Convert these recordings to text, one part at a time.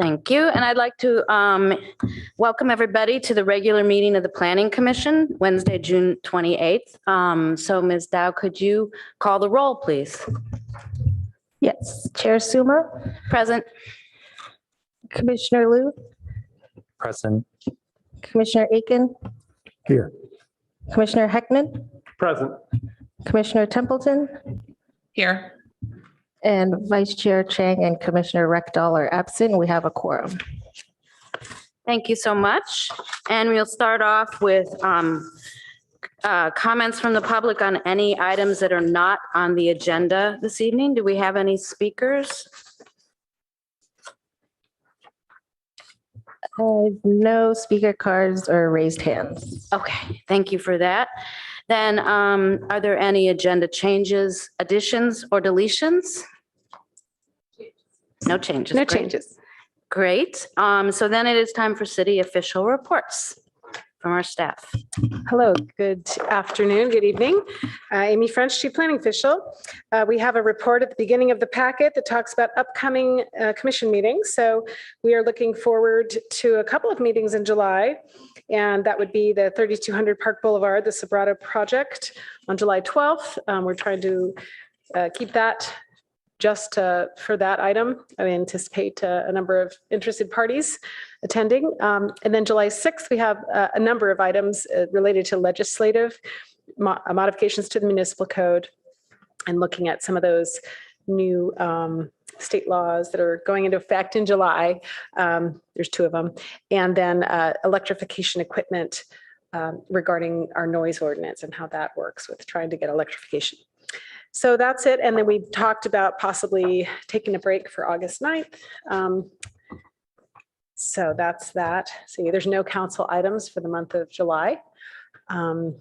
Thank you. And I'd like to welcome everybody to the regular meeting of the Planning Commission, Wednesday, June 28th. So Ms. Dow, could you call the roll, please? Yes. Chair Suma, Present. Commissioner Liu, Present. Commissioner Aiken, Here. Commissioner Heckman, Present. Commissioner Templeton, Here. and Vice Chair Chang and Commissioner Reckdahl are absent. We have a quorum. Thank you so much. And we'll start off with comments from the public on any items that are not on the agenda this evening. Do we have any speakers? No speaker cards or raised hands. Okay, thank you for that. Then are there any agenda changes, additions, or deletions? No changes. No Great. changes. Great. So then it is time for city official reports from our staff. Hello, good afternoon, good evening. Amy French, Chief Planning Official. We have a report at the beginning of the packet that talks about upcoming commission meetings. So we are looking forward to a couple of meetings in July, and that would be the 3200 Park Boulevard, the Sobrato project on July 12th. We're trying to keep that just for that item. I anticipate a number of interested parties attending. And then July 6th, we have a number of items related to legislative modifications to the municipal code and looking at some of those new state laws that are going into effect in July. There's two of them. And then electrification equipment regarding our noise ordinance and how that works with trying to get electrification. So that's it. And then we talked about possibly taking a break for August 9th. So that's that. See, there's no council items for the month of July. And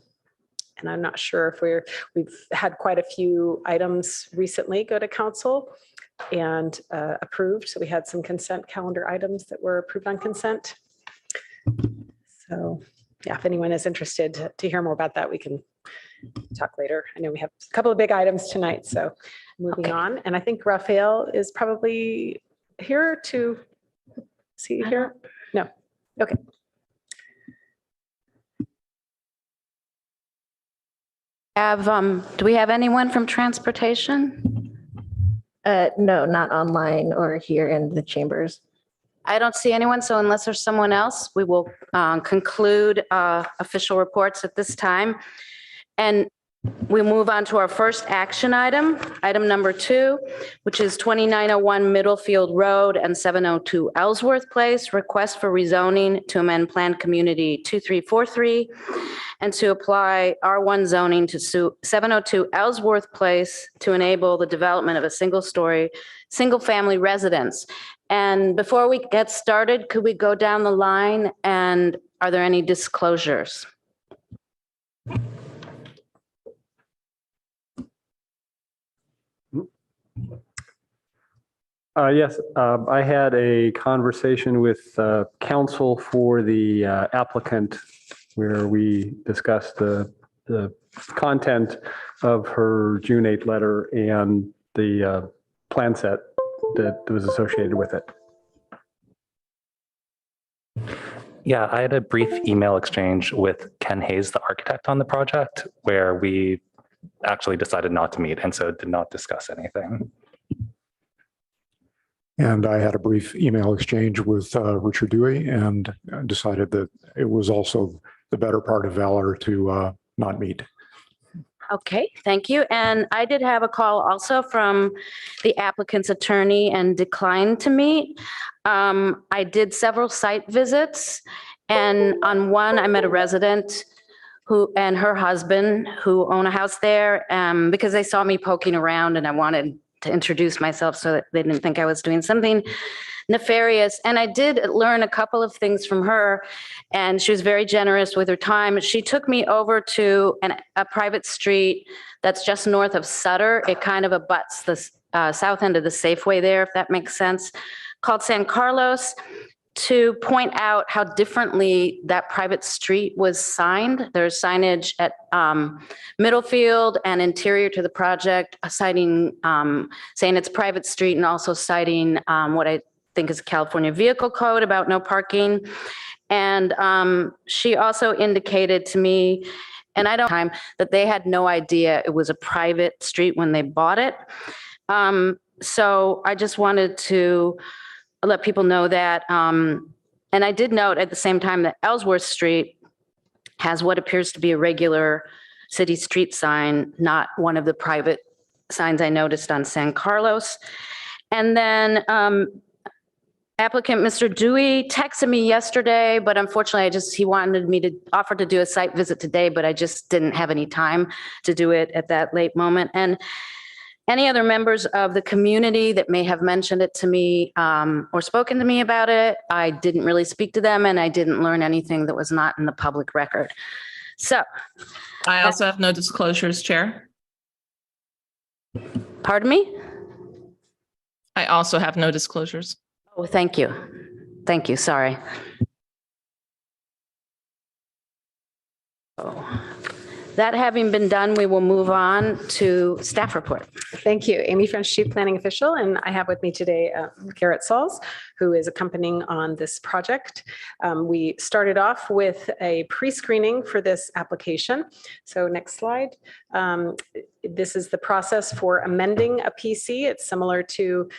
I'm not sure if we've had quite a few items recently go to council and approved. So we had some consent calendar items that were approved on consent. So yeah, if anyone is interested to hear more about that, we can talk later. I know we have a couple of big items tonight, so moving on. And I think Raphael is probably here to see here. No. Okay. Do we have anyone from transportation? No, not online or here in the chambers. I don't see anyone, so unless there's someone else, we will conclude official reports at this time. And we move on to our first action item, item number 2, which is 2901 Middlefield Road and 702 Ellsworth Place, request for rezoning to amend Planned Community 2343 and to apply R1 zoning to 702 Ellsworth Place to enable the development of a single-story, single-family residence. And before we get started, could we go down the line and are there any disclosures? Yes, I had a conversation with counsel for the applicant where we discussed the content of her June 8th letter and the plan set that was associated with it. Yeah, I had a brief email exchange with Ken Hayes, the architect on the project, where we actually decided not to meet and so did not discuss anything. And I had a brief email exchange with Richard Dewey and decided that it was also the better part of valor to not meet. Okay, thank you. And I did have a call also from the applicant's attorney and declined to meet. I did several site visits, and on one I met a resident who and her husband who own a house there because they saw me poking around and I wanted to introduce myself so that they didn't think I was doing something nefarious. And I did learn a couple of things from her, and she was very generous with her time. She took me over to a private street that's just north of Sutter. It kind of abuts the south end of the Safeway there, if that makes sense, called San Carlos, to point out how differently that private street was signed. There's signage at Middlefield and interior to the project, citing, saying it's private street and also citing what I think is California Vehicle Code about no parking. And she also indicated to me, and I don't time, that they had no idea it was a private street when they bought it. So I just wanted to let people know that. And I did note at the same time that Ellsworth Street has what appears to be a regular city street sign, not one of the private signs I noticed on San Carlos. And then applicant Mr. Dewey texted me yesterday, but unfortunately he wanted me to offer to do a site visit today, but I just didn't have any time to do it at that late moment. And any other members of the community that may have mentioned it to me or spoken to me about it, I didn't really speak to them and I didn't learn anything that was not in the public record. So. I also have no disclosures, Chair. Pardon me? I also have no disclosures. Oh, thank you. Thank you. Sorry. That having been done, we will move on to staff report. Thank you. Amy French, Chief Planning Official, and I have with me today Garrett Sauls, who is accompanying on this project. We started off with a pre-screening for this application. So next slide. This is the process for amending a PC. It's similar to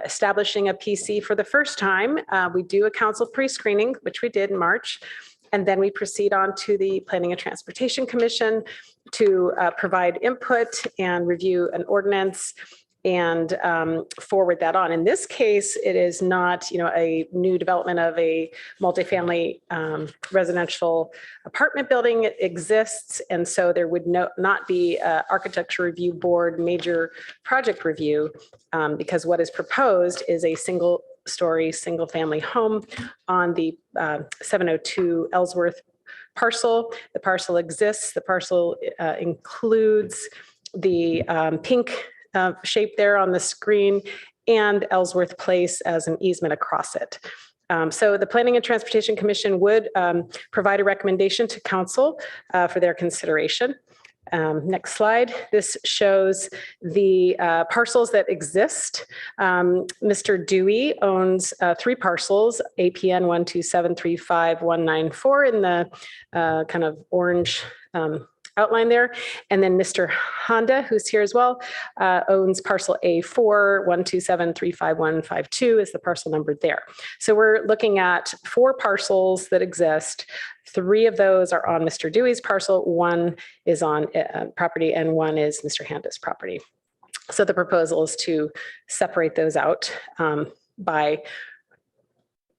establishing a PC for the first time. We do a council pre-screening, which we did in March. And then we proceed on to the Planning and Transportation Commission to provide input and review an ordinance and forward that on. In this case, it is not, a new development of a multifamily residential apartment building. It exists, and so there would not be architecture review board major project review because what is proposed is a single-story, single-family home on the 702 Ellsworth parcel. The parcel exists. The parcel includes the pink shape there on the screen and Ellsworth Place as an easement across it. So the Planning and Transportation Commission would provide a recommendation to council for their consideration. Next slide. This shows the parcels that exist. Mr. Dewey owns 3 parcels, APN 12735-194 in the kind of orange outline there. And then Mr. Honda, who's here as well, owns parcel A4 12735-152 is the parcel number there. So we're looking at 4 parcels that exist. 3 of those are on Mr. Dewey's parcel, 1 is on property, and 1 is Mr. Handa's property. So the proposal is to separate those out by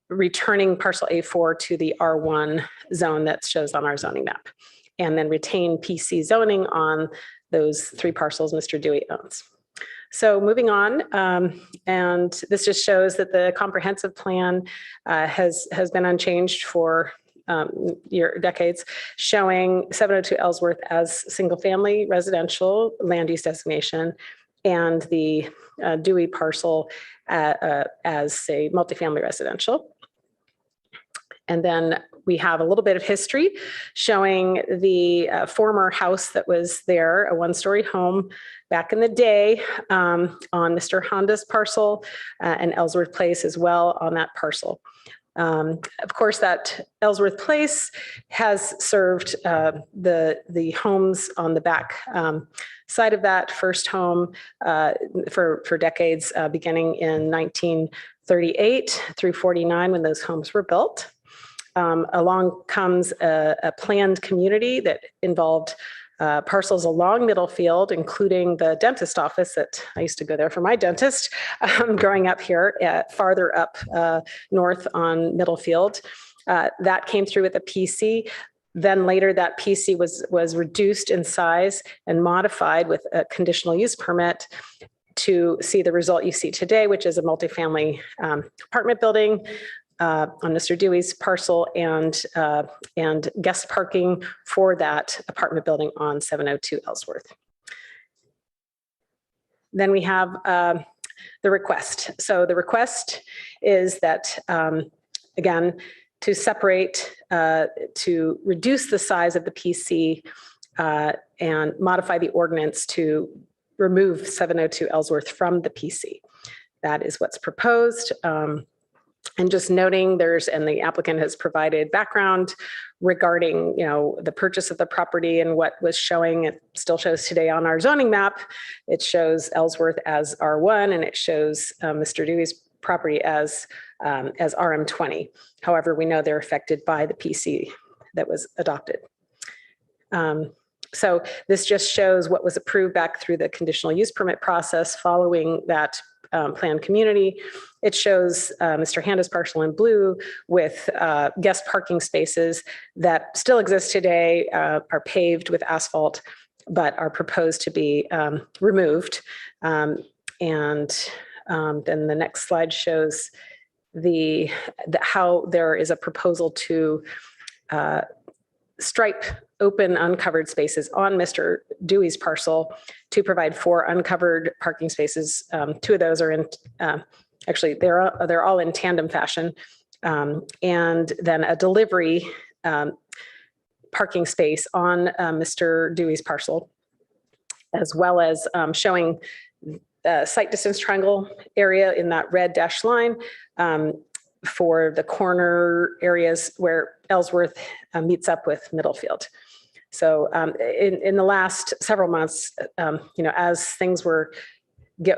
returning parcel A4 to the R1 zone that shows on our zoning map, and then retain PC zoning on those 3 parcels Mr. Dewey owns. So moving on, and this just shows that the comprehensive plan has been unchanged for decades, showing 702 Ellsworth as single-family residential land use designation, and the Dewey parcel as a multifamily residential. And then we have a little bit of history showing the former house that was there, a 1-story home back in the day on Mr. Honda's parcel and Ellsworth Place as well on that parcel. Of course, that Ellsworth Place has served the homes on the back side of that first home for decades, beginning in 1938 through 49 when those homes were built. Along comes a planned community that involved parcels along Middlefield, including the dentist office that I used to go there for my dentist growing up here, farther up north on Middlefield. That came through with a PC. Then later that PC was reduced in size and modified with a conditional use permit to see the result you see today, which is a multifamily apartment building on Mr. Dewey's parcel and guest parking for that apartment building on 702 Ellsworth. Then we have the request. So the request is that, again, to separate, to reduce the size of the PC and modify the ordinance to remove 702 Ellsworth from the PC. That is what's proposed. And just noting and the applicant has provided background regarding, the purchase of the property and what was showing, it still shows today on our zoning map. It shows Ellsworth as R1 and it shows Mr. Dewey's property as RM20. However, we know they're affected by the PC that was adopted. So this just shows what was approved back through the conditional use permit process following that planned community. It shows Mr. Handa's parcel in blue with guest parking spaces that still exist today, are paved with asphalt, but are proposed to be removed. And then the next slide shows how there is a proposal to stripe open uncovered spaces on Mr. Dewey's parcel to provide 4 uncovered parking spaces. 2 of those are in, actually they're all in tandem fashion. And then a delivery parking space on Mr. Dewey's parcel, as well as showing site distance triangle area in that red dashed line for the corner areas where Ellsworth meets up with Middlefield. So in the last several months, as things were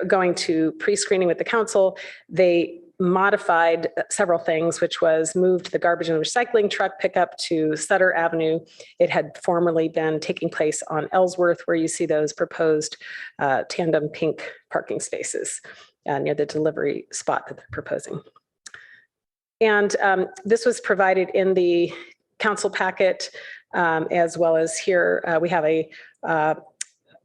going to pre-screening with the council, they modified several things, which was moved the garbage and recycling truck pickup to Sutter Avenue. It had formerly been taking place on Ellsworth, where you see those proposed tandem pink parking spaces near the delivery spot that they're proposing. And this was provided in the council packet, as well as here we have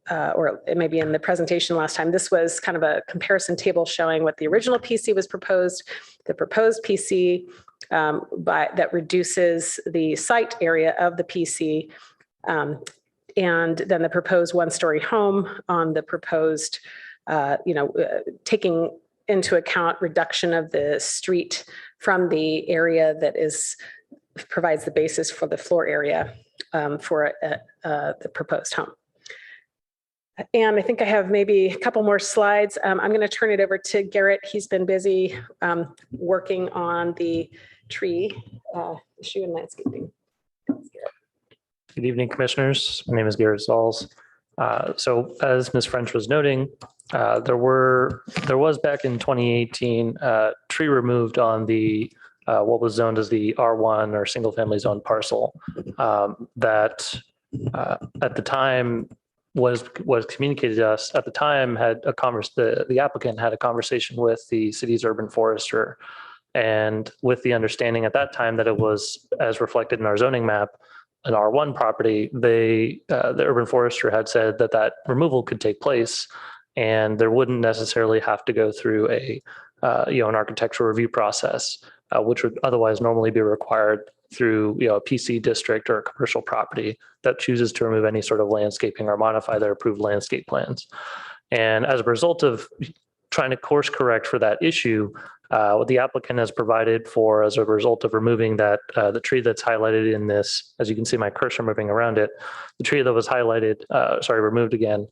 or it may be in the presentation last time. This was kind of a comparison table showing what the original PC was proposed, the proposed PC that reduces the site area of the PC, and then the proposed 1-story home on the proposed, taking into account reduction of the street from the area that provides the basis for the floor area for the proposed home. And I think I have maybe a couple more slides. I'm going to turn it over to Garrett. He's been busy working on the tree issue and landscaping. Good evening, commissioners. My name is Garrett Sauls. So as Ms. French was noting, there was back in 2018 tree removed on the what was zoned as the R1 or single family zone parcel that at the time was communicated to us. At the time, the applicant had a conversation with the city's urban forester, and with the understanding at that time that it was, as reflected in our zoning map, an R1 property, the urban forester had said that removal could take place and there wouldn't necessarily have to go through an architectural review process, which would otherwise normally be required through a PC district or a commercial property that chooses to remove any sort of landscaping or modify their approved landscape plans. And as a result of trying to course correct for that issue, what the applicant has provided for as a result of removing the tree that's highlighted in this, as you can see my cursor moving around it, the tree that was removed again,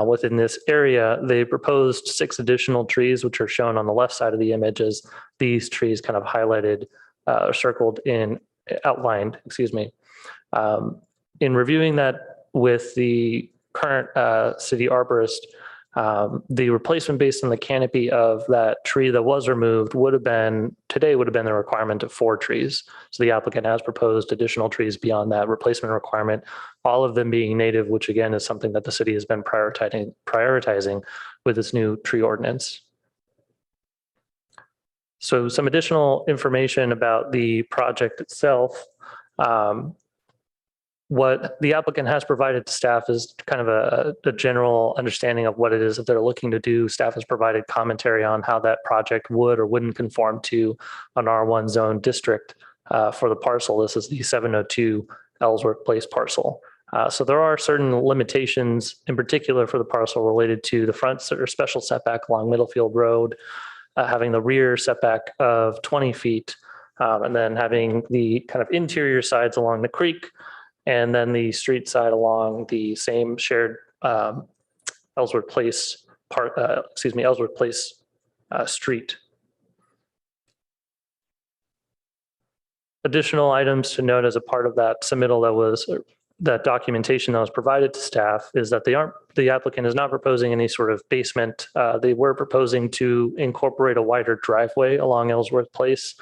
within this area, they proposed 6 additional trees, which are shown on the left side of the image as these trees kind of highlighted, circled in, outlined, excuse me. In reviewing that with the current city arborist, the replacement based on the canopy of that tree that was removed would have been the requirement of 4 trees. So the applicant has proposed additional trees beyond that replacement requirement, all of them being native, which again is something that the city has been prioritizing with this new tree ordinance. So some additional information about the project itself. What the applicant has provided to staff is kind of a general understanding of what it is that they're looking to do. Staff has provided commentary on how that project would or wouldn't conform to an R1 zone district for the parcel. This is the 702 Ellsworth Place parcel. So there are certain limitations in particular for the parcel related to the front or special setback along Middlefield Road, having the rear setback of 20 feet, and then having the kind of interior sides along the creek, and then the street side along the same shared Ellsworth Place Ellsworth Place street. Additional items to note as a part of that submittal that documentation that was provided to staff is that the applicant is not proposing any sort of basement. They were proposing to incorporate a wider driveway along Ellsworth Place,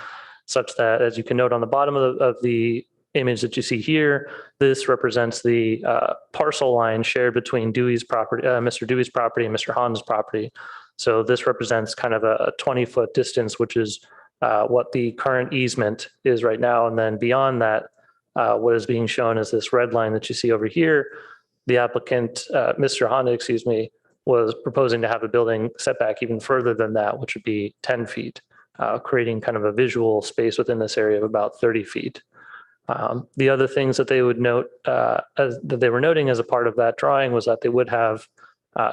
such that, as you can note on the bottom of the image that you see here, this represents the parcel line shared between Mr. Dewey's property and Mr. Hahn's property. So this represents kind of a 20-foot distance, which is what the current easement is right now. And then beyond that, what is being shown is this red line that you see over here. The applicant, Mr. Honda, was proposing to have a building setback even further than that, which would be 10 feet, creating kind of a visual space within this area of about 30 feet. The other things that they would note, that they were noting as a part of that drawing, was that they would have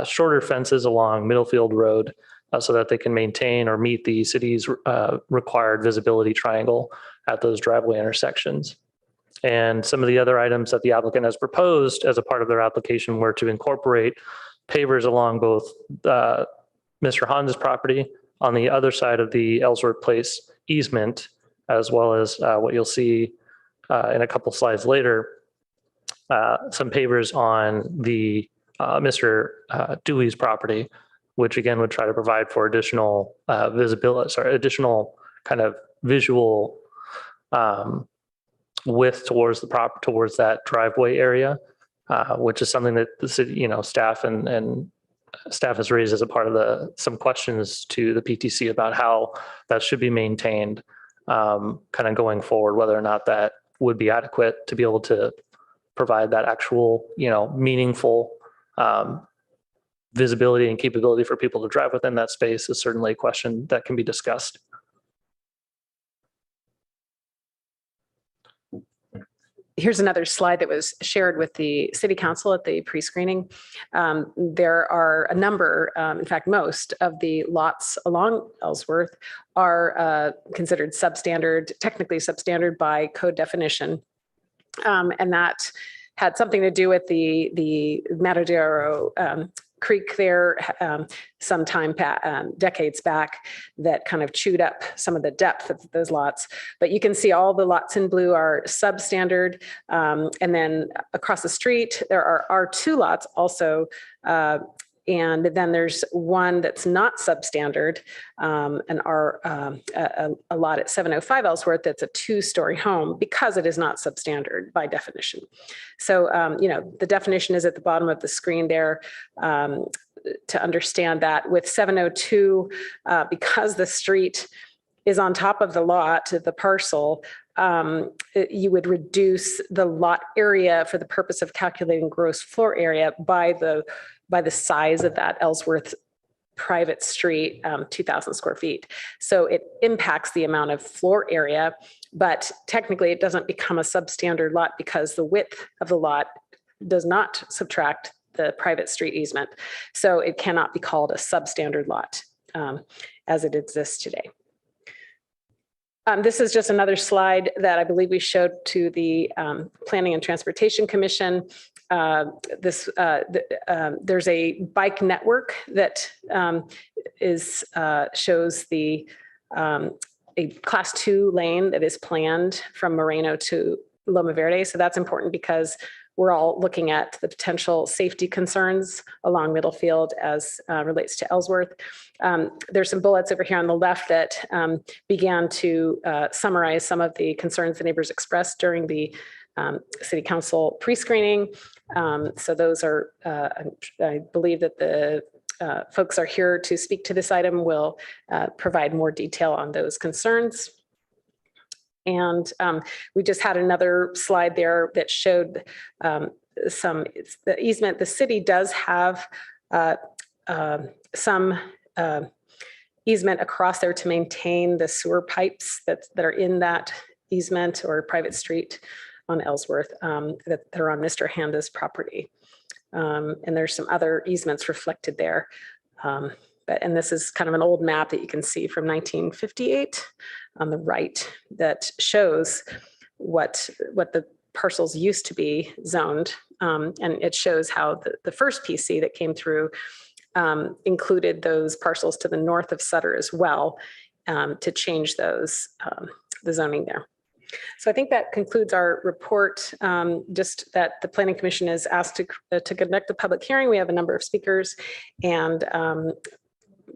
shorter fences along Middlefield Road so that they can maintain or meet the city's required visibility triangle at those driveway intersections. And some of the other items that the applicant has proposed as a part of their application were to incorporate pavers along both Mr. Hahn's property on the other side of the Ellsworth Place easement, as well as what you'll see in a couple slides later, some pavers on the Mr. Dewey's property, which again would try to provide for additional additional kind of visual width towards that driveway area, which is something that the city, staff and staff has raised as a part of some questions to the PTC about how that should be maintained, kind of going forward, whether or not that would be adequate to be able to provide that actual, meaningful visibility and capability for people to drive within that space is certainly a question that can be discussed. Here's another slide that was shared with the city council at the pre-screening. There are a number, in fact, most of the lots along Ellsworth are considered substandard, technically substandard by code definition. And that had something to do with the Matadero Creek there sometime decades back that kind of chewed up some of the depth of those lots. But you can see all the lots in blue are substandard. And then across the street, there are two lots also. And then there's one that's not substandard, a lot at 705 Ellsworth that's a 2-story home because it is not substandard by definition. So, the definition is at the bottom of the screen there to understand that with 702, because the street is on top of the lot, the parcel, you would reduce the lot area for the purpose of calculating gross floor area by the size of that Ellsworth private street, 2,000 square feet. So it impacts the amount of floor area, but technically it doesn't become a substandard lot because the width of the lot does not subtract the private street easement. So it cannot be called a substandard lot as it exists today. This is just another slide that I believe we showed to the Planning and Transportation Commission. There's a bike network that shows a class 2 lane that is planned from Moreno to Loma Verde. So that's important because we're all looking at the potential safety concerns along Middlefield as relates to Ellsworth. There's some bullets over here on the left that began to summarize some of the concerns the neighbors expressed during the city council pre-screening. So those are, I believe that the folks are here to speak to this item will provide more detail on those concerns. And we just had another slide there that showed the easement. The city does have some easement across there to maintain the sewer pipes that are in that easement or private street on Ellsworth that are on Mr. Handa's property. And there's some other easements reflected there. And this is kind of an old map that you can see from 1958 on the right that shows what the parcels used to be zoned. And it shows how the first PC that came through included those parcels to the north of Sutter as well to change those, the zoning there. So I think that concludes our report. Just that the Planning Commission is asked to conduct a public hearing. We have a number of speakers and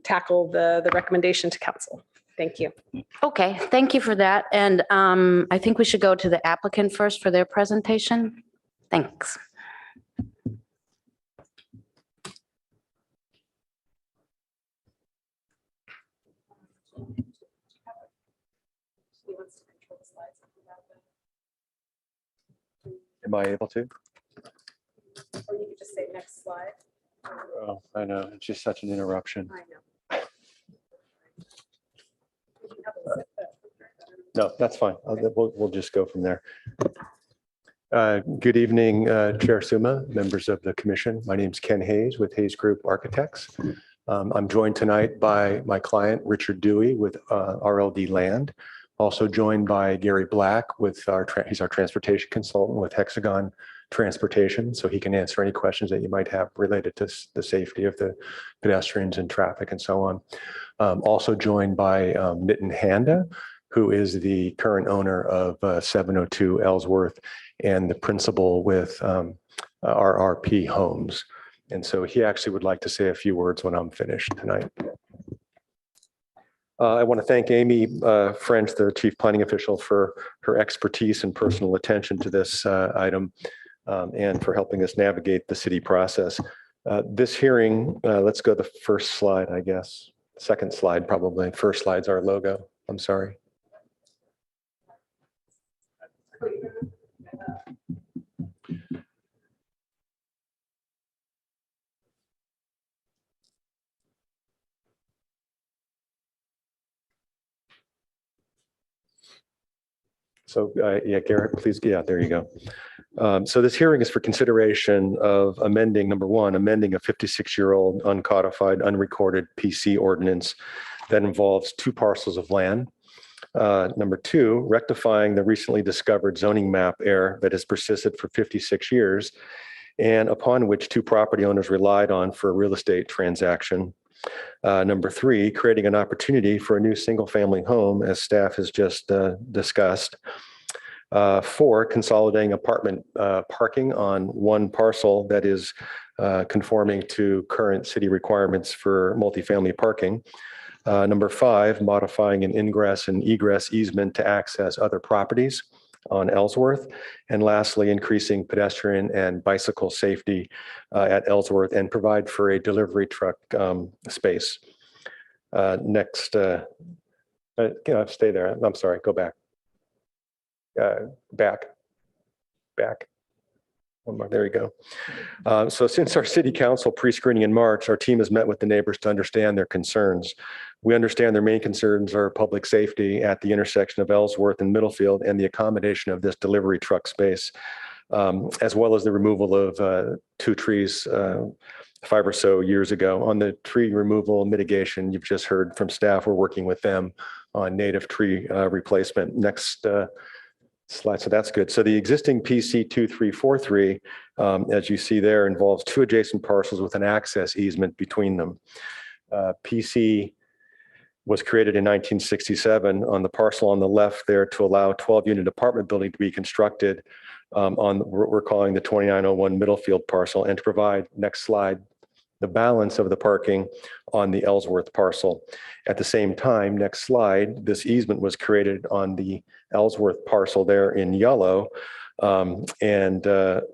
tackle the recommendation to council. Thank you. Okay, thank you for that. And I think we should go to the applicant first for their presentation. Thanks. Am I able to? Or you could just say next slide. Oh, I know. It's just such an interruption. I know. No, that's fine. We'll just go from there. Good evening, Chair Suma, members of the commission. My name is Ken Hayes with Hayes Group Architects. I'm joined tonight by my client, Richard Dewey with RLD Land. Also joined by Gary Black with he's our transportation consultant with Hexagon Transportation. So he can answer any questions that you might have related to the safety of the pedestrians and traffic and so on. Also joined by Nitin Handa, who is the current owner of 702 Ellsworth and the principal with RRP Homes. And so he actually would like to say a few words when I'm finished tonight. I want to thank Amy French, the chief planning official, for her expertise and personal attention to this item and for helping us navigate the city process. This hearing, let's go to the first slide, I guess. Second slide, probably. First slide's our logo. I'm sorry. So yeah, Garrett, please. Yeah, there you go. So this hearing is for consideration of amending, number one, amending a 56-year-old uncodified, unrecorded PC ordinance that involves 2 parcels of land. Number two, rectifying the recently discovered zoning map error that has persisted for 56 years and upon which 2 property owners relied on for a real estate transaction. Number three, creating an opportunity for a new single-family home, as staff has just discussed. 4, consolidating apartment parking on 1 parcel that is conforming to current city requirements for multifamily parking. Number 5, modifying an ingress and egress easement to access other properties on Ellsworth. And lastly, increasing pedestrian and bicycle safety at Ellsworth and provide for a delivery truck space. Next, stay there. I'm sorry, go back. Back. One more, there you go. So since our city council pre-screening in March, our team has met with the neighbors to understand their concerns. We understand their main concerns are public safety at the intersection of Ellsworth and Middlefield and the accommodation of this delivery truck space, as well as the removal of 2 trees 5 or so years ago. On the tree removal mitigation, you've just heard from staff, we're working with them on native tree replacement. Next slide. So that's good. So the existing PC 2343, as you see there, involves 2 adjacent parcels with an access easement between them. PC was created in 1967 on the parcel on the left there to allow a 12-unit apartment building to be constructed on we're calling the 2901 Middlefield parcel, and to provide, next slide, the balance of the parking on the Ellsworth parcel. At the same time, next slide, this easement was created on the Ellsworth parcel there in yellow. That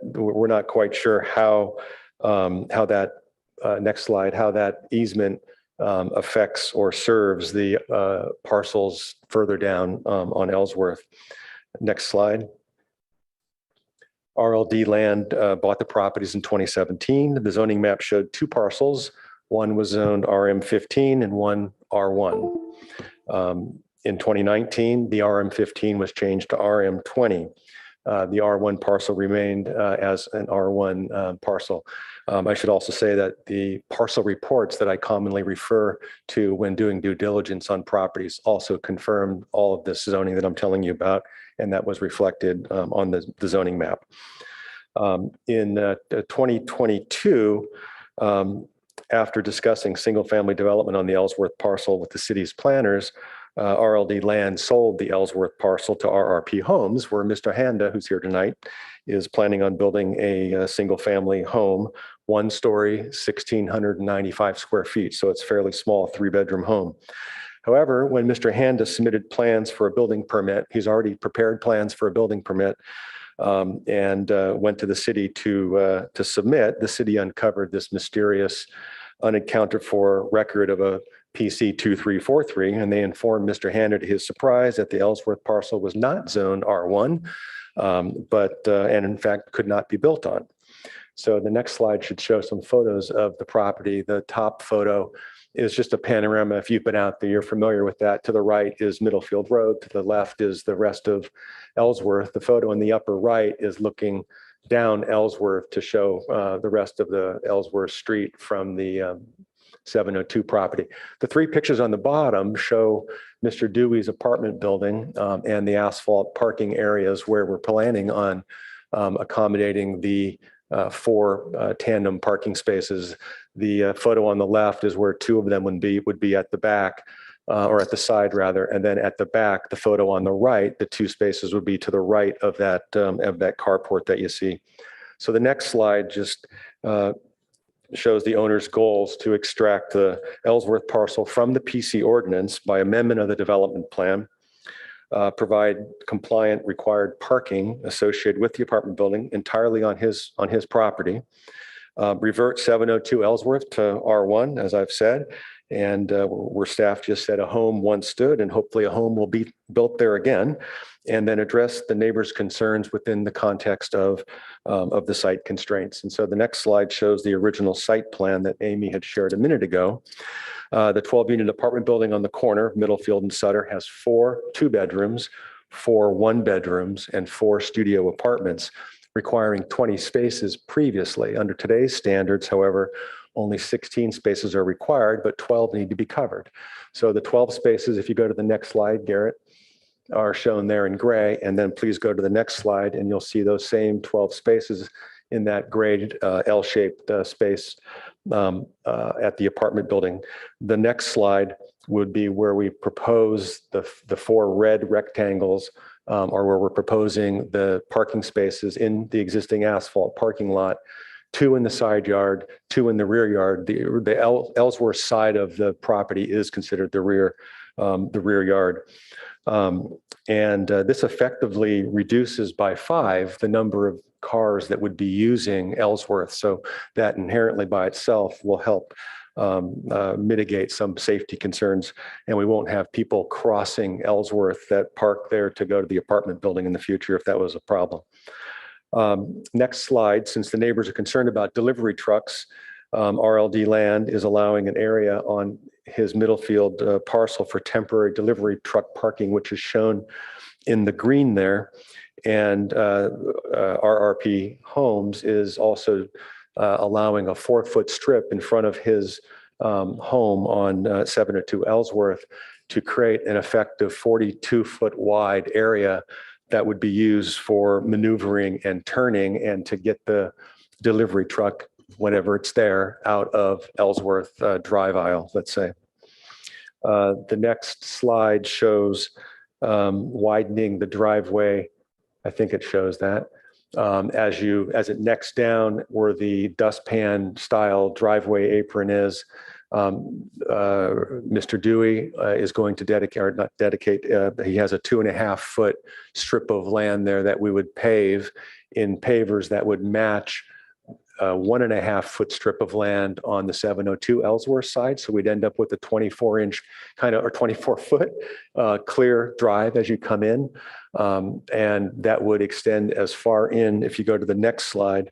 we're not quite sure how that, next slide, how that easement affects or serves the parcels further down on Ellsworth. Next slide. RLD Land bought the properties in 2017. The zoning map showed 2 parcels. One was zoned RM15 and one R1. In 2019, the RM15 was changed to RM20. The R1 parcel remained as an R1 parcel. I should also say that the parcel reports that I commonly refer to when doing due diligence on properties also confirmed all of this zoning that I'm telling you about, and that was reflected on the zoning map. In 2022, after discussing single-family development on the Ellsworth parcel with the city's planners, RLD Land sold the Ellsworth parcel to RRP Homes, where Mr. Handa, who's here tonight, is planning on building a single-family home, one-story, 1,695 square feet. So it's fairly small, three-bedroom home. However, when Mr. Handa submitted plans for a building permit, he's already prepared plans for a building permit, and went to the city to submit. The city uncovered this mysterious, unaccounted for record of a PC 2343, and they informed Mr. Handa, to his surprise, that the Ellsworth parcel was not zoned R1, and in fact could not be built on. So the next slide should show some photos of the property. The top photo is just a panorama. If you've been out there, you're familiar with that. To the right is Middlefield Road. To the left is the rest of Ellsworth. The photo in the upper right is looking down Ellsworth to show the rest of the Ellsworth Street from the 702 property. The three pictures on the bottom show Mr. Dewey's apartment building and the asphalt parking areas where we're planning on accommodating the four tandem parking spaces. The photo on the left is where two of them would be at the back, or at the side rather, and then at the back, the photo on the right, the two spaces would be to the right of that carport that you see. So the next slide just shows the owner's goals to extract the Ellsworth parcel from the PC ordinance by amendment of the development plan, provide compliant required parking associated with the apartment building entirely on his property, revert 702 Ellsworth to R1, as I've said, and where staff just said a home once stood, and hopefully a home will be built there again, and then address the neighbors' concerns within the context of the site constraints. And so the next slide shows the original site plan that Amy had shared a minute ago. The 12-unit apartment building on the corner, Middlefield and Sutter, has 4 2-bedrooms, 4 1-bedrooms, and 4 studio apartments, requiring 20 spaces previously. Under today's standards, however, only 16 spaces are required, but 12 need to be covered. So the 12 spaces, if you go to the next slide, Garrett, are shown there in gray. And then please go to the next slide and you'll see those same 12 spaces in that gray L-shaped space at the apartment building. The next slide would be where we propose the 4 red rectangles, or where we're proposing the parking spaces in the existing asphalt parking lot, 2 in the side yard, 2 in the rear yard. The Ellsworth side of the property is considered the rear yard. This effectively reduces by 5 the number of cars that would be using Ellsworth. So that inherently by itself will help mitigate some safety concerns, and we won't have people crossing Ellsworth that park there to go to the apartment building in the future if that was a problem. Next slide. Since the neighbors are concerned about delivery trucks, RLD Land is allowing an area on his Middlefield parcel for temporary delivery truck parking, which is shown in the green there. And RRP Homes is also allowing a 4-foot strip in front of his home on 702 Ellsworth to create an effective 42-foot wide area that would be used for maneuvering and turning and to get the delivery truck, whenever it's there, out of Ellsworth drive aisle, let's say. The next slide shows widening the driveway. I think it shows that. As it necks down where the dustpan style driveway apron is, Mr. Dewey is going to dedicate, or not dedicate, he has a 2.5-foot strip of land there that we would pave in pavers that would match a 1.5-foot strip of land on the 702 Ellsworth side. So we'd end up with a 24-inch or 24-foot clear drive as you come in. And that would extend as far in, if you go to the next slide,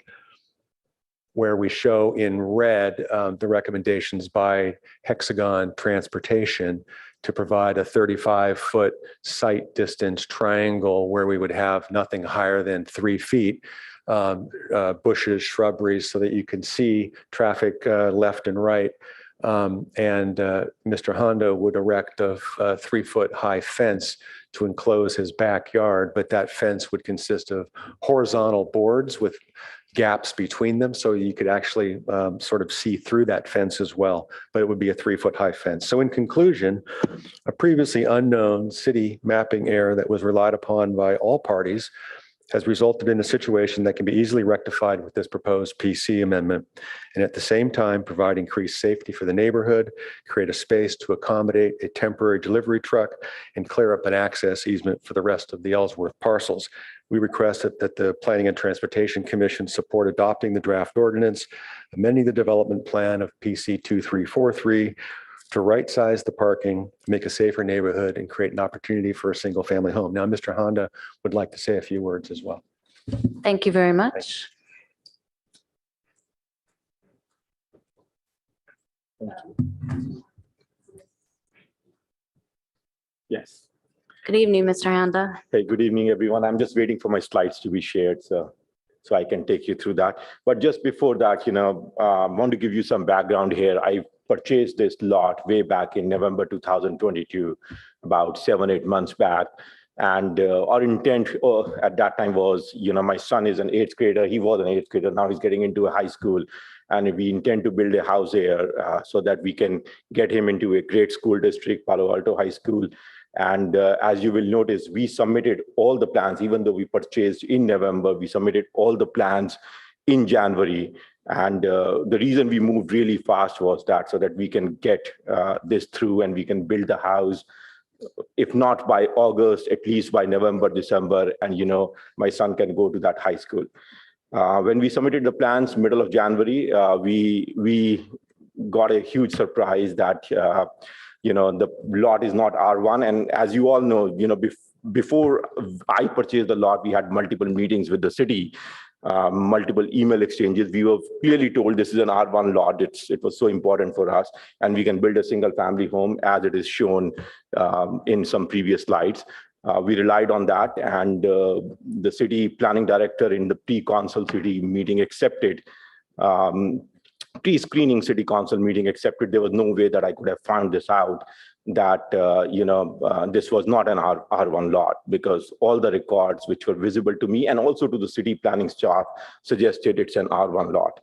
where we show in red the recommendations by Hexagon Transportation to provide a 35-foot site distance triangle where we would have nothing higher than 3 feet, bushes, shrubberies, so that you can see traffic left and right. Mr. Hondo would erect a 3-foot high fence to enclose his backyard, but that fence would consist of horizontal boards with gaps between them, so you could actually sort of see through that fence as well, but it would be a 3-foot high fence. So in conclusion, a previously unknown city mapping error that was relied upon by all parties has resulted in a situation that can be easily rectified with this proposed PC amendment, and at the same time provide increased safety for the neighborhood, create a space to accommodate a temporary delivery truck, and clear up an access easement for the rest of the Ellsworth parcels. We request that the Planning and Transportation Commission support adopting the draft ordinance, amending the development plan of PC 2343 to right-size the parking, make a safer neighborhood, and create an opportunity for a single-family home. Now, Mr. Honda would like to say a few words as well. Thank you very much. Yes. Good evening, Mr. Honda. Hey, good evening, everyone. I'm just waiting for my slides to be shared, so I can take you through that. But just before that, I want to give you some background here. I purchased this lot way back in November 2022, about 7-8 months back. And our intent at that time was, my son is an 8th grader. He was an 8th grader. Now he's getting into a high school. And we intend to build a house here so that we can get him into a great school district, Palo Alto High School. And as you will notice, we submitted all the plans, even though we purchased in November, we submitted all the plans in January. And the reason we moved really fast was that so that we can get this through and we can build the house, if not by August, at least by November, December. And, my son can go to that high school. When we submitted the plans, middle of January, we got a huge surprise that the lot is not R1. And as you all know, before I purchased the lot, we had multiple meetings with the city, multiple email exchanges. We were clearly told this is an R1 lot. It was so important for us, and we can build a single family home as it is shown in some previous slides. We relied on that, and the city planning director in the pre-council city meeting accepted pre-screening city council meeting accepted. There was no way that I could have found this out, that this was not an R1 lot, because all the records which were visible to me and also to the city planning staff suggested it's an R1 lot.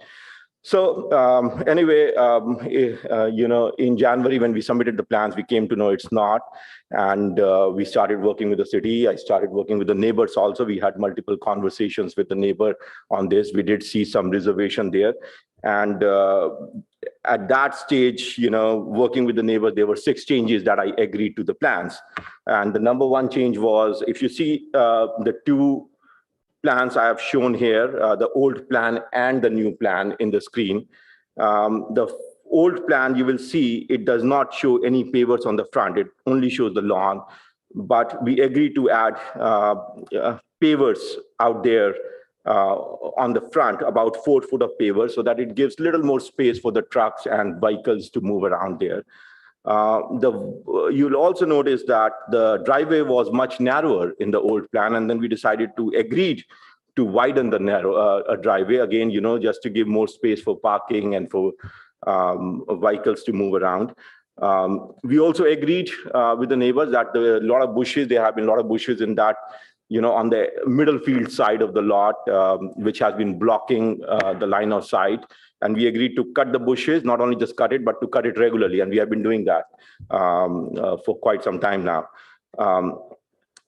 So anyway, in January, when we submitted the plans, we came to know it's not. And we started working with the city. I started working with the neighbors also. We had multiple conversations with the neighbor on this. We did see some reservation there. And at that stage, working with the neighbors, there were 6 changes that I agreed to the plans. And the number 1 change was, if you see the 2 plans I have shown here, the old plan and the new plan in the screen. The old plan, you will see it does not show any pavers on the front. It only shows the lawn. But we agreed to add pavers out there on the front, about 4 foot of pavers, so that it gives little more space for the trucks and vehicles to move around there. You'll also notice that the driveway was much narrower in the old plan, and then we decided to agree to widen the narrow driveway again, just to give more space for parking and for vehicles to move around. We also agreed with the neighbors that there have been a lot of bushes in that, on the middle field side of the lot, which has been blocking the line of sight. And we agreed to cut the bushes, not only just cut it, but to cut it regularly. And we have been doing that for quite some time now.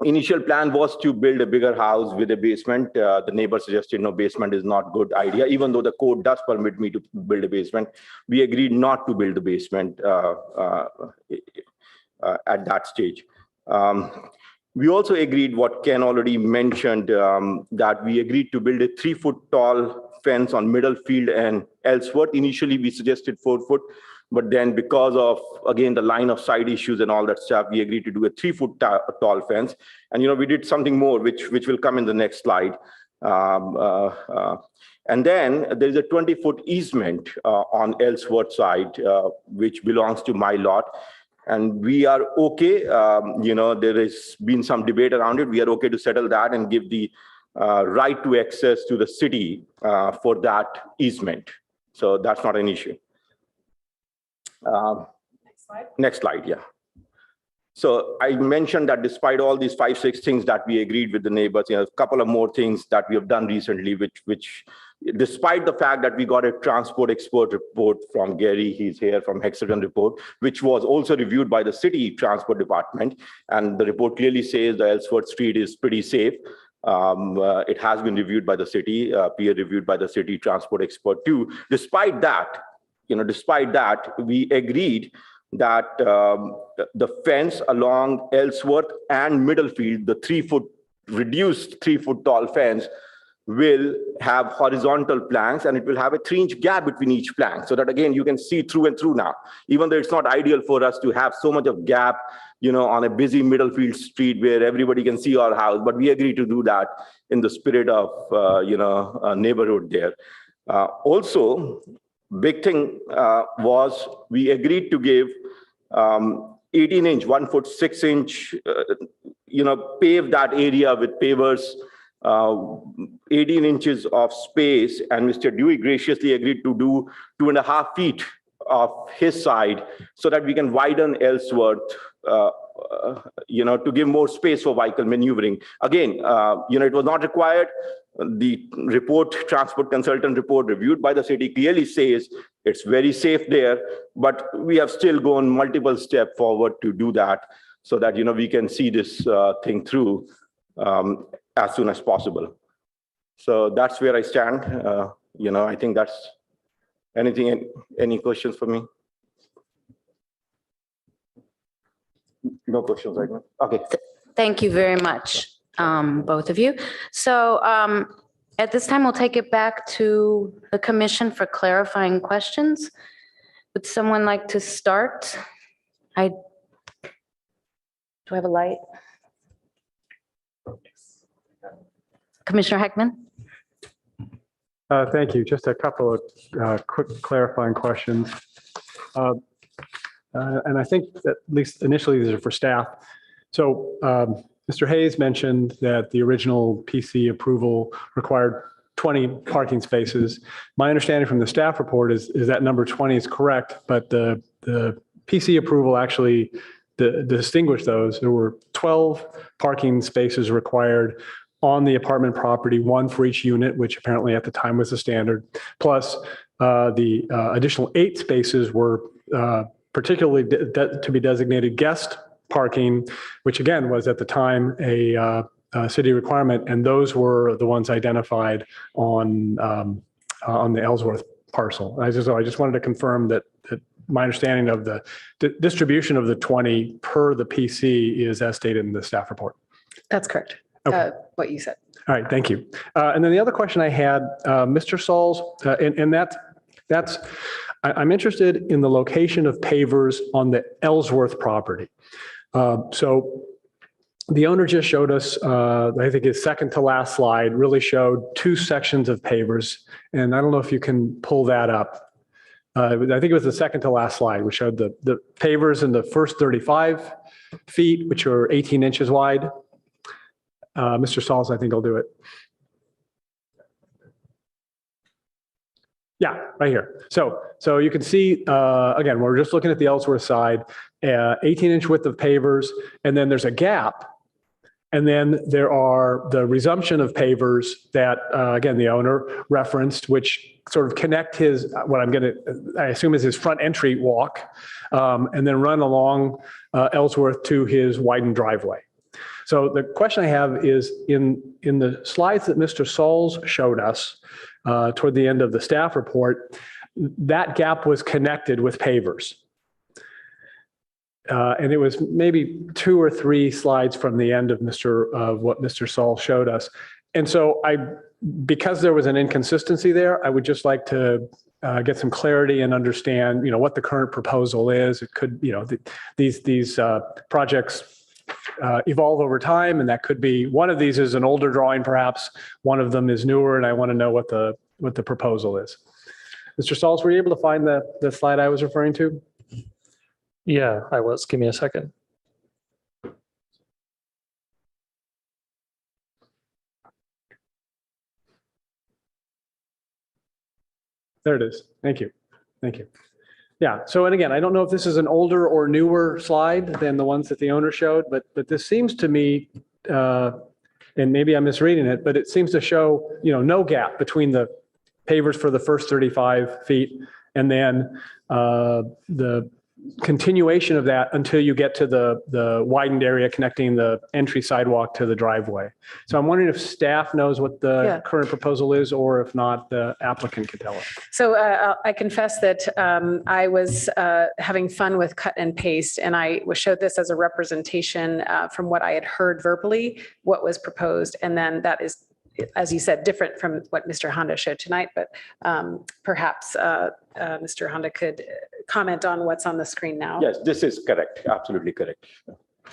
Initial plan was to build a bigger house with a basement. The neighbor suggested, no, basement is not a good idea, even though the code does permit me to build a basement. We agreed not to build the basement at that stage. We also agreed, what Ken already mentioned, that we agreed to build a 3-foot tall fence on middle field and Ellsworth. Initially, we suggested 4 foot, but then because of, again, the line of sight issues and all that stuff, we agreed to do a 3-foot tall fence. And, we did something more, which will come in the next slide. And then there is a 20-foot easement on Ellsworth side, which belongs to my lot. And we are okay. There has been some debate around it. We are okay to settle that and give the right to access to the city for that easement. So that's not an issue. Next slide, yeah. So I mentioned that despite all these 5-6 things that we agreed with the neighbors, a couple of more things that we have done recently, which despite the fact that we got a transport expert report from Gary, he's here from Hexagon report, which was also reviewed by the city transport department. And the report clearly says the Ellsworth Street is pretty safe. It has been reviewed by the city, peer reviewed by the city transport expert too. Despite that, we agreed that the fence along Ellsworth and Middlefield, the reduced 3-foot tall fence, will have horizontal planks, and it will have a 3-inch gap between each plank, so that again you can see through and through now. Even though it's not ideal for us to have so much of gap, on a busy Middlefield street where everybody can see our house, but we agree to do that in the spirit of neighborhood there. Also, big thing was we agreed to give 18-inch, 1-foot, 6-inch, pave that area with pavers, 18 inches of space, and Mr. Dewey graciously agreed to do 2.5 feet of his side so that we can widen Ellsworth, to give more space for vehicle maneuvering. Again, it was not required. The transport consultant report reviewed by the city clearly says it's very safe there, but we have still gone multiple steps forward to do that so that, we can see this thing through as soon as possible. So that's where I stand. I think that's any questions for me? No questions right now. Okay. Thank you very much, both of you. So at this time, we'll take it back to the commission for clarifying questions. Would someone like to start? Do I have a light? Commissioner Heckman? Thank you. Just a couple of quick clarifying questions. And I think that at least initially these are for staff. So Mr. Hayes mentioned that the original PC approval required 20 parking spaces. My understanding from the staff report is that number 20 is correct, but the PC approval actually distinguished those. There were 12 parking spaces required on the apartment property, 1 for each unit, which apparently at the time was the standard, plus the additional 8 spaces were particularly to be designated guest parking, which again was at the time a city requirement, and those were the ones identified on the Ellsworth parcel. I just wanted to confirm that my understanding of the distribution of the 20 per the PC is as stated in the staff report. That's correct. Okay. What you said. All right, thank you. And then the other question I had, Mr. Sauls, and that's I'm interested in the location of pavers on the Ellsworth property. So the owner just showed us, I think his second to last slide really showed 2 sections of pavers. And I don't know if you can pull that up. I think it was the second to last slide, which showed the pavers in the first 35 feet, which are 18 inches wide. Mr. Sauls, I think I'll do it. Yeah, right here. So you can see, again, we're just looking at the Ellsworth side, 18-inch width of pavers, and then there's a gap. And then there are the resumption of pavers that, again, the owner referenced, which sort of connect his, I assume is his front entry walk, and then run along Ellsworth to his widened driveway. So the question I have is in the slides that Mr. Sauls showed us toward the end of the staff report, that gap was connected with pavers. And it was maybe 2 or 3 slides from the end of what Mr. Sauls showed us. And so because there was an inconsistency there, I would just like to get some clarity and understand, what the current proposal is. It could, these projects evolve over time, and that could be one of these is an older drawing, perhaps one of them is newer, and I want to know what the proposal is. Mr. Sauls, were you able to find the slide I was referring to? Yeah, I was. Give me a second. There it is. Thank you. Thank you. Yeah, so and again, I don't know if this is an older or newer slide than the ones that the owner showed, but this seems to me, and maybe I'm misreading it, but it seems to show, no gap between the pavers for the first 35 feet and then the continuation of that until you get to the widened area connecting the entry sidewalk to the driveway. So I'm wondering if staff knows what the Yeah. current proposal is, or if not, the applicant can tell us. So I confess that I was having fun with cut and paste, and I was showed this as a representation from what I had heard verbally, what was proposed. And then that is, as you said, different from what Mr. Honda showed tonight, but perhaps Mr. Honda could comment on what's on the screen now. Yes, this is correct. Absolutely correct.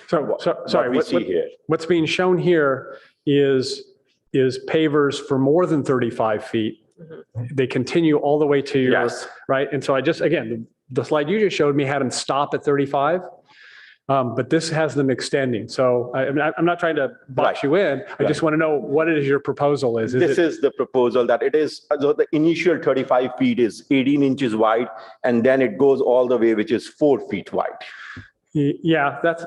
So, sorry, What we see here. what's being shown here is pavers for more than 35 feet. They continue all the way to your, Yes. right? And so again, the slide you just showed me had them stop at 35. But this has them extending. So I'm not trying to box Right. you in. I just Right. want to know what it is your proposal is. This is the proposal that it is, so the initial 35 feet is 18 inches wide, and then it goes all the way, which is 4 feet wide. Yeah, that's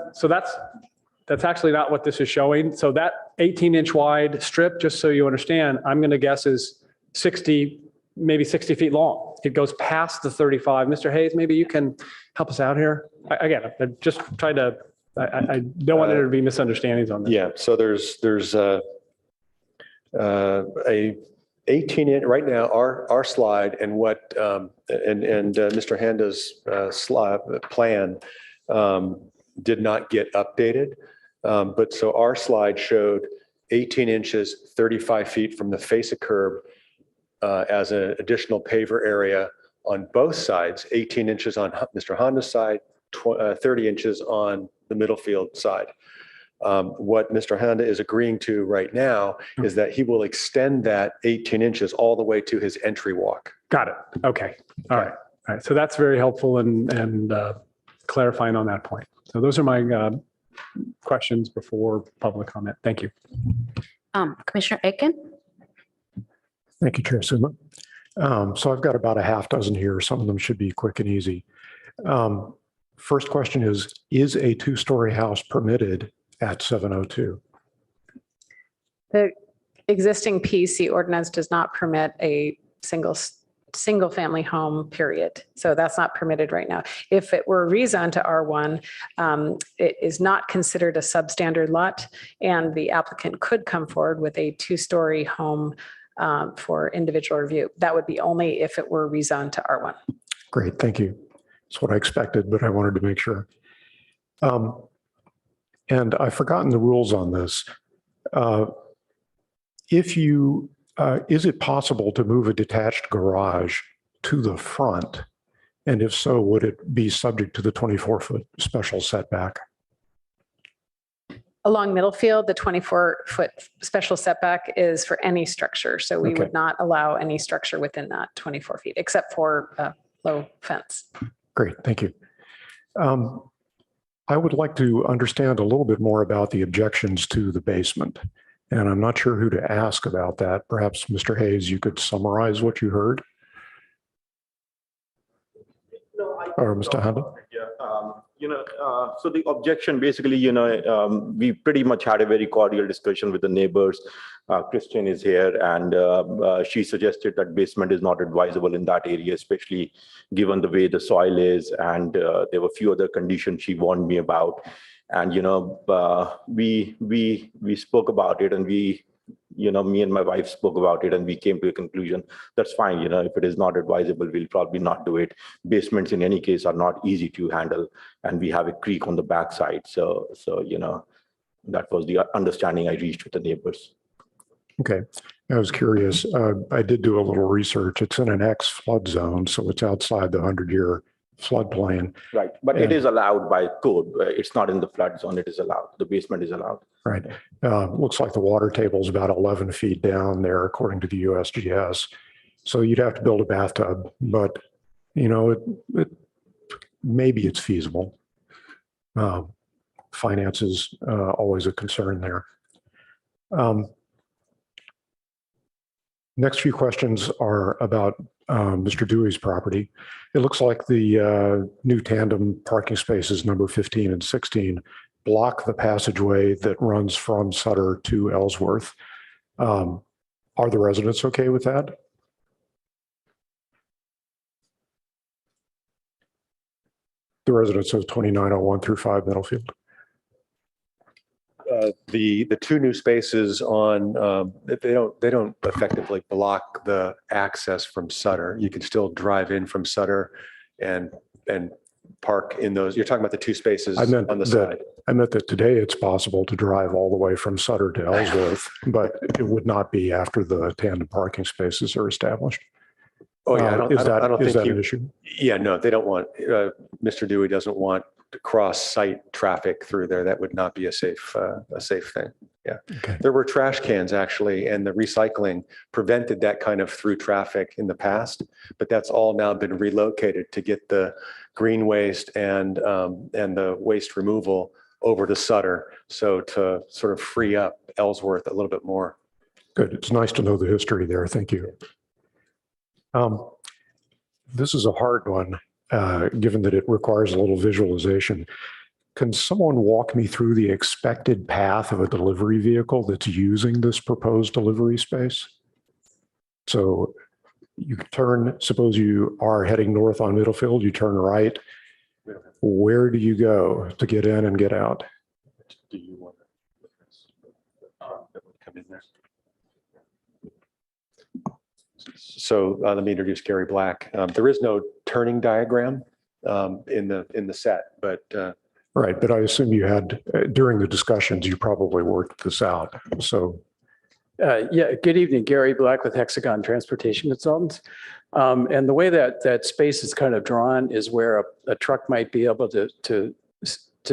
actually not what this is showing. So that 18-inch wide strip, just so you understand, I'm going to guess is 60, maybe 60 feet long. It goes past the 35. Mr. Hayes, maybe you can help us out here. Again, I'm just trying to, I don't want there to be misunderstandings on this. Yeah, so there's a 18-inch, right now, our slide and what, and Mr. Handa's slide plan did not get updated. But so our slide showed 18 inches, 35 feet from the face of curb as an additional paver area on both sides, 18 inches on Mr. Honda's side, 30 inches on the Middlefield side. What Mr. Honda is agreeing to right now is that he will extend that 18 inches all the way to his entry walk. Got it. Okay. All right. All right. So that's very helpful and clarifying on that point. So those are my questions before public comment. Thank you. Commissioner Aiken? Thank you, Chair Suma. So I've got about a half dozen here. Some of them should be quick and easy. First question is a two-story house permitted at 702? The existing PC ordinance does not permit a single family home, period. So that's not permitted right now. If it were rezoned to R1, it is not considered a substandard lot, and the applicant could come forward with a two-story home for individual review. That would be only if it were rezoned to R1. Great, thank you. That's what I expected, but I wanted to make sure. And I've forgotten the rules on this. Is it possible to move a detached garage to the front? And if so, would it be subject to the 24-foot special setback? Along Middlefield, the 24-foot special setback is for any structure. So we Okay. would not allow any structure within that 24 feet, except for low fence. Great, thank you. I would like to understand a little bit more about the objections to the basement. And I'm not sure who to ask about that. Perhaps, Mr. Hayes, you could summarize what you heard? Or Mr. Honda? So the objection basically, we pretty much had a very cordial discussion with the neighbors. Christian is here, and she suggested that basement is not advisable in that area, especially given the way the soil is. And there were a few other conditions she warned me about. And, we spoke about it, and me and my wife spoke about it, and we came to a conclusion that's fine. If it is not advisable, we'll probably not do it. Basements in any case are not easy to handle, and we have a creek on the backside. So that was the understanding I reached with the neighbors. Okay, I was curious. I did do a little research. It's in an X flood zone, so it's outside the 100-year floodplain. Right, but it is allowed by code. It's not in the flood zone. It is allowed. The basement is allowed. Right. Looks like the water table is about 11 feet down there, according to the USGS. So you'd have to build a bathtub, but maybe it's feasible. Finance is always a concern there. Next few questions are about Mr. Dewey's property. It looks like the new tandem parking spaces, number 15 and 16, block the passageway that runs from Sutter to Ellsworth. Are the residents okay with that? The residents of 2901 through 5 Middlefield. The two new spaces on, they don't effectively block the access from Sutter. You can still drive in from Sutter and park in those. You're talking about the two spaces I meant on the side. I meant that today it's possible to drive all the way from Sutter to Ellsworth, but it would not be after the tandem parking spaces are established. Oh, yeah. I don't Is that think an issue? Yeah, no, they don't want, Mr. Dewey doesn't want to cross site traffic through there. That would not be a safe thing. Yeah. Okay. There were trash cans actually, and the recycling prevented that kind of through traffic in the past, but that's all now been relocated to get the green waste and the waste removal over to Sutter. So to sort of free up Ellsworth a little bit more. Good. It's nice to know the history there. Thank you. This is a hard one, given that it requires a little visualization. Can someone walk me through the expected path of a delivery vehicle that's using this proposed delivery space? So you turn, suppose you are heading north on Middlefield, you turn right. Where do you go to get in and get out? Do you want to come in there? So let me introduce Gary Black. There is no turning diagram in the set, but Right, but I assume you had, during the discussions, you probably worked this out. So Yeah, good evening, Gary Black with Hexagon Transportation Consultants. And the way that space is kind of drawn is where a truck might be able to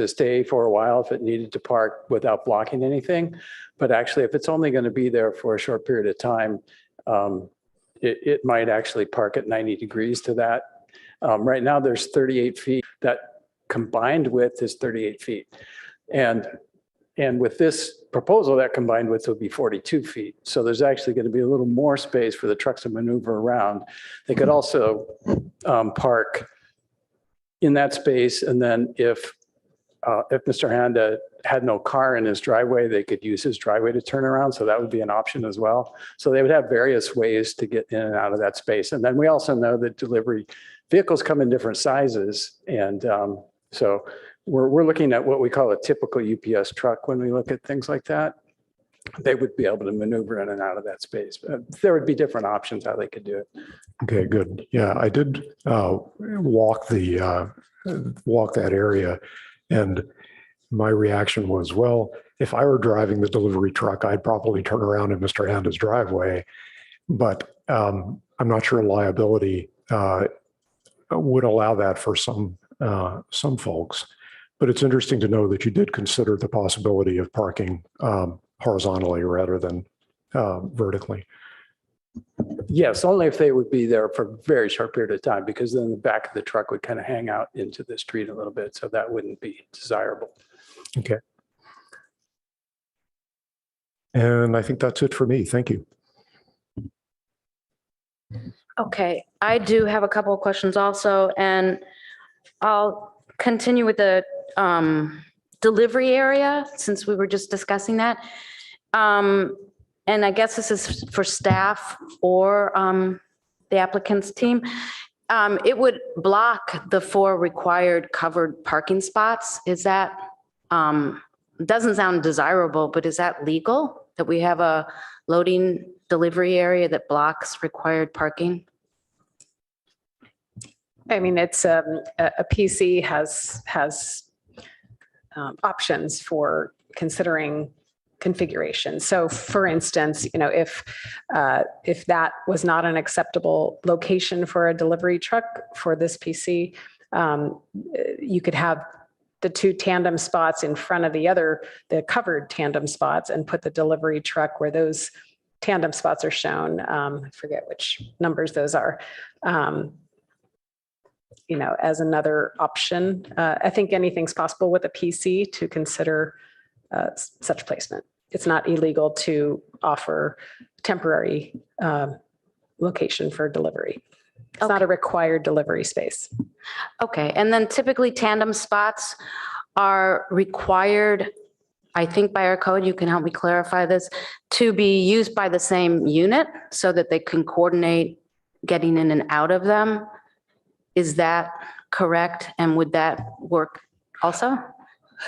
stay for a while if it needed to park without blocking anything. But actually, if it's only going to be there for a short period of time, it might actually park at 90 degrees to that. Right now, there's 38 feet. That combined width is 38 feet. And with this proposal, that combined width would be 42 feet. So there's actually going to be a little more space for the trucks to maneuver around. They could also park in that space. And then if Mr. Handa had no car in his driveway, they could use his driveway to turn around. So that would be an option as well. So they would have various ways to get in and out of that space. And then we also know that delivery vehicles come in different sizes. And so we're looking at what we call a typical UPS truck when we look at things like that. They would be able to maneuver in and out of that space. But there would be different options how they could do it. okay, good. Yeah, I did walk that area, and my reaction was, well, if I were driving the delivery truck, I'd probably turn around in Mr. Handa's driveway. But I'm not sure liability would allow that for some folks. But it's interesting to know that you did consider the possibility of parking horizontally rather than vertically. Yes, only if they would be there for a very short period of time, because then the back of the truck would kind of hang out into the street a little bit. So that wouldn't be desirable. Okay. And I think that's it for me. Thank you. Okay, I do have a couple of questions also, and I'll continue with the delivery area since we were just discussing that. And I guess this is for staff or the applicant's team. It would block the 4 required covered parking spots. Is that, doesn't sound desirable, but is that legal that we have a loading delivery area that blocks required parking? I mean, it's a PC has options for considering configuration. So for instance, you know, if that was not an acceptable location for a delivery truck for this PC, you could have the 2 tandem spots in front of the covered tandem spots, and put the delivery truck where those tandem spots are shown. I forget which numbers those are. You know, as another option. I think anything's possible with a PC to consider such placement. it's not illegal to offer temporary location for delivery. It's not a required delivery space. Okay, and then typically tandem spots are required, I think by our code, you can help me clarify this, to be used by the same unit so that they can coordinate getting in and out of them. Is that correct? And would that work also?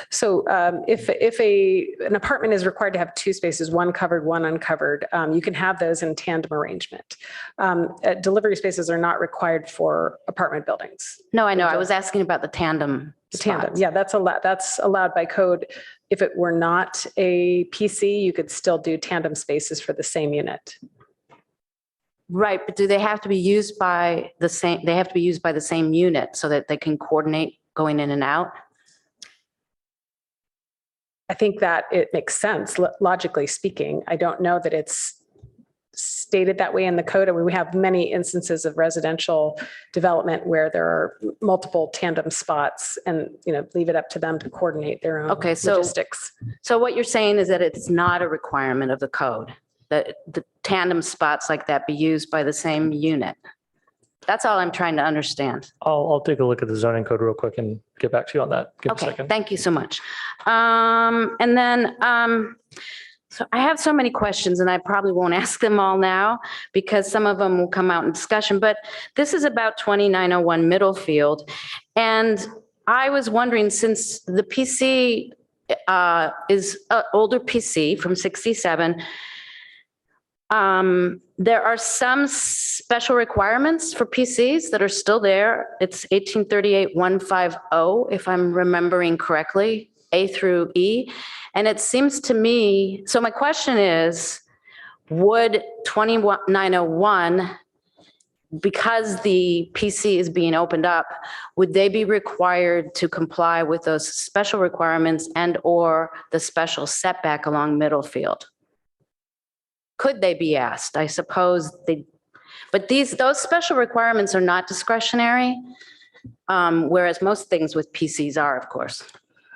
So if an apartment is required to have two spaces, one covered, one uncovered, you can have those in tandem arrangement. Delivery spaces are not required for apartment buildings. No, I know. I was asking about the tandem Tandem, spots. yeah, that's allowed by code. If it were not a PC, you could still do tandem spaces for the same unit. Right, but do they have to be used by the same, they have to be used by the same unit so that they can coordinate going in and out? I think that it makes sense, logically speaking. I don't know that it's stated that way in the code. I mean, we have many instances of residential development where there are multiple tandem spots and, leave it up to them to coordinate their own Okay, so- logistics. So what you're saying is that it's not a requirement of the code, that the tandem spots like that be used by the same unit? That's all I'm trying to understand. I'll take a look at the zoning code real quick and get back to you on that. Give me a Okay, second. thank you so much. And then, so I have so many questions and I probably won't ask them all now because some of them will come out in discussion, but this is about 2901 Middlefield. And I was wondering, since the PC is an older PC from 67, there are some special requirements for PCs that are still there. It's 1838-150, if I'm remembering correctly, A through E. And it seems to me, so my question is, would 2901, because the PC is being opened up, would they be required to comply with those special requirements and or the special setback along Middlefield? Could they be asked? I suppose they, but those special requirements are not discretionary, whereas most things with PCs are, of course.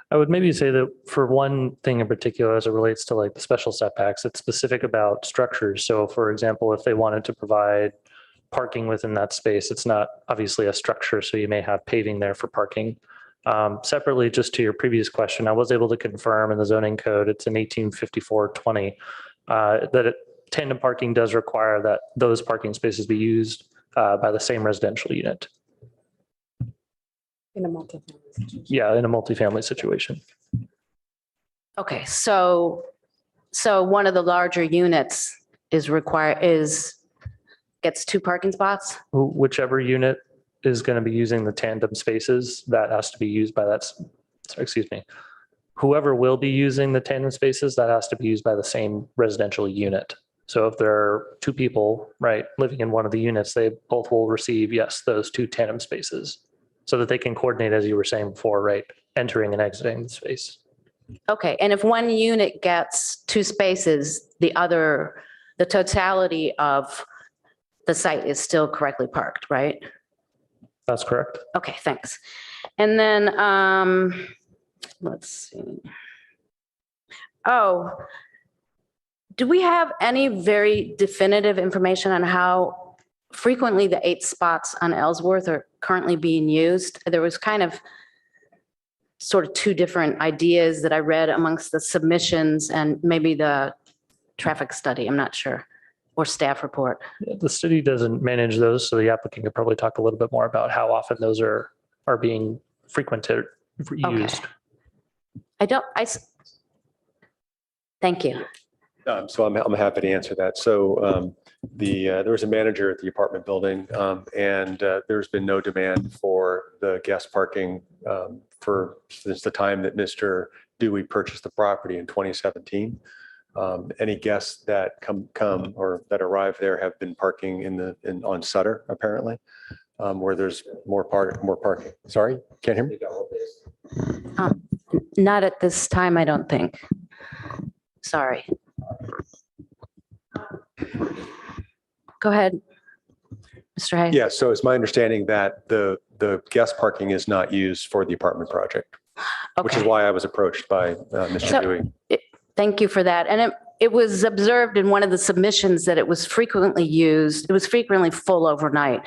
I would maybe say that for one thing in particular, as it relates to like the special setbacks, it's specific about structures. So for example, if they wanted to provide parking within that space, it's not obviously a structure, so you may have paving there for parking. Separately, just to your previous question, I was able to confirm in the zoning code, it's in 1854-20, that tandem parking does require that those parking spaces be used by the same residential unit. In a multi-family situation. Yeah, in a multifamily situation. Okay, so one of the larger units gets two parking spots? Whichever unit is going to be using the tandem spaces, that has to be used by whoever will be using the tandem spaces, that has to be used by the same residential unit. So if there are two people, right, living in one of the units, they both will receive, yes, those two tandem spaces so that they can coordinate, as you were saying before, right, entering and exiting the space. Okay, and if one unit gets two spaces, the totality of the site is still correctly parked, right? That's correct. Okay, thanks. And then, let's see. Oh, do we have any very definitive information on how frequently the 8 spots on Ellsworth are currently being used? There was kind of sort of 2 different ideas that I read amongst the submissions and maybe the traffic study, I'm not sure, or staff report. The city doesn't manage those, so the applicant could probably talk a little bit more about how often those are being frequented, used. Thank you. So I'm happy to answer that. So there was a manager at the apartment building, and there's been no demand for the guest parking since the time that Mr. Dewey purchased the property in 2017. Any guests that come or that arrive there have been parking on Sutter, apparently, where there's more parking. Sorry, can't hear me? Not at this time, I don't think. Sorry. Go ahead, Mr. Hayes. Yeah, so it's my understanding that the guest parking is not used for the apartment project, which is Okay. why I was approached by Mr. So- Dewey. Thank you for that. And it was observed in one of the submissions that it was frequently used. It was frequently full overnight.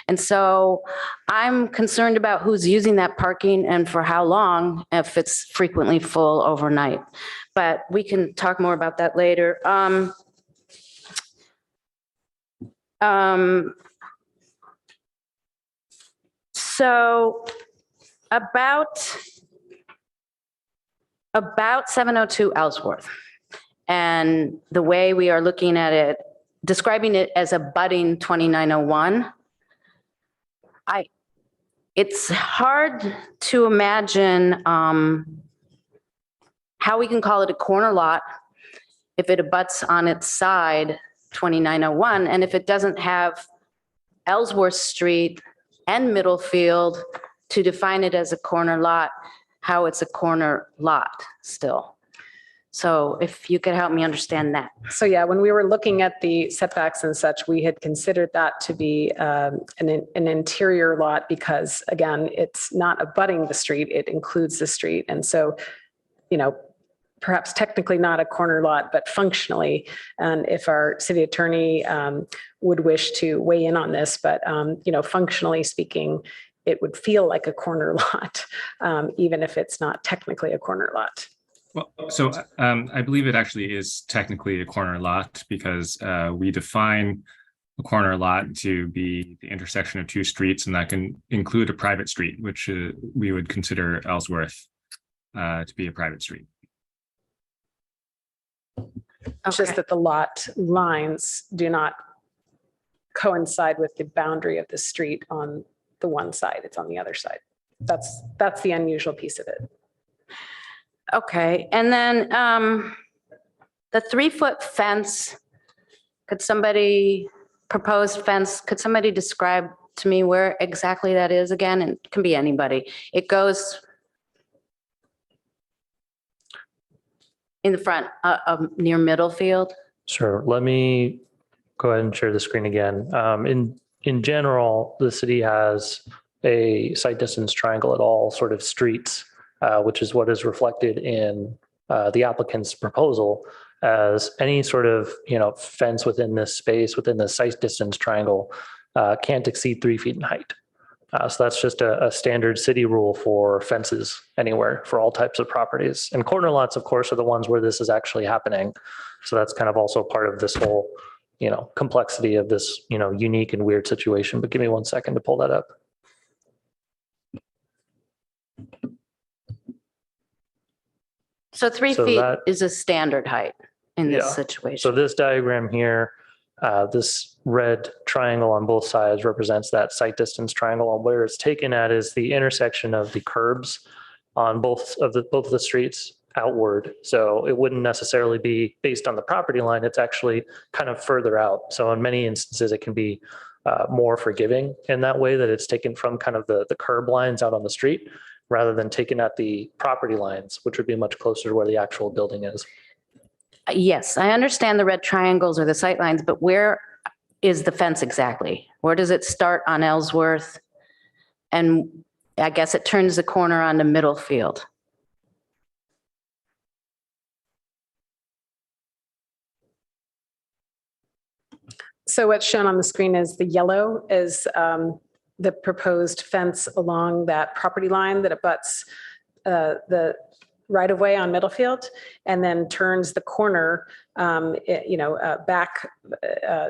And so I'm concerned about who's using that parking and for how long if it's frequently full overnight. But we can talk more about that later. So about 702 Ellsworth. And the way we are looking at it, describing it as a budding 2901, it's hard to imagine how we can call it a corner lot if it abuts on its side 2901, and if it doesn't have Ellsworth Street and Middlefield to define it as a corner lot, how it's a corner lot still. So if you could help me understand that. So yeah, when we were looking at the setbacks and such, we had considered that to be an interior lot because, again, it's not abutting the street, it includes the street. And so, you know, perhaps technically not a corner lot, but functionally, and if our city attorney would wish to weigh in on this, but, you know, functionally speaking, it would feel like a corner lot, even if it's not technically a corner lot. Well, so I believe it actually is technically a corner lot because we define a corner lot to be the intersection of two streets, and that can include a private street, which we would consider Ellsworth to be a private street. It's just that the lot lines do not coincide with the boundary of the street on the one side. It's on the other side. That's the unusual piece of it. Okay, and then the 3-foot fence, could somebody describe to me where exactly that is again? And it can be anybody. It goes in the front near Middlefield. Sure. Let me go ahead and share the screen again. In general, the city has a site distance triangle at all sort of streets, which is what is reflected in the applicant's proposal as any sort of, you know, fence within this space, within the site distance triangle, can't exceed 3 feet in height. So that's just a standard city rule for fences anywhere for all types of properties. And corner lots, of course, are the ones where this is actually happening. So that's kind of also part of this whole, you know, complexity of this, you know, unique and weird situation. But give me 1 second to pull that up. So 3 So feet that- is a standard height in this Yeah. situation. So this diagram here, this red triangle on both sides represents that site distance triangle. And where it's taken at is the intersection of the curbs on both of the streets outward. So it wouldn't necessarily be based on the property line. It's actually kind of further out. So in many instances, it can be more forgiving in that way, that it's taken from kind of the curb lines out on the street rather than taken at the property lines, which would be much closer to where the actual building is. Yes, I understand the red triangles or the sight lines, but where is the fence exactly? Where does it start on Ellsworth? And I guess it turns the corner onto Middlefield. So what's shown on the screen is the yellow is the proposed fence along that property line that abuts the right of way on Middlefield, and then turns the corner, back.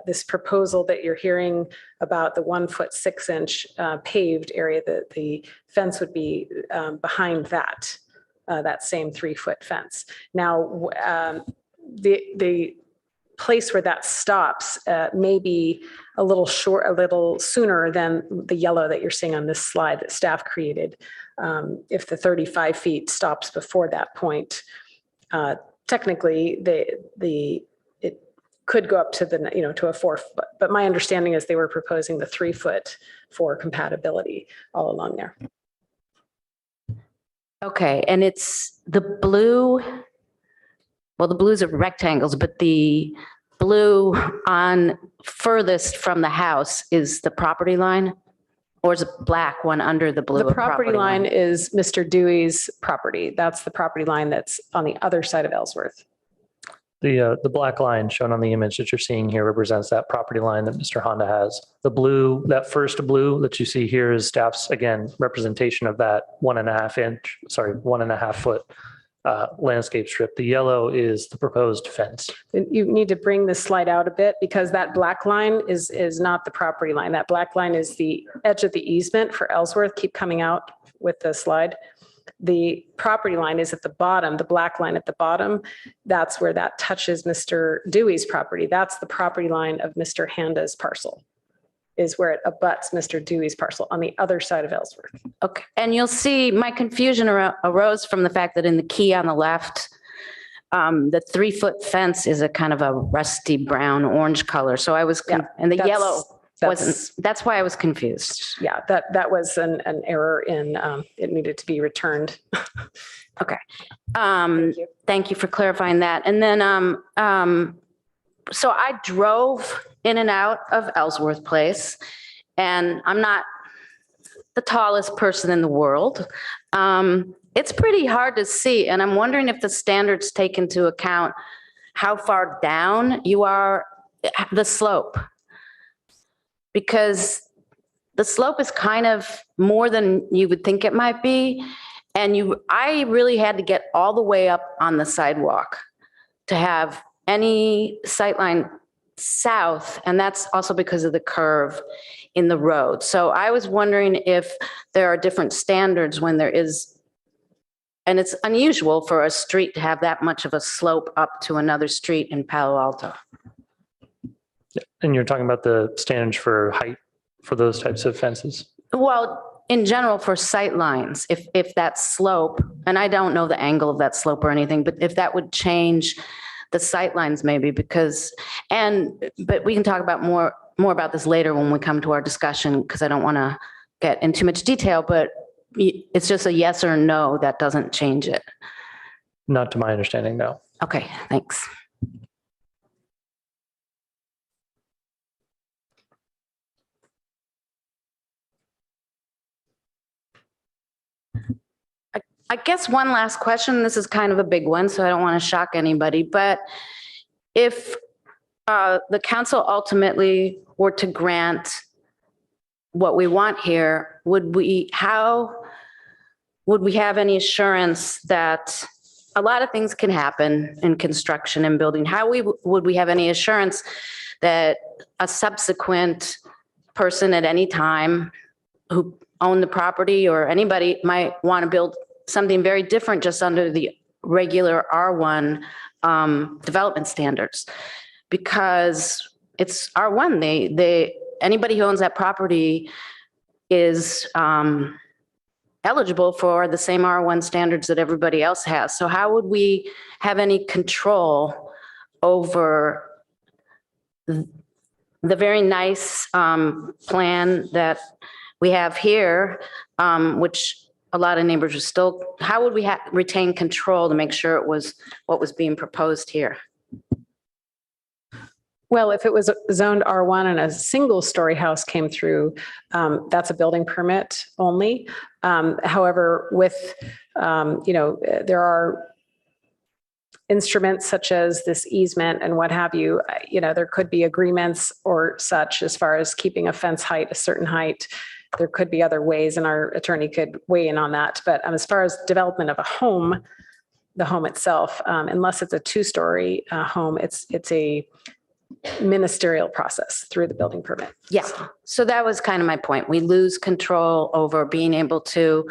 This proposal that you're hearing about the 1 foot 6 inch paved area, that the fence would be behind that same 3 foot fence. Now, the place where that stops may be a little sooner than the yellow that you're seeing on this slide that staff created. If the 35 feet stops before that point, technically it could go up to to a 4 foot. But my understanding is they were proposing the 3 foot for compatibility all along there. Okay, and it's the blue. Well, the blues are rectangles, but the blue on furthest from the house is the property line? Or is it black one under the blue? The property line is Mr. Dewey's property. That's the property line that's on the other side of Ellsworth. The black line shown on the image that you're seeing here represents that property line that Mr. Honda has. The blue, that first blue that you see here is staff's, again, representation of that 1.5 foot landscape strip. The yellow is the proposed fence. You need to bring this slide out a bit because that black line is not the property line. That black line is the edge of the easement for Ellsworth. Keep coming out with the slide. The property line is at the bottom, the black line at the bottom. That's where that touches Mr. Dewey's property. That's the property line of Mr. Handa's parcel, is where it abuts Mr. Dewey's parcel on the other side of Ellsworth. Okay. And you'll see my confusion arose from the fact that in the key on the left, the 3-foot fence is a kind of a rusty brown orange color. So I was, and the yellow wasn't, that's why I was confused. Yeah, that was an error in, it needed to be returned. Okay. Thank you. Thank you for clarifying that. And then, so I drove in and out of Ellsworth Place, and I'm not the tallest person in the world. It's pretty hard to see, and I'm wondering if the standards take into account how far down you are, the slope. Because the slope is kind of more than you would think it might be. And I really had to get all the way up on the sidewalk to have any sightline south. And that's also because of the curve in the road. So I was wondering if there are different standards when there is, and it's unusual for a street to have that much of a slope up to another street in Palo Alto. And you're talking about the standards for height for those types of fences? Well, in general, for sight lines, if that slope, and I don't know the angle of that slope or anything, but if that would change the sight lines maybe because, but we can talk about more about this later when we come to our discussion, because I don't want to get in too much detail, but it's just a yes or no, that doesn't change it. Not to my understanding, no. Okay, thanks. I guess one last question. This is kind of a big one, so I don't want to shock anybody. But if the council ultimately were to grant what we want here, how would we have any assurance that a lot of things can happen in construction and building? How would we have any assurance that a subsequent person at any time who owned the property or anybody might want to build something very different just under the regular R1 development standards? Because it's R1, anybody who owns that property is eligible for the same R1 standards that everybody else has. So how would we have any control over the very nice plan that we have here, which a lot of neighbors are still, how would we retain control to make sure it was what was being proposed here? Well, if it was zoned R1 and a single story house came through, that's a building permit only. However, with, there are instruments such as this easement and what have you, there could be agreements or such as far as keeping a fence height, a certain height. There could be other ways, and our attorney could weigh in on that. But as far as development of a home, the home itself, unless it's a 2-story home, it's a ministerial process through the building permit. Yeah. So that was kind of my point. We lose control over being able to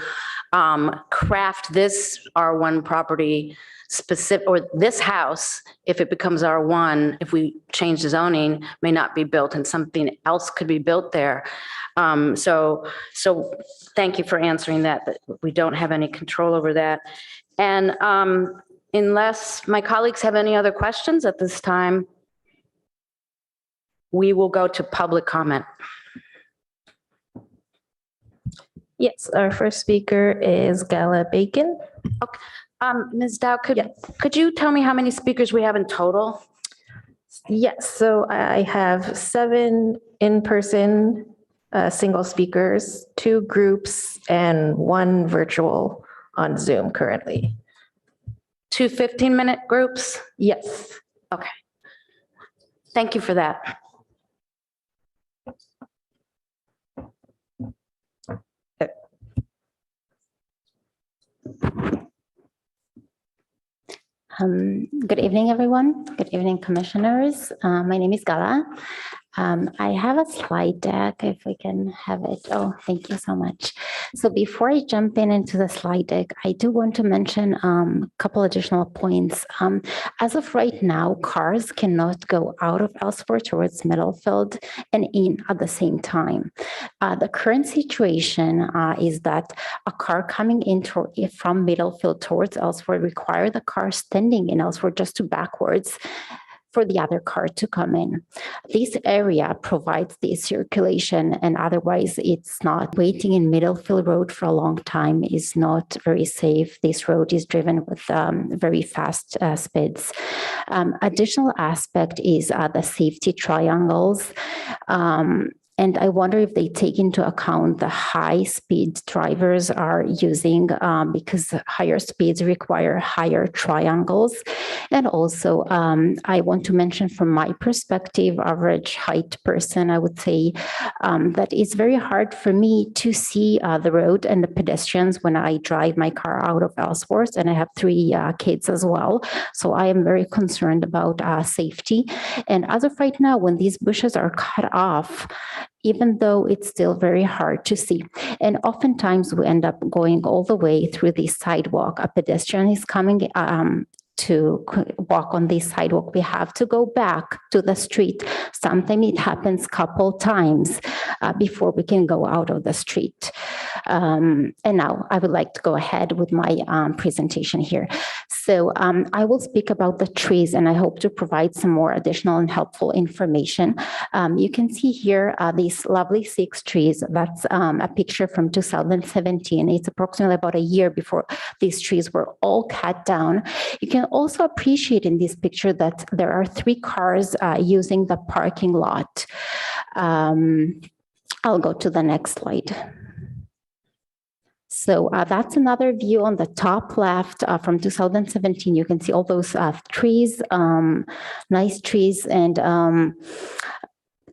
craft this R1 property specific, or this house, if it becomes R1, if we change the zoning, may not be built and something else could be built there. So thank you for answering that we don't have any control over that. And unless my colleagues have any other questions at this time, we will go to public comment. Yes, our first speaker is Gala Bacon. Okay. Ms. Dow, could you tell me how many speakers we have in total? Yes, so I have 7 in-person single speakers, 2 groups, and 1 virtual on Zoom currently. 2 15-minute groups? Yes. Okay. Thank you for that. Good evening, everyone. Good evening, commissioners. My name is Gala. I have a slide deck, if we can have it. Oh, thank you so much. So before I jump into the slide deck, I do want to mention a couple additional points. As of right now, cars cannot go out of Ellsworth towards Middlefield and in at the same time. The current situation is that a car coming in from Middlefield towards Ellsworth require the car standing in Ellsworth just to backwards for the other car to come in. This area provides the circulation, and otherwise it's not. Waiting in Middlefield Road for a long time is not very safe. This road is driven with very fast speeds. Additional aspect is the safety triangles. And I wonder if they take into account the high speed drivers are using because higher speeds require higher triangles. And also, I want to mention from my perspective, average height person, I would say that it's very hard for me to see the road and the pedestrians when I drive my car out of Ellsworth, and I have 3 kids as well. So I am very concerned about safety. And as of right now, when these bushes are cut off, even though it's still very hard to see. And oftentimes we end up going all the way through the sidewalk. A pedestrian is coming to walk on this sidewalk. We have to go back to the street. Sometimes it happens a couple times before we can go out of the street. And now I would like to go ahead with my presentation here. So I will speak about the trees, and I hope to provide some more additional and helpful information. You can see here these lovely 6 trees. That's a picture from 2017. It's approximately about a year before these trees were all cut down. You can also appreciate in this picture that there are 3 cars using the parking lot. I'll go to the next slide. So that's another view on the top left from 2017. You can see all those trees, nice trees, and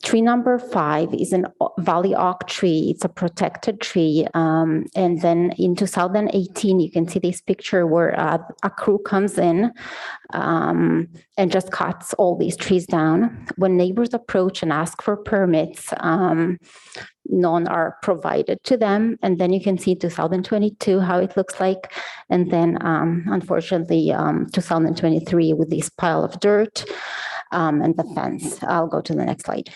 tree number 5 is an valley oak tree. It's a protected tree. And then in 2018, you can see this picture where a crew comes in and just cuts all these trees down. When neighbors approach and ask for permits, none are provided to them. And then you can see 2022, how it looks like. And then unfortunately, 2023 with this pile of dirt and the fence. I'll go to the next slide.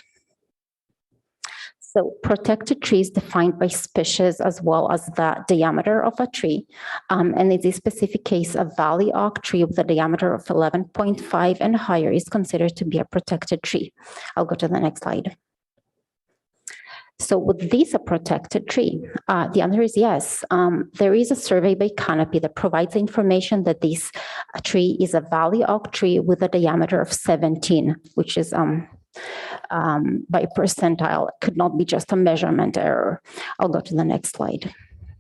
So protected trees defined by species as well as the diameter of a tree. And in this specific case, a valley oak tree with a diameter of 11.5 and higher is considered to be a protected tree. I'll go to the next slide. So with this a protected tree? The answer is yes. There is a survey by Canopy that provides information that this tree is a valley oak tree with a diameter of 17, which is by percentile. It could not be just a measurement error. I'll go to the next slide.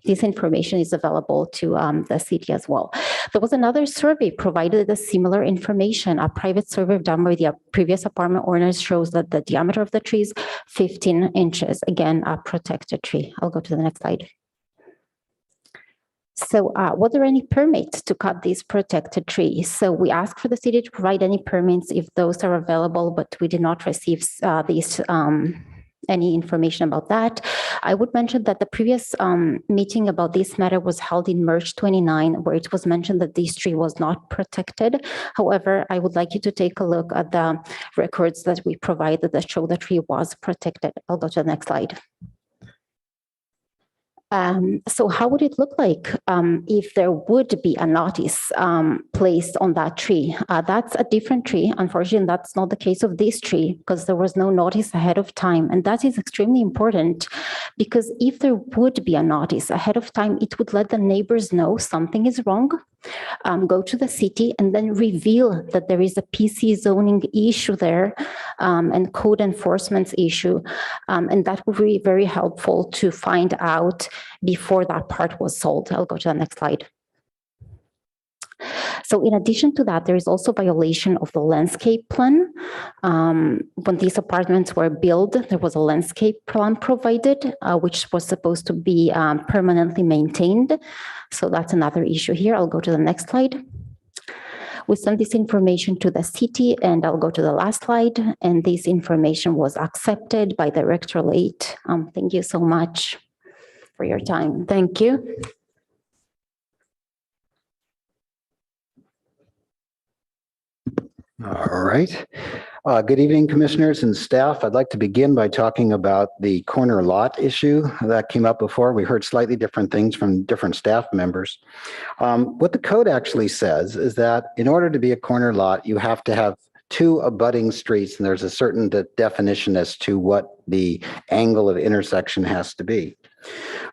This information is available to the city as well. There was another survey provided a similar information. A private survey done by the previous apartment owners shows that the diameter of the tree is 15 inches. Again, a protected tree. I'll go to the next slide. So were there any permits to cut these protected trees? So we asked for the city to provide any permits if those are available, but we did not receive any information about that. I would mention that the previous meeting about this matter was held in March 29, where it was mentioned that this tree was not protected. However, I would like you to take a look at the records that we provided that show the tree was protected. I'll go to the next slide. So how would it look like if there would be a notice placed on that tree? That's a different tree. Unfortunately, that's not the case of this tree because there was no notice ahead of time. And that is extremely important because if there would be a notice ahead of time, it would let the neighbors know something is wrong, go to the city and then reveal that there is a PC zoning issue there and code enforcement issue. And that would be very helpful to find out before that part was sold. I'll go to the next slide. So in addition to that, there is also violation of the landscape plan. When these apartments were built, there was a landscape plan provided, which was supposed to be permanently maintained. So that's another issue here. I'll go to the next slide. We sent this information to the city, and I'll go to the last slide. And this information was accepted by Directorate. Thank you so much for your time. Thank you. All right. Good evening, commissioners and staff. I'd like to begin by talking about the corner lot issue that came up before. We heard slightly different things from different staff members. What the code actually says is that in order to be a corner lot, you have to have two abutting streets, and there's a certain definition as to what the angle of intersection has to be.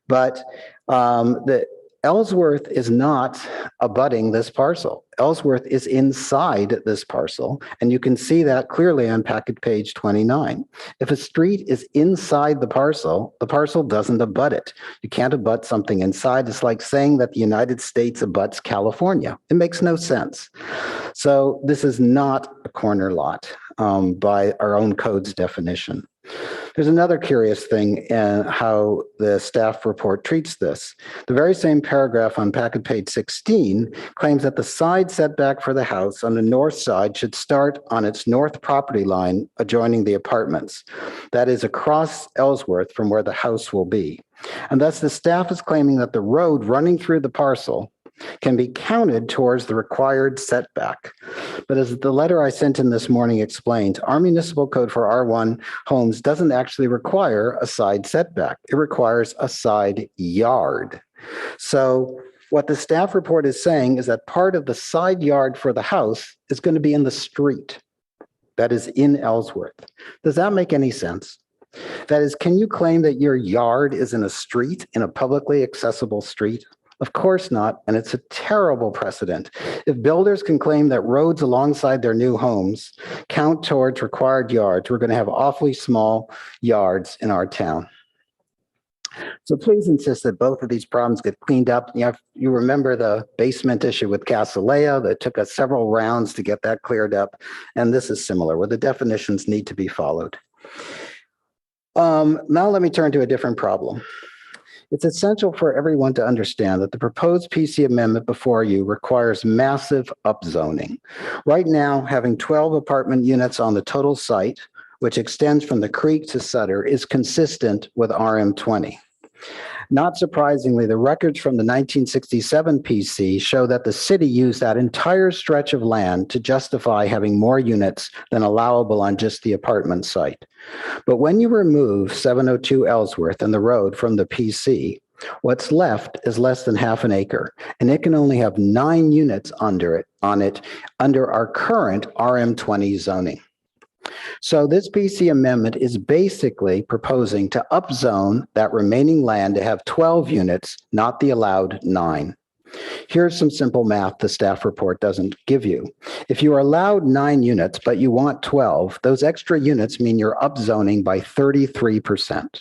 But the Ellsworth is not abutting this parcel. Ellsworth is inside this parcel, and you can see that clearly on packet page 29. If a street is inside the parcel doesn't abut it. You can't abut something inside. It's like saying that the United States abuts California. It makes no sense. So this is not a corner lot by our own code's definition. There's another curious thing in how the staff report treats this. The very same paragraph on packet page 16 claims that the side setback for the house on the north side should start on its north property line adjoining the apartments. That is across Ellsworth from where the house will be. And thus the staff is claiming that the road running through the parcel can be counted towards the required setback. But as the letter I sent in this morning explained, our municipal code for R1 homes doesn't actually require a side setback. It requires a side yard. So what the staff report is saying is that part of the side yard for the house is going to be in the street that is in Ellsworth. Does that make any sense? That is, can you claim that your yard is in a street, in a publicly accessible street? Of course not, and it's a terrible precedent. If builders can claim that roads alongside their new homes count towards required yards, we're going to have awfully small yards in our town. So please insist that both of these problems get cleaned up. You remember the basement issue with Casalea that took us several rounds to get that cleared up, and this is similar, where the definitions need to be followed. Now let me turn to a different problem. It's essential for everyone to understand that the proposed PC amendment before you requires massive upzoning. Right now, having 12 apartment units on the total site, which extends from the creek to Sutter, is consistent with RM20. Not surprisingly, the records from the 1967 PC show that the city used that entire stretch of land to justify having more units than allowable on just the apartment site. But when you remove 702 Ellsworth and the road from the PC, what's left is less than half an acre, and it can only have 9 units on it under our current RM20 zoning. So this PC amendment is basically proposing to upzone that remaining land to have 12 units, not the allowed 9. Here's some simple math the staff report doesn't give you. If you are allowed 9 units, but you want 12, those extra units mean you're upzoning by 33%.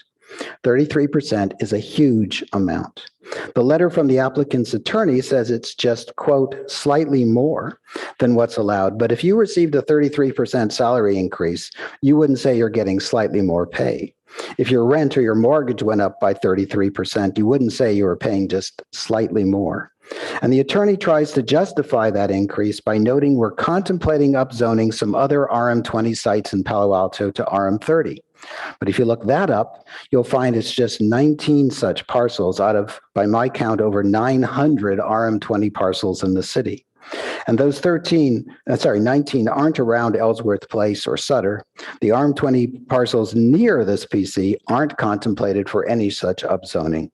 33% is a huge amount. The letter from the applicant's attorney says it's just, quote, slightly more than what's allowed. But if you received a 33% salary increase, you wouldn't say you're getting slightly more pay. If your rent or your mortgage went up by 33%, you wouldn't say you were paying just slightly more. And the attorney tries to justify that increase by noting we're contemplating upzoning some other RM20 sites in Palo Alto to RM30. But if you look that up, you'll find it's just 19 such parcels out of, by my count, over 900 RM20 parcels in the city. And those 19 aren't around Ellsworth Place or Sutter. The RM20 parcels near this PC aren't contemplated for any such upzoning.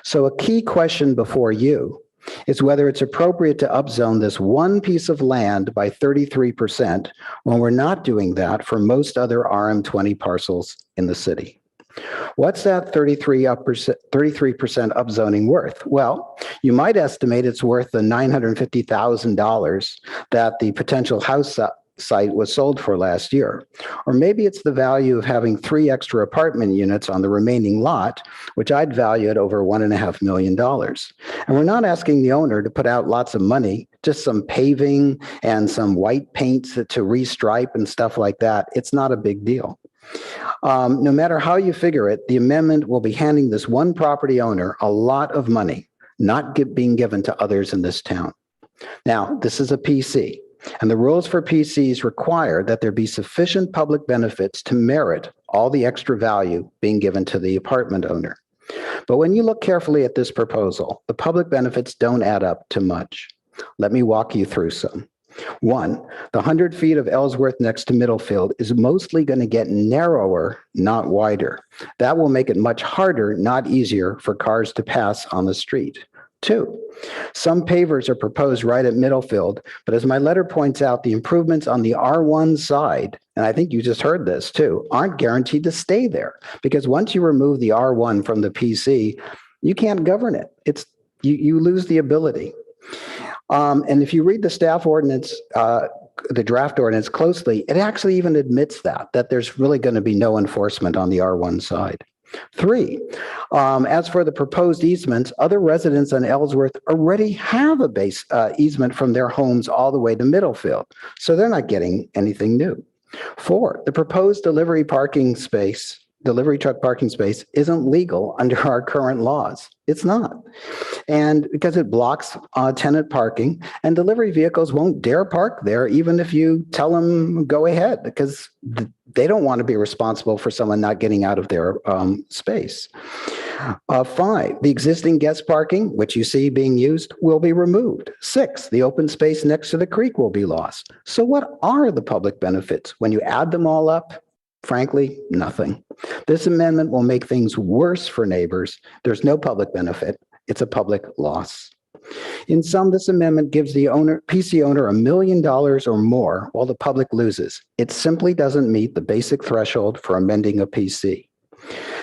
So a key question before you is whether it's appropriate to upzone this one piece of land by 33% when we're not doing that for most other RM20 parcels in the city. What's that 33% upzoning worth? Well, you might estimate it's worth the $950,000 that the potential house site was sold for last year. Or maybe it's the value of having 3 extra apartment units on the remaining lot, which I'd value at over $1.5 million. And we're not asking the owner to put out lots of money just some paving and some white paints to restripe and stuff like that. It's not a big deal. No matter how you figure it, the amendment will be handing this one property owner a lot of money, not being given to others in this town. Now, this is a PC, and the rules for PCs require that there be sufficient public benefits to merit all the extra value being given to the apartment owner. But when you look carefully at this proposal, the public benefits don't add up to much. Let me walk you through some. One, the 100 feet of Ellsworth next to Middlefield is mostly going to get narrower, not wider. That will make it much harder, not easier, for cars to pass on the street. Two, some pavers are proposed right at Middlefield, but as my letter points out, the improvements on the R1 side, and I think you just heard this too, aren't guaranteed to stay there, because once you remove the R1 from the PC, you can't govern it. You lose the ability. And if you read the staff ordinance, the draft ordinance closely, it actually even admits that there's really going to be no enforcement on the R1 side. Three, as for the proposed easements, other residents on Ellsworth already have a base easement from their homes all the way to Middlefield, so they're not getting anything new. Four, the proposed delivery truck parking space isn't legal under our current laws. It's not. And because it blocks tenant parking, and delivery vehicles won't dare park there even if you tell them go ahead, because they don't want to be responsible for someone not getting out of their space. Five, the existing guest parking, which you see being used, will be removed. Six, the open space next to the creek will be lost. So what are the public benefits? When you add them all up, frankly, nothing. This amendment will make things worse for neighbors. There's no public benefit. It's a public loss. In sum, this amendment gives the PC owner $1 million or more while the public loses. It simply doesn't meet the basic threshold for amending a PC.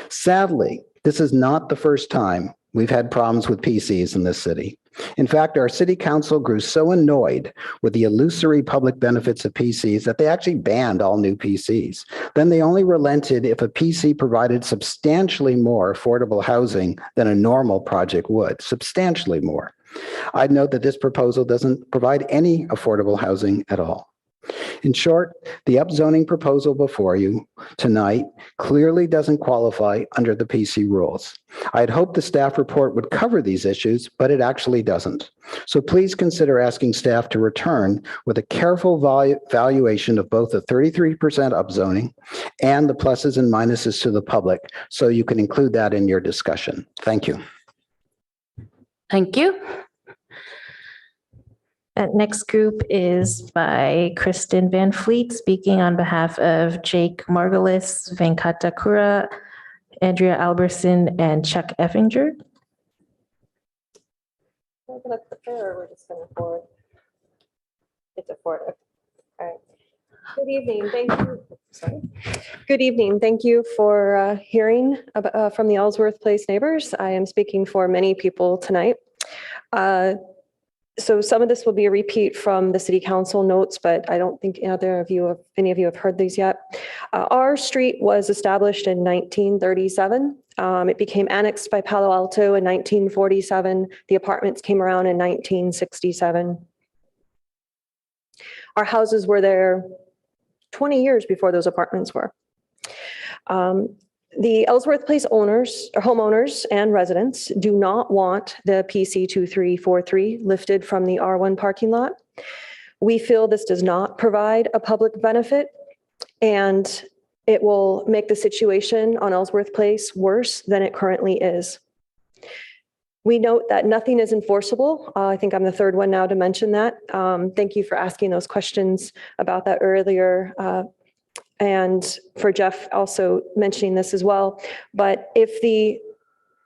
Sadly, this is not the first time we've had problems with PCs in this city. In fact, our city council grew so annoyed with the illusory public benefits of PCs that they actually banned all new PCs. Then they only relented if a PC provided substantially more affordable housing than a normal project would, substantially more. I'd note that this proposal doesn't provide any affordable housing at all. In short, the upzoning proposal before you tonight clearly doesn't qualify under the PC rules. I'd hoped the staff report would cover these issues, but it actually doesn't. So please consider asking staff to return with a careful valuation of both the 33% upzoning and the pluses and minuses to the public, so you can include that in your discussion. Thank you. Thank you. That next group is by Kristen Van Fleet, speaking on behalf of Jake Margulis, Venkatakura, Andrea Alberson, and Chuck Effinger. We're just going to forward. It's a forward. All right. Good evening. Thank you. Sorry. Good evening. Thank you for hearing from the Ellsworth Place neighbors. I am speaking for many people tonight. So some of this will be a repeat from the city council notes, but I don't think any of you have heard these yet. Our street was established in 1937. It became annexed by Palo Alto in 1947. The apartments came around in 1967. Our houses were there 20 years before those apartments were. The Ellsworth Place owners, or homeowners and residents do not want the PC 2343 lifted from the R1 parking lot. We feel this does not provide a public benefit, and it will make the situation on Ellsworth Place worse than it currently is. We note that nothing is enforceable. I think I'm the third one now to mention that. Thank you for asking those questions about that earlier. And for Jeff also mentioning this as well. But if the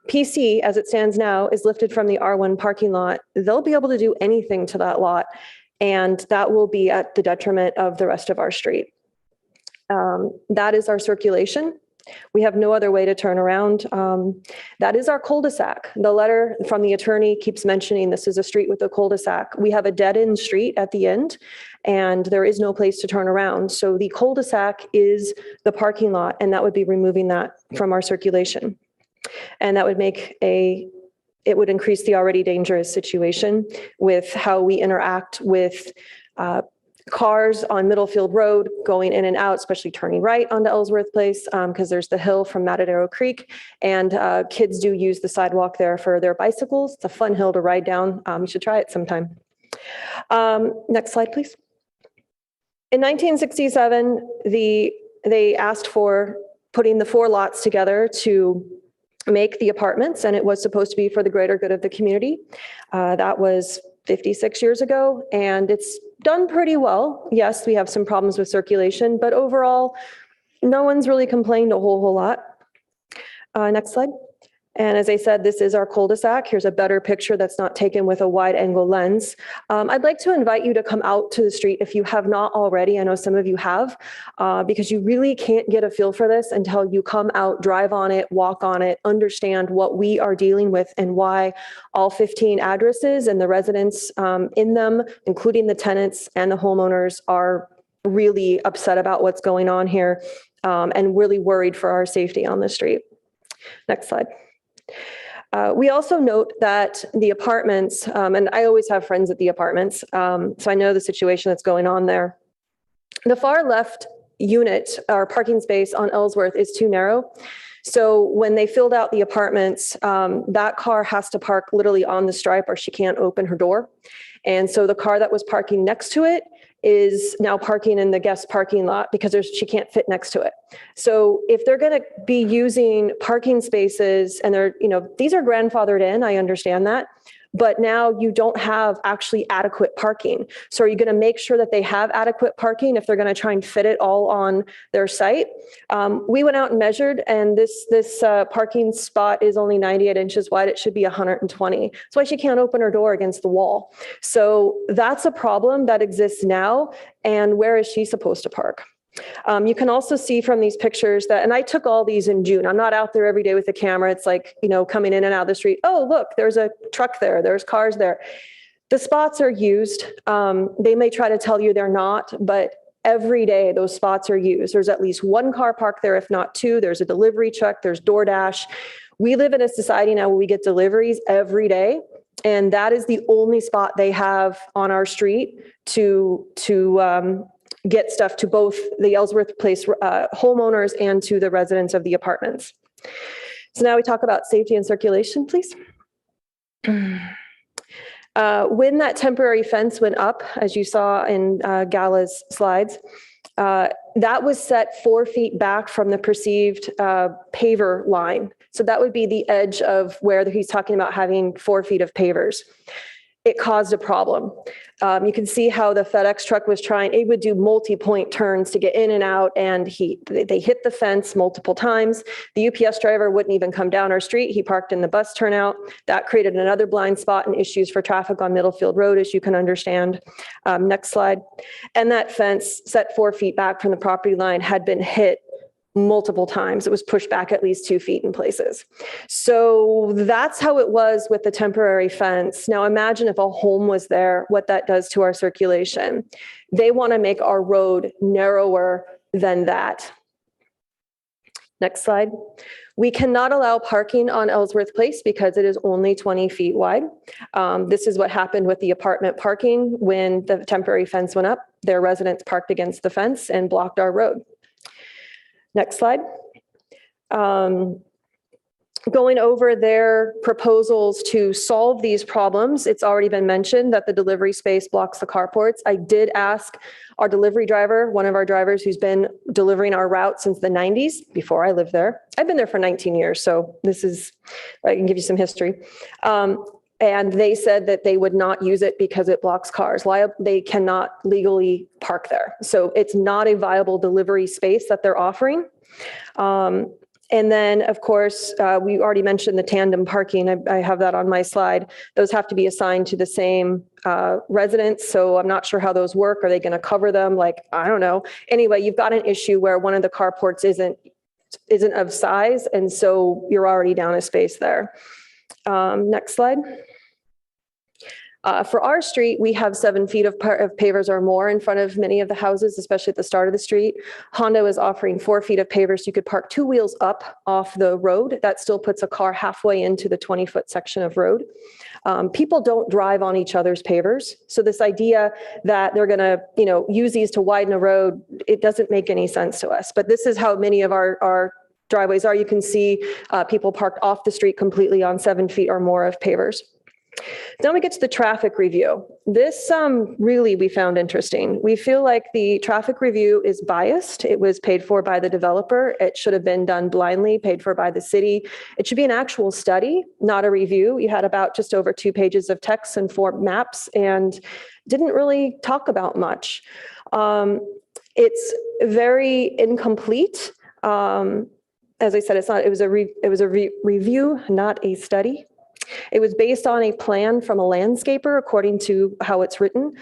PC, as it stands now, is lifted from the R1 parking lot, they'll be able to do anything to that lot, and that will be at the detriment of the rest of our street. That is our circulation. We have no other way to turn around. That is our cul-de-sac. The letter from the attorney keeps mentioning this is a street with a cul-de-sac. We have a dead-end street at the end, and there is no place to turn around. So the cul-de-sac is the parking lot, and that would be removing that from our circulation. And that would make a it would increase the already dangerous situation with how we interact with cars on Middlefield Road going in and out, especially turning right onto Ellsworth Place, because there's the hill from Matadero Creek, and kids do use the sidewalk there for their bicycles. It's a fun hill to ride down. You should try it sometime. Next slide, please. In 1967, they asked for putting the 4 lots together to make the apartments, and it was supposed to be for the greater good of the community. That was 56 years ago, and it's done pretty well. Yes, we have some problems with circulation, but overall, no one's really complained a whole lot. Next slide. And as I said, this is our cul-de-sac. Here's a better picture that's not taken with a wide angle lens. I'd like to invite you to come out to the street if you have not already. I know some of you have, because you really can't get a feel for this until you come out, drive on it, walk on it, understand what we are dealing with and why all 15 addresses and the residents in them, including the tenants and the homeowners, are really upset about what's going on here and really worried for our safety on the street. Next slide. We also note that the apartments, and I always have friends at the apartments, so I know the situation that's going on there. The far left unit, or parking space on Ellsworth, is too narrow. So when they filled out the apartments, that car has to park literally on the stripe or she can't open her door. And so the car that was parking next to it is now parking in the guest parking lot because she can't fit next to it. So if they're going to be using parking spaces and they're, these are grandfathered in, I understand that, but now you don't have actually adequate parking. So are you going to make sure that they have adequate parking if they're going to try and fit it all on their site? We went out and measured, and this parking spot is only 98 inches wide. It should be 120. That's why she can't open her door against the wall. So that's a problem that exists now. And where is she supposed to park? You can also see from these pictures that, and I took all these in June. I'm not out there every day with the camera. It's like, coming in and out of the street. Oh, look, there's a truck there. There's cars there. The spots are used. They may try to tell you they're not, but every day those spots are used. There's at least one car parked there, if not 2. There's a delivery truck. There's DoorDash. We live in a society now where we get deliveries every day. And that is the only spot they have on our street to get stuff to both the Ellsworth Place homeowners and to the residents of the apartments. So now we talk about safety and circulation, please. When that temporary fence went up, as you saw in Gala's slides, that was set 4 feet back from the perceived paver line. So that would be the edge of where he's talking about having 4 feet of pavers. It caused a problem. You can see how the FedEx truck was trying, it would do multi-point turns to get in and out, and they hit the fence multiple times. The UPS driver wouldn't even come down our street. He parked in the bus turnout. That created another blind spot and issues for traffic on Middlefield Road, as you can understand. Next slide. And that fence, set 4 feet back from the property line, had been hit multiple times. It was pushed back at least 2 feet in places. So that's how it was with the temporary fence. Now imagine if a home was there, what that does to our circulation. They want to make our road narrower than that. Next slide. We cannot allow parking on Ellsworth Place because it is only 20 feet wide. This is what happened with the apartment parking when the temporary fence went up. Their residents parked against the fence and blocked our road. Next slide. Going over their proposals to solve these problems, it's already been mentioned that the delivery space blocks the carports. I did ask our delivery driver, one of our drivers who's been delivering our route since the 90s, before I lived there. I've been there for 19 years, so I can give you some history. And they said that they would not use it because it blocks cars. They cannot legally park there. So it's not a viable delivery space that they're offering. And then, of course, we already mentioned the tandem parking. I have that on my slide. Those have to be assigned to the same residents. So I'm not sure how those work. Are they going to cover them? I don't know. Anyway, you've got an issue where one of the carports isn't of size. And so you're already down a space there. Next slide. For our street, we have 7 feet of pavers or more in front of many of the houses, especially at the start of the street. Hondo is offering 4 feet of pavers. So you could park 2 wheels up off the road. That still puts a car halfway into the 20-foot section of road. People don't drive on each other's pavers. So this idea that they're going to, use these to widen a road, it doesn't make any sense to us. But this is how many of our driveways are. You can see people parked off the street completely on 7 feet or more of pavers. Then we get to the traffic review. This really we found interesting. We feel like the traffic review is biased. It was paid for by the developer. It should have been done blindly, paid for by the city. It should be an actual study, not a review. You had about just over 2 pages of text and 4 maps and didn't really talk about much. It's very incomplete. As I said, it was a review, not a study. It was based on a plan from a landscaper, according to how it's written.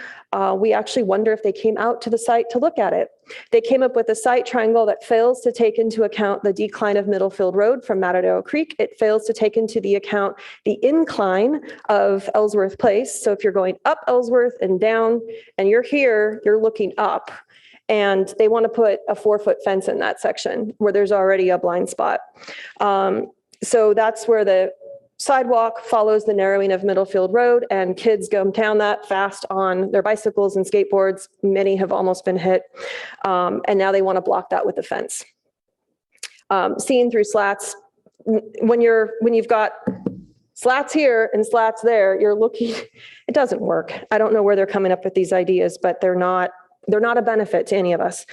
We actually wonder if they came out to the site to look at it. They came up with a site triangle that fails to take into account the decline of Middlefield Road from Matadero Creek. It fails to take into the account the incline of Ellsworth Place. So if you're going up Ellsworth and down, and you're here, you're looking up. And they want to put a 4-foot fence in that section where there's already a blind spot. So that's where the sidewalk follows the narrowing of Middlefield Road, and kids go down that fast on their bicycles and skateboards. Many have almost been hit. And now they want to block that with a fence. Seeing through slats, when you've got slats here and slats there, you're looking, it doesn't work. I don't know where they're coming up with these ideas, but they're not a benefit to any of us.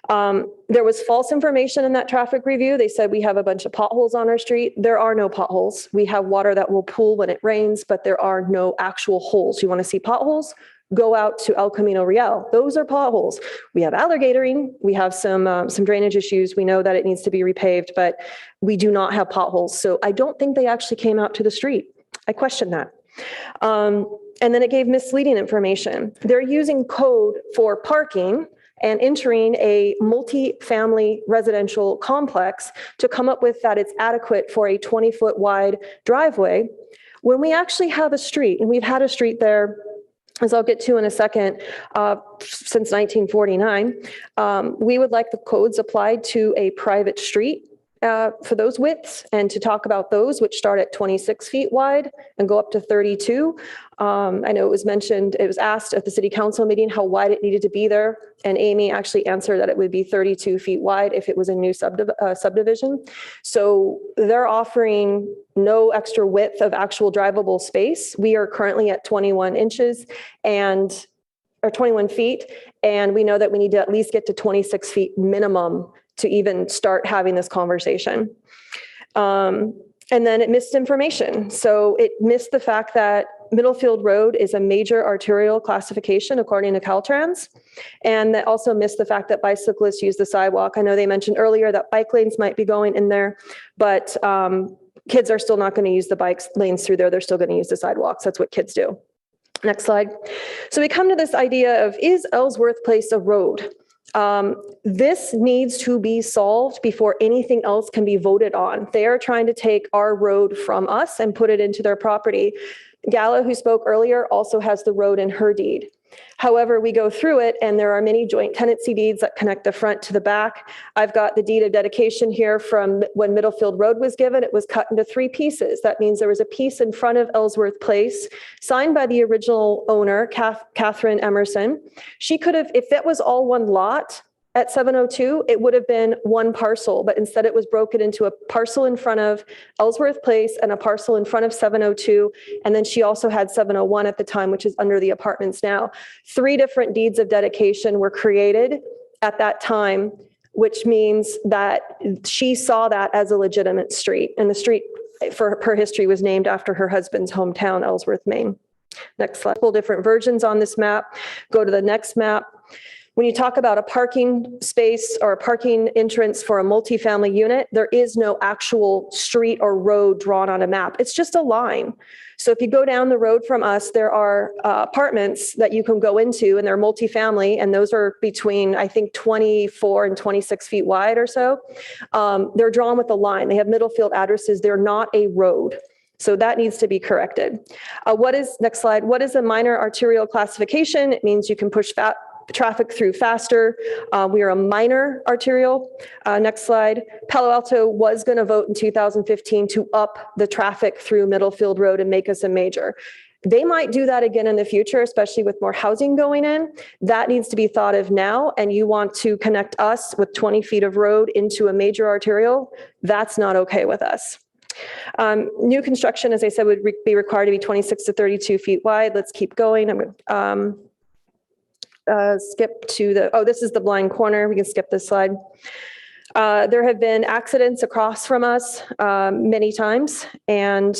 There was false information in that traffic review. They said we have a bunch of potholes on our street. There are no potholes. We have water that will pool when it rains, but there are no actual holes. You want to see potholes? Go out to El Camino Real. Those are potholes. We have alligatoring. We have some drainage issues. We know that it needs to be repaved, but we do not have potholes. So I don't think they actually came out to the street. I question that. And then it gave misleading information. They're using code for parking and entering a multi-family residential complex to come up with that it's adequate for a 20-foot wide driveway, when we actually have a street, and we've had a street there, as I'll get to in a second, since 1949, we would like the codes applied to a private street for those widths, and to talk about those which start at 26 feet wide and go up to 32. I know it was mentioned, it was asked at the city council meeting how wide it needed to be there. And Amy actually answered that it would be 32 feet wide if it was a new subdivision. So they're offering no extra width of actual drivable space. We are currently at 21 inches or 21 feet. And we know that we need to at least get to 26 feet minimum to even start having this conversation. And then it missed information. So it missed the fact that Middlefield Road is a major arterial classification according to Caltrans. And that also missed the fact that bicyclists use the sidewalk. I know they mentioned earlier that bike lanes might be going in there, but kids are still not going to use the bike lanes through there. They're still going to use the sidewalks. That's what kids do. Next slide. So we come to this idea of, is Ellsworth Place a road? This needs to be solved before anything else can be voted on. They are trying to take our road from us and put it into their property. Gala, who spoke earlier, also has the road in her deed. However, we go through it and there are many joint tenancy deeds that connect the front to the back. I've got the deed of dedication here from when Middlefield Road was given. It was cut into 3 pieces. That means there was a piece in front of Ellsworth Place signed by the original owner, Catherine Emerson. She could have, if that was all one lot at 702, it would have been one parcel, but instead it was broken into a parcel in front of Ellsworth Place and a parcel in front of 702. And then she also had 701 at the time, which is under the apartments now. 3 different deeds of dedication were created at that time, which means that she saw that as a legitimate street. And the street, for her history, was named after her husband's hometown, Ellsworth, Maine. Next slide. Different versions on this map. Go to the next map. When you talk about a parking space or a parking entrance for a multifamily unit, there is no actual street or road drawn on a map. It's just a line. So if you go down the road from us, there are apartments that you can go into, and they're multifamily, and those are between, I think, 24 and 26 feet wide or so. They're drawn with a line. They have Middlefield addresses. They're not a road. So that needs to be corrected. Next slide, what is a minor arterial classification? It means you can push traffic through faster. We are a minor arterial. Next slide. Palo Alto was going to vote in 2015 to up the traffic through Middlefield Road and make us a major. They might do that again in the future, especially with more housing going in. That needs to be thought of now. And you want to connect us with 20 feet of road into a major arterial. That's not okay with us. New construction, as I said, would be required to be 26 to 32 feet wide. Let's keep going. I'm going to skip to this is the blind corner. We can skip this slide. There have been accidents across from us many times, and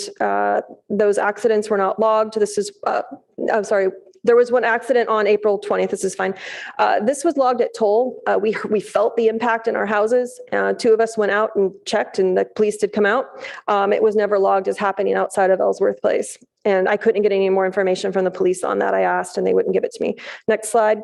those accidents were not logged. I'm sorry. There was one accident on April 20th. This is fine. This was logged at toll. We felt the impact in our houses. Two of us went out and checked, and the police did come out. It was never logged as happening outside of Ellsworth Place. And I couldn't get any more information from the police on that. I asked, and they wouldn't give it to me. Next slide.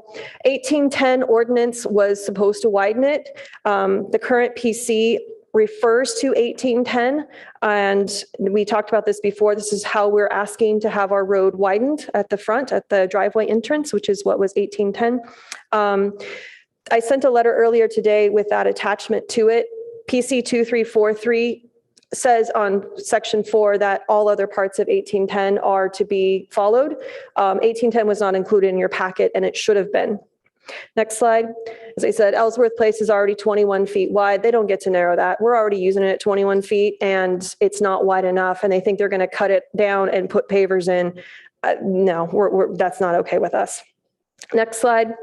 1810 ordinance was supposed to widen it. The current PC refers to 1810. And we talked about this before. This is how we're asking to have our road widened at the front, at the driveway entrance, which is what was 1810. I sent a letter earlier today with that attachment to it. PC 2343 says on section 4 that all other parts of 1810 are to be followed. 1810 was not included in your packet, and it should have been. Next slide. As I said, Ellsworth Place is already 21 feet wide. They don't get to narrow that. We're already using it at 21 feet, and it's not wide enough. And they think they're going to cut it down and put pavers in. No, that's not okay with us. Next slide.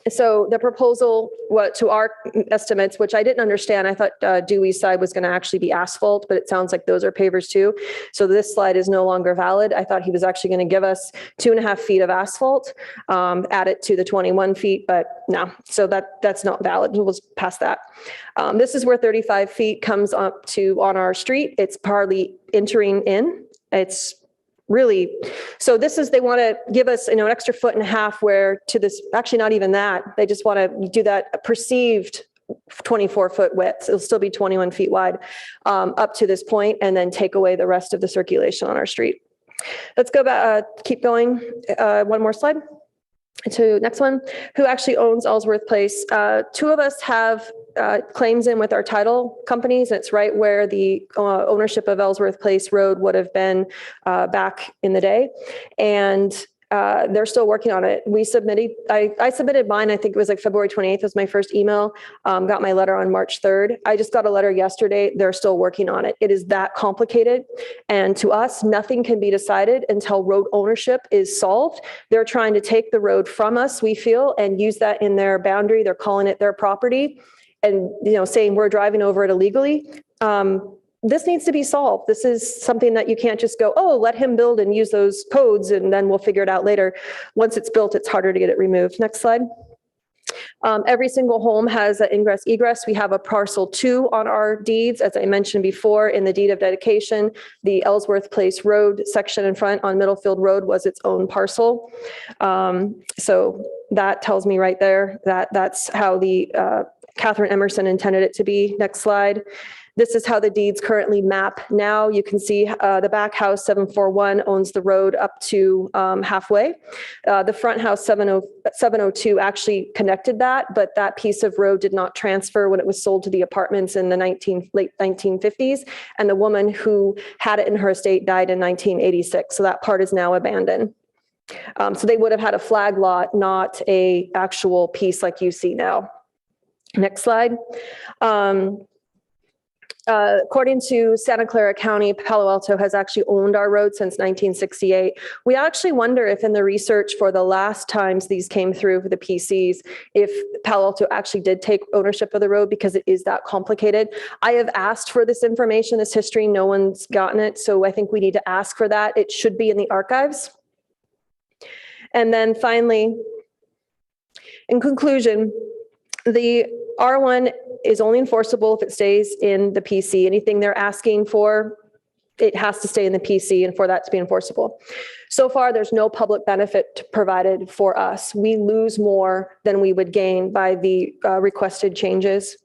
So the proposal, to our estimates, which I didn't understand, I thought Dewey's side was going to actually be asphalt, but it sounds like those are pavers too. So this slide is no longer valid. I thought he was actually going to give us 2.5 feet of asphalt, add it to the 21 feet, but no. So that's not valid. We'll pass that. This is where 35 feet comes up to on our street. It's partly entering in. It's really, so this is, they want to give us, an extra 1.5 feet where to this, actually not even that, they just want to do that perceived 24-foot width. It'll still be 21 feet wide up to this point, and then take away the rest of the circulation on our street. Let's go back, keep going. One more slide. To next one. Who actually owns Ellsworth Place? Two of us have claims in with our title companies. It's right where the ownership of Ellsworth Place Road would have been back in the day. And they're still working on it. I submitted mine, I think it was like February 28th was my first email, got my letter on March 3rd. I just got a letter yesterday. They're still working on it. It is that complicated. And to us, nothing can be decided until road ownership is solved. They're trying to take the road from us, we feel, and use that in their boundary. They're calling it their property and, saying we're driving over it illegally. This needs to be solved. This is something that you can't just go, oh, let him build and use those codes, and then we'll figure it out later. Once it's built, it's harder to get it removed. Next slide. Every single home has an ingress egress. We have a parcel 2 on our deeds. As I mentioned before, in the deed of dedication, the Ellsworth Place Road section in front on Middlefield Road was its own parcel. So that tells me right there that that's how the Catherine Emerson intended it to be. Next slide. This is how the deeds currently map now. You can see the back house 741 owns the road up to halfway. The front house 702 actually connected that, but that piece of road did not transfer when it was sold to the apartments in the late 1950s. And the woman who had it in her estate died in 1986. So that part is now abandoned. So they would have had a flag lot, not a actual piece like you see now. Next slide. According to Santa Clara County, Palo Alto has actually owned our road since 1968. We actually wonder if in the research for the last times these came through for the PCs, if Palo Alto actually did take ownership of the road, because it is that complicated. I have asked for this information, this history, no one's gotten it. So I think we need to ask for that. It should be in the archives. And then finally, in conclusion, the R1 is only enforceable if it stays in the PC. Anything they're asking for, it has to stay in the PC and for that to be enforceable. So far, there's no public benefit provided for us. We lose more than we would gain by the requested changes.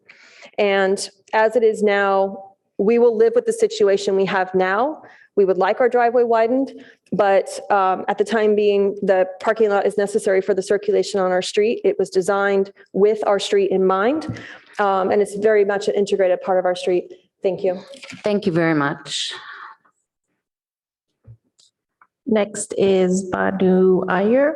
And as it is now, We will live with the situation we have now. We would like our driveway widened, but at the time being, the parking lot is necessary for the circulation on our street. It was designed with our street in mind, and it's very much an integrated part of our street. Thank you. Thank you very much. Next is Badu Iyer.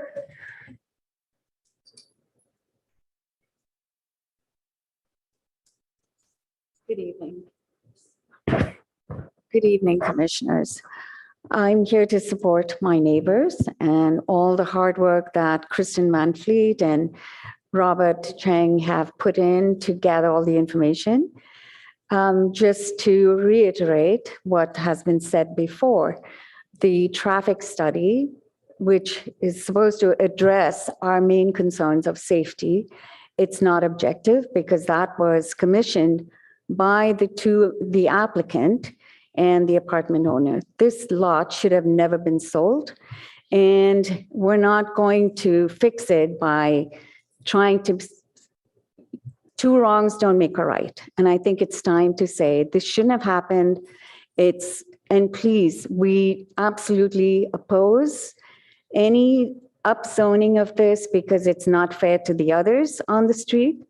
Good evening. Good evening, commissioners. I'm here to support my neighbors and all the hard work that Kristen Van Fleet and Robert Chang have put in to gather all the information. Just to reiterate what has been said before, the traffic study, which is supposed to address our main concerns of safety, it's not objective because that was commissioned by the applicant and the apartment owner. This lot should have never been sold, and we're not going to fix it by trying to, two wrongs don't make a right. And I think it's time to say this shouldn't have happened. And please, we absolutely oppose any upzoning of this because it's not fair to the others on the street.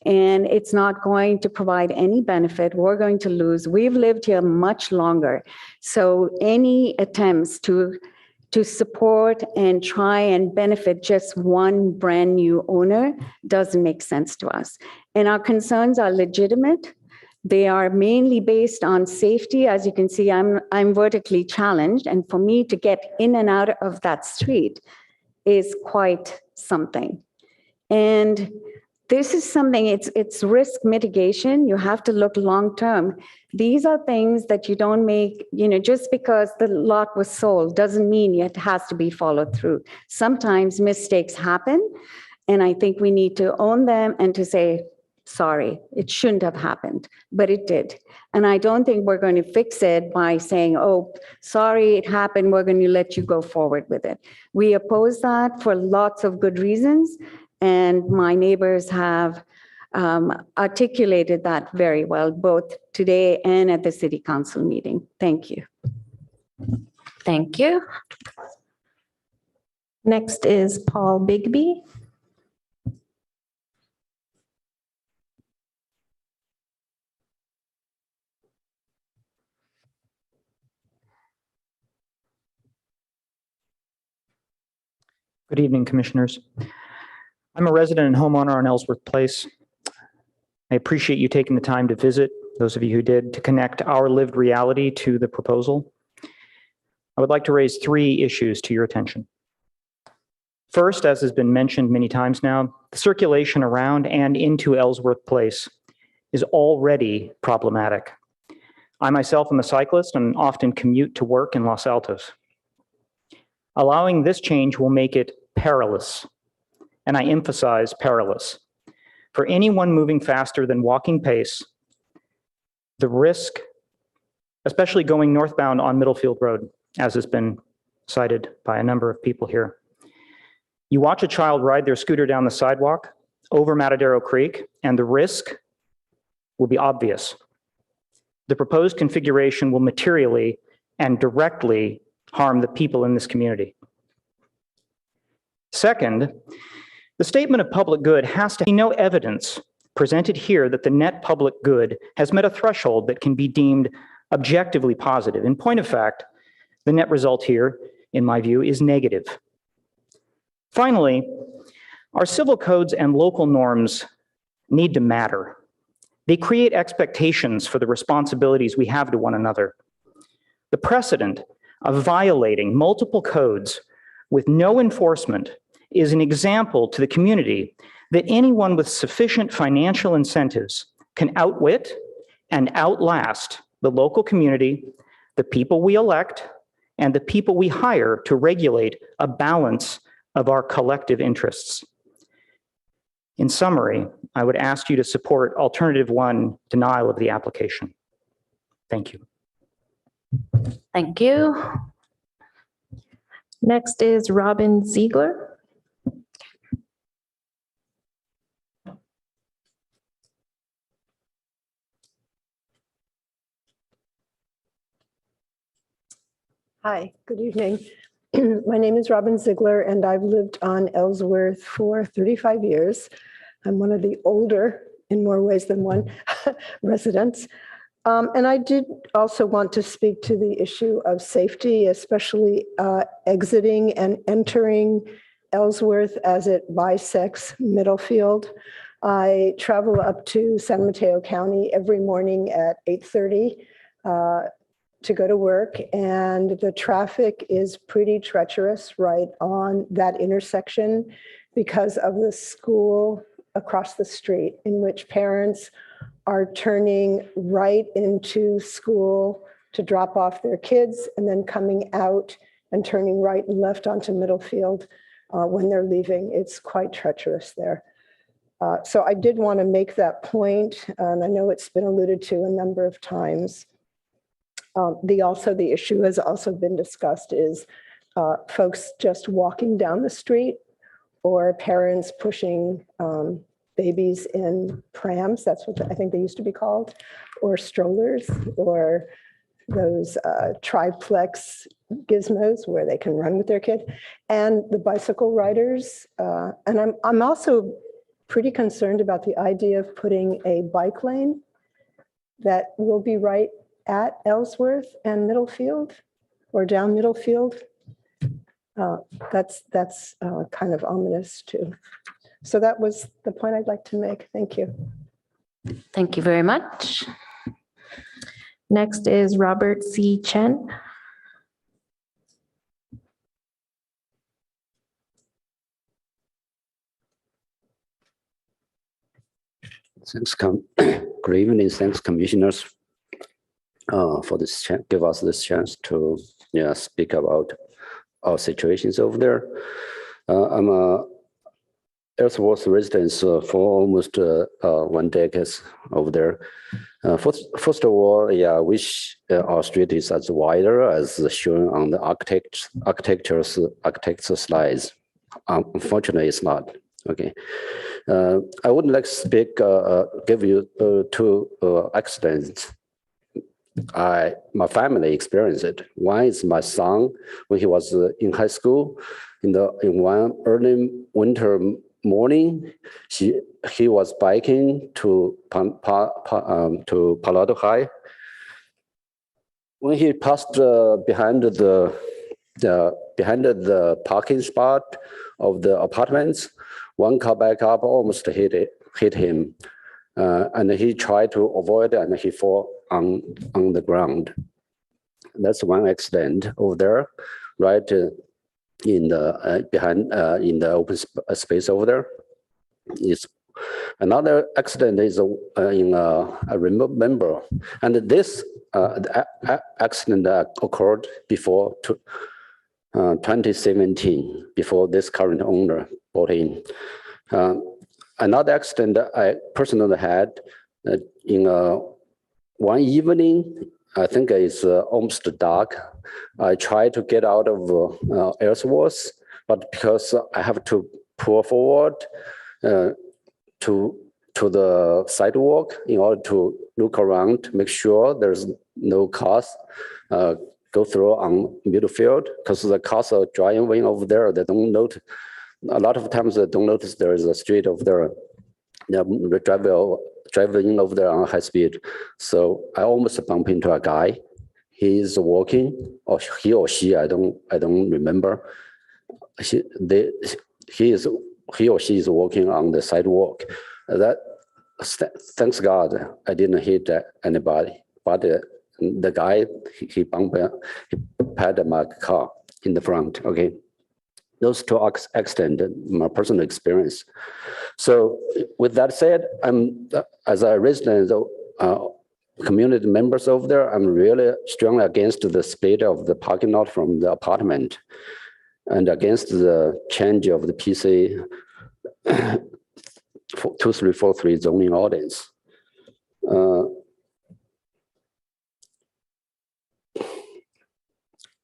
And it's not going to provide any benefit. We're going to lose. We've lived here much longer. So any attempts to support and try and benefit just one brand new owner doesn't make sense to us. And our concerns are legitimate. They are mainly based on safety. As you can see, I'm vertically challenged. And for me to get in and out of that street is quite something. And this is something, it's risk mitigation. You have to look long-term. These are things that you don't make, just because the lot was sold doesn't mean it has to be followed through. Sometimes mistakes happen, and I think we need to own them and to say, sorry, it shouldn't have happened, but it did. And I don't think we're going to fix it by saying, oh, sorry, it happened, we're going to let you go forward with it. We oppose that for lots of good reasons. And my neighbors have articulated that very well, both today and at the city council meeting. Thank you. Thank you. Next is Paul Bigby. Good evening, commissioners. I'm a resident and homeowner on Ellsworth Place. I appreciate you taking the time to visit, those of you who did, to connect our lived reality to the proposal. I would like to raise 3 issues to your attention. First, as has been mentioned many times now, the circulation around and into Ellsworth Place is already problematic. I myself am a cyclist and often commute to work in Los Altos. Allowing this change will make it perilous, and I emphasize perilous, for anyone moving faster than walking pace. The risk, especially going northbound on Middlefield Road, as has been cited by a number of people here. You watch a child ride their scooter down the sidewalk over Matadero Creek, and the risk will be obvious. The proposed configuration will materially and directly harm the people in this community. Second, the statement of public good has to be no evidence presented here that the net public good has met a threshold that can be deemed objectively positive. In point of fact, the net result here, in my view, is negative. Finally, our civil codes and local norms need to matter. They create expectations for the responsibilities we have to one another. The precedent of violating multiple codes with no enforcement is an example to the community that anyone with sufficient financial incentives can outwit and outlast the local community, the people we elect, and the people we hire to regulate a balance of our collective interests. In summary, I would ask you to support Alternative 1, denial of the application. Thank you. Thank you. Next is Robin Ziegler. Hi, good evening. My name is Robin Ziegler, and I've lived on Ellsworth for 35 years. I'm one of the older, in more ways than one, residents. And I did also want to speak to the issue of safety, especially exiting and entering Ellsworth as it bisects Middlefield. I travel up to San Mateo County every morning at 8:30 to go to work, and the traffic is pretty treacherous right on that intersection because of the school across the street, in which parents are turning right into school to drop off their kids and then coming out and turning right and left onto Middlefield when they're leaving. It's quite treacherous there. So I did want to make that point. I know it's been alluded to a number of times. The issue has also been discussed is folks just walking down the street or parents pushing babies in prams. That's what I think they used to be called, or strollers, or those triplex gizmos where they can run with their kid, and the bicycle riders. And I'm also pretty concerned about the idea of putting a bike lane that will be right at Ellsworth and Middlefield, or down Middlefield. That's kind of ominous too. So that was the point I'd like to make. Thank you. Thank you very much. Next is Robert C. Chen. Thanks, good evening. Thanks, commissioners, for this chance, give us this chance to speak about our situations over there. I'm a Ellsworth resident for almost 1 decade over there. First of all, I wish our street is as wider as shown on the architecture slides. Unfortunately, it's not. Okay. I would like to speak, give you two accidents. My family experienced it. One is my son when he was in high school. In one early winter morning, he was biking to Palo High. When he passed behind the parking spot of the apartments, one car back up almost hit him, and he tried to avoid it, and he fell on the ground. That's one accident over there, right in the in the open space over there. It's another accident is in I remember, and this accident occurred before 2017, before this current owner bought in. Another accident I personally had in one evening, I think it's almost dark. I tried to get out of Ellsworth, but because I have to pull forward to the sidewalk in order to look around, make sure there's no cars go through on Middlefield, because the cars are driving over there. They don't notice. A lot of times they don't notice there is a street over there. They're driving over there on high speed. So I almost bumped into a guy. He's walking, or he or she, I don't remember. He or she is walking on the sidewalk. Thanks God, I didn't hit anybody. But the guy, he had my car in the front. Okay. Those two accidents, my personal experience. So with that said, I'm, as a resident, community members over there, I'm really strongly against the split of the parking lot from the apartment and against the change of the PC 2343 zoning ordinance.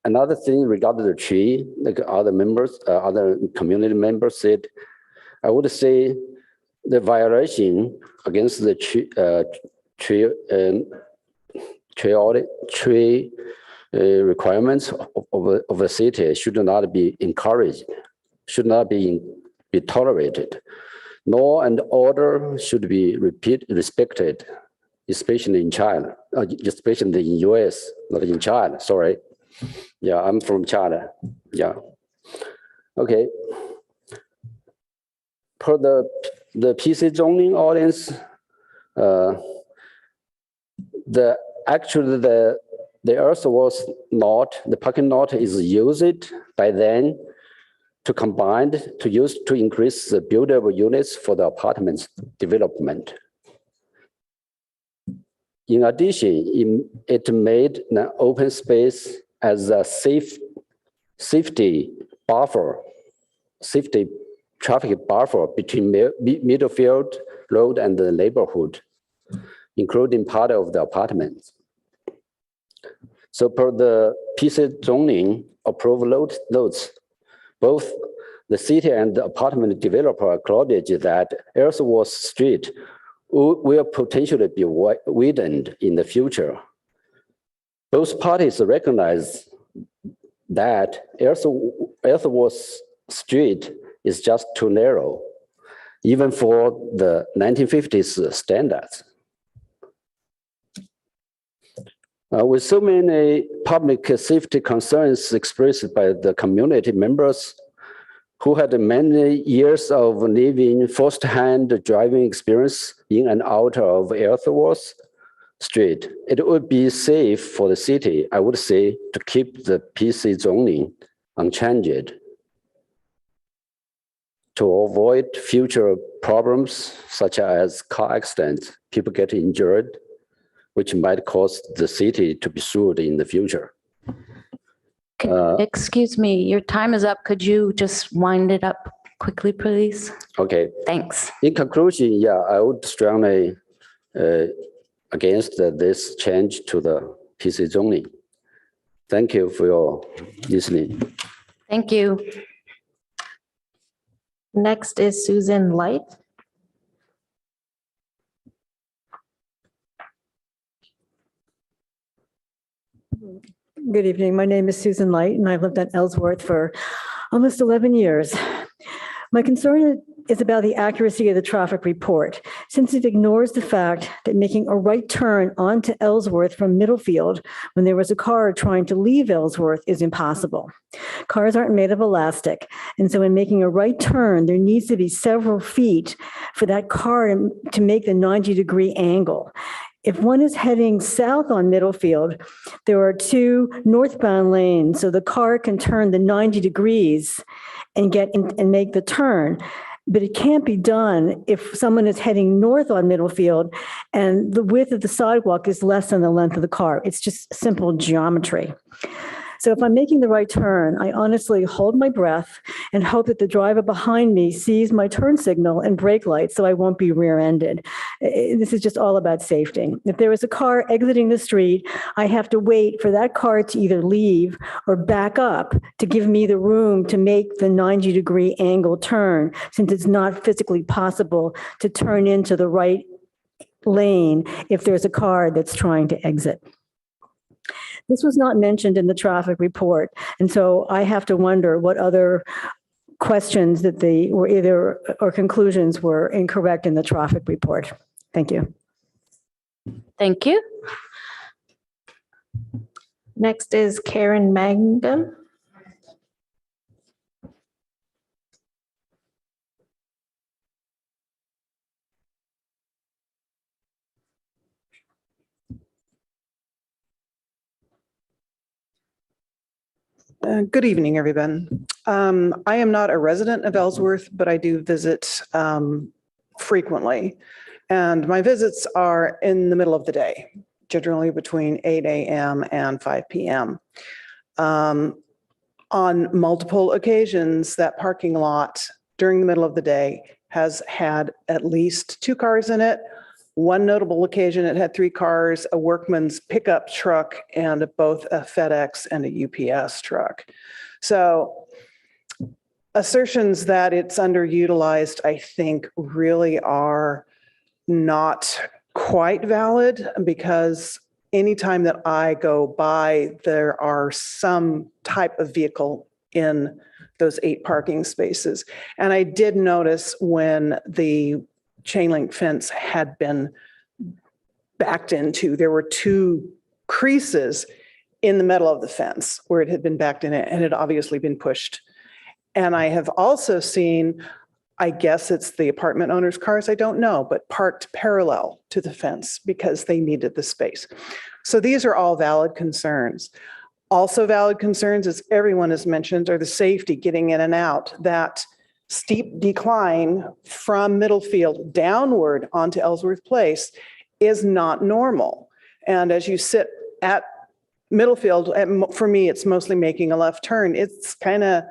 Another thing regarding the tree, like other members, other community members said, I would say the violation against the tree requirements of a city should not be encouraged, should not be tolerated. Law and order should be respected, especially in China, especially in US, not in China, sorry. Yeah, I'm from China, yeah. Okay. Per the PC zoning audience, the earthworks lot, the parking lot is used by then to increase the buildable units for the apartments development. In addition, it made an open space as a safety traffic buffer between Middlefield Road and the neighborhood, including part of the apartments. So per the PC zoning approved loads, both the city and the apartment developer acknowledge that Ellsworth Street will potentially be widened in the future. Both parties recognize that Ellsworth Street is just too narrow, even for the 1950s standards. With so many public safety concerns expressed by the community members who had many years of living first-hand driving experience in and out of Ellsworth Street, it would be safe for the city, I would say, to keep the PC zoning unchanged to avoid future problems such as car accidents, people get injured, which might cause the city to be sued in the future. Excuse me, your time is up. Could you just wind it up quickly, please? Okay. Thanks. In conclusion, yeah, I would strongly against this change to the PC zoning. Thank you for your listening. Thank you. Next is Susan Light. Good evening. My name is Susan Light, and I've lived on Ellsworth for almost 11 years. My concern is about the accuracy of the traffic report, since it ignores the fact that making a right turn onto Ellsworth from Middlefield when there was a car trying to leave Ellsworth is impossible. Cars aren't made of elastic, and so in making a right turn, there needs to be several feet for that car to make the 90-degree angle. If one is heading south on Middlefield, there are two northbound lanes, so the car can turn the 90 degrees and make the turn. But it can't be done if someone is heading north on Middlefield and the width of the sidewalk is less than the length of the car. It's just simple geometry. So if I'm making the right turn, I honestly hold my breath and hope that the driver behind me sees my turn signal and brake lights so I won't be rear-ended. This is just all about safety. If there is a car exiting the street, I have to wait for that car to either leave or back up to give me the room to make the 90-degree angle turn, since it's not physically possible to turn into the right lane if there's a car that's trying to exit. This was not mentioned in the traffic report, and so I have to wonder what other questions that or conclusions were incorrect in the traffic report. Thank you. Thank you. Next is Karen Mangum. Good evening, everyone. I am not a resident of Ellsworth, but I do visit frequently. And my visits are in the middle of the day, generally between 8 a.m. and 5 p.m. On multiple occasions, that parking lot during the middle of the day has had at least 2 cars in it. One notable occasion, it had 3 cars, a workman's pickup truck, and both a FedEx and a UPS truck. So assertions that it's underutilized, I think, really are not quite valid, because anytime that I go by, there are some type of vehicle in those 8 parking spaces. And I did notice when the chain link fence had been backed into, there were 2 creases in the middle of the fence where it had been backed in it and had obviously been pushed. And I have also seen, I guess it's the apartment owners' cars, I don't know, but parked parallel to the fence because they needed the space. So these are all valid concerns. Also valid concerns, as everyone has mentioned, are the safety getting in and out. That steep decline from Middlefield downward onto Ellsworth Place is not normal. And as you sit at Middlefield, for me, it's mostly making a left turn. It's kind of,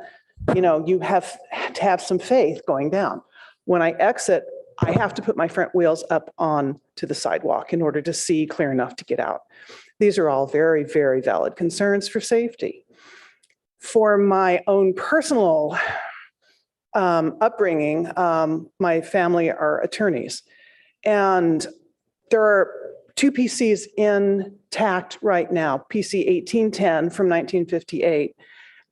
you have to have some faith going down. When I exit, I have to put my front wheels up on to the sidewalk in order to see clear enough to get out. These are all very, very valid concerns for safety. For my own personal upbringing, my family are attorneys. And there are 2 PCs intact right now, PC 1810 from 1958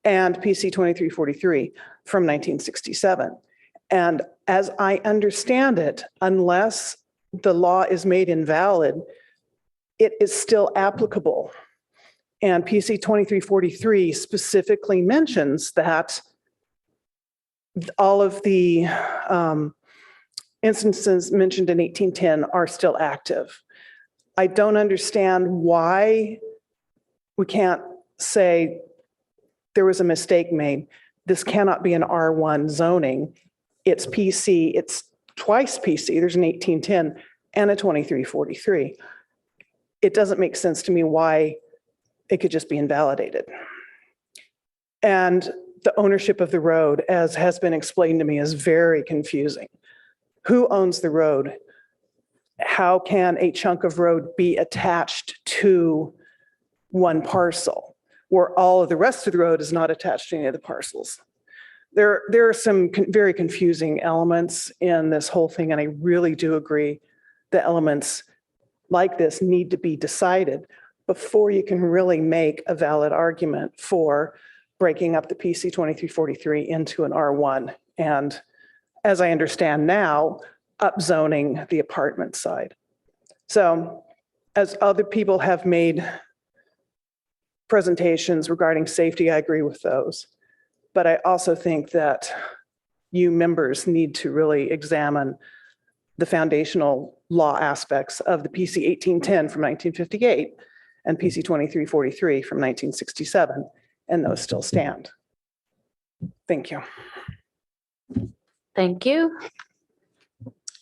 and PC 2343 from 1967. And as I understand it, unless the law is made invalid, it is still applicable. And PC 2343 specifically mentions that all of the instances mentioned in 1810 are still active. I don't understand why we can't say there was a mistake made. This cannot be an R1 zoning. It's PC, it's twice PC. There's an 1810 and a 2343. It doesn't make sense to me why it could just be invalidated. And the ownership of the road, as has been explained to me, is very confusing. Who owns the road? How can a chunk of road be attached to one parcel where all of the rest of the road is not attached to any of the parcels? There are some very confusing elements in this whole thing, and I really do agree the elements like this need to be decided before you can really make a valid argument for breaking up the PC 2343 into an R1. And as I understand now, upzoning the apartment side. So as other people have made presentations regarding safety, I agree with those. But I also think that you members need to really examine the foundational law aspects of the PC 1810 from 1958 and PC 2343 from 1967, and those still stand. Thank you. Thank you.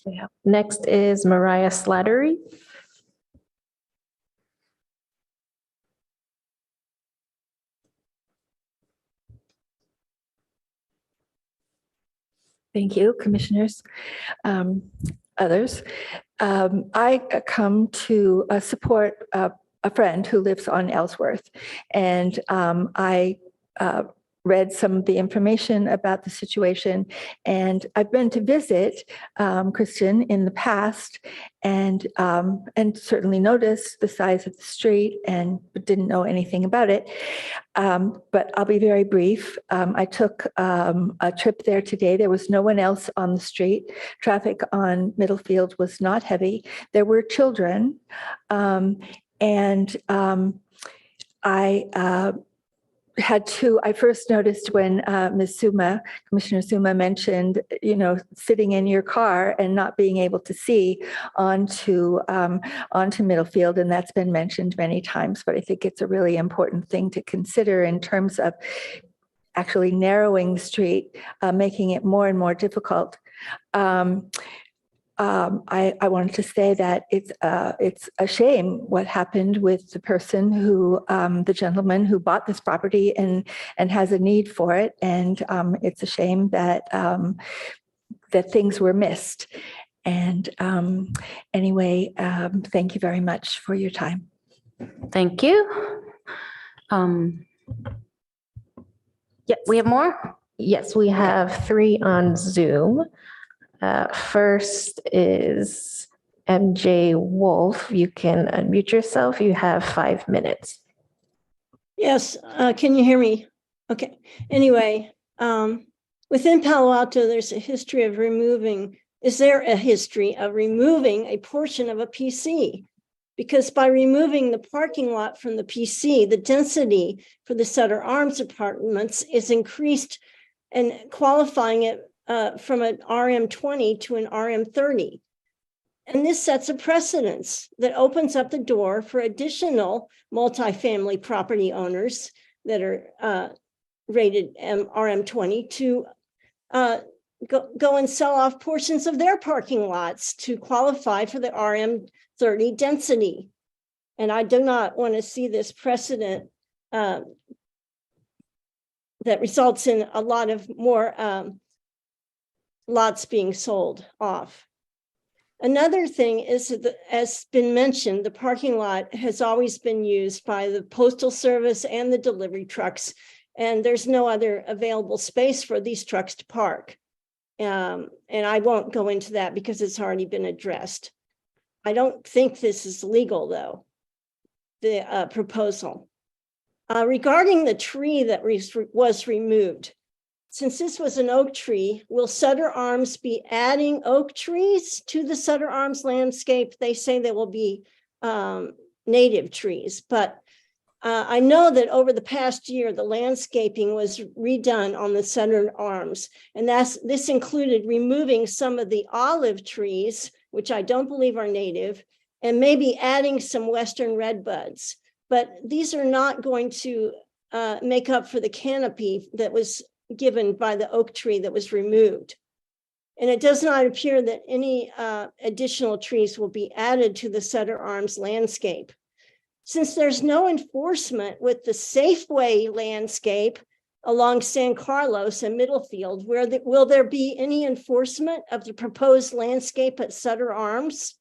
Yeah. Next is Mariah Slattery. Thank you, commissioners, others. I come to support a friend who lives on Ellsworth, and I read some of the information about the situation, and I've been to visit Kristen in the past, and certainly noticed the size of the street and didn't know anything about it. But I'll be very brief. I took a trip there today. There was no one else on the street. Traffic on Middlefield was not heavy. There were children, and I first noticed when Commissioner Suma mentioned, sitting in your car and not being able to see onto Middlefield, and that's been mentioned many times, but I think it's a really important thing to consider in terms of actually narrowing the street, making it more and more difficult. I wanted to say that it's a shame what happened with the person the gentleman who bought this property and has a need for it, and it's a shame that that things were missed. And anyway, thank you very much for your time. Thank you. Yes, we have more. Yes, we have 3 on Zoom. First is MJ Wolf, you can unmute yourself. You have 5 minutes. Yes, can you hear me? Okay. Anyway, within Palo Alto, there's a history of removing. Is there a history of removing a portion of a PC? Because by removing the parking lot from the PC, the density for the Sutter Arms apartments is increased and qualifying it from an RM20 to an RM30. And this sets a precedence that opens up the door for additional multifamily property owners that are rated RM20 to go and sell off portions of their parking lots to qualify for the RM30 density. And I do not want to see this precedent that results in a lot of more lots being sold off. Another thing is that, as been mentioned, the parking lot has always been used by the Postal Service and the delivery trucks, and there's no other available space for these trucks to park. And I won't go into that because it's already been addressed. I don't think this is legal, though, the proposal. Regarding the tree that was removed, since this was an oak tree, will Sutter Arms be adding oak trees to the Sutter Arms landscape? They say they will be native trees, but I know that over the past year, the landscaping was redone on the Sutter Arms, and this included removing some of the olive trees, which I don't believe are native, and maybe adding some Western redbuds. But these are not going to make up for the canopy that was given by the oak tree that was removed. And it does not appear that any additional trees will be added to the Sutter Arms landscape. Since there's no enforcement with the Safeway landscape along San Carlos and Middlefield, will there be any enforcement of the proposed landscape at Sutter Arms?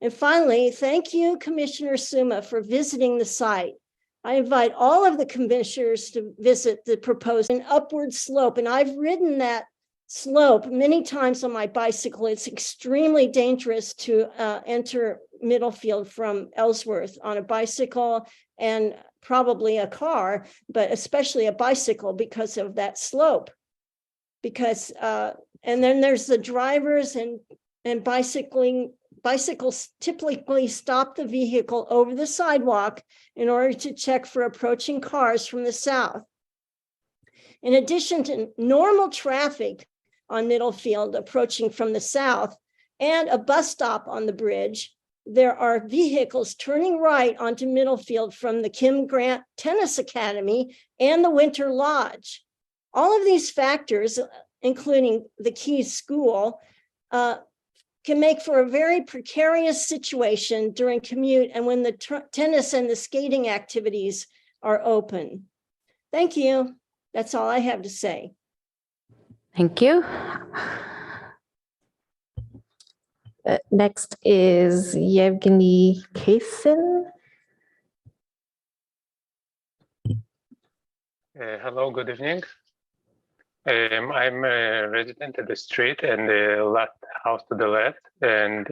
And finally, thank you, Commissioner Suma, for visiting the site. I invite all of the commissioners to visit the proposed upward slope, and I've ridden that slope many times on my bicycle. It's extremely dangerous to enter Middlefield from Ellsworth on a bicycle and probably a car, but especially a bicycle because of that slope. Because and then there's the drivers and bicycles typically stop the vehicle over the sidewalk in order to check for approaching cars from the south. In addition to normal traffic on Middlefield approaching from the south and a bus stop on the bridge, there are vehicles turning right onto Middlefield from the Kim Grant Tennis Academy and the Winter Lodge. All of these factors, including the Keys School, can make for a very precarious situation during commute and when the tennis and the skating activities are open. Thank you. That's all I have to say. Thank you. Next is Yevgeny Kaysin. Hello, good evening. I'm a resident of the street and the last house to the left, and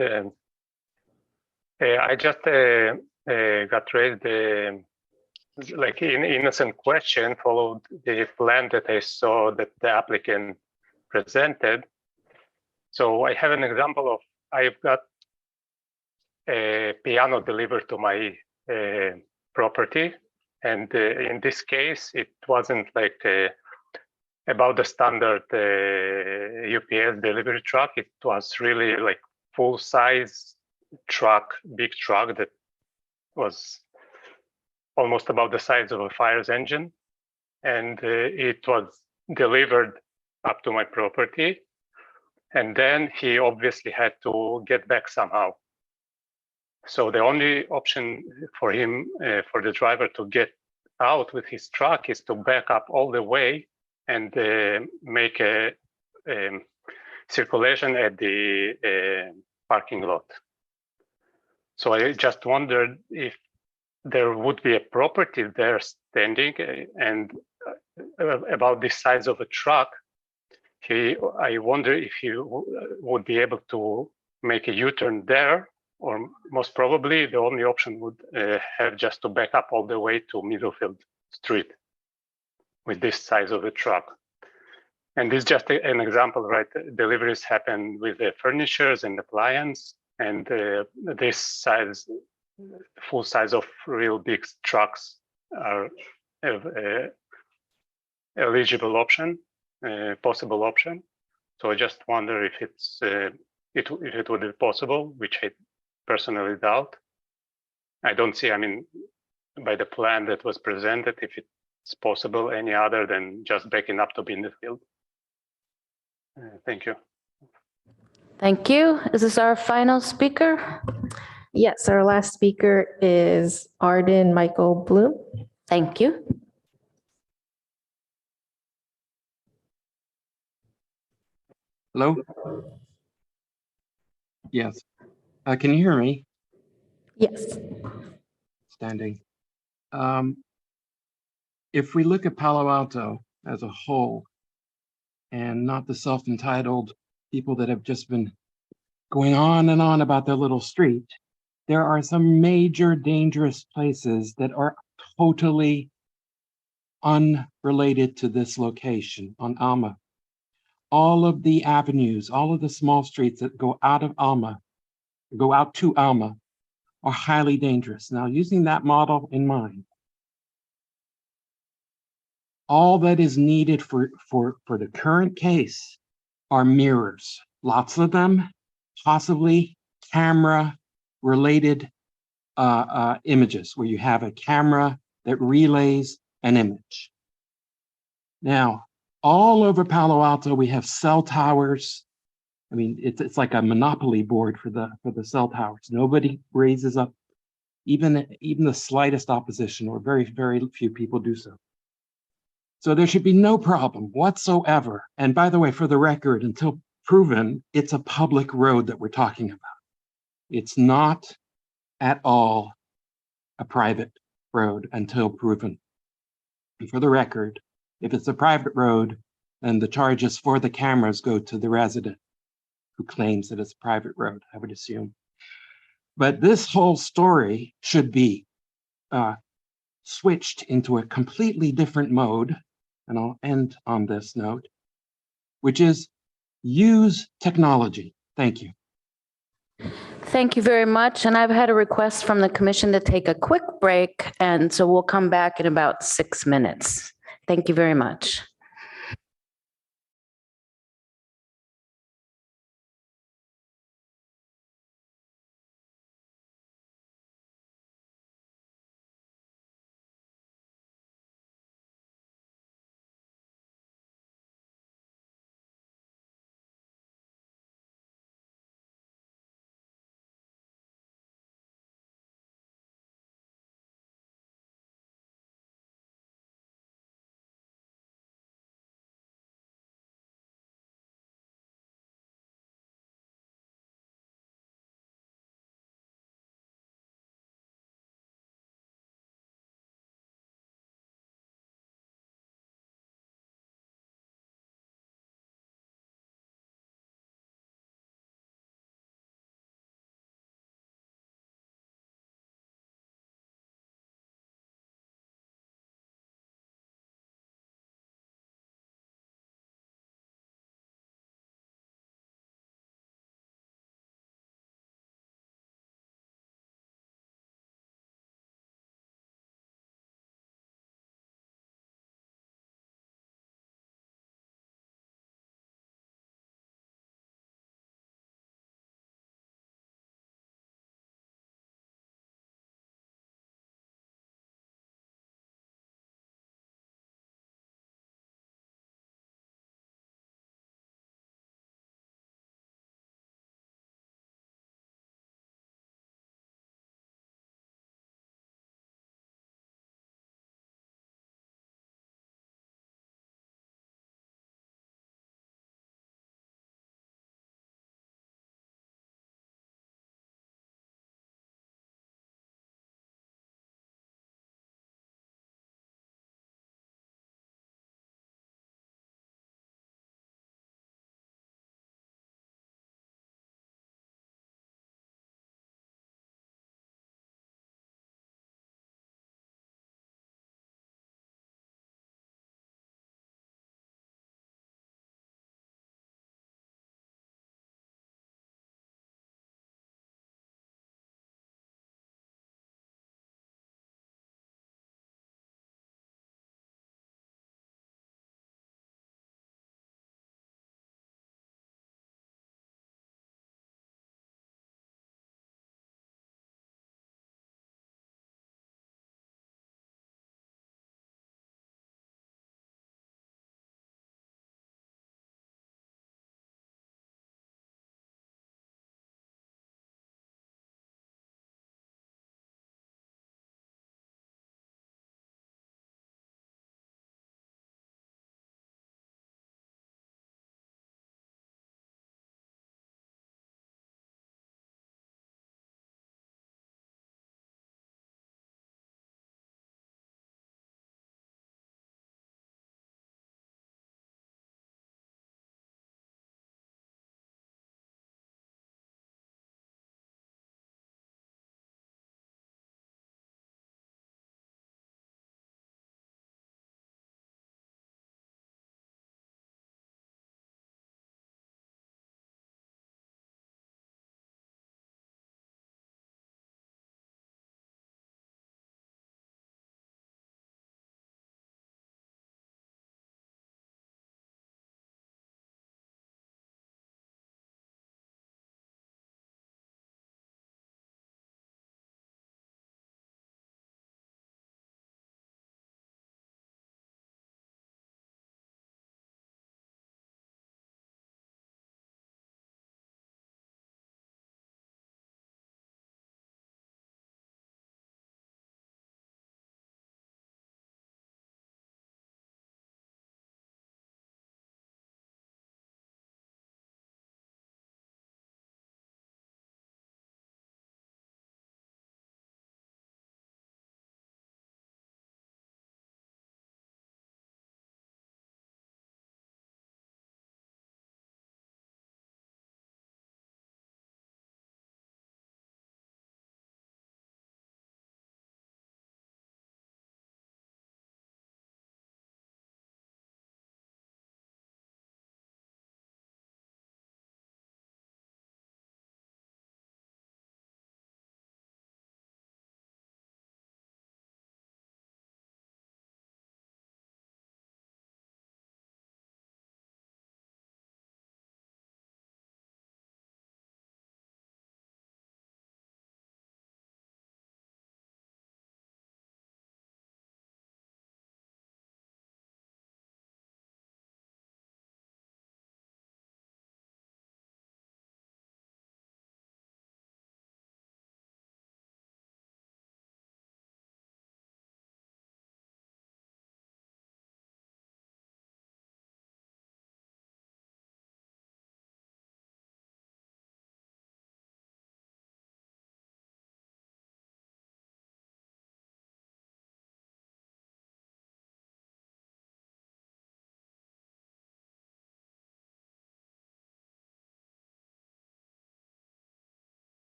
I just got raised like an innocent question, followed the plan that I saw that the applicant presented. So I have an example of, I've got a piano delivered to my property, and in this case, it wasn't like about the standard UPS delivery truck. It was really like full size truck, big truck that was almost about the size of a fire's engine. And it was delivered up to my property. And then he obviously had to get back somehow. So the only option for him, for the driver to get out with his truck is to back up all the way and make a circulation at the parking lot. So I just wondered if there would be a property there standing, and about this size of a truck, I wonder if you would be able to make a U-turn there, or most probably the only option would have just to back up all the way to Middlefield Street with this size of a truck. And this is just an example, right? Deliveries happen with the furnitures and appliance, and this size, full size of real big trucks are eligible option, possible option. So I just wonder if if it would be possible, which I personally doubt. I don't see, I mean, by the plan that was presented, if it's possible any other than just backing up to be in the field. Thank you. Thank you. Is this our final speaker? Yes, our last speaker is Arden Michael Bloom. Thank you. Hello? Yes. Can you hear me? Yes. Standing. If we look at Palo Alto as a whole and not the self-entitled people that have just been going on and on about their little street, there are some major dangerous places that are totally unrelated to this location on Alma. All of the avenues, all of the small streets that go out of Alma, go out to Alma, are highly dangerous. Now, using that model in mind, all that is needed for the current case are mirrors, lots of them, possibly camera-related images, where you have a camera that relays an image. Now, all over Palo Alto, we have cell towers. I mean, it's like a monopoly board for the cell towers. Nobody raises up even the slightest opposition, or very, very few people do so. So there should be no problem whatsoever. And by the way, for the record, until proven, it's a public road that we're talking about. It's not at all a private road until proven. And for the record, if it's a private road, then the charges for the cameras go to the resident who claims that it's a private road, I would assume. But this whole story should be switched into a completely different mode, and I'll end on this note, which is use technology. Thank you. Thank you very much. And I've had a request from the commission to take a quick break, and so we'll come back in about 6 minutes. Thank you very much.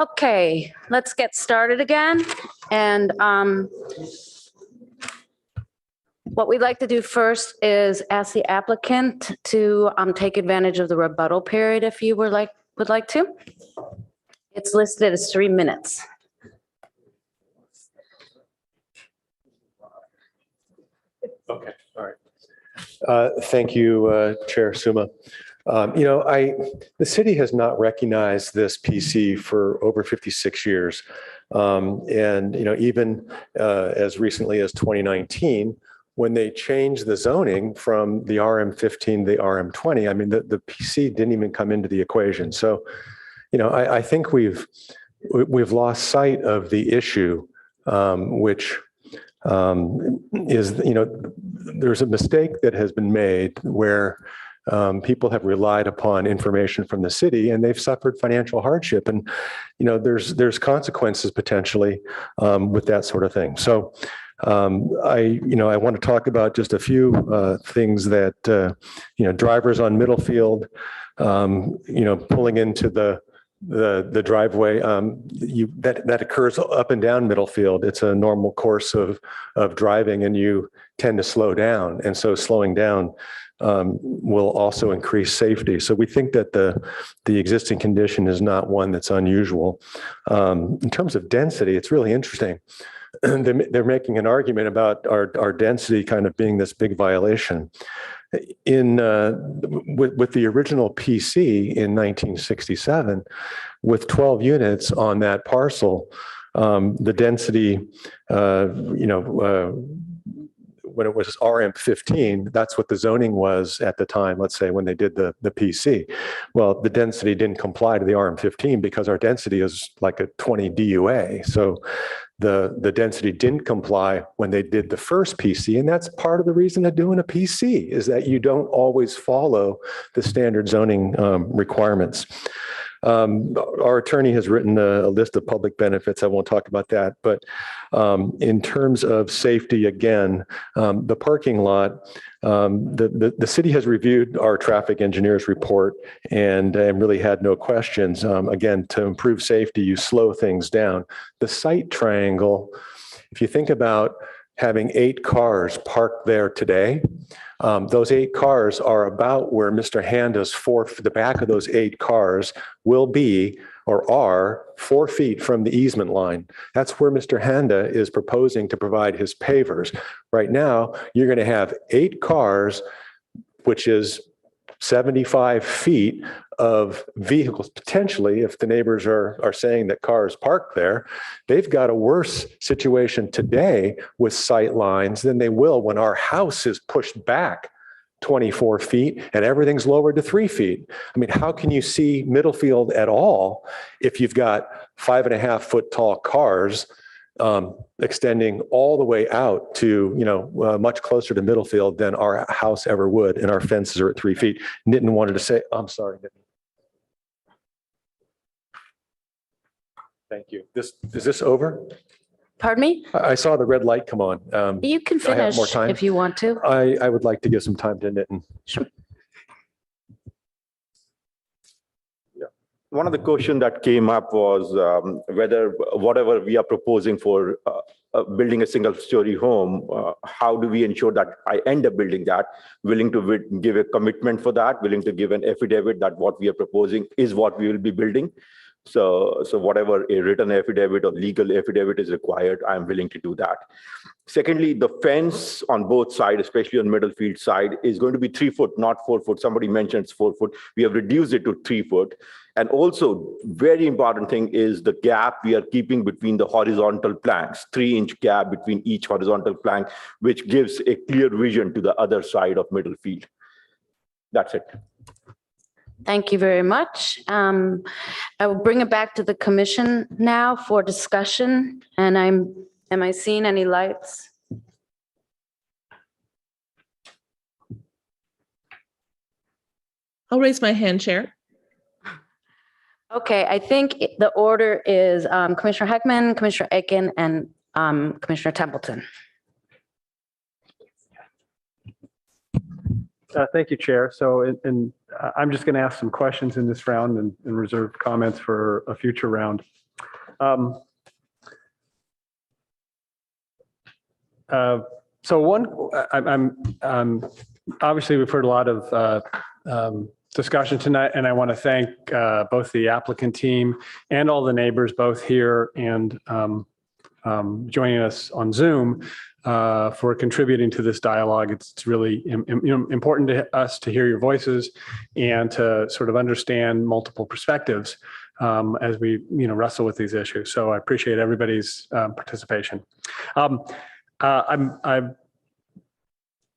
Okay, let's get started again. And what we'd like to do first is ask the applicant to take advantage of the rebuttal period if you would like to. It's listed as 3 minutes. Okay, all right. Thank you, Chair Suma. The city has not recognized this PC for over 56 years. Even as recently as 2019, when they changed the zoning from the RM15 to the RM20, I mean, the PC didn't even come into the equation. So, I think we've lost sight of the issue, which is, there's a mistake that has been made where people have relied upon information from the city and they've suffered financial hardship. And, there's consequences potentially with that sort of thing. So I want to talk about just a few things that, drivers on Middlefield, pulling into the driveway that occurs up and down Middlefield. It's a normal course of driving, and you tend to slow down. And so slowing down will also increase safety. So we think that the existing condition is not one that's unusual. In terms of density, it's really interesting. They're making an argument about our density kind of being this big violation. With the original PC in 1967, with 12 units on that parcel, the density, when it was RM15, that's what the zoning was at the time, let's say, when they did the PC. Well, the density didn't comply to the RM15 because our density is like a 20 DUA. So the density didn't comply when they did the first PC. And that's part of the reason of doing a PC, is that you don't always follow the standard zoning requirements. Our attorney has written a list of public benefits. I won't talk about that. But in terms of safety, again, the parking lot, the city has reviewed our traffic engineer's report and really had no questions. Again, to improve safety, you slow things down. The site triangle, if you think about having 8 cars parked there today, those 8 cars are about where Mr. Handa's the back of those 8 cars will be or are 4 feet from the easement line. That's where Mr. Handa is proposing to provide his pavers. Right now, you're going to have 8 cars, which is 75 feet of vehicles, potentially, if the neighbors are saying that cars parked there. They've got a worse situation today with sight lines than they will when our house is pushed back 24 feet and everything's lowered to 3 feet. I mean, how can you see Middlefield at all if you've got 5.5 foot tall cars extending all the way out to, much closer to Middlefield than our house ever would, and our fences are at 3 feet. Nitin wanted to say, I'm sorry, Nitin. Thank you. Is this over? Pardon me? I saw the red light come on. You can I have more finish time. if you want to. I would like to give some time to Nitin. Sure. One of the questions that came up was whether whatever we are proposing for building a single-story home, how do we ensure that I end up building that, willing to give a commitment for that, willing to give an affidavit that what we are proposing is what we will be building. So whatever a written affidavit or legal affidavit is required, I'm willing to do that. Secondly, the fence on both sides, especially on Middlefield side, is going to be 3 foot, not 4 foot. Somebody mentioned it's 4 foot. We have reduced it to 3 foot. And also, very important thing is the gap we are keeping between the horizontal planks, 3-inch gap between each horizontal plank, which gives a clear vision to the other side of Middlefield. That's it. Thank you very much. I will bring it back to the commission now for discussion. And am I seeing any lights? I'll raise my hand, Chair. Okay, I think the order is Commissioner Heckman, Commissioner Aiken, and Commissioner Templeton. Thank you, Chair. So, I'm just going to ask some questions in this round and reserve comments for a future round. So obviously we've heard a lot of discussion tonight, and I want to thank both the applicant team and all the neighbors, both here and joining us on Zoom, for contributing to this dialogue. It's really important to us to hear your voices and to sort of understand multiple perspectives as we wrestle with these issues. So I appreciate everybody's participation. A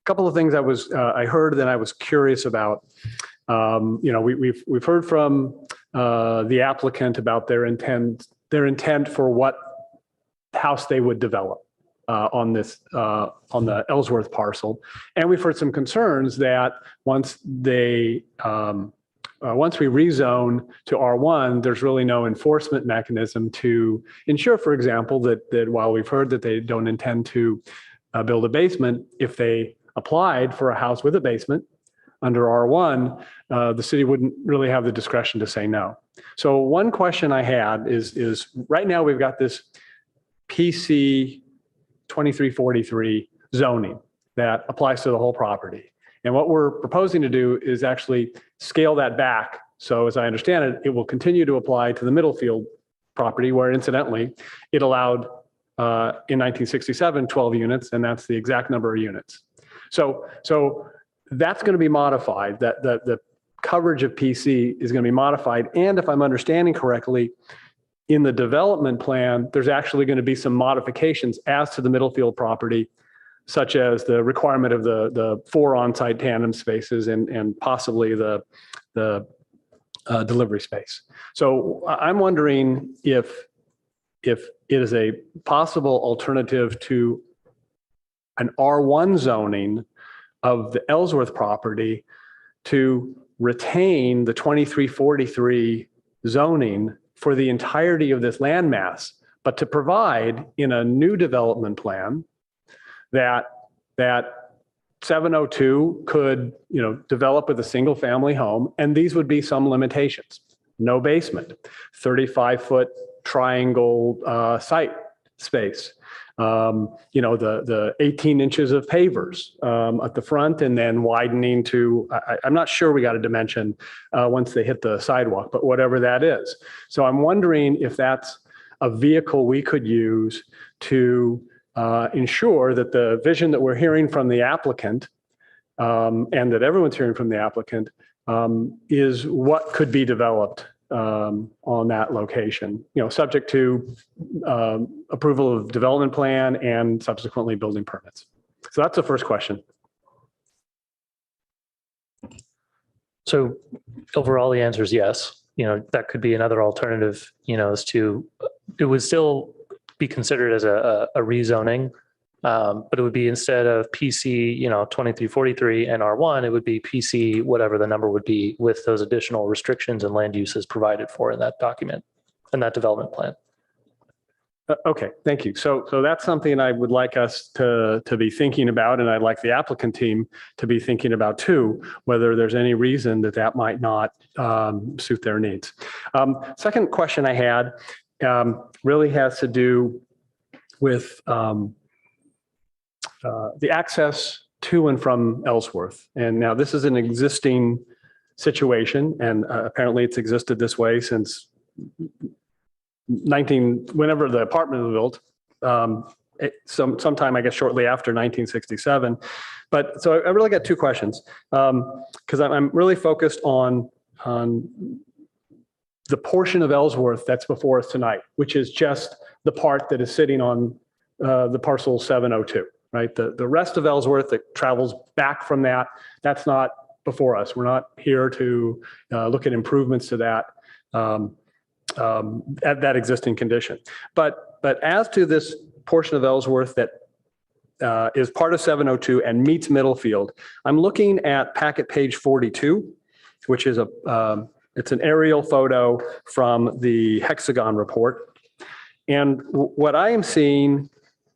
couple of things I heard that I was curious about. We've heard from the applicant about their intent for what house they would develop on the Ellsworth parcel, and we've heard some concerns that once we rezone to R1, there's really no enforcement mechanism to ensure, for example, that while we've heard that they don't intend to build a basement, if they applied for a house with a basement under R1, the city wouldn't really have the discretion to say no. So one question I had is right now we've got this PC 2343 zoning that applies to the whole property. And what we're proposing to do is actually scale that back. So as I understand it, it will continue to apply to the Middlefield property, where incidentally, it allowed in 1967, 12 units, and that's the exact number of units. So that's going to be modified, that the coverage of PC is going to be modified. And if I'm understanding correctly, in the development plan, there's actually going to be some modifications as to the Middlefield property, such as the requirement of the 4 on-site tandem spaces and possibly the delivery space. So I'm wondering if it is a possible alternative to an R1 zoning of the Ellsworth property to retain the 2343 zoning for the entirety of this landmass, but to provide in a new development plan that 702 could, develop with a single family home, and these would be some limitations. No basement, 35-foot triangle site space, the 18 inches of pavers at the front, and then widening to, I'm not sure we got a dimension once they hit the sidewalk, but whatever that is. So I'm wondering if that's a vehicle we could use to ensure that the vision that we're hearing from the applicant and that everyone's hearing from the applicant is what could be developed on that location, subject to approval of development plan and subsequently building permits. So that's the first question. So overall, the answer is yes. That could be another alternative, as to, it would still be considered as a rezoning, but it would be, instead of PC, 2343 and R1, it would be PC, whatever the number would be, with those additional restrictions and land uses provided for in that document and that development plan. Okay, thank you. So that's something I would like us to be thinking about, and I'd like the applicant team to be thinking about too, whether there's any reason that might not suit their needs. Second question I had really has to do with the access to and from Ellsworth. And now this is an existing situation, and apparently it's existed this way since whenever the apartment was built, sometime, I guess, shortly after 1967. But so I really got two questions, because I'm really focused on the portion of Ellsworth that's before us tonight, which is just the part that is sitting on the parcel 702, right? The rest of Ellsworth that travels back from that's not before us. We're not here to look at improvements to that at that existing condition. But as to this portion of Ellsworth that is part of 702 and meets Middlefield, I'm looking at packet page 42, which is it's an aerial photo from the hexagon report. And what I am seeing,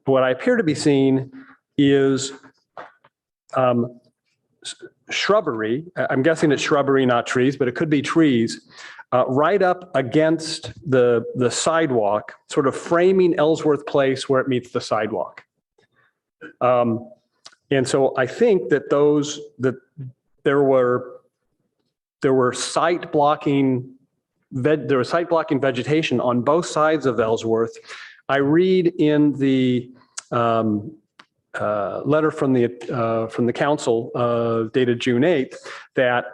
what I appear to be seeing, is shrubbery. I'm guessing it's shrubbery, not trees, but it could be trees, right up against the sidewalk, sort of framing Ellsworth Place where it meets the sidewalk. And so I think that there were site blocking vegetation on both sides of Ellsworth. I read in the letter from the council dated June 8th that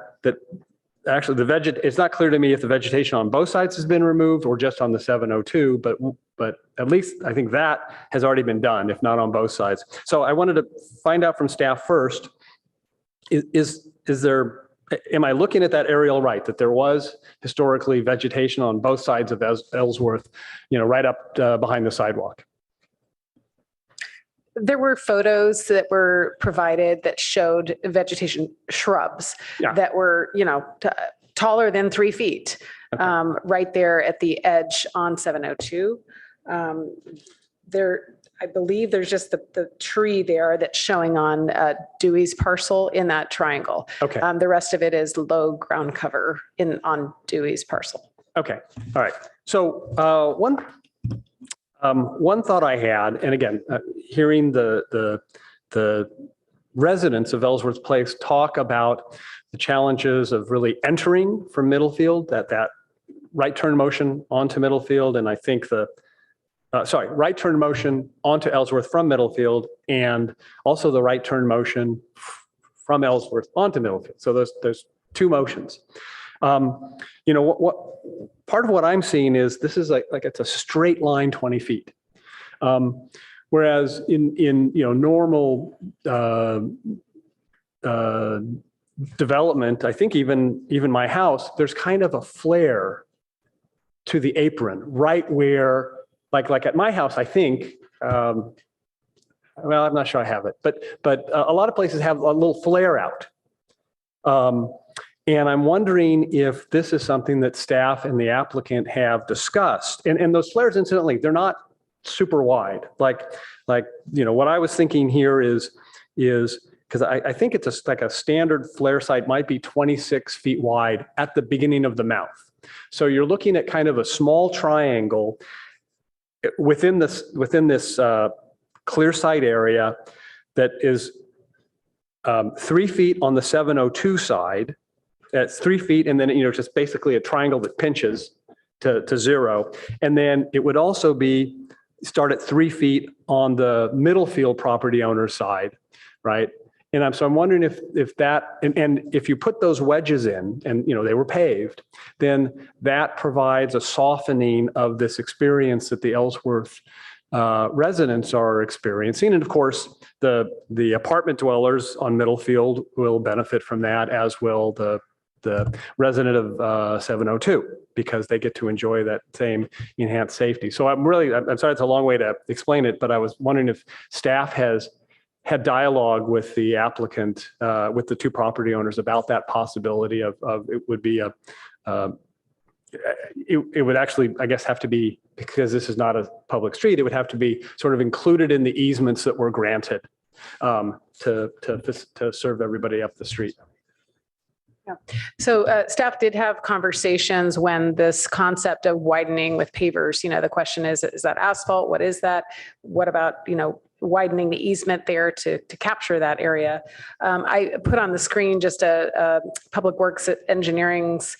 actually it's not clear to me if the vegetation on both sides has been removed or just on the 702, but at least I think that has already been done, if not on both sides. So I wanted to find out from staff first, am I looking at that aerial right, that there was historically vegetation on both sides of Ellsworth, right up behind the sidewalk? There were photos that were provided that showed vegetation shrubs that were, taller than 3 feet, right there at the edge on 702. I believe there's just the tree there that's showing on Dewey's parcel in that triangle. Okay. The rest of it is low ground cover on Dewey's parcel. Okay. All right. So one thought I had, and again, hearing the residents of Ellsworth Place talk about the challenges of really entering from Middlefield, that right turn motion onto Middlefield, and I think right turn motion onto Ellsworth from Middlefield, and also the right turn motion from Ellsworth onto Middlefield. So there's 2 motions. What part of what I'm seeing is this is like it's a straight line 20 feet. Whereas in normal development, I think even my house, there's kind of a flare to the apron right where, like at my house, I think, well, I'm not sure I have it, but a lot of places have a little flare out. And I'm wondering if this is something that staff and the applicant have discussed. And those flares, incidentally, they're not super wide. Like what I was thinking here is because I think it's like a standard flare site might be 26 feet wide at the beginning of the mouth. So you're looking at kind of a small triangle within this clear site area that is 3 feet on the 702 side. It's 3 feet, and then just basically a triangle that pinches to 0. And then it would also start at 3 feet on the Middlefield property owner's side, right? And so I'm wondering if that, and if you put those wedges in, and they were paved, then that provides a softening of this experience that the Ellsworth residents are experiencing. And of course, the apartment dwellers on Middlefield will benefit from that, as will the resident of 702, because they get to enjoy that same enhanced safety. So I'm sorry, it's a long way to explain it, but I was wondering if staff has had dialogue with the applicant, with the 2 property owners about that possibility of it would be it would actually, I guess, have to be, because this is not a public street, it would have to be sort of included in the easements that were granted to serve everybody up the street. Yeah. So staff did have conversations when this concept of widening with pavers, the question is that asphalt? What is that? What about, widening the easement there to capture that area? I put on the screen just a Public Works Engineering's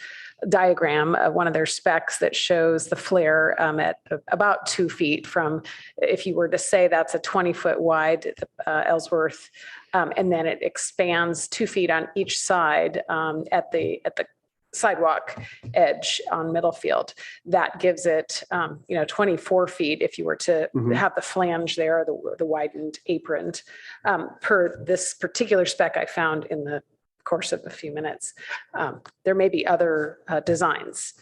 diagram of one of their specs that shows the flare at about 2 feet from, if you were to say that's a 20-foot wide Ellsworth, and then it expands 2 feet on each side at the sidewalk edge on Middlefield. That gives it 24 feet if you were to have the flange there, the widened apron, per this particular spec I found in the course of a few minutes. There may be other designs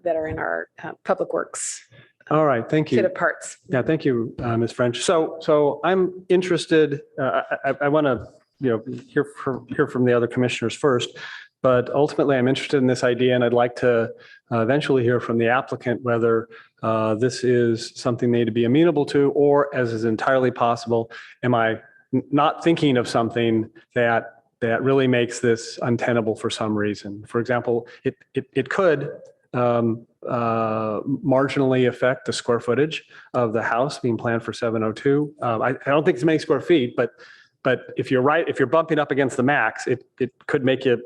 that are in our Public Works. All right, thank you. Kit of parts. Yeah, thank you, Ms. French. So I'm interested. I want to hear from the other commissioners first, but ultimately I'm interested in this idea, and I'd like to eventually hear from the applicant whether this is something they need to be amenable to, or, as is entirely possible, am I not thinking of something that that really makes this untenable for some reason. For example, it could marginally affect the square footage of the house being planned for 702. I don't think it's many square feet, but if you're bumping up against the max, it could make you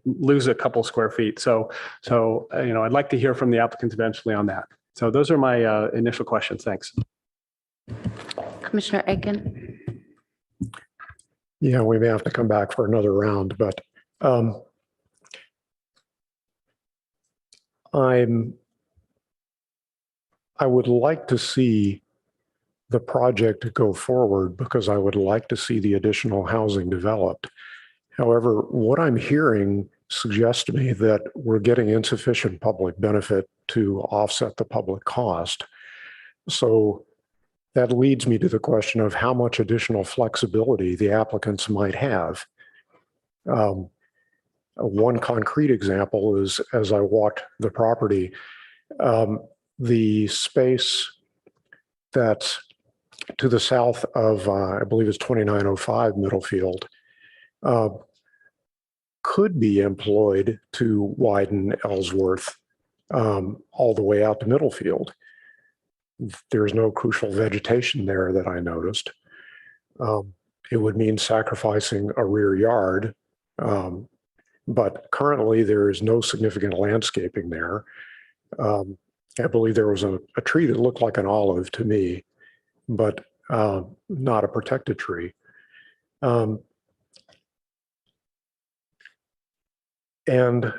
lose a couple square feet. So I'd like to hear from the applicants eventually on that. So those are my initial questions. Thanks. Commissioner Aiken. Yeah, we may have to come back for another round, but I would like to see the project go forward because I would like to see the additional housing developed. However, what I'm hearing suggests to me that we're getting insufficient public benefit to offset the public cost. So that leads me to the question of how much additional flexibility the applicants might have. One concrete example is, as I walked the property, the space that's to the south of, I believe it's 2905 Middlefield, could be employed to widen Ellsworth all the way out to Middlefield. There's no crucial vegetation there that I noticed. It would mean sacrificing a rear yard, but currently there is no significant landscaping there. I believe there was a tree that looked like an olive to me, but not a protected tree. And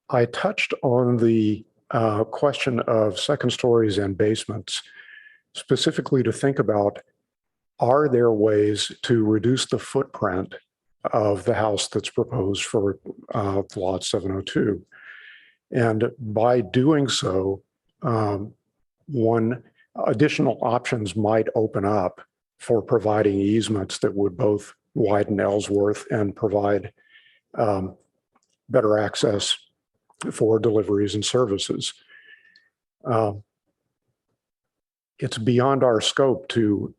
I touched on the question of second stories and basements, specifically to think about, are there ways to reduce the footprint of the house that's proposed for lot 702? And by doing so, one additional options might open up for providing easements that would both widen Ellsworth and provide better access for deliveries and services. It's beyond our scope to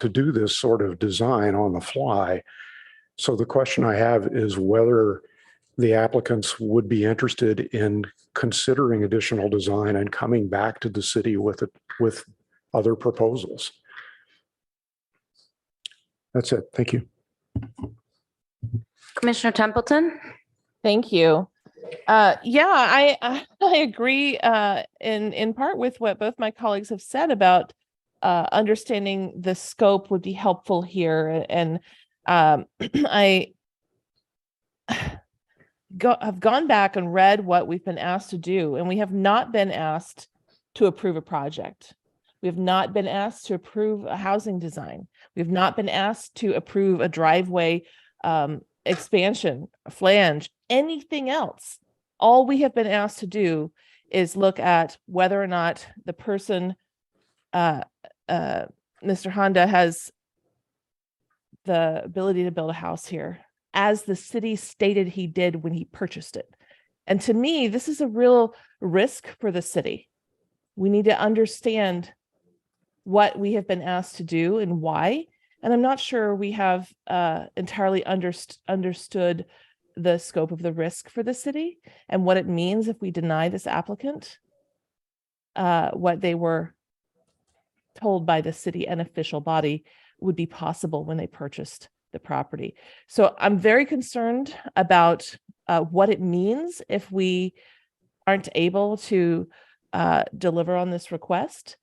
do this sort of design on the fly. So the question I have is whether the applicants would be interested in considering additional design and coming back to the city with other proposals. That's it. Thank you. Commissioner Templeton. Thank you. Yeah, I agree in part with what both my colleagues have said about understanding the scope would be helpful here. And I have gone back and read what we've been asked to do, and we have not been asked to approve a project. We have not been asked to approve a housing design. We have not been asked to approve a driveway expansion, a flange, anything else. All we have been asked to do is look at whether or not the person, Mr. Honda, has the ability to build a house here, as the city stated he did when he purchased it. And to me, this is a real risk for the city. We need to understand what we have been asked to do and why. And I'm not sure we have entirely understood the scope of the risk for the city and what it means if we deny this applicant what they were told by the city and official body would be possible when they purchased the property. So I'm very concerned about what it means if we aren't able to deliver on this request.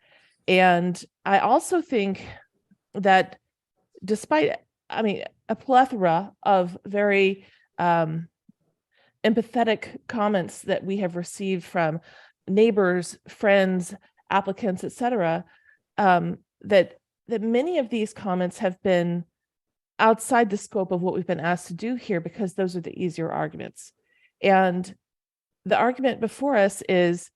And I also think that despite, a plethora of very empathetic comments that we have received from neighbors, friends, applicants, et cetera, that many of these comments have been outside the scope of what we've been asked to do here, because those are the easier arguments. And the argument before us is,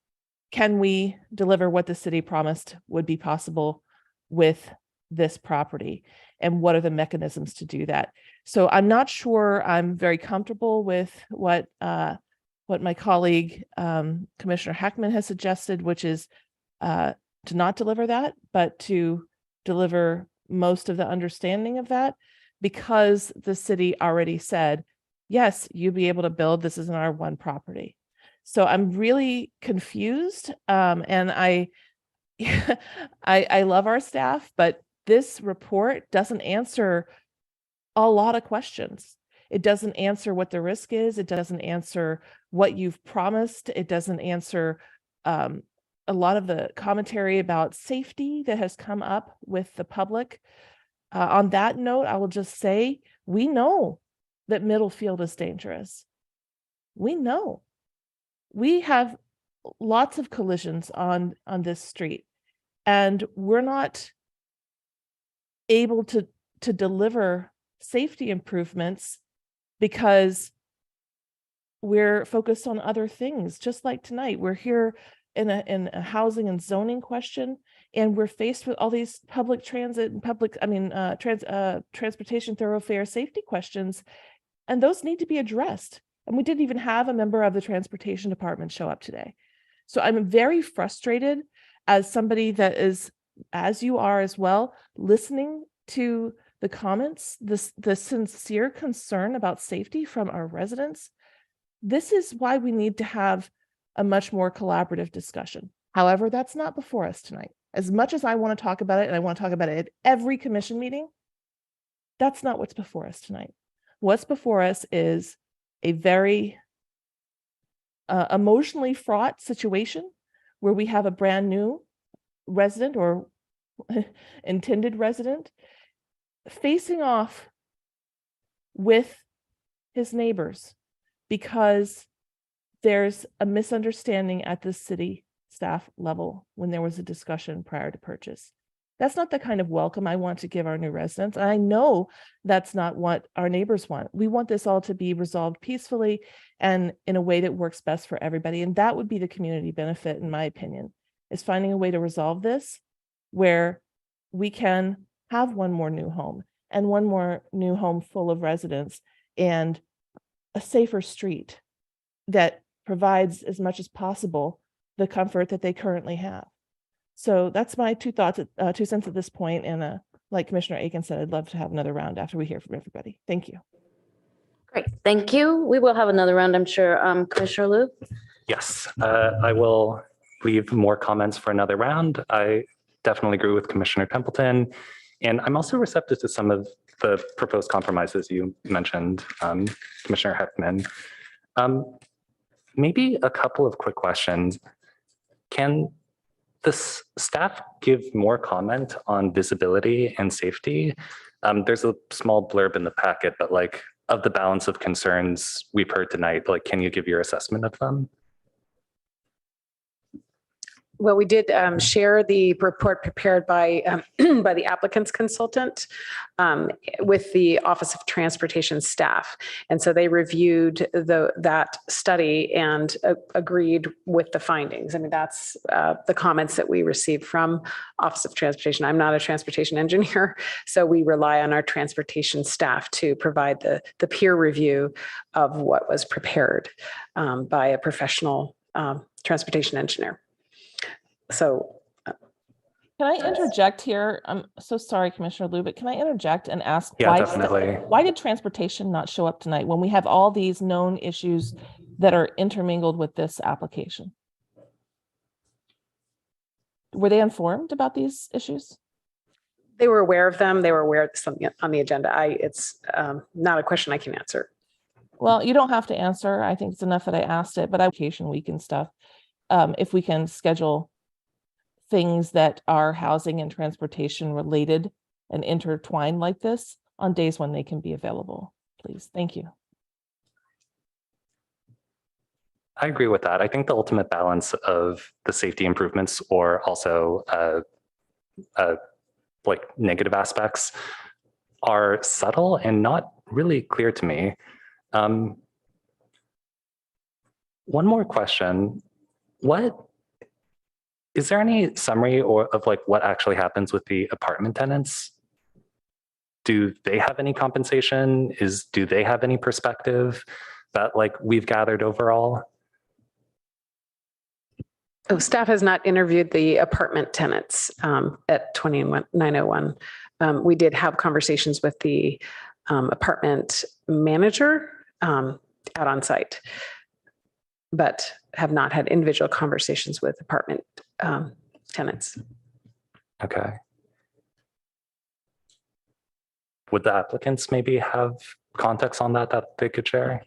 can we deliver what the city promised would be possible with this property? And what are the mechanisms to do that? So I'm not sure I'm very comfortable with what my colleague, Commissioner Heckman, has suggested, which is to not deliver that, but to deliver most of the understanding of that. because the city already said, yes, you'd be able to build, this is an R1 property. So I'm really confused. And I love our staff, but this report doesn't answer a lot of questions. It doesn't answer what the risk is. It doesn't answer what you've promised. It doesn't answer a lot of the commentary about safety that has come up with the public. On that note, I will just say, we know that Middlefield is dangerous. We know. We have lots of collisions on this street, and we're not able to deliver safety improvements because we're focused on other things. Just like tonight, we're here in a housing and zoning question, and we're faced with all these public transit and transportation thoroughfare safety questions, and those need to be addressed. And we didn't even have a member of the transportation department show up today. So I'm very frustrated as somebody that is, as you are as well, listening to the comments, the sincere concern about safety from our residents. This is why we need to have a much more collaborative discussion. However, that's not before us tonight. As much as I want to talk about it, and I want to talk about it at every commission meeting, that's not what's before us tonight. What's before us is a very emotionally fraught situation where we have a brand new resident or intended resident facing off with his neighbors because there's a misunderstanding at the city staff level when there was a discussion prior to purchase. That's not the kind of welcome I want to give our new residents. And I know that's not what our neighbors want. We want this all to be resolved peacefully and in a way that works best for everybody. And that would be the community benefit, in my opinion, is finding a way to resolve this where we can have one more new home and one more new home full of residents and a safer street that provides as much as possible the comfort that they currently have. So that's my 2 cents at this point. And like Commissioner Aiken said, I'd love to have another round after we hear from everybody. Thank you. Great, thank you. We will have another round, I'm sure. Commissioner Liu? Yes, I will leave more comments for another round. I definitely agree with Commissioner Templeton. And I'm also receptive to some of the proposed compromises you mentioned, Commissioner Heckman. Maybe a couple of quick questions. Can the staff give more comment on visibility and safety? There's a small blurb in the packet, but like of the balance of concerns we've heard tonight, like, can you give your assessment of them? Well, we did share the report prepared by by the applicant's consultant with the Office of Transportation staff. And so they reviewed that study and agreed with the findings. I mean, that's the comments that we received from Office of Transportation. I'm not a transportation engineer, so we rely on our transportation staff to provide the peer review of what was prepared by a professional transportation engineer. So can I interject here? I'm so sorry, Commissioner Liu, but can I interject and ask why did transportation not show up tonight when we have all these known issues that are intermingled with this application? Were they informed about these issues? They were aware of them. They were aware of something on the agenda. It's not a question I can answer. Well, you don't have to answer. I think it's enough that I asked it, but vacation week and stuff. If we can schedule things that are housing and transportation related and intertwined like this on days when they can be available, please. Thank you. I agree with that. I think the ultimate balance of the safety improvements or also like negative aspects are subtle and not really clear to me. One more question. Is there any summary of like what actually happens with the apartment tenants? Do they have any compensation? Do they have any perspective that like we've gathered overall? Oh, staff has not interviewed the apartment tenants at 2901. We did have conversations with the apartment manager out on site, but have not had individual conversations with apartment tenants. Okay. Would the applicants maybe have context on that they could share?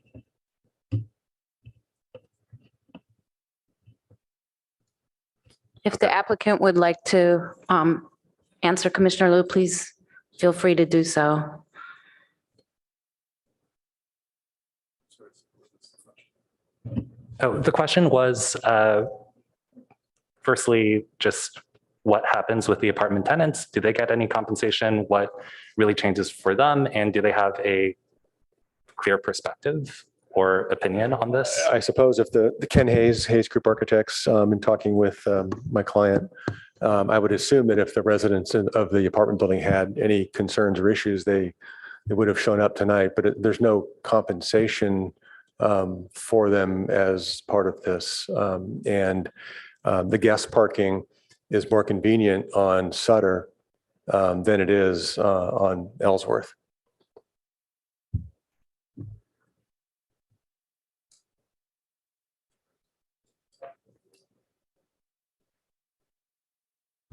If the applicant would like to answer Commissioner Liu, please feel free to do so. Oh, the question was, firstly, just what happens with the apartment tenants? Do they get any compensation? What really changes for them? And do they have a clear perspective or opinion on this? I suppose if the Ken Hayes Group Architects, in talking with my client, I would assume that if the residents of the apartment building had any concerns or issues, they would have shown up tonight, but there's no compensation for them as part of this. The guest parking is more convenient on Sutter than it is on Ellsworth.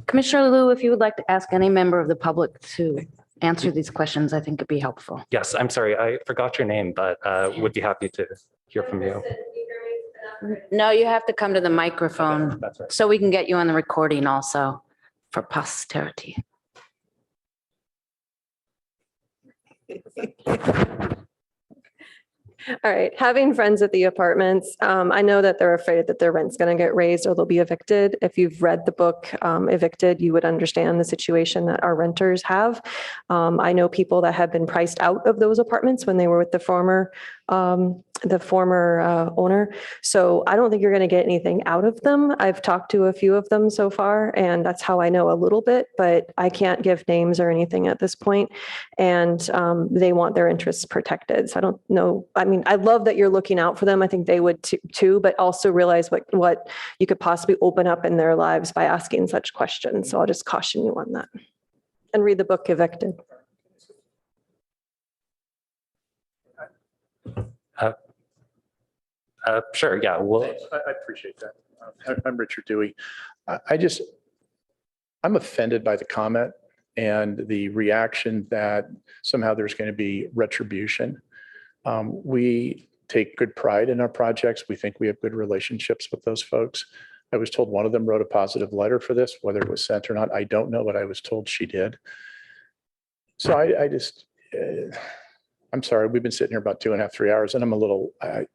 Commissioner Liu, if you would like to ask any member of the public to answer these questions, I think it'd be helpful. Yes, I'm sorry, I forgot your name, but would be happy to hear from you. No, you have to come to the microphone. Okay, that's right. So we can get you on the recording also for posterity. All right, having friends at the apartments, I know that they're afraid that their rent's going to get raised or they'll be evicted. If you've read the book Evicted, you would understand the situation that our renters have. I know people that have been priced out of those apartments when they were with the former owner. So I don't think you're going to get anything out of them. I've talked to a few of them so far, and that's how I know a little bit, but I can't give names or anything at this point. And they want their interests protected. So I don't know. I mean, I love that you're looking out for them. I think they would too, but also realize what you could possibly open up in their lives by asking such questions. So I'll just caution you on that. And read the book Evicted. Sure, yeah. Well, I appreciate that. I'm Richard Dewey. I'm offended by the comment and the reaction that somehow there's going to be retribution. We take good pride in our projects. We think we have good relationships with those folks. I was told one of them wrote a positive letter for this, whether it was sent or not, I don't know, but I was told she did. So I'm sorry, we've been sitting here about 2.5, 3 hours, and I'm a little, I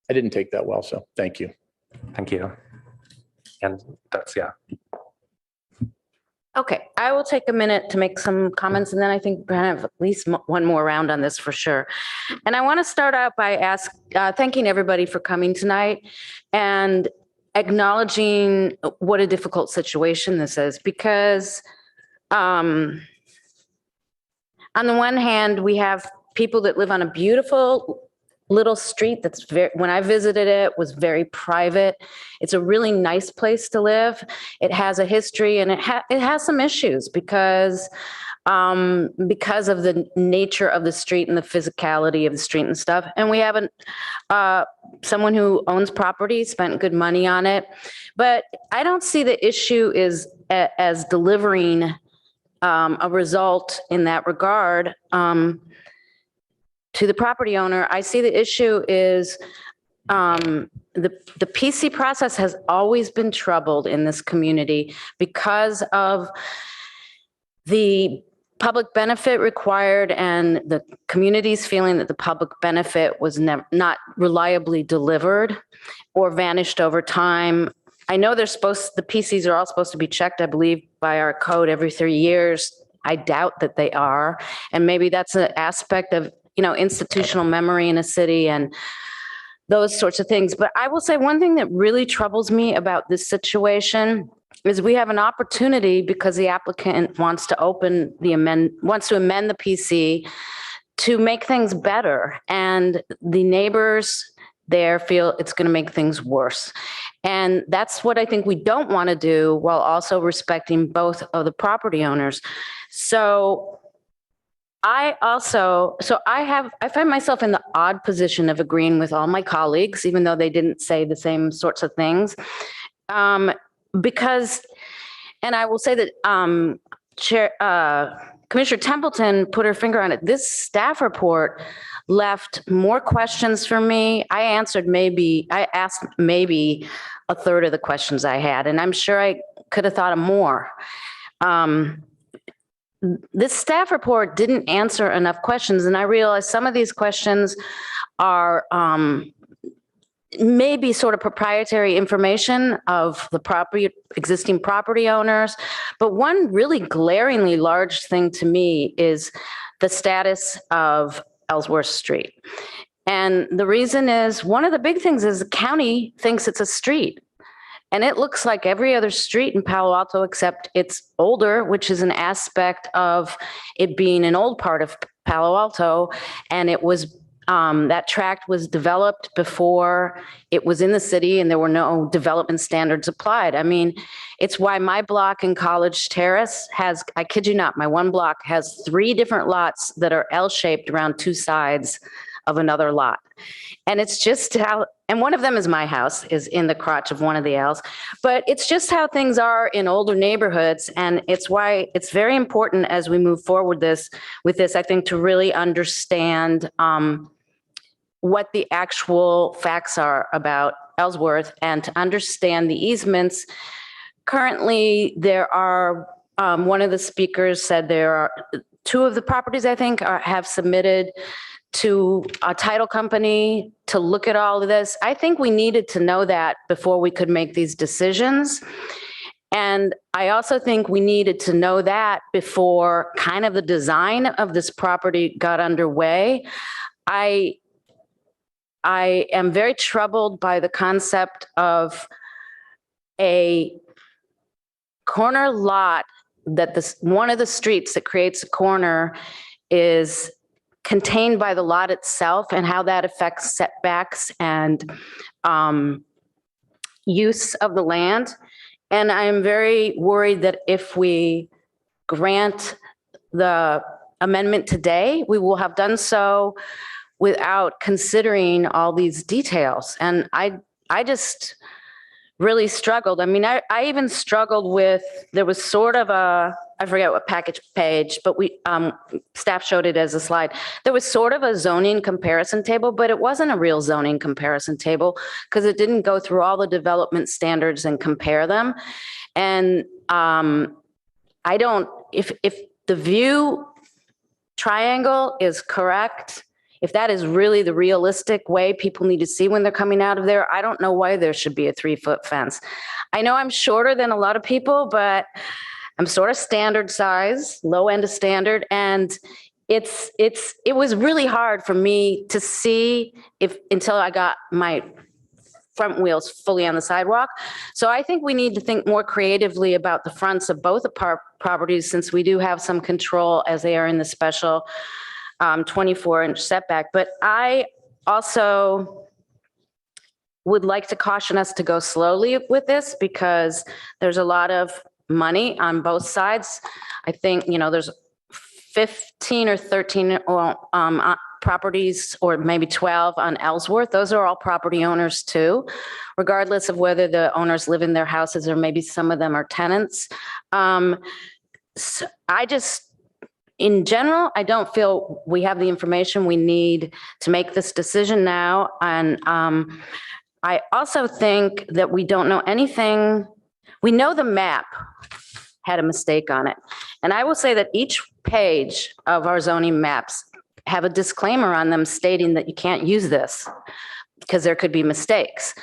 didn't take that well, so thank you. Thank you. And that's, yeah. Okay, I will take a minute to make some comments, and then I think we're gonna have at least one more round on this for sure. And I want to start out by thanking everybody for coming tonight and acknowledging what a difficult situation this is, because on the one hand, we have people that live on a beautiful little street that's when I visited it, was very private. It's a really nice place to live. It has a history, and it has some issues because of the nature of the street and the physicality of the street and stuff. And we have someone who owns property, spent good money on it. But I don't see the issue as delivering a result in that regard to the property owner. I see the issue is the PC process has always been troubled in this community because of the public benefit required and the community's feeling that the public benefit was not reliably delivered or vanished over time. I know the PCs are all supposed to be checked, I believe, by our code every 3 years. I doubt that they are. And maybe that's an aspect of, institutional memory in a city and those sorts of things. But I will say one thing that really troubles me about this situation is we have an opportunity, because the applicant wants to amend the PC to make things better. And the neighbors there feel it's going to make things worse. And that's what I think we don't want to do, while also respecting both of the property owners. So I find myself in the odd position of agreeing with all my colleagues, even though they didn't say the same sorts of things. Because, and I will say that Commissioner Templeton put her finger on it. This staff report left more questions for me. I asked maybe a third of the questions I had, and I'm sure I could have thought of more. This staff report didn't answer enough questions, and I realized some of these questions are maybe sort of proprietary information of the existing property owners. But one really glaringly large thing to me is the status of Ellsworth Street. And the reason is, one of the big things is the county thinks it's a street. And it looks like every other street in Palo Alto, except it's older, which is an aspect of it being an old part of Palo Alto. And it was, that tract was developed before it was in the city and there were no development standards applied. I mean, it's why my block in College Terrace has, I kid you not, my one block has 3 different lots that are L-shaped around 2 sides of another lot. And it's just how, and one of them is my house, is in the crotch of one of the L's, but it's just how things are in older neighborhoods. And it's why it's very important as we move forward with this, I think, to really understand what the actual facts are about Ellsworth and to understand the easements. Currently, there are, one of the speakers said there are 2 of the properties, I think, have submitted to a title company to look at all of this. I think we needed to know that before we could make these decisions. And I also think we needed to know that before kind of the design of this property got underway. I am very troubled by the concept of a corner lot that one of the streets that creates a corner is contained by the lot itself, and how that affects setbacks and use of the land. And I'm very worried that if we grant the amendment today, we will have done so without considering all these details. And I just really struggled. I mean, I even struggled with, there was sort of a, I forget what package page, but we staff showed it as a slide. There was sort of a zoning comparison table, but it wasn't a real zoning comparison table because it didn't go through all the development standards and compare them. And I don't, if the view triangle is correct, if that is really the realistic way people need to see when they're coming out of there, I don't know why there should be a 3-foot fence. I know I'm shorter than a lot of people, but I'm sort of standard size, low end of standard. And it was really hard for me to see until I got my front wheels fully on the sidewalk. So I think we need to think more creatively about the fronts of both the properties, since we do have some control as they are in the special 24-inch setback. But I also would like to caution us to go slowly with this because there's a lot of money on both sides. I think, there's 15 or 13 properties, or maybe 12 on Ellsworth. Those are all property owners too, regardless of whether the owners live in their houses or maybe some of them are tenants. So in general, I don't feel we have the information we need to make this decision now. And I also think that we don't know anything. We know the map had a mistake on it. And I will say that each page of our zoning maps have a disclaimer on them stating that you can't use this because there could be mistakes.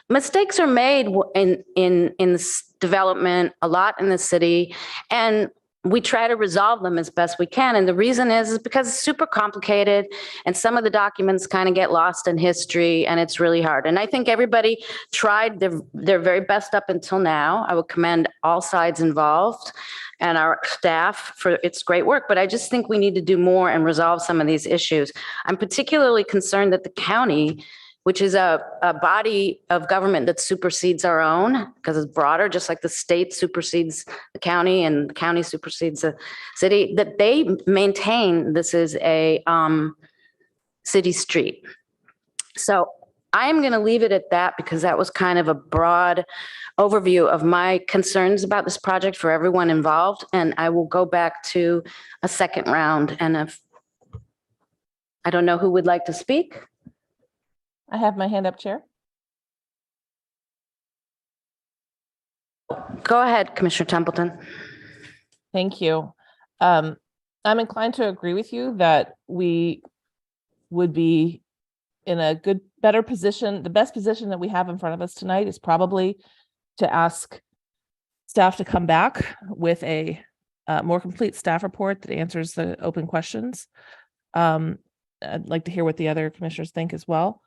Mistakes are made in this development a lot in the city, and we try to resolve them as best we can. And the reason is because it's super complicated and some of the documents kind of get lost in history and it's really hard. And I think everybody tried their very best up until now. I would commend all sides involved and our staff for its great work, but I just think we need to do more and resolve some of these issues. I'm particularly concerned that the county which is a body of government that supersedes our own because it's broader, just like the state supersedes the county and the county supersedes the city, that they maintain this is a city street. So I'm going to leave it at that because that was kind of a broad overview of my concerns about this project for everyone involved. And I will go back to a second round. And if I don't know who would like to speak. I have my hand up, Chair. Go ahead, Commissioner Templeton. Thank you. I'm inclined to agree with you that we would be in a better position. The best position that we have in front of us tonight is probably to ask staff to come back with a more complete staff report that answers the open questions. I'd like to hear what the other commissioners think as well.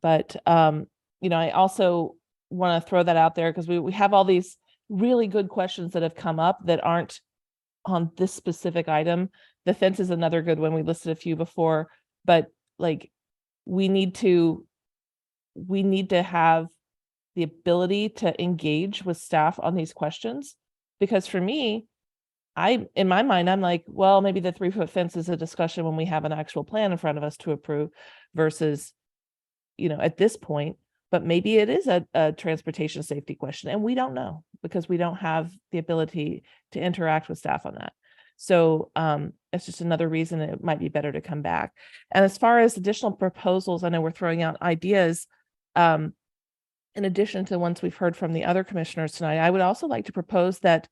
But, I also want to throw that out there because we have all these really good questions that have come up that aren't on this specific item. The fence is another good one. We listed a few before, but like we need to have the ability to engage with staff on these questions, because for me, in my mind, I'm like, well, maybe the 3-foot fence is a discussion when we have an actual plan in front of us to approve versus, at this point, but maybe it is a transportation safety question. And we don't know because we don't have the ability to interact with staff on that. So it's just another reason it might be better to come back. And as far as additional proposals, I know we're throwing out ideas. In addition to the ones we've heard from the other commissioners tonight, I would also like to propose that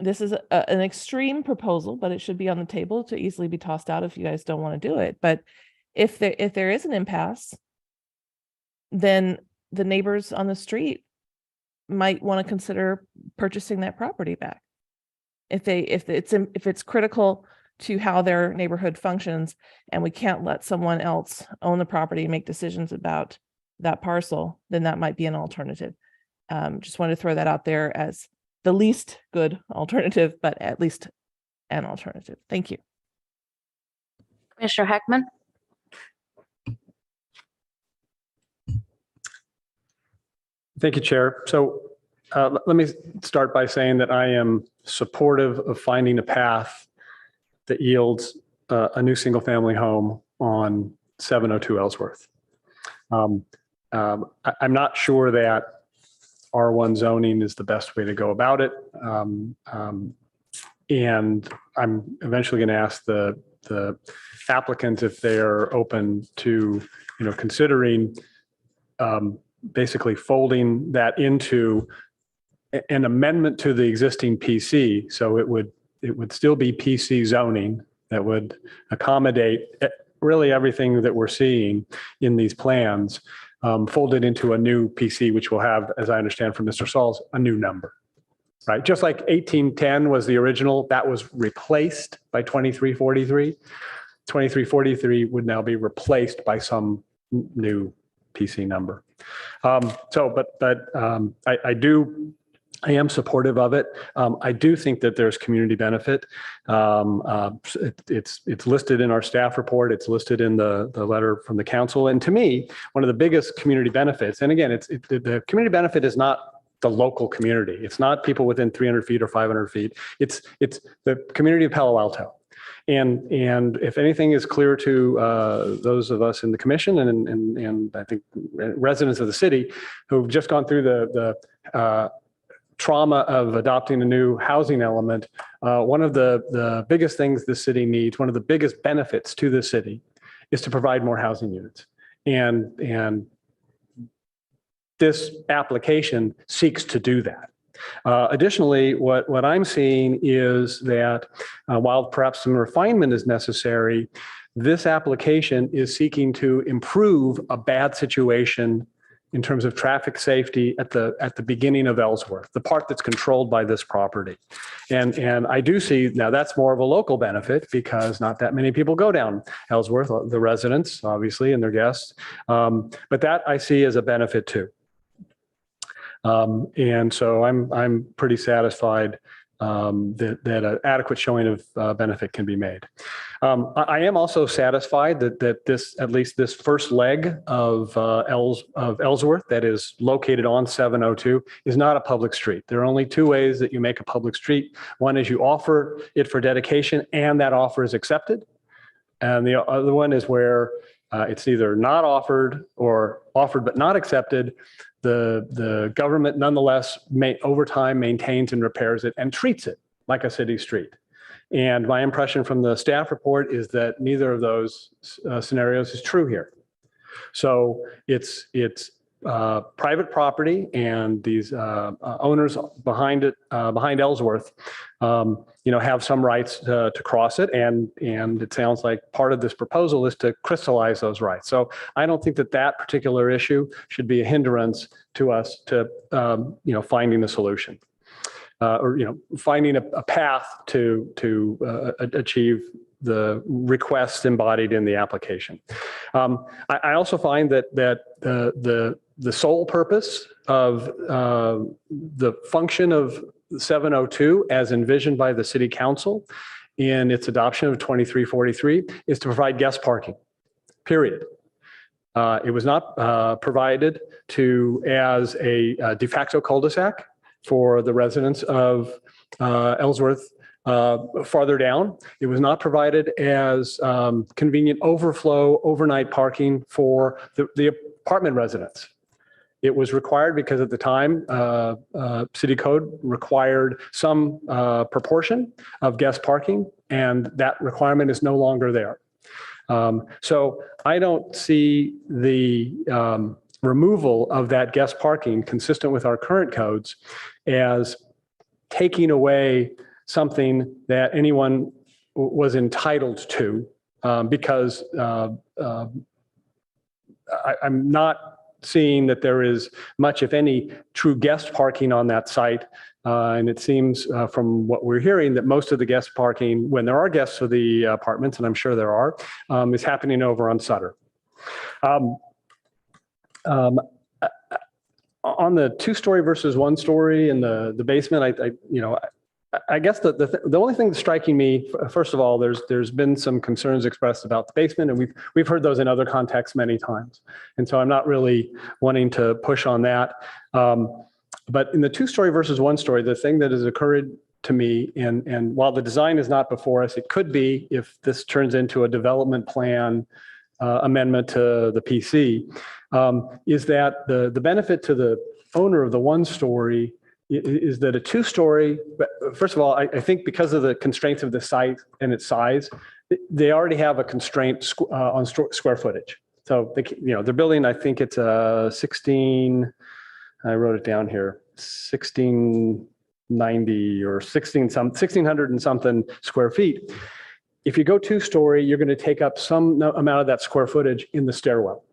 this is an extreme proposal, but it should be on the table to easily be tossed out if you guys don't want to do it. But if there is an impasse, then the neighbors on the street might want to consider purchasing that property back. If it's critical to how their neighborhood functions and we can't let someone else own the property and make decisions about that parcel, then that might be an alternative. Just want to throw that out there as the least good alternative, but at least an alternative. Thank you. Commissioner Heckman. Thank you, Chair. So let me start by saying that I am supportive of finding a path that yields a new single-family home on 702 Ellsworth. I'm not sure that R1 zoning is the best way to go about it. And I'm eventually going to ask the applicant if they're open to, considering basically folding that into an amendment to the existing PC. So it would still be PC zoning that would accommodate really everything that we're seeing in these plans, folded into a new PC, which will have, as I understand from Mr. Sauls, a new number, right? Just like 1810 was the original, that was replaced by 2343. 2343 would now be replaced by some new PC number. I am supportive of it. I do think that there's community benefit. It's listed in our staff report. It's listed in the letter from the council. And to me, one of the biggest community benefits, and again, the community benefit is not the local community. It's not people within 300 feet or 500 feet. It's the community of Palo Alto. And if anything is clear to those of us in the commission and I think residents of the city who've just gone through the trauma of adopting a new housing element, one of the biggest things the city needs, one of the biggest benefits to the city is to provide more housing units. And this application seeks to do that. Additionally, what I'm seeing is that while perhaps some refinement is necessary, this application is seeking to improve a bad situation in terms of traffic safety at the beginning of Ellsworth, the part that's controlled by this property. And I do see, now that's more of a local benefit because not that many people go down Ellsworth, the residents, obviously, and their guests. But that I see as a benefit too. And so I'm pretty satisfied that an adequate showing of benefit can be made. I am also satisfied that this, at least this first leg of Ellsworth that is located on 702 is not a public street. There are only two ways that you make a public street. One is you offer it for dedication and that offer is accepted. And the other one is where it's either not offered or offered but not accepted. The government nonetheless over time maintains and repairs it and treats it like a city street. And my impression from the staff report is that neither of those scenarios is true here. So it's private property, and these owners behind it, behind Ellsworth, have some rights to cross it, and it sounds like part of this proposal is to crystallize those rights. So I don't think that particular issue should be a hindrance to us to finding a solution. Or finding a path to achieve the requests embodied in the application. I also find that the sole purpose of the function of 702 as envisioned by the City Council in its adoption of 2343 is to provide guest parking, period. It was not provided as a de facto cul-de-sac for the residents of Ellsworth farther down. It was not provided as convenient overflow overnight parking for the apartment residents. It was required because at the time, city code required some proportion of guest parking, and that requirement is no longer there. So I don't see the removal of that guest parking consistent with our current codes as taking away something that anyone was entitled to, because I'm not seeing that there is much, if any, true guest parking on that site. And it seems from what we're hearing that most of the guest parking, when there are guests for the apartments, and I'm sure there are, is happening over on Sutter. On the 2-story versus 1-story and the basement, I guess the only thing that's striking me, first of all, there's been some concerns expressed about the basement, and we've heard those in other contexts many times, and so I'm not really wanting to push on that. But in the 2-story versus 1-story, the thing that has occurred to me, and while the design is not before us, it could be if this turns into a development plan amendment to the PC, is that the benefit to the owner of the 1-story is that a 2-story, first of all, I think because of the constraints of the site and its size, they already have a constraint on square footage. So they're building, I think it's a 16, I wrote it down here, 1690 or 1600 and something square feet. If you go 2-story, you're going to take up some amount of that square footage in the stairwell.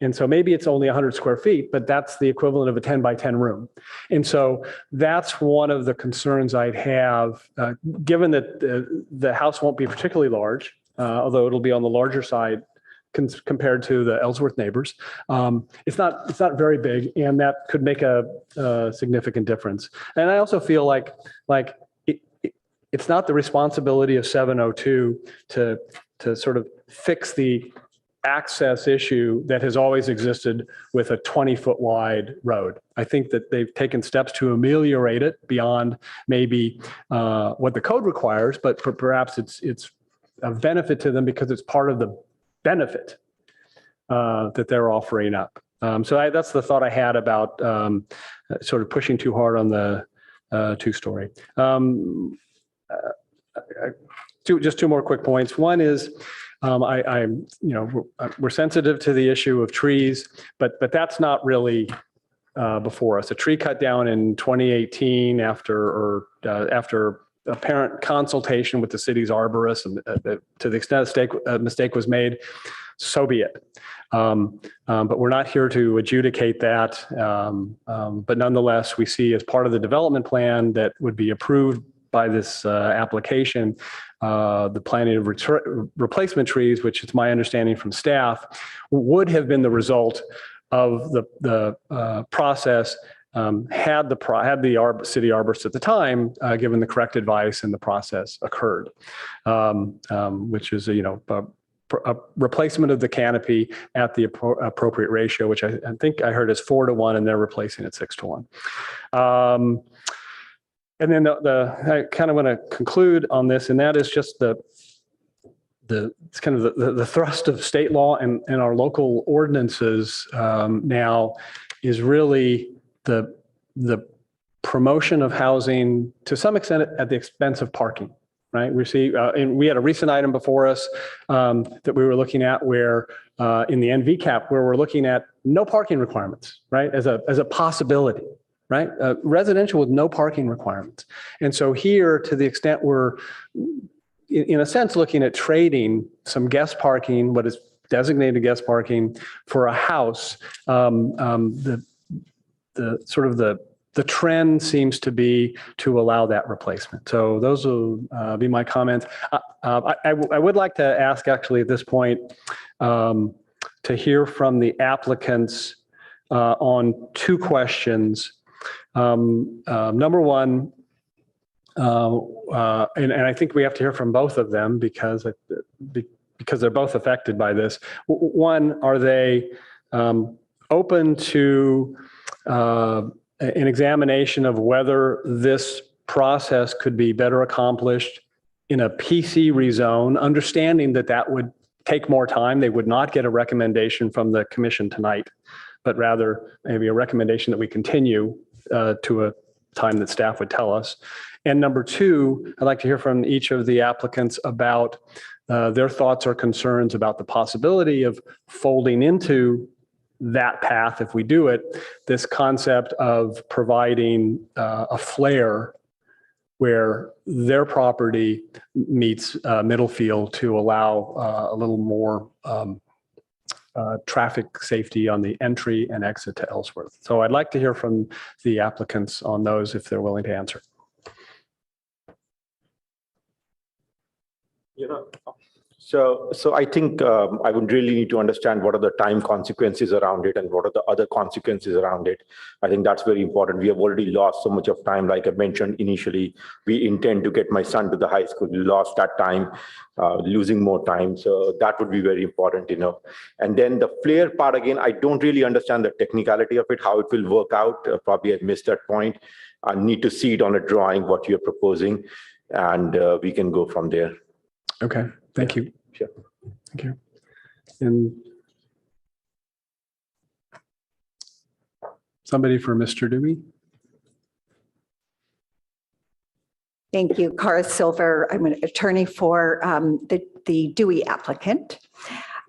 And so maybe it's only 100 square feet, but that's the equivalent of a 10 by 10 room. And so that's one of the concerns I'd have, given that the house won't be particularly large, although it'll be on the larger side compared to the Ellsworth neighbors. It's not very big, and that could make a significant difference. And I also feel like it's not the responsibility of 702 to sort of fix the access issue that has always existed with a 20-foot wide road. I think that they've taken steps to ameliorate it beyond maybe what the code requires, but perhaps it's a benefit to them because it's part of the benefit that they're offering up. So that's the thought I had about sort of pushing too hard on the 2-story. Just two more quick points. One is, we're sensitive to the issue of trees, but that's not really before us. A tree cut down in 2018 after apparent consultation with the city's arborist, and to the extent a mistake was made, so be it. But we're not here to adjudicate that. But nonetheless, we see as part of the development plan that would be approved by this application, the planting of replacement trees, which it's my understanding from staff, would have been the result of the process had the city arborist at the time given the correct advice and the process occurred, which is a replacement of the canopy at the appropriate ratio, which I think I heard is 4-to-1, and they're replacing it 6-to-1. And then I kind of want to conclude on this, and that is just it's kind of the thrust of state law and our local ordinances now is really the promotion of housing to some extent at the expense of parking. Right. We see, and we had a recent item before us that we were looking at where in the NVCAP, where we're looking at no parking requirements, right, as a possibility, right, residential with no parking requirements. And so here, to the extent we're, in a sense, looking at trading some guest parking, what is designated guest parking, for a house, the trend seems to be to allow that replacement. So those will be my comments. I would like to ask, actually, at this point, to hear from the applicants on 2 questions. Number one, and I think we have to hear from both of them because they're both affected by this. One, are they open to an examination of whether this process could be better accomplished in a PC rezone, understanding that would take more time. They would not get a recommendation from the commission tonight, but rather maybe a recommendation that we continue to a time that staff would tell us. And number 2, I'd like to hear from each of the applicants about their thoughts or concerns about the possibility of folding into that path, if we do it, this concept of providing a flare where their property meets Middlefield to allow a little more traffic safety on the entry and exit to Ellsworth. So I'd like to hear from the applicants on those if they're willing to answer. So I think I would really need to understand what are the time consequences around it and what are the other consequences around it. I think that's very important. We have already lost so much of time. Like I mentioned initially, we intend to get my son to the high school. We lost that time, losing more time. So that would be very important, And then the flare part, again, I don't really understand the technicality of it, how it will work out. Probably I missed that point. I need to see it on a drawing, what you're proposing, and we can go from there. Okay, thank you. Sure. Thank you. And somebody for Mr. Dewey? Thank you. Cara Silver. I'm an attorney for the Dewey applicant.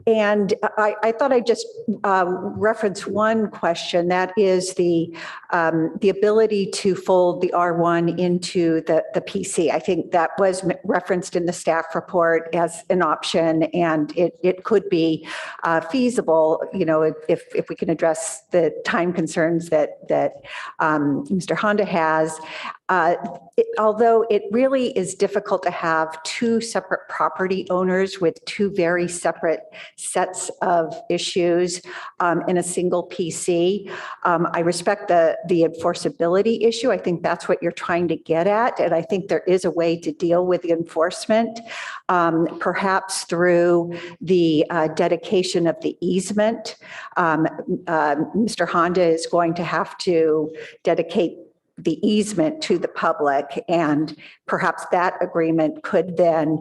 And I thought I'd just reference one question, that is the ability to fold the R1 into the PC. I think that was referenced in the staff report as an option, and it could be feasible, if we can address the time concerns that Mr. Honda has. Although it really is difficult to have 2 separate property owners with 2 very separate sets of issues in a single PC. I respect the enforceability issue. I think that's what you're trying to get at. And I think there is a way to deal with the enforcement, perhaps through the dedication of the easement. Mr. Honda is going to have to dedicate the easement to the public, and perhaps that agreement could then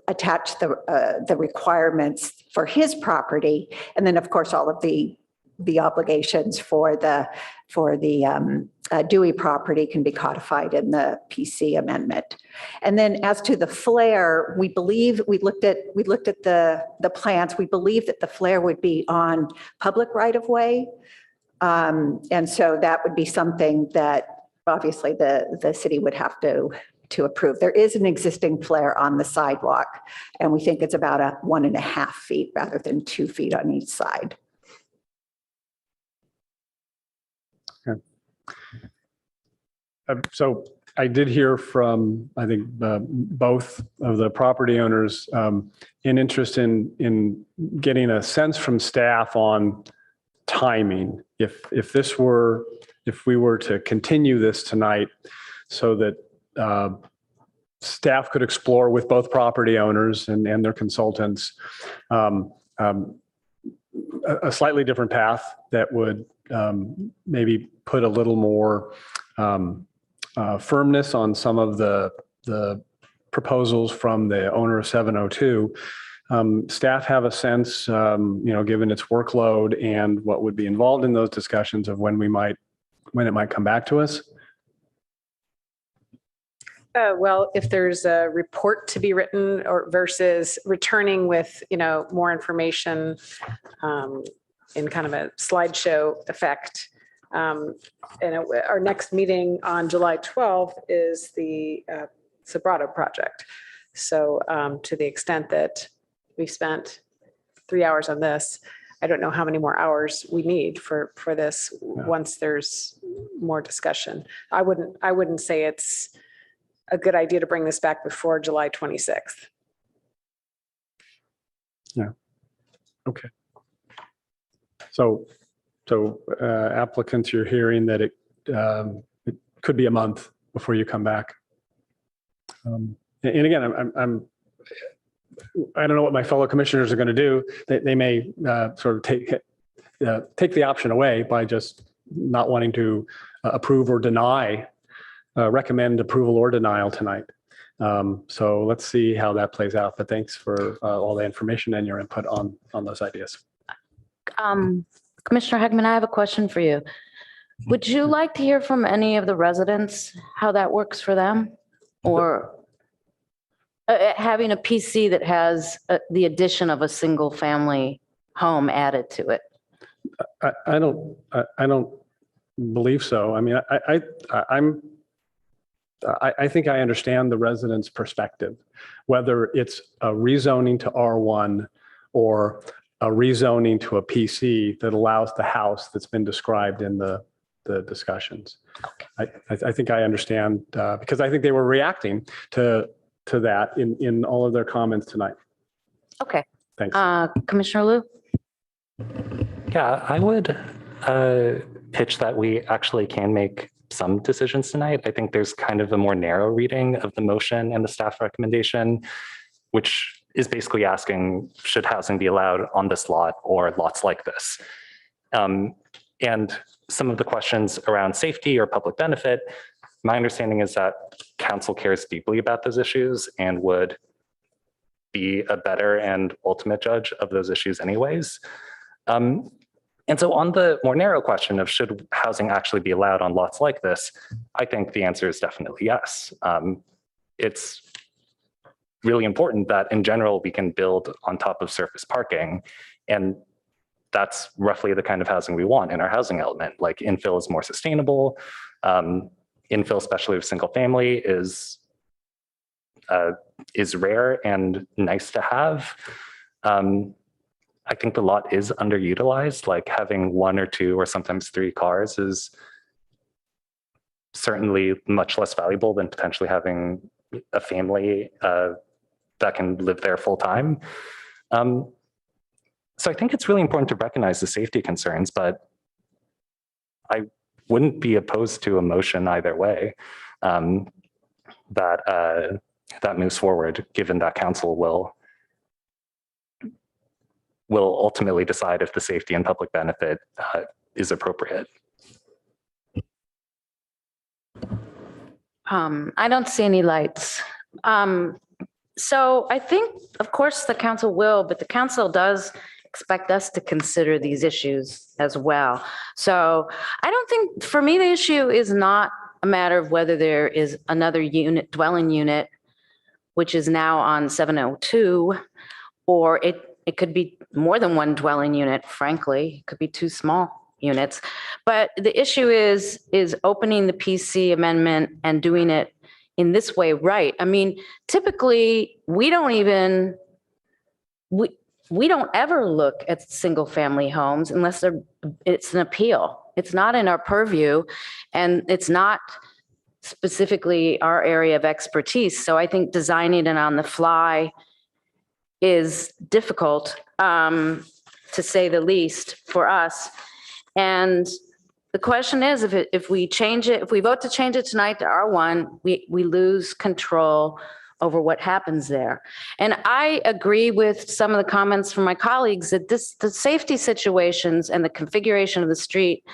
attach the requirements for his property, and then of course all of the obligations for the Dewey property can be codified in the PC amendment. And then as to the flare, we believe we looked at the plans. We believe that the flare would be on public right of way. And so that would be something that obviously the city would have to approve. There is an existing flare on the sidewalk, and we think it's about 1.5 feet rather than 2 feet on each side. Okay. So I did hear from, I think, both of the property owners an interest in getting a sense from staff on timing. If we were to continue this tonight so that staff could explore with both property owners and their consultants a slightly different path that would maybe put a little more firmness on some of the proposals from the owner of 702. Staff have a sense, given its workload and what would be involved in those discussions, of when it might come back to us? Well, if there's a report to be written or versus returning with, more information in kind of a slideshow effect. Our next meeting on July 12th is the Sobrato project. So to the extent that we've spent 3 hours on this, I don't know how many more hours we need for this once there's more discussion. I wouldn't say it's a good idea to bring this back before July 26th. Yeah. Okay. So applicants, you're hearing that it could be a month before you come back. And again, I don't know what my fellow commissioners are going to do. They may sort of take the option away by just not wanting to approve or deny, recommend approval or denial tonight. So let's see how that plays out. But thanks for all the information and your input on those ideas. Commissioner Heckman, I have a question for you. Would you like to hear from any of the residents how that works for them, or having a PC that has the addition of a single family home added to it? I don't believe so. I mean, I think I understand the residents' perspective, whether it's a rezoning to R1 or a rezoning to a PC that allows the house that's been described in the discussions. Okay. I think I understand because I think they were reacting to that in all of their comments tonight. Okay. Thanks. Commissioner Liu? Yeah, I would pitch that we actually can make some decisions tonight. I think there's kind of a more narrow reading of the motion and the staff recommendation, which is basically asking, should housing be allowed on this lot or lots like this? And some of the questions around safety or public benefit, my understanding is that council cares deeply about those issues and would be a better and ultimate judge of those issues anyways. And so on the more narrow question of should housing actually be allowed on lots like this, I think the answer is definitely yes. It's really important that in general we can build on top of surface parking, and that's roughly the kind of housing we want in our housing element. Like infill is more sustainable. Infill, especially with single family, is rare and nice to have. I think the lot is underutilized. Like having 1 or 2 or sometimes 3 cars is certainly much less valuable than potentially having a family that can live there full time. So I think it's really important to recognize the safety concerns, but I wouldn't be opposed to a motion either way that moves forward, given that council will ultimately decide if the safety and public benefit is appropriate. I don't see any lights. So I think, of course, the council will, but the council does expect us to consider these issues as well. So I don't think, for me, the issue is not a matter of whether there is another dwelling unit, which is now on 702, or it could be more than one dwelling unit, frankly. It could be 2 small units. But the issue is opening the PC amendment and doing it in this way, right? I mean, typically, we don't ever look at single family homes unless it's an appeal. It's not in our purview, and it's not specifically our area of expertise. So I think designing it on the fly is difficult, to say the least, for us. And the question is, if we change it, if we vote to change it tonight to R1, we lose control over what happens there. And I agree with some of the comments from my colleagues that the safety situations and the configuration of the street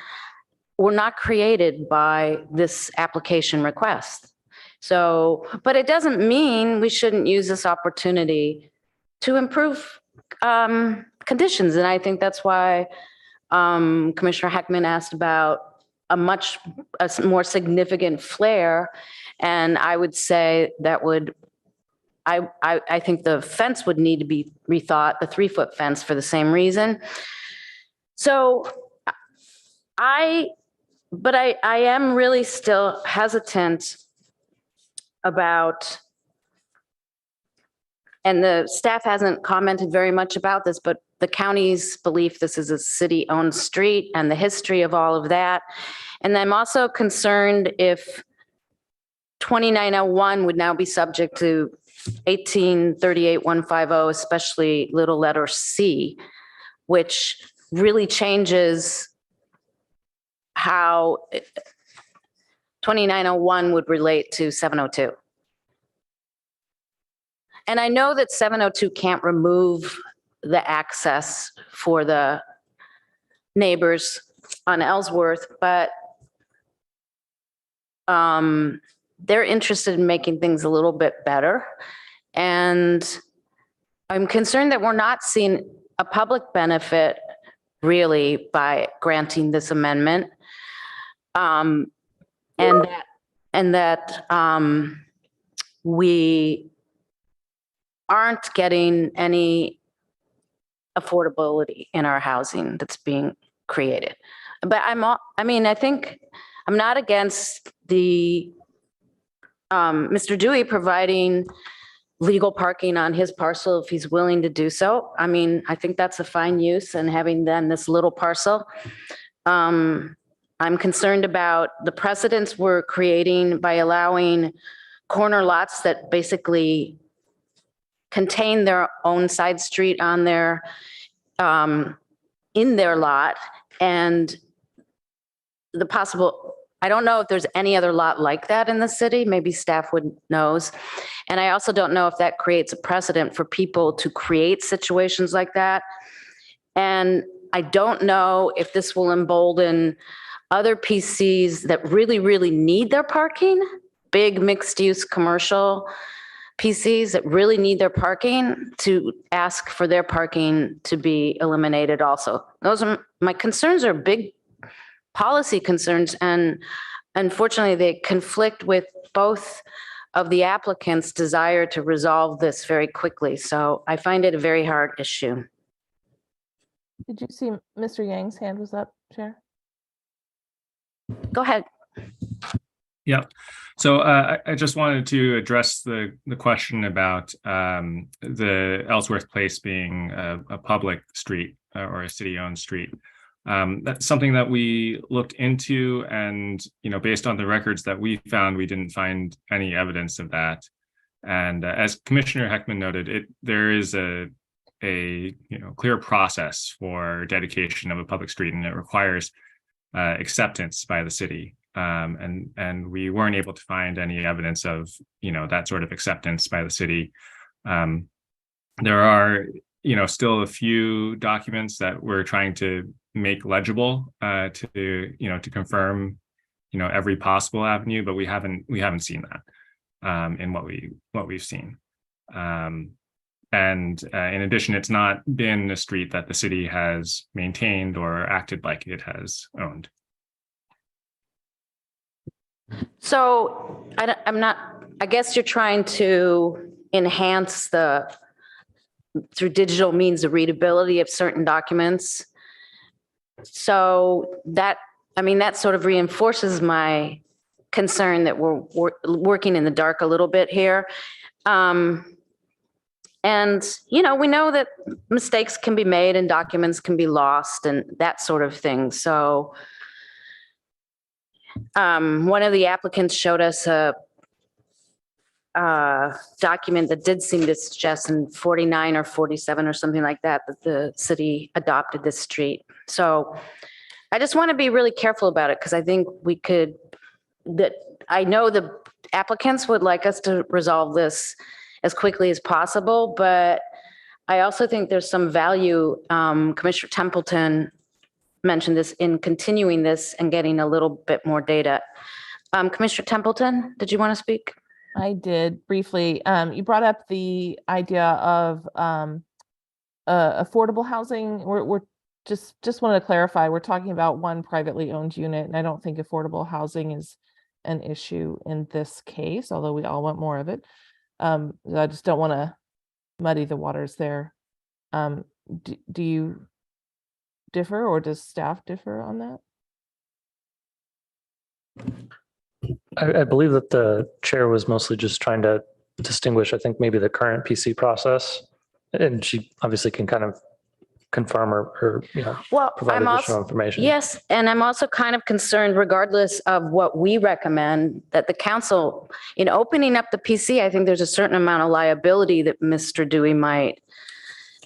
were not created by this application request. So, but it doesn't mean we shouldn't use this opportunity to improve conditions. And I think that's why Commissioner Heckman asked about a more significant flare. And I would say that would, I think the fence would need to be rethought, the 3-foot fence, for the same reason. So I am really still hesitant about, and the staff hasn't commented very much about this, but the county's belief this is a city-owned street and the history of all of that. And I'm also concerned if 2901 would now be subject to 1838-150, especially little letter C, which really changes how 2901 would relate to 702. And I know that 702 can't remove the access for the neighbors on Ellsworth, but they're interested in making things a little bit better. And I'm concerned that we're not seeing a public benefit really by granting this amendment. And that we aren't getting any affordability in our housing that's being created. But I think I'm not against the Mr. Dewey providing legal parking on his parcel if he's willing to do so. I mean, I think that's a fine use, and having then this little parcel. I'm concerned about the precedents we're creating by allowing corner lots that basically contain their own side street on their, in their lot, and the possible, I don't know if there's any other lot like that in the city. Maybe staff knows. And I also don't know if that creates a precedent for people to create situations like that. And I don't know if this will embolden other PCs that really, really need their parking, big mixed-use commercial PCs that really need their parking, to ask for their parking to be eliminated also. Those are my concerns, are big policy concerns, and unfortunately they conflict with both of the applicants' desire to resolve this very quickly. So I find it a very hard issue. Did you see Mr. Yang's hand was up, Chair? Go ahead. Yeah. So I just wanted to address the question about the Ellsworth Place being a public street or a city-owned street. That's something that we looked into, and based on the records that we found, we didn't find any evidence of that. And as Commissioner Heckman noted, there is a clear process for dedication of a public street, and it requires acceptance by the city. And we weren't able to find any evidence of that sort of acceptance by the city. There are still a few documents that we're trying to make legible to confirm every possible avenue, but we haven't seen that in what we've seen. And in addition, it's not been a street that the city has maintained or acted like it has owned. So I guess you're trying to enhance through digital means, the readability of certain documents. So that sort of reinforces my concern that we're working in the dark a little bit here. And, we know that mistakes can be made and documents can be lost and that sort of thing. So one of the applicants showed us a document that did seem to suggest in 49 or 47 or something like that, that the city adopted this street. So I just want to be really careful about it because I think I know the applicants would like us to resolve this as quickly as possible, but I also think there's some value, Commissioner Templeton mentioned this, in continuing this and getting a little bit more data. Commissioner Templeton, did you want to speak? I did briefly. You brought up the idea of affordable housing. We're just wanted to clarify, we're talking about one privately owned unit, and I don't think affordable housing is an issue in this case, although we all want more of it. I just don't want to muddy the waters there. Do you differ, or does staff differ on that? I believe that the chair was mostly just trying to distinguish, I think, maybe the current PC process, and she obviously can kind of confirm or provide additional information. Yes, and I'm also kind of concerned, regardless of what we recommend, that the council, in opening up the PC, I think there's a certain amount of liability that Mr. Dewey might,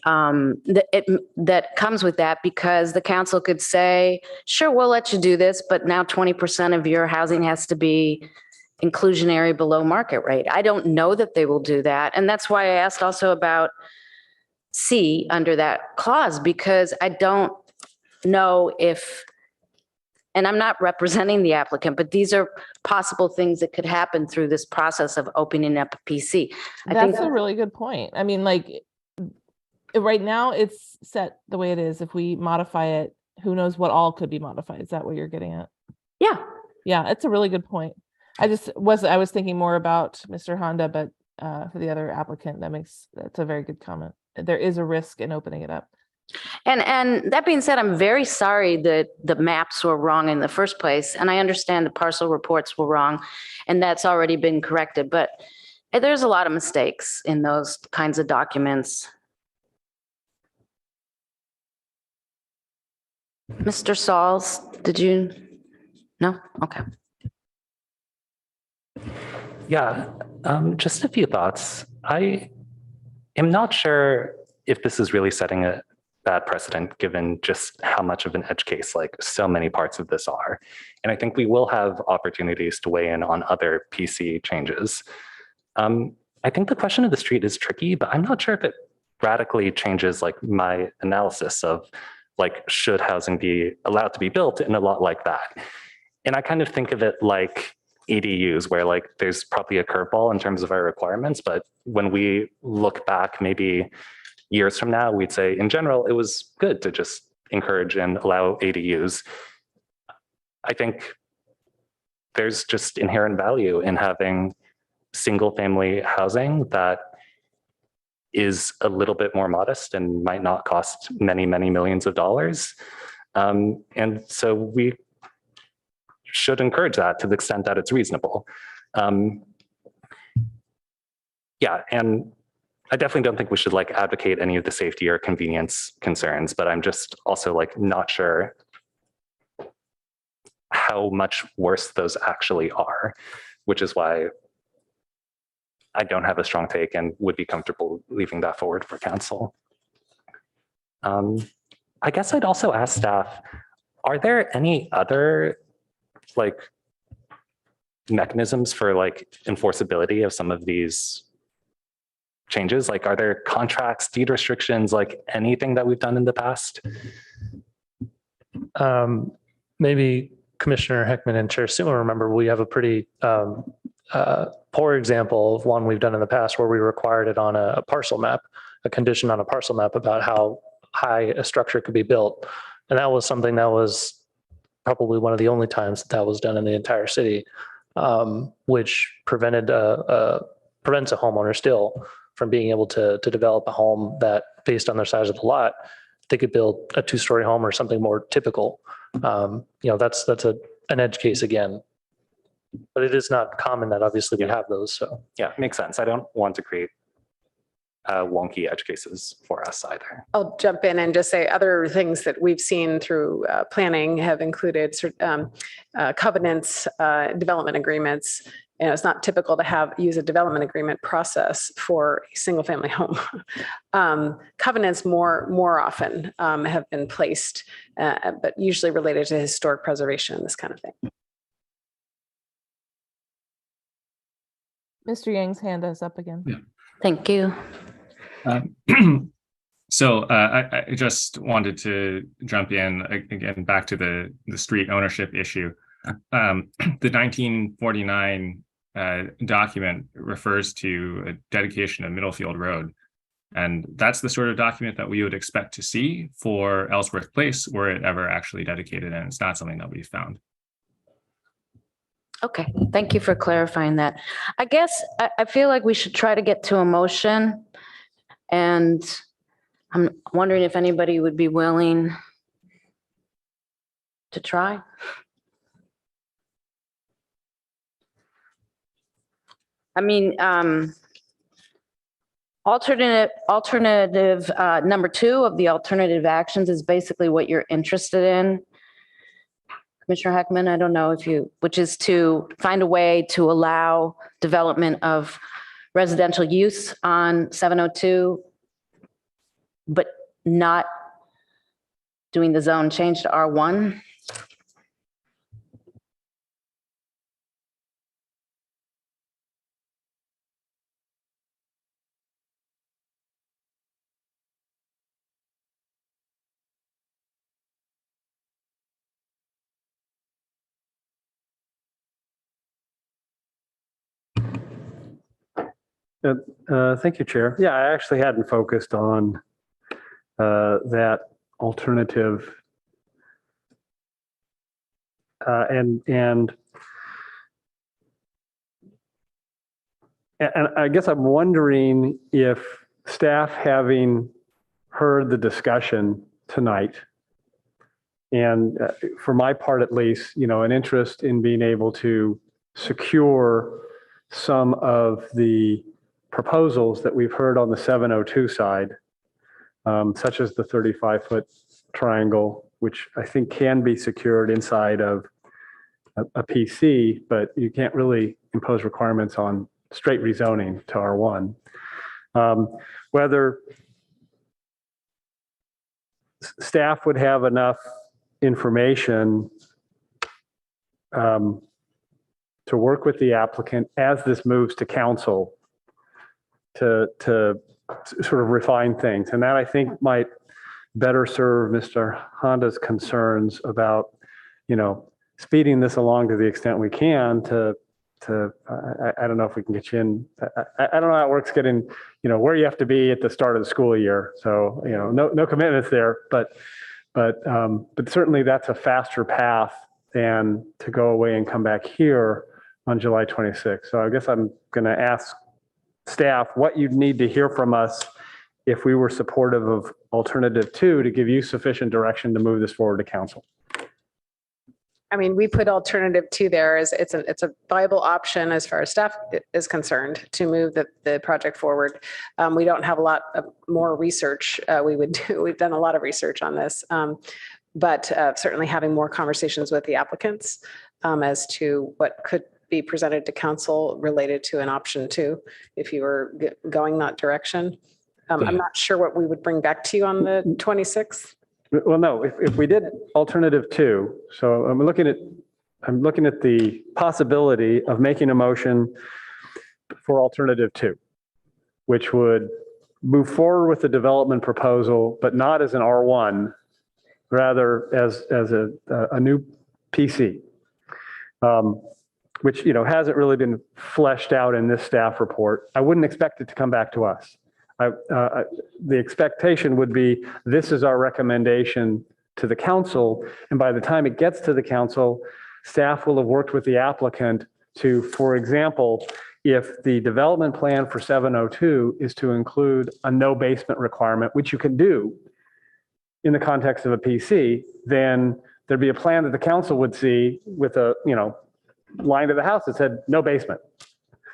that comes with that, because the council could say, sure, we'll let you do this, but now 20% of your housing has to be inclusionary below market rate. I don't know that they will do that. And that's why I asked also about C under that clause, because I don't know if, and I'm not representing the applicant, but these are possible things that could happen through this process of opening up a PC. That's a really good point. I mean, like, right now it's set the way it is. If we modify it, who knows what all could be modified? Is that what you're getting at? Yeah. Yeah, it's a really good point. I was thinking more about Mr. Honda, but for the other applicant, that's a very good comment. There is a risk in opening it up. And that being said, I'm very sorry that the maps were wrong in the first place. And I understand the parcel reports were wrong, and that's already been corrected, but there's a lot of mistakes in those kinds of documents. Mr. Sauls, did you? No? Okay. Yeah, just a few thoughts. I am not sure if this is really setting a bad precedent, given just how much of an edge case like so many parts of this are. And I think we will have opportunities to weigh in on other PC changes. I think the question of the street is tricky, but I'm not sure if it radically changes like my analysis of like, should housing be allowed to be built, and a lot like that. And I kind of think of it like ADUs, where like there's probably a curveball in terms of our requirements, but when we look back maybe years from now, we'd say in general, it was good to just encourage and allow ADUs. I think there's just inherent value in having single family housing that is a little bit more modest and might not cost many, many millions of dollars. And so we should encourage that to the extent that it's reasonable. Yeah, and I definitely don't think we should like advocate any of the safety or convenience concerns, but I'm just also like not sure how much worse those actually are, which is why I don't have a strong take and would be comfortable leaving that forward for council. I guess I'd also ask staff, are there any other like mechanisms for like enforceability of some of these changes? Like, are there contracts, deed restrictions, like anything that we've done in the past? Maybe Commissioner Heckman and Chair Sue will remember, we have a pretty poor example of one we've done in the past where we required it on a parcel map, a condition on a parcel map about how high a structure could be built. And that was something that was probably one of the only times that was done in the entire city, which prevents a homeowner still from being able to develop a home that, based on their size of the lot, they could build a 2-story home or something more typical. That's an edge case again. But it is not common that obviously we have those. So yeah, makes sense. I don't want to create wonky edge cases for us either. I'll jump in and just say other things that we've seen through planning have included covenants, development agreements, it's not typical to use a development agreement process for a single family home. Covenants more often have been placed, but usually related to historic preservation, this kind of thing. Mr. Yang's hand is up again. Yeah. Thank you. So I just wanted to jump in again back to the street ownership issue. The 1949 document refers to a dedication of Middlefield Road. And that's the sort of document that we would expect to see for Ellsworth Place were it ever actually dedicated, and it's not something that we found. Okay, thank you for clarifying that. I guess I feel like we should try to get to a motion, and I'm wondering if anybody would be willing to try. I mean, alternative number 2 of the alternative actions is basically what you're interested in. Commissioner Heckman, I don't know if which is to find a way to allow development of residential use on 702, but not doing the zone change to R1. Thank you, Chair. Yeah, I actually hadn't focused on that alternative. And I guess I'm wondering if staff, having heard the discussion tonight, and for my part at least, an interest in being able to secure some of the proposals that we've heard on the 702 side, such as the 35-foot triangle, which I think can be secured inside of a PC, but you can't really impose requirements on straight rezoning to R1. Whether staff would have enough information to work with the applicant as this moves to council to sort of refine things. And that I think might better serve Mr. Honda's concerns about, speeding this along to the extent we can I don't know if we can get you in. I don't know how it works getting, where you have to be at the start of the school year. So, no commitments there, but certainly that's a faster path than to go away and come back here on July 26th. So I guess I'm going to ask staff what you'd need to hear from us if we were supportive of alternative 2 to give you sufficient direction to move this forward to council. I mean, we put alternative 2 there as it's a viable option as far as staff is concerned to move the project forward. We don't have a lot of more research we would do. We've done a lot of research on this, but certainly having more conversations with the applicants as to what could be presented to council related to an option 2 if you were going that direction. I'm not sure what we would bring back to you on the 26th. Well, no, if we did alternative 2, so I'm looking at the possibility of making a motion for alternative 2, which would move forward with the development proposal, but not as an R1, rather as a new PC, which hasn't really been fleshed out in this staff report. I wouldn't expect it to come back to us. The expectation would be this is our recommendation to the council, and by the time it gets to the council, staff will have worked with the applicant to, for example, if the development plan for 702 is to include a no basement requirement, which you can do in the context of a PC, then there'd be a plan that the council would see with a line to the house that said no basement,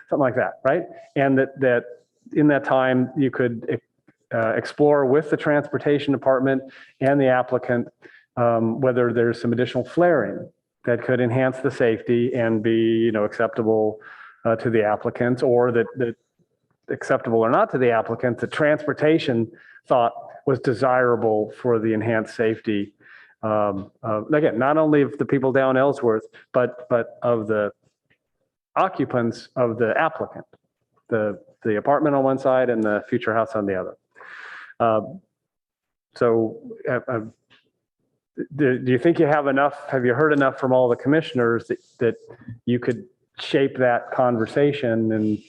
something like that, right? And that in that time, you could explore with the transportation department and the applicant whether there's some additional flaring that could enhance the safety and be acceptable to the applicant, or that acceptable or not to the applicant, the transportation thought was desirable for the enhanced safety. Again, not only of the people down Ellsworth, but of the occupants of the applicant, the apartment on one side and the future house on the other. Do you think you have enough? Have you heard enough from all the commissioners that you could shape that conversation and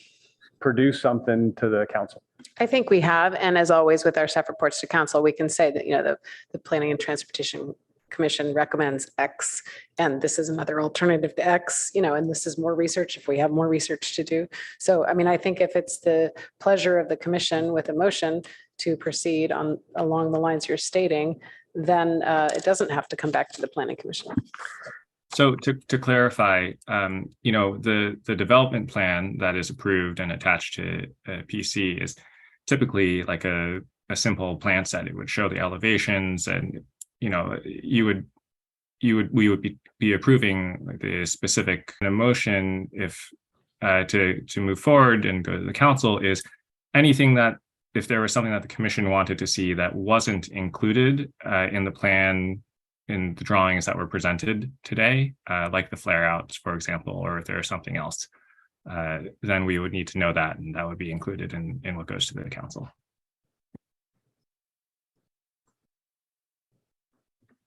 produce something to the council? I think we have, and as always with our staff reports to council, we can say that, the Planning and Transportation Commission recommends X, and this is another alternative to X, and this is more research if we have more research to do. So, I think if it's the pleasure of the commission with a motion to proceed along the lines you're stating, then it doesn't have to come back to the Planning Commission. So to clarify, the development plan that is approved and attached to a PC is typically like a simple plan set. It would show the elevations, and we would be approving the specific motion if to move forward and go to the council is anything that, if there was something that the commission wanted to see that wasn't included in the plan, in the drawings that were presented today, like the flare outs, for example, or if there's something else, then we would need to know that, and that would be included in what goes to the council.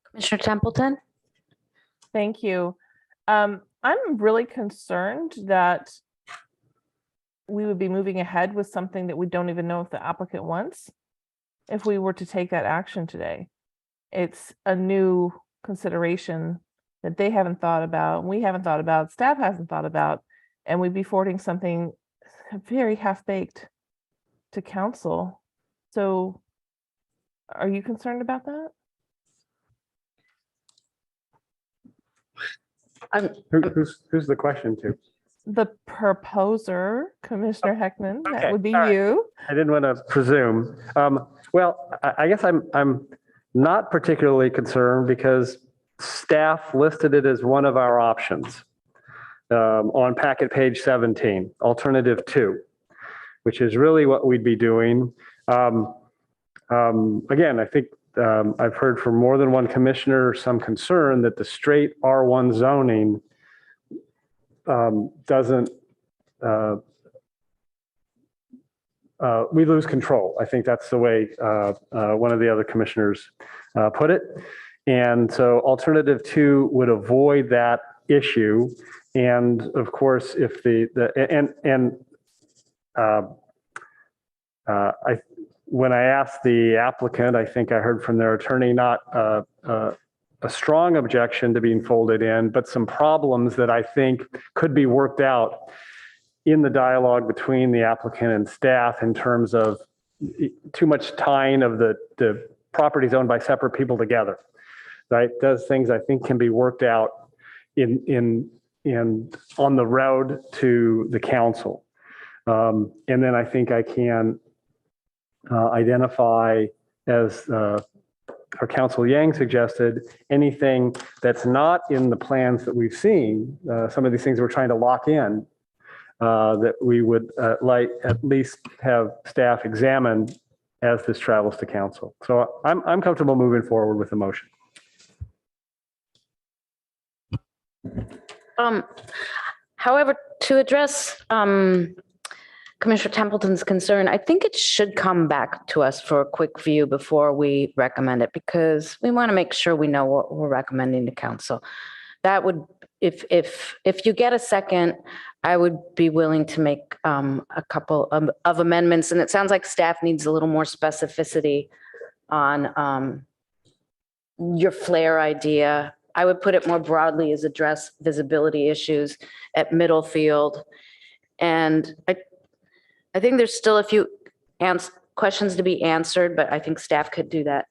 Commissioner Templeton? Thank you. I'm really concerned that we would be moving ahead with something that we don't even know if the applicant wants if we were to take that action today. It's a new consideration that they haven't thought about, we haven't thought about, staff hasn't thought about, and we'd be forwarding something very half-baked to council. So are you concerned about that? Who's the question to? The proposer, Commissioner Heckman, that Okay, would be all right. you. I didn't want to presume. Well, I guess I'm not particularly concerned because staff listed it as one of our options on packet page 17, alternative 2, which is really what we'd be doing. Again, I think I've heard from more than one commissioner some concern that the straight R1 zoning doesn't, we lose control. I think that's the way one of the other commissioners put it. And so alternative 2 would avoid that issue. And of course, if when I asked the applicant, I think I heard from their attorney, not a strong objection to being folded in, but some problems that I think could be worked out in the dialogue between the applicant and staff in terms of too much tying of the properties owned by separate people together. Right? Those things I think can be worked out in on the road to the council. And then I think I can identify, as our Council Yang suggested, anything that's not in the plans that we've seen, some of these things we're trying to lock in, that we would like at least have staff examine as this travels to council. So I'm comfortable moving forward with the motion. However, to address Commissioner Templeton's concern, I think it should come back to us for a quick view before we recommend it, because we want to make sure we know what we're recommending to council. That would, if you get a second, I would be willing to make a couple of amendments. And it sounds like staff needs a little more specificity on your flare idea. I would put it more broadly as address visibility issues at Middlefield. And I think there's still a few questions to be answered, but I think staff could do that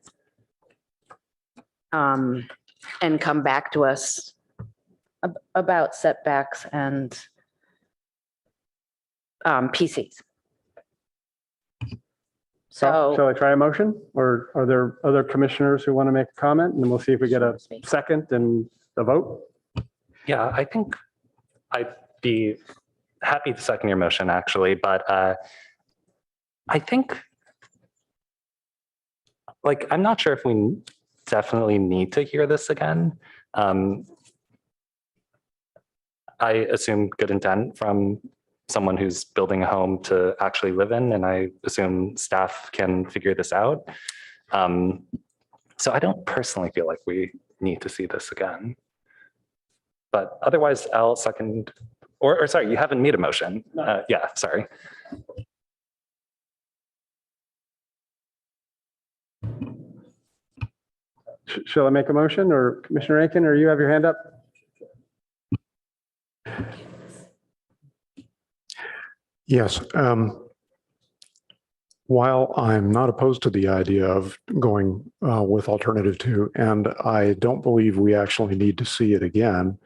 and come back to us about setbacks and PCs. So shall I try a motion, or are there other commissioners who want to make a comment, and then we'll see if we get a second and a vote? Yeah, I think I'd be happy to second your motion actually, but I think, like, I'm not sure if we definitely need to hear this again. I assume good intent from someone who's building a home to actually live in, and I assume staff can figure this out. So I don't personally feel like we need to see this again. But otherwise, I'll second, or sorry, you haven't made a motion. Yeah, sorry. Shall I make a motion, or Commissioner Aiken, or you have your hand up? Yes. While I'm not opposed to the idea of going with alternative two, and I don't believe we actually need to see it again,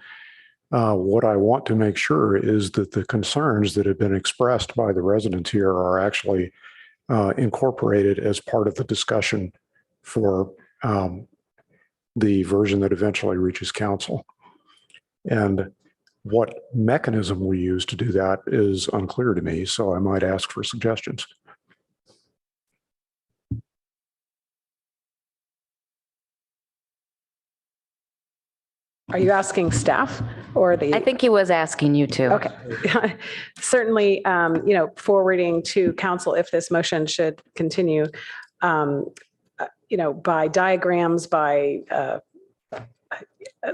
what I want to make sure is that the concerns that have been expressed by the residents here are actually incorporated as part of the discussion for the version that eventually reaches council. And what mechanism we use to do that is unclear to me, so I might ask for suggestions. Are you asking staff or the? I think he was asking you to. Okay. Certainly, forwarding to council if this motion should continue, by diagrams, by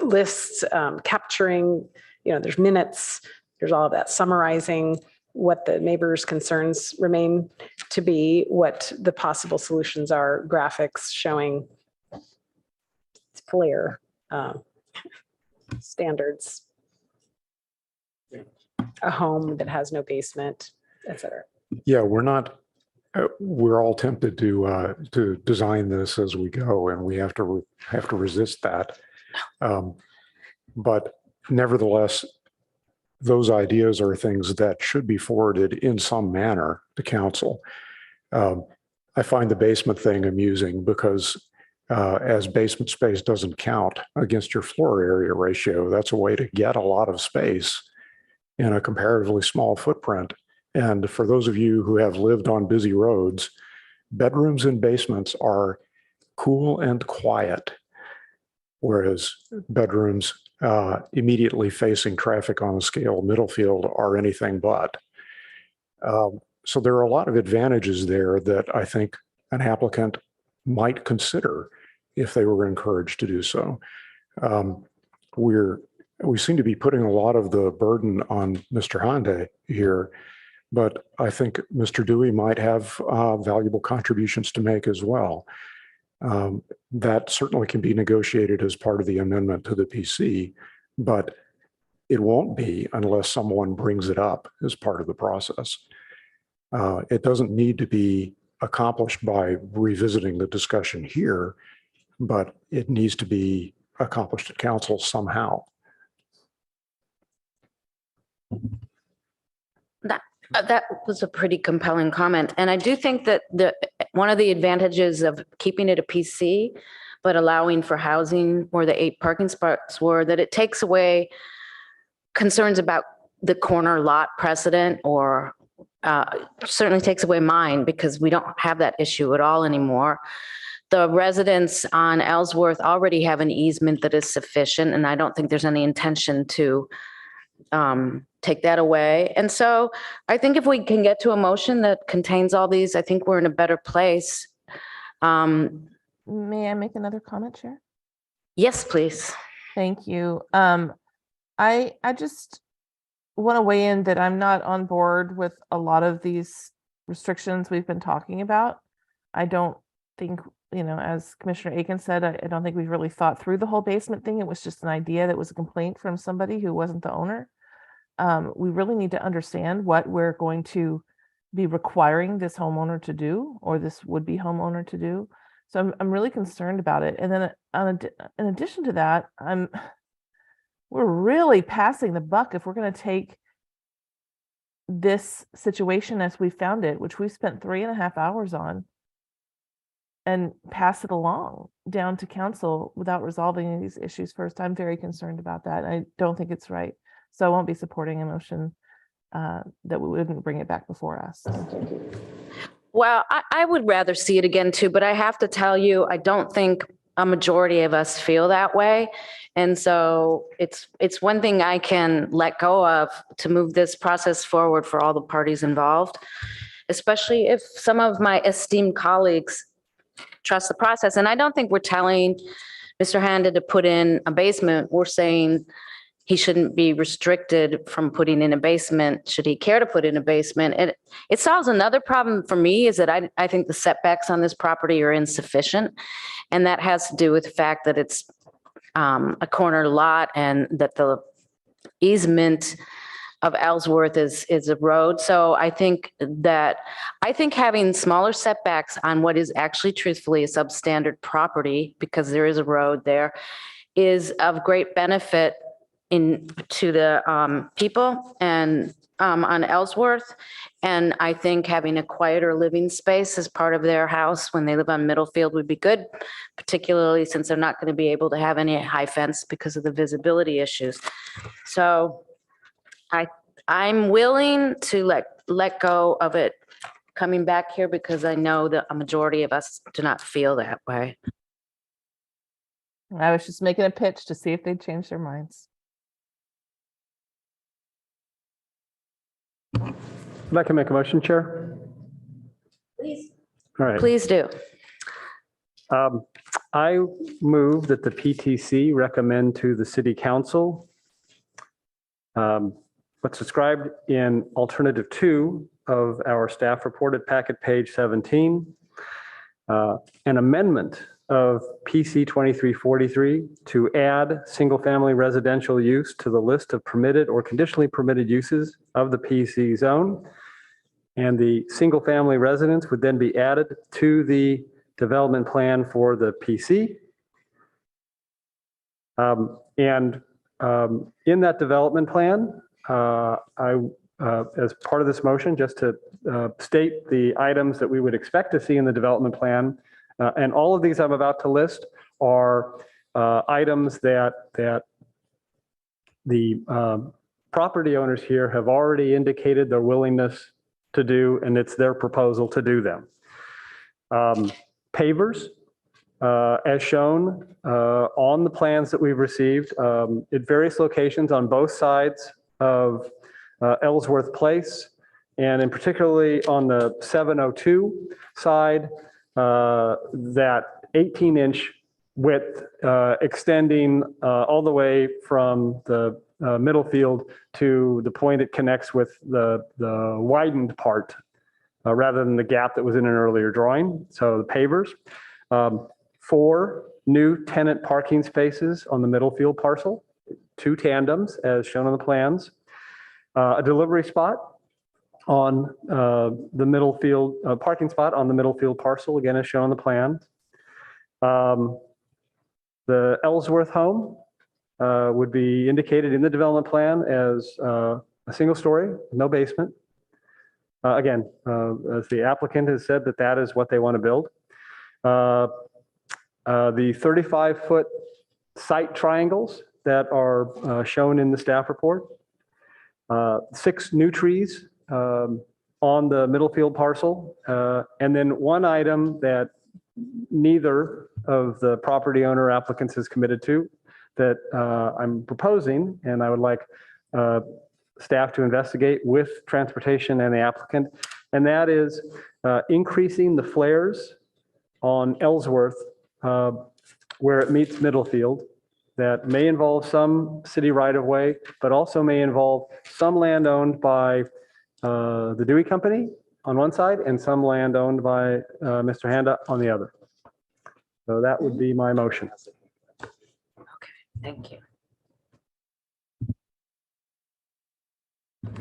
lists, capturing, there's minutes, there's all of that, summarizing what the neighbors' concerns remain to be, what the possible solutions are, graphics showing clear standards, a home that has no basement, et cetera. Yeah, we're all tempted to design this as we go, and we have to resist that. But nevertheless, those ideas are things that should be forwarded in some manner to council. I find the basement thing amusing because as basement space doesn't count against your floor area ratio, that's a way to get a lot of space in a comparatively small footprint. And for those of you who have lived on busy roads, bedrooms and basements are cool and quiet, whereas bedrooms immediately facing traffic on the scale Middlefield are anything but. So there are a lot of advantages there that I think an applicant might consider if they were encouraged to do so. We seem to be putting a lot of the burden on Mr. Hyundai here, but I think Mr. Dewey might have valuable contributions to make as well. That certainly can be negotiated as part of the amendment to the PC, but it won't be unless someone brings it up as part of the process. It doesn't need to be accomplished by revisiting the discussion here, but it needs to be accomplished at council somehow. That was a pretty compelling comment. And I do think that one of the advantages of keeping it a PC, but allowing for housing or the 8 parking spots were that it takes away concerns about the corner lot precedent, or certainly takes away mine, because we don't have that issue at all anymore. The residents on Ellsworth already have an easement that is sufficient, and I don't think there's any intention to take that away. And so I think if we can get to a motion that contains all these, I think we're in a better place. May I make another comment, Chair? Yes, please. Thank you. I just want to weigh in that I'm not on board with a lot of these restrictions we've been talking about. I don't think, as Commissioner Aiken said, I don't think we've really thought through the whole basement thing. It was just an idea that was a complaint from somebody who wasn't the owner. We really need to understand what we're going to be requiring this homeowner to do, or this would-be homeowner to do. So I'm really concerned about it. And then in addition to that, we're really passing the buck if we're going to take this situation as we found it, which we spent 3.5 hours on, and pass it along down to council without resolving these issues first. I'm very concerned about that. I don't think it's right. So I won't be supporting a motion that we wouldn't bring it back before us. Thank you. Well, I would rather see it again too, but I have to tell you, I don't think a majority of us feel that way. And so it's one thing I can let go of to move this process forward for all the parties involved, especially if some of my esteemed colleagues trust the process. And I don't think we're telling Mr. Handa to put in a basement. We're saying he shouldn't be restricted from putting in a basement should he care to put in a basement. It solves another problem for me is that I think the setbacks on this property are insufficient. And that has to do with the fact that it's a corner lot and that the easement of Ellsworth is a road. So I think having smaller setbacks on what is actually truthfully a substandard property, because there is a road there, is of great benefit to the people and on Ellsworth. And I think having a quieter living space as part of their house when they live on Middlefield would be good, particularly since they're not going to be able to have any high fence because of the visibility issues. So I'm willing to let go of it coming back here because I know that a majority of us do not feel that way. I was just making a pitch to see if they'd change their minds. I'd like to make a motion, Chair. Please. All right. Please do. I move that the PTC recommend to the City Council what's described in alternative 2 of our staff report at packet page 17, an amendment of PC 2343 to add single-family residential use to the list of permitted or conditionally permitted uses of the PC zone. And the single-family residence would then be added to the development plan for the PC. In that development plan, as part of this motion, just to state the items that we would expect to see in the development plan, and all of these I'm about to list are items that the property owners here have already indicated their willingness to do, and it's their proposal to do them. Pavers, as shown on the plans that we've received at various locations on both sides of Ellsworth Place, and in particularly on the 702 side, that 18-inch width extending all the way from the middle field to the point it connects with the widened part rather than the gap that was in an earlier drawing. So the pavers. 4 new tenant parking spaces on the middle field parcel, 2 tandems as shown on the plans, a delivery spot on the middle field, parking spot on the middle field parcel, again as shown on the plan. The Ellsworth home would be indicated in the development plan as a single story, no basement. Again, as the applicant has said that is what they want to build. The 35-foot site triangles that are shown in the staff report. 6 new trees on the middle field parcel. And then one item that neither of the property owner applicants is committed to that I'm proposing, and I would like staff to investigate with transportation and the applicant, and that is increasing the flares on Ellsworth where it meets Middlefield. That may involve some city right-of-way, but also may involve some land owned by the Dewey Company on one side and some land owned by Mr. Handa on the other. So that would be my motion. Okay, thank you.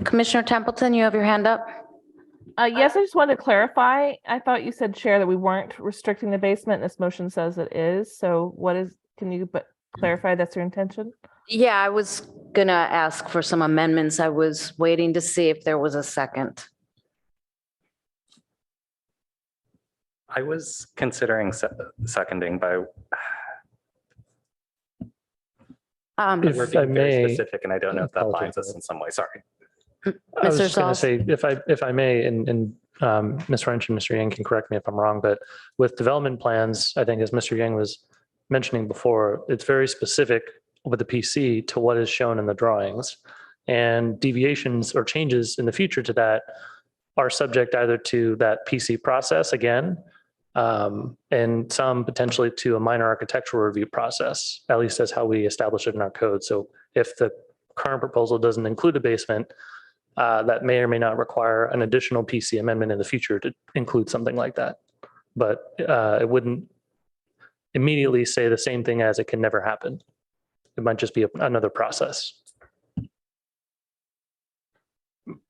Commissioner Templeton, you have your hand up. Yes, I just wanted to clarify. I thought you said, Chair, that we weren't restricting the basement. This motion says it is. So can you clarify that's your intention? Yeah, I was gonna ask for some amendments. I was waiting to see if there was a second. I was considering seconding by. We're being very specific, and I don't know if that binds us in some way. Sorry. I was Mr. just going to Sauls? say, if I may, and Ms. French and Mr. Yang can correct me if I'm wrong, but with development plans, I think as Mr. Yang was mentioning before, it's very specific with the PC to what is shown in the drawings. And deviations or changes in the future to that are subject either to that PC process again, and some potentially to a minor architectural review process, at least that's how we establish it in our code. So if the current proposal doesn't include a basement, that may or may not require an additional PC amendment in the future to include something like that. But it wouldn't immediately say the same thing as it can never happen. It might just be another process.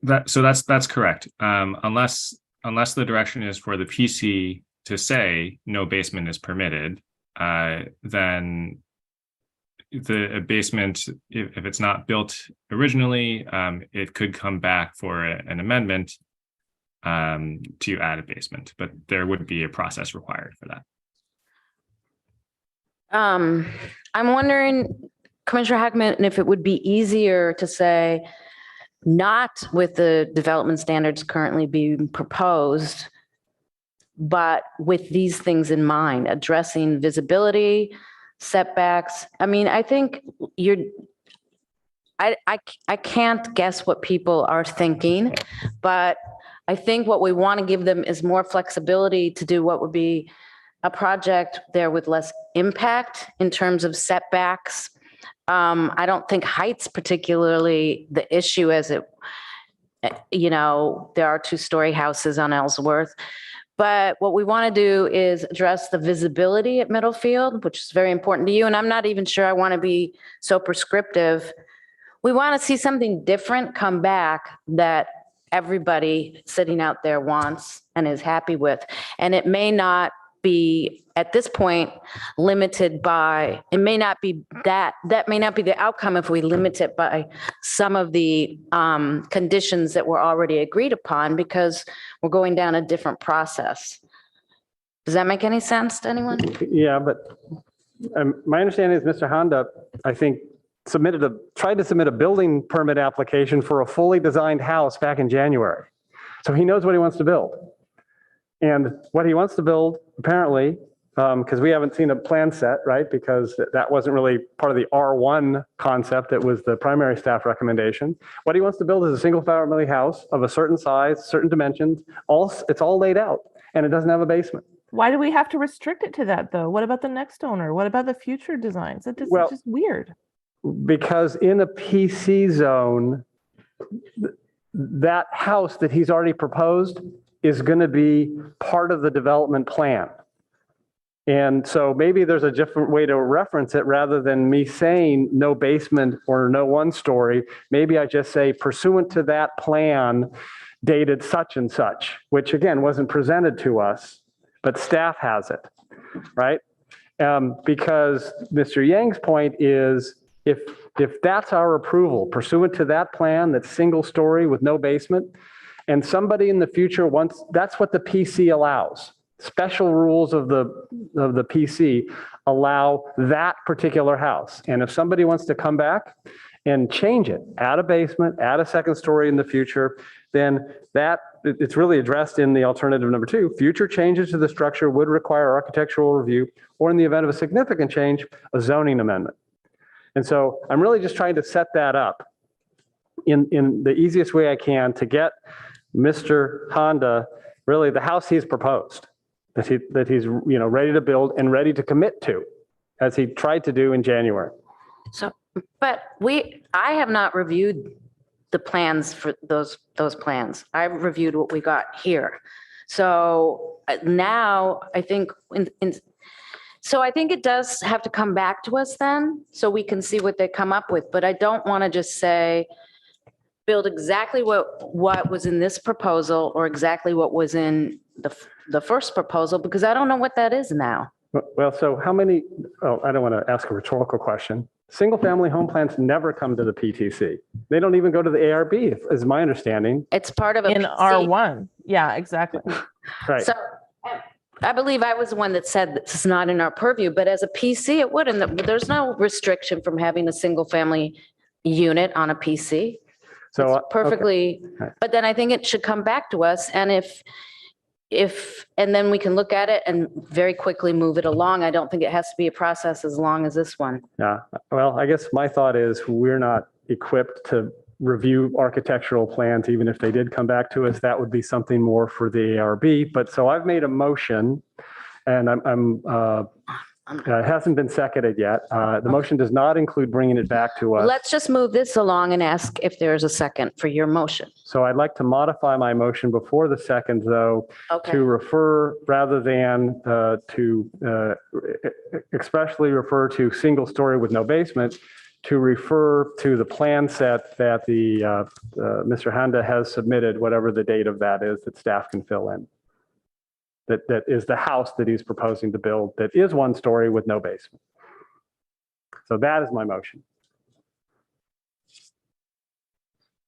That's correct. Unless the direction is for the PC to say no basement is permitted, then a basement, if it's not built originally, it could come back for an amendment to add a basement, but there would be a process required for that. I'm wondering, Commissioner Hackman, if it would be easier to say, not with the development standards currently being proposed, but with these things in mind, addressing visibility, setbacks. I mean, I think I can't guess what people are thinking, but I think what we want to give them is more flexibility to do what would be a project there with less impact in terms of setbacks. I don't think height's particularly the issue, as it, there are two-story houses on Ellsworth. But what we want to do is address the visibility at Middlefield, which is very important to you. And I'm not even sure I want to be so prescriptive. We want to see something different come back that everybody sitting out there wants and is happy with. And it may not be, at this point, limited by, it may not be that may not be the outcome if we limit it by some of the conditions that were already agreed upon, because we're going down a different process. Does that make any sense to anyone? Yeah, but my understanding is Mr. Honda, I think, tried to submit a building permit application for a fully designed house back in January. So he knows what he wants to build. And what he wants to build, apparently, because we haven't seen a plan set, right? Because that wasn't really part of the R1 concept. It was the primary staff recommendation. What he wants to build is a single family house of a certain size, certain dimensions. It's all laid out, and it doesn't have a basement. Why do we have to restrict it to that, though? What about the next owner? What about the future designs? It's just weird. Because in a PC zone, that house that he's already proposed is going to be part of the development plan. And so maybe there's a different way to reference it rather than me saying no basement or no one story. Maybe I just say pursuant to that plan dated such and such, which again wasn't presented to us, but staff has it, right? Because Mr. Yang's point is if that's our approval pursuant to that plan, that's single story with no basement, and somebody in the future wants, that's what the PC allows. Special rules of the PC allow that particular house. And if somebody wants to come back and change it, add a basement, add a second story in the future, then it's really addressed in the alternative number 2. Future changes to the structure would require architectural review, or in the event of a significant change, a zoning amendment. And so I'm really just trying to set that up in the easiest way I can to get Mr. Honda really the house he's proposed, that he's ready to build and ready to commit to, as he tried to do in January. So, but I have not reviewed the plans for those plans. I've reviewed what we got here. So now I think so I think it does have to come back to us then, so we can see what they come up with. But I don't want to just say, build exactly what was in this proposal or exactly what was in the first proposal, because I don't know what that is now. Well, so how many, I don't want to ask a rhetorical question. Single family home plans never come to the PTC. They don't even go to the ARB, is my understanding. It's part of in PC. R1. Yeah, exactly. Right. So I believe I was the one that said this is not in our purview, but as a PC, it would. And there's no restriction from having a single family unit on a PC. So Perfectly, but then I think it should come back to us, and and then we can look at it and very quickly move it along. I don't think it has to be a process as long as this one. Yeah, well, I guess my thought is we're not equipped to review architectural plans, even if they did come back to us. That would be something more for the ARB. But so I've made a motion, and it hasn't been seconded yet. The motion does not include bringing it back to us. Let's just move this along and ask if there's a second for your motion. So I'd like to modify my motion before the second, though, to refer rather than to expressly refer to single story with no basement, to refer to the plan set that the Mr. Handa has submitted, whatever the date of that is, that staff can fill in. That is the house that he's proposing to build, that is one story with no basement. So that is my motion.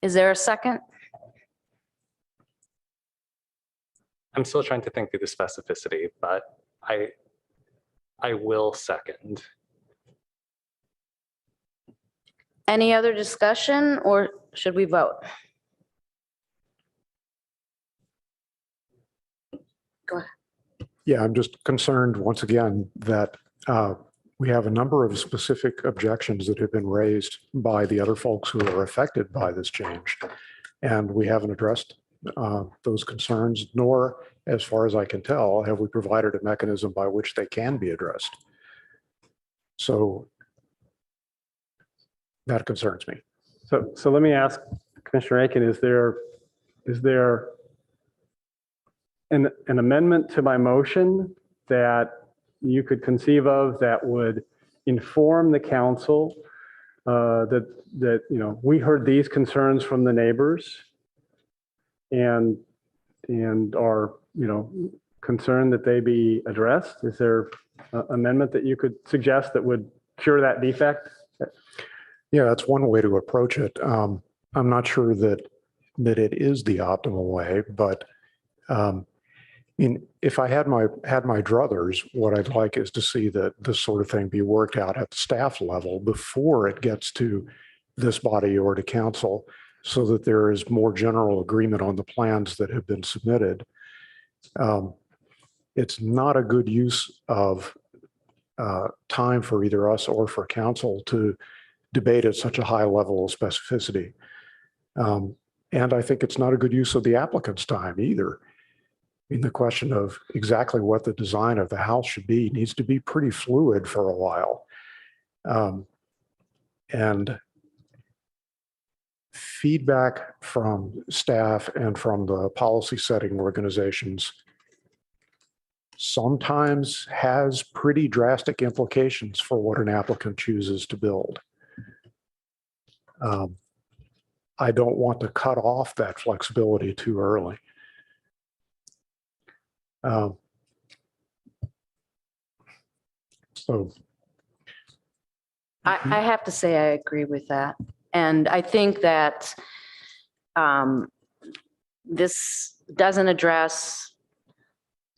Is there a second? I'm still trying to think through the specificity, but I will second. Any other discussion, or should we vote? Go ahead. Yeah, I'm just concerned once again that we have a number of specific objections that have been raised by the other folks who are affected by this change. And we haven't addressed those concerns, nor, as far as I can tell, have we provided a mechanism by which they can be addressed. So that concerns me. So let me ask Commissioner Aiken, is there an amendment to my motion that you could conceive of that would inform the council that we heard these concerns from the neighbors and are concerned that they be addressed? Is there an amendment that you could suggest that would cure that defect? Yeah, that's one way to approach it. I'm not sure that it is the optimal way, but I mean, if I had my druthers, what I'd like is to see that this sort of thing be worked out at the staff level before it gets to this body or to council, so that there is more general agreement on the plans that have been submitted. It's not a good use of time for either us or for council to debate at such a high level of specificity. And I think it's not a good use of the applicant's time either. I mean, the question of exactly what the design of the house should be needs to be pretty fluid for a while. And feedback from staff and from the policy setting organizations sometimes has pretty drastic implications for what an applicant chooses to build. I don't want to cut off that flexibility too early. So I have to say I agree with that. And I think that this doesn't address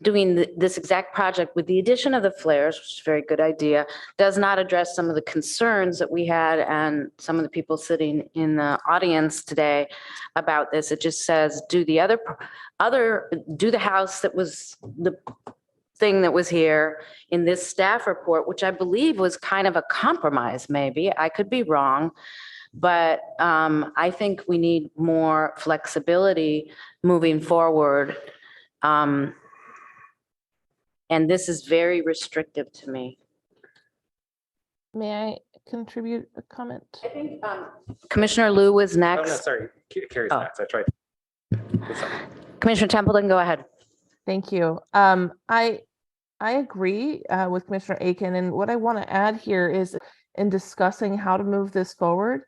doing this exact project with the addition of the flares, which is a very good idea, does not address some of the concerns that we had and some of the people sitting in the audience today about this. It just says, do the do the house that was the thing that was here in this staff report, which I believe was kind of a compromise, maybe. I could be wrong. But I think we need more flexibility moving forward. And this is very restrictive to me. May I contribute a comment? I think Commissioner Liu was next. Oh, no, sorry. Carrie's next. I tried. Commissioner Templeton, go ahead. Thank you. I agree with Commissioner Aiken. And what I want to add here is in discussing how to move this forward,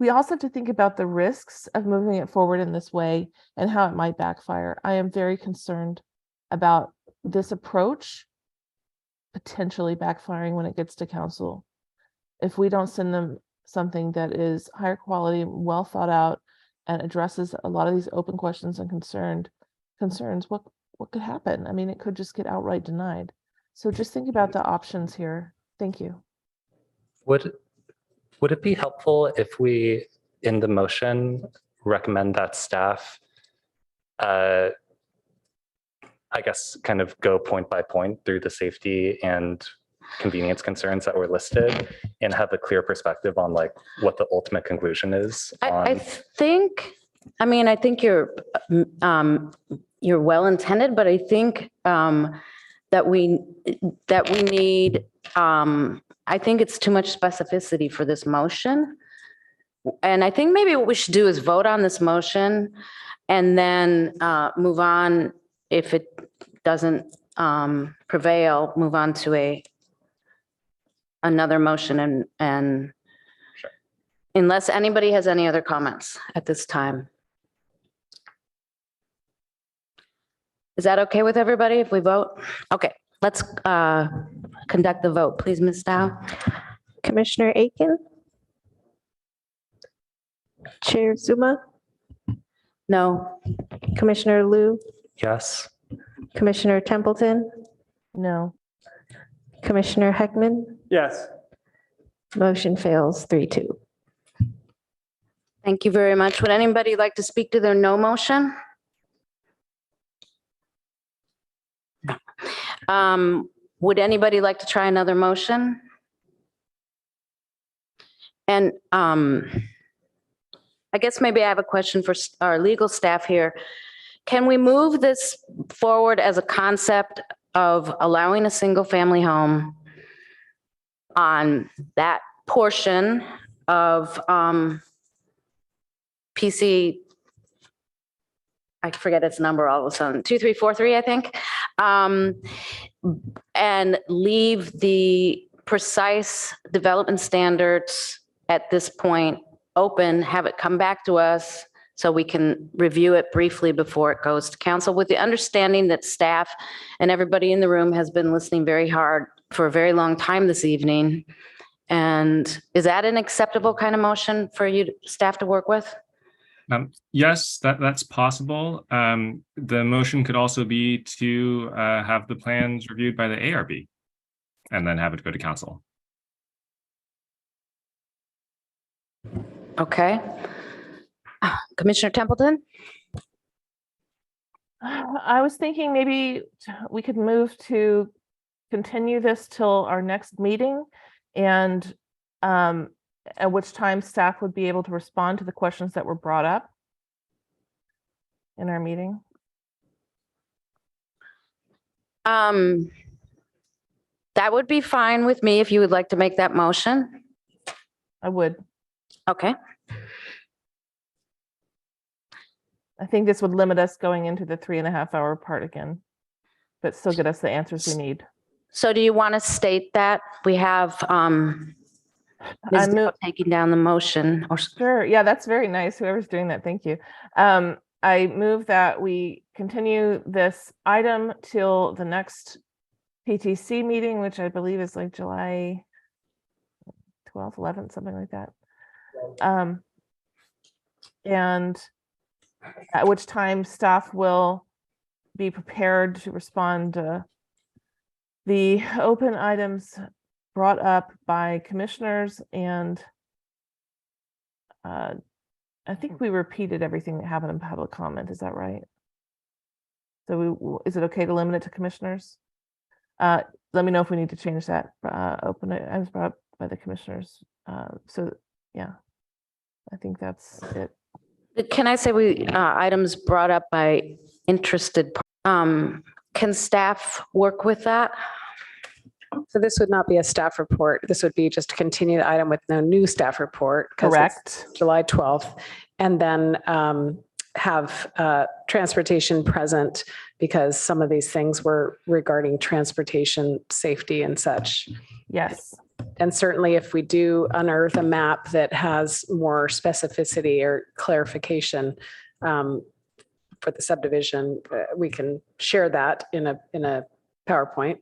we also have to think about the risks of moving it forward in this way and how it might backfire. I am very concerned about this approach potentially backfiring when it gets to council. If we don't send them something that is higher quality, well thought out, and addresses a lot of these open questions and concerns, what could happen? I mean, it could just get outright denied. So just think about the options here. Thank you. Would it be helpful if we, in the motion, recommend that staff, I guess, kind of go point by point through the safety and convenience concerns that were listed and have a clear perspective on like what the ultimate conclusion is. I think, I mean, I think you're well intended, but I think that we need, I think it's too much specificity for this motion. And I think maybe what we should do is vote on this motion and then move on. If it doesn't prevail, move on to another motion and sure. Unless anybody has any other comments at this time. Is that okay with everybody if we vote? Okay, let's conduct the vote. Please, Ms. Dow. Commissioner Aiken? Chair Zuma? No. Commissioner Liu? Yes. Commissioner Templeton? No. Commissioner Heckman? Yes. Motion fails 3-2. Thank you very much. Would anybody like to speak to their no motion? Would anybody like to try another motion? And I guess maybe I have a question for our legal staff here. Can we move this forward as a concept of allowing a single family home on that portion of PC, I forget its number all of a sudden, 2343, I think, and leave the precise development standards at this point open, have it come back to us so we can review it briefly before it goes to council, with the understanding that staff and everybody in the room has been listening very hard for a very long time this evening. And is that an acceptable kind of motion for you staff to work with? Yes, that's possible. The motion could also be to have the plans reviewed by the ARB and then have it go to council. Okay. Commissioner Templeton? I was thinking maybe we could move to continue this till our next meeting, and at which time staff would be able to respond to the questions that were brought up in our meeting. That would be fine with me if you would like to make that motion. I would. Okay. I think this would limit us going into the 3.5-hour part again, but still get us the answers we need. So do you want to state that we have Ms. Dow taking down the motion? Or sure. Yeah, that's very nice. Whoever's doing that, thank you. I move that we continue this item till the next PTC meeting, which I believe is like July 12th, 11th, something like that. And at which time staff will be prepared to respond to the open items brought up by commissioners, and I think we repeated everything that happened in public comment. Is that right? So is it okay to limit it to commissioners? Let me know if we need to change that. Open items brought up by the commissioners. So yeah, I think that's it. Can I say items brought up by interested, can staff work with that? So this would not be a staff report. This would be just to continue the item with no new staff report. Correct. July 12th. And then have transportation present, because some of these things were regarding transportation safety and such. Yes. And certainly if we do unearth a map that has more specificity or clarification for the subdivision, we can share that in a PowerPoint.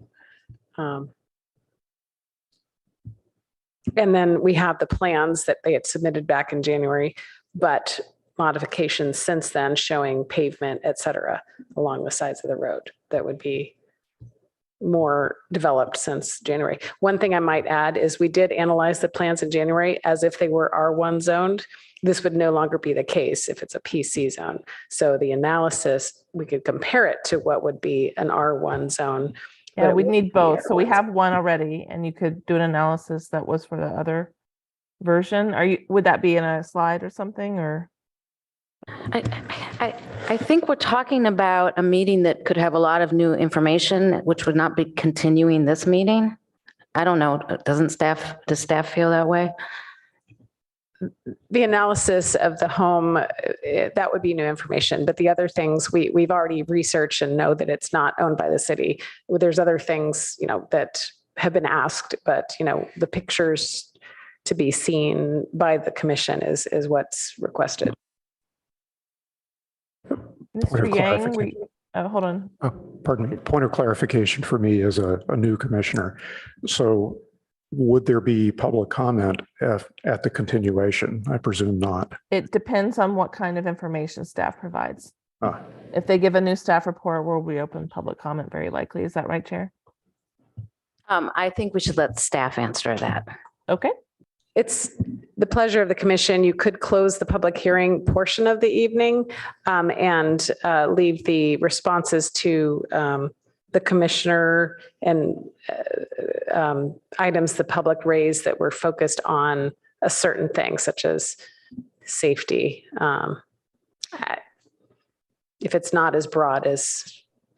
And then we have the plans that they had submitted back in January, but modifications since then showing pavement, et cetera, along the sides of the road that would be more developed since January. One thing I might add is we did analyze the plans in January as if they were R1 zoned. this would no longer be the case if it's a PC zone. So the analysis, we could compare it to what would be an R1 zone. Yeah, we'd would need be both. So we R1. have one already, and you could do an analysis that was for the other version. Would that be in a slide or something, or? I think we're talking about a meeting that could have a lot of new information, which would not be continuing this meeting. I don't know. Does staff feel that way? The analysis of the home, that would be new information, but the other things we've already researched and know that it's not owned by the city. There's other things, that have been asked, but, the pictures to be seen by the commission is what's requested. Mr. Yang, hold on. Pardon me. Point of clarification for me as a new commissioner. So would there be public comment at the continuation? I presume not. It depends on what kind of information staff provides. Ah. If they give a new staff report, we'll reopen public comment very likely. Is that right, Chair? I think we should let staff answer that. Okay. It's the pleasure of the commission. You could close the public hearing portion of the evening and leave the responses to the commissioner and items the public raised that were focused on a certain thing, such as safety. If it's not as broad as.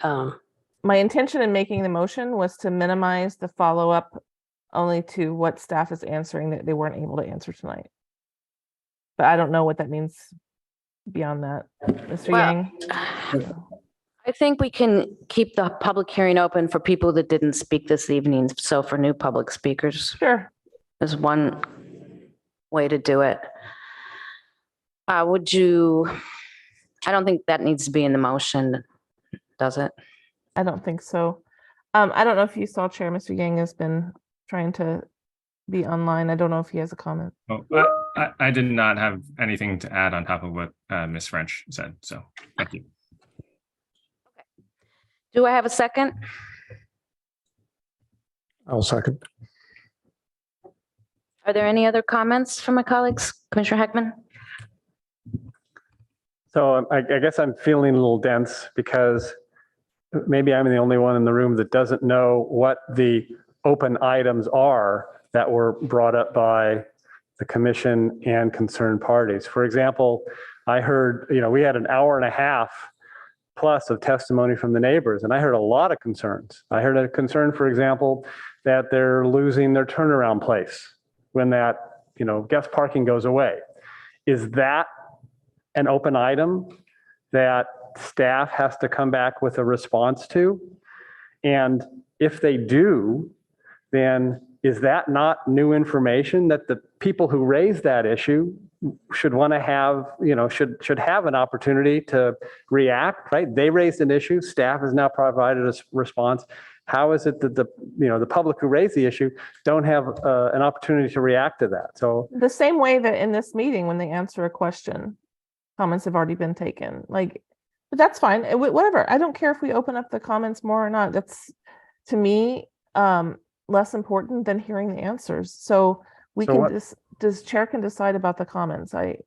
My intention in making the motion was to minimize the follow-up only to what staff is answering that they weren't able to answer tonight. But I don't know what that means beyond that. Mr. Yang? I think we can keep the public hearing open for people that didn't speak this evening. So for new public speakers. Sure. Is one way to do it. I don't think that needs to be in the motion, does it? I don't think so. I don't know if you saw Chair, Mr. Yang has been trying to be online. I don't know if he has a comment. Oh, I did not have anything to add on top of what Ms. French said. So thank you. Do I have a second? I'll second. Are there any other comments from my colleagues? Commissioner Heckman? So I guess I'm feeling a little dense because maybe I'm the only one in the room that doesn't know what the open items are that were brought up by the commission and concerned parties. For example, I heard, we had an hour and a half plus of testimony from the neighbors, and I heard a lot of concerns. I heard a concern, for example, that they're losing their turnaround place when that, guest parking goes away. Is that an open item that staff has to come back with a response to? And if they do, then is that not new information that the people who raised that issue should want to have, should have an opportunity to react, right? They raised an issue, staff has now provided a response. How is it that the public who raised the issue don't have an opportunity to react to that? So the same way that in this meeting, when they answer a question, comments have already been taken. But that's fine. Whatever. I don't care if we open up the comments more or not. That's, to me, less important than hearing the answers. So does chair can decide about the comments. I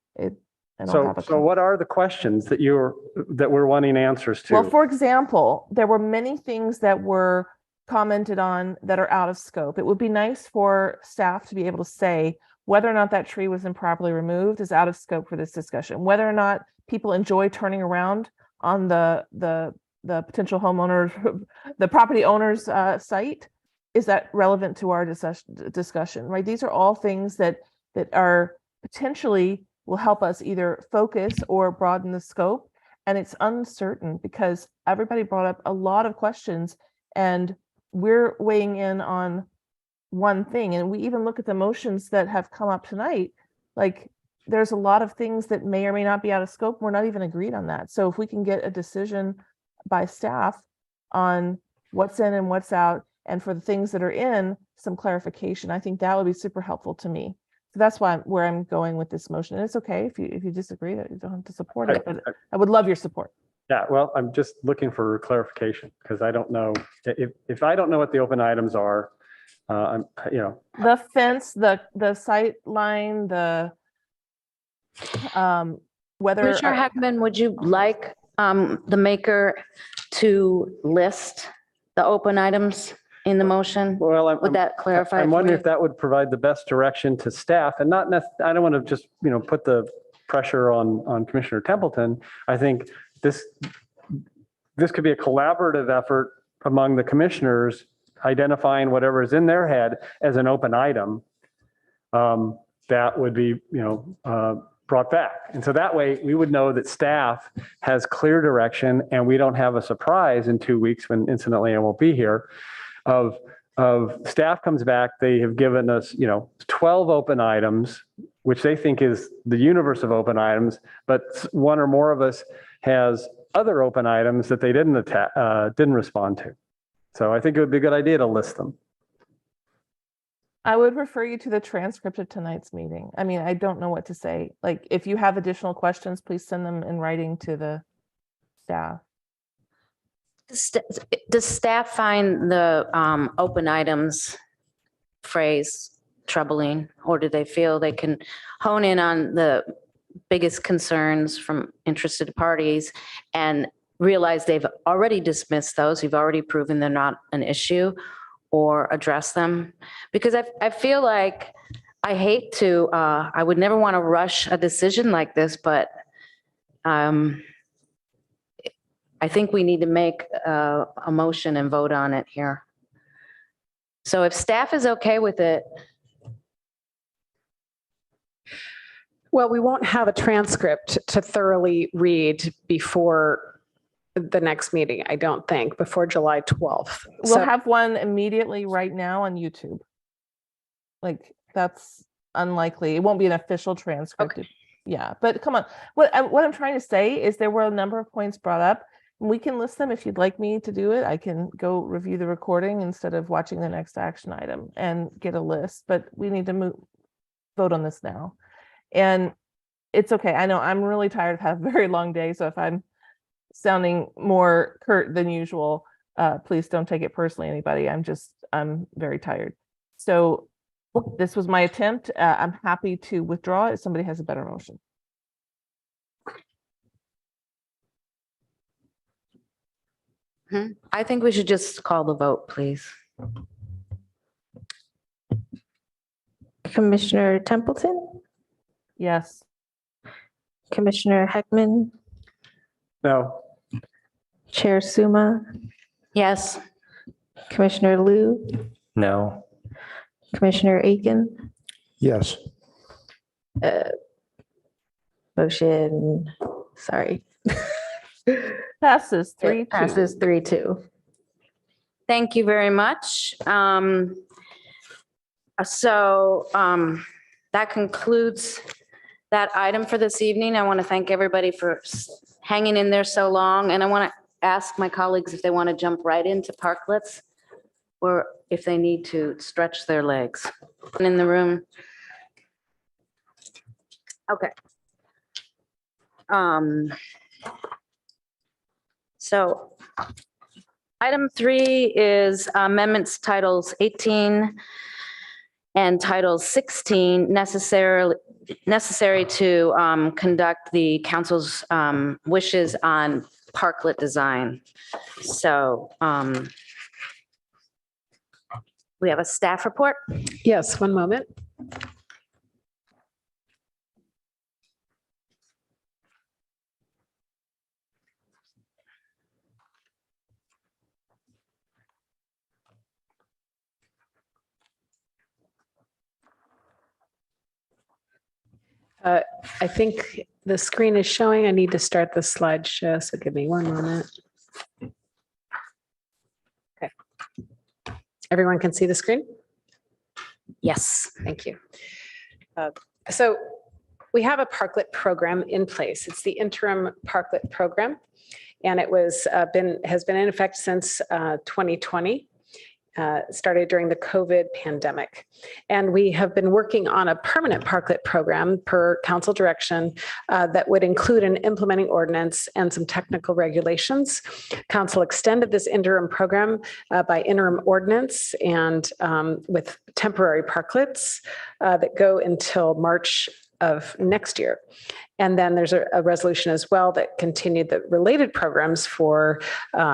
don't have a so what are the questions that we're wanting answers to? Well, for example, there were many things that were commented on that are out of scope. It would be nice for staff to be able to say whether or not that tree was improperly removed is out of scope for this discussion. Whether or not people enjoy turning around on the potential homeowner, the property owner's site, is that relevant to our discussion, right? These are all things that are potentially will help us either focus or broaden the scope. And it's uncertain because everybody brought up a lot of questions and we're weighing in on one thing. And we even look at the motions that have come up tonight, there's a lot of things that may or may not be out of scope. We're not even agreed on that. So if we can get a decision by staff on what's in and what's out, and for the things that are in, some clarification, I think that would be super helpful to me. So that's where I'm going with this motion. And it's okay if you disagree, that you don't have to support it, but I would love your support. Yeah, well, I'm just looking for clarification because I don't know if I don't know what the open items are. The fence, the sight line, the Whether Commissioner Heckman, would you like the maker to list the open items in the motion? Well, Would that clarify? I'm it for wondering you? if that would provide the best direction to staff and not I don't want to just, put the pressure on Commissioner Templeton. I think this could be a collaborative effort among the commissioners, identifying whatever is in their head as an open item that would be, brought back. And so that way we would know that staff has clear direction and we don't have a surprise in 2 weeks when incidentally I won't be here of staff comes back, they have given us, 12 open items, which they think is the universe of open items, but one or more of us has other open items that they didn't respond to. So I think it would be a good idea to list them. I would refer you to the transcript of tonight's meeting. I mean, I don't know what to say. Like, if you have additional questions, please send them in writing to the staff. Does staff find the open items phrase troubling, or do they feel they can hone in on the biggest concerns from interested parties and realize they've already dismissed those, you've already proven they're not an issue, or address them? Because I feel like I hate to, I would never want to rush a decision like this, but I think we need to make a motion and vote on it here. So if staff is okay with it. Well, we won't have a transcript to thoroughly read before the next meeting, I don't think, before July 12th. We'll have one immediately right now on YouTube. Like, that's unlikely. It won't be an official transcript. Okay. Yeah, but come on. What I'm trying to say is there were a number of points brought up. We can list them if you'd like me to do it. I can go review the recording instead of watching the next action item and get a list, but we need to vote on this now. And it's okay. I know I'm really tired of having a very long day. So if I'm sounding more curt than usual, please don't take it personally, anybody. I'm very tired. So this was my attempt. I'm happy to withdraw if somebody has a better motion. I think we should just call the vote, please. Commissioner Templeton, Yes. Commissioner Heckman, No. Chair Suma, Yes. Commissioner Liu, No. Commissioner Aiken. Yes. Motion, sorry. Passes 3-2. Passes 3-2. Thank you very much. That concludes that item for this evening. I want to thank everybody for hanging in there so long. And I want to ask my colleagues if they want to jump right into parklets or if they need to stretch their legs in the room. Okay. So item 3 is amendments titles 18 and title 16 necessary to conduct the council's wishes on parklet design. So we have a staff report. Yes, one moment. I think the screen is showing. I need to start the slideshow, so give me one moment. Okay. Everyone can see the screen? Yes. Thank you. So we have a parklet program in place. It's the interim parklet program, and it has been in effect since 2020. Started during the COVID pandemic. And we have been working on a permanent parklet program per council direction that would include an implementing ordinance and some technical regulations. Council extended this interim program by interim ordinance and with temporary parklets that go until March of next year. And then there's a resolution as well that continued the related programs for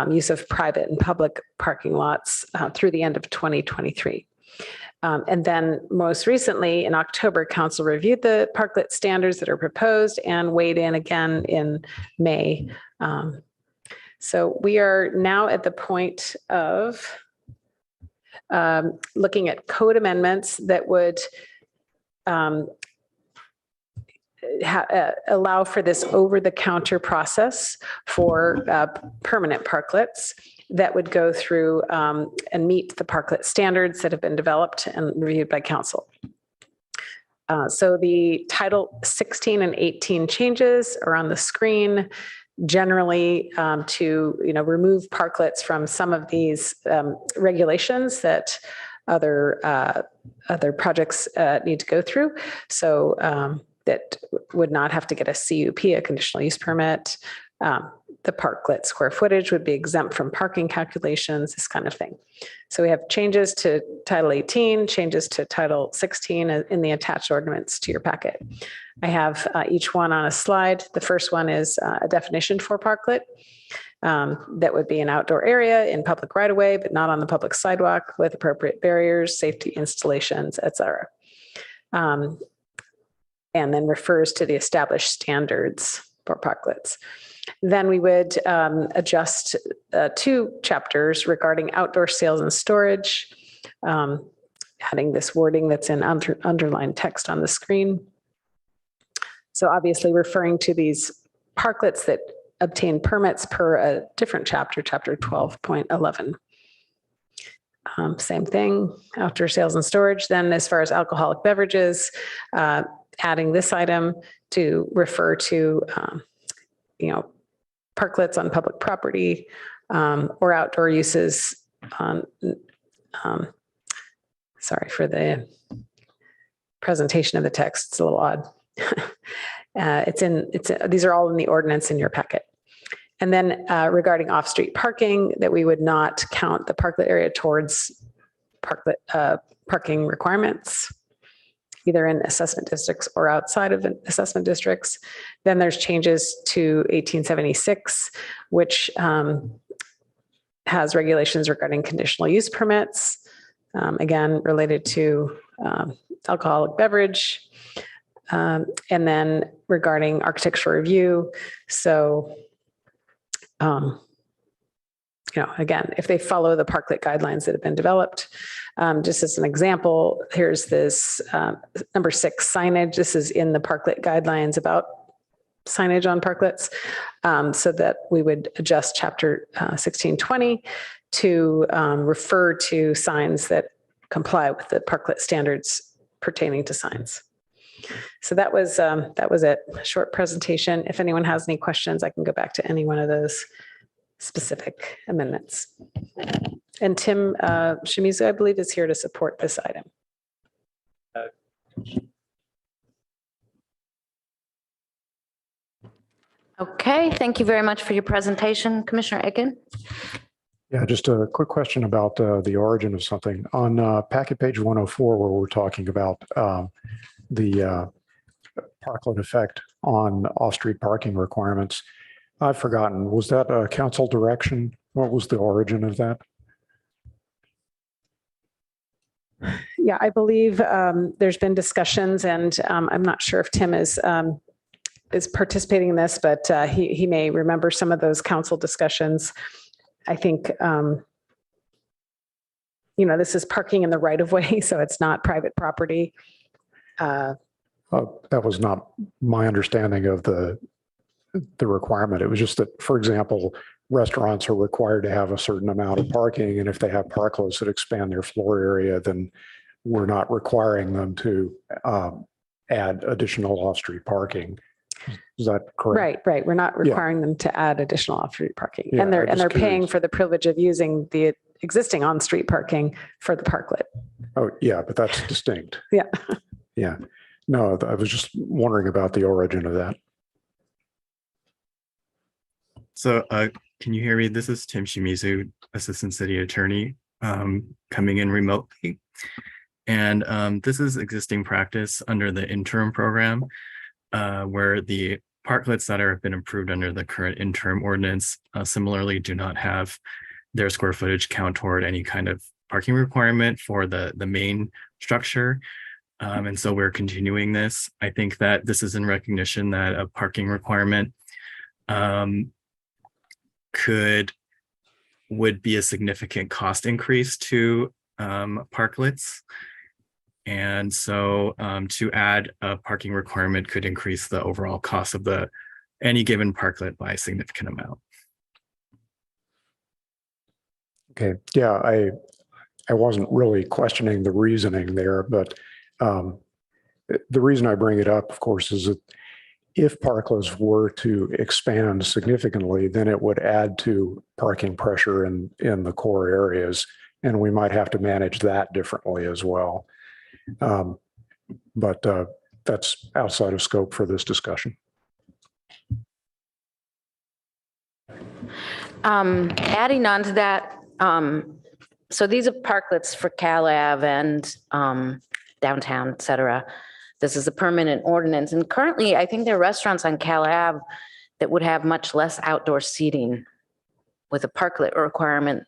use of private and public parking lots through the end of 2023. And then most recently in October, council reviewed the parklet standards that are proposed and weighed in again in May. So we are now at the point of looking at code amendments that would allow for this over-the-counter process for permanent parklets that would go through and meet the parklet standards that have been developed and reviewed by council. So the Title 16 and 18 changes are on the screen, generally to remove parklets from some of these regulations that other projects need to go through. So that would not have to get a CUP, a conditional use permit. The parklet square footage would be exempt from parking calculations, this kind of thing. So we have changes to Title 18, changes to Title 16 in the attached ordinance to your packet. I have each one on a slide. The first one is a definition for parklet. That would be an outdoor area in public right of way, but not on the public sidewalk, with appropriate barriers, safety installations, et cetera. And then refers to the established standards for parklets. Then we would adjust 2 chapters regarding outdoor sales and storage, adding this wording that's in underlined text on the screen. So obviously referring to these parklets that obtain permits per a different chapter, chapter 12.11. Same thing, outdoor sales and storage. Then as far as alcoholic beverages, adding this item to refer to, parklets on public property or outdoor uses on, sorry for the presentation of the text, it's a little odd. These are all in the ordinance in your packet. And then regarding off-street parking, that we would not count the parklet area towards parklet parking requirements, either in assessment districts or outside of assessment districts. Then there's changes to 1876, which has regulations regarding conditional use permits, again, related to alcoholic beverage. And then regarding architectural review. So, again, if they follow the parklet guidelines that have been developed, just as an example, here's this number 6 signage. This is in the parklet guidelines about signage on parklets, so that we would adjust chapter 1620 to refer to signs that comply with the parklet standards pertaining to signs. So that was it. Short presentation. If anyone has any questions, I can go back to any one of those specific amendments. And Tim Shimizu, I believe, is here to support this item. Okay, thank you very much for your presentation, Commissioner Aiken. Yeah, just a quick question about the origin of something. On packet page 104, where we're talking about the parklet effect on off-street parking requirements, I've forgotten, was that a council direction? What was the origin of that? Yeah, I believe there's been discussions, and I'm not sure if Tim is participating in this, but he may remember some of those council discussions. I think, this is parking in the right of way, so it's not private property. That was not my understanding of the requirement. It was just that, for example, restaurants are required to have a certain amount of parking, and if they have parklets that expand their floor area, then we're not requiring them to add additional off-street parking. Is that correct? Right. We're not requiring them to add additional off-street parking, Yeah, and they're I'm just paying curious. for the privilege of using the existing on-street parking for the parklet. Oh, yeah, but that's distinct. Yeah. Yeah. No, I was just wondering about the origin of that. So can you hear me? This is Tim Shimizu, Assistant City Attorney, coming in remotely. And this is existing practice under the interim program, where the parklets that have been approved under the current interim ordinance similarly do not have their square footage count toward any kind of parking requirement for the main structure. And so we're continuing this. I think that this is in recognition that a parking requirement would be a significant cost increase to parklets. And so to add a parking requirement could increase the overall cost of any given parklet by a significant amount. Okay, yeah, I wasn't really questioning the reasoning there, but the reason I bring it up, of course, is that if parklets were to expand significantly, then it would add to parking pressure in the core areas, and we might have to manage that differently as well. But that's outside of scope for this discussion. Adding on to that, so these are parklets for Cal Ave and downtown, et cetera. This is a permanent ordinance. And currently, I think there are restaurants on Cal Ave that would have much less outdoor seating with a parklet requirement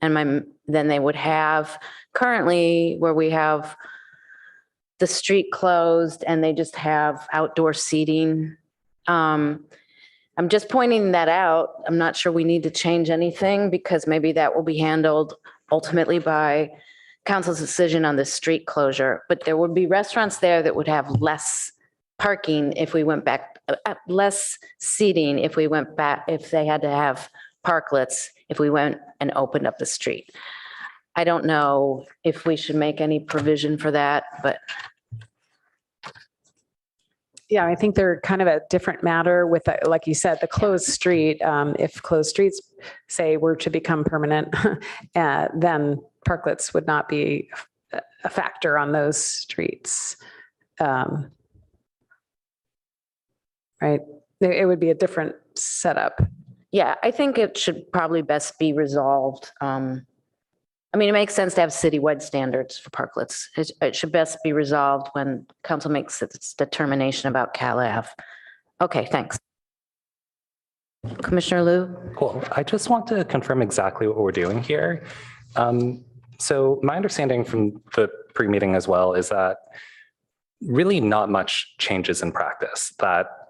than they would have currently, where we have the street closed and they just have outdoor seating. I'm just pointing that out. I'm not sure we need to change anything because maybe that will be handled ultimately by council's decision on the street closure. But there would be restaurants there that would have less parking if we went back, less seating if we went back, if they had to have parklets, if we went and opened up the street. I don't know if we should make any provision for that, but. Yeah, I think they're kind of a different matter with, like you said, the closed street. If closed streets, say, were to become permanent, then parklets would not be a factor on those streets. Right? It would be a different setup. Yeah, I think it should probably best be resolved. I mean, it makes sense to have citywide standards for parklets. It should best be resolved when council makes its determination about Cal Ave. Okay, thanks. Commissioner Liu? Cool. I just want to confirm exactly what we're doing here. So my understanding from the pre-meeting as well is that really not much changes in practice,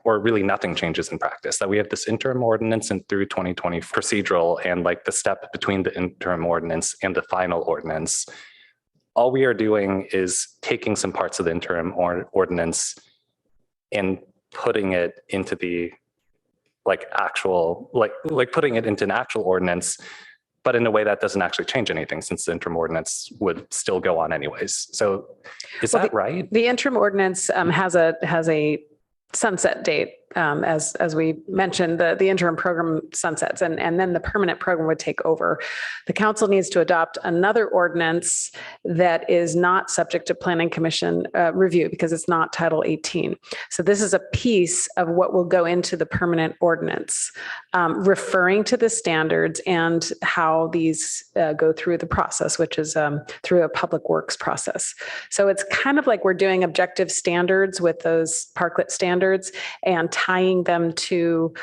or really nothing changes in practice, that we have this interim ordinance and through 2020 procedural, and like the step between the interim ordinance and the final ordinance. All we are doing is taking some parts of the interim ordinance and putting it into the putting it into an actual ordinance, but in a way that doesn't actually change anything since the interim ordinance would still go on anyways. So is that right? The interim ordinance has a sunset date. As we mentioned, the interim program sunsets and then the permanent program would take over. The council needs to adopt another ordinance that is not subject to planning commission review because it's not Title 18. So this is a piece of what will go into the permanent ordinance, referring to the standards and how these go through the process, which is through a public works process. So it's kind of like we're doing objective standards with those parklet standards and tying them to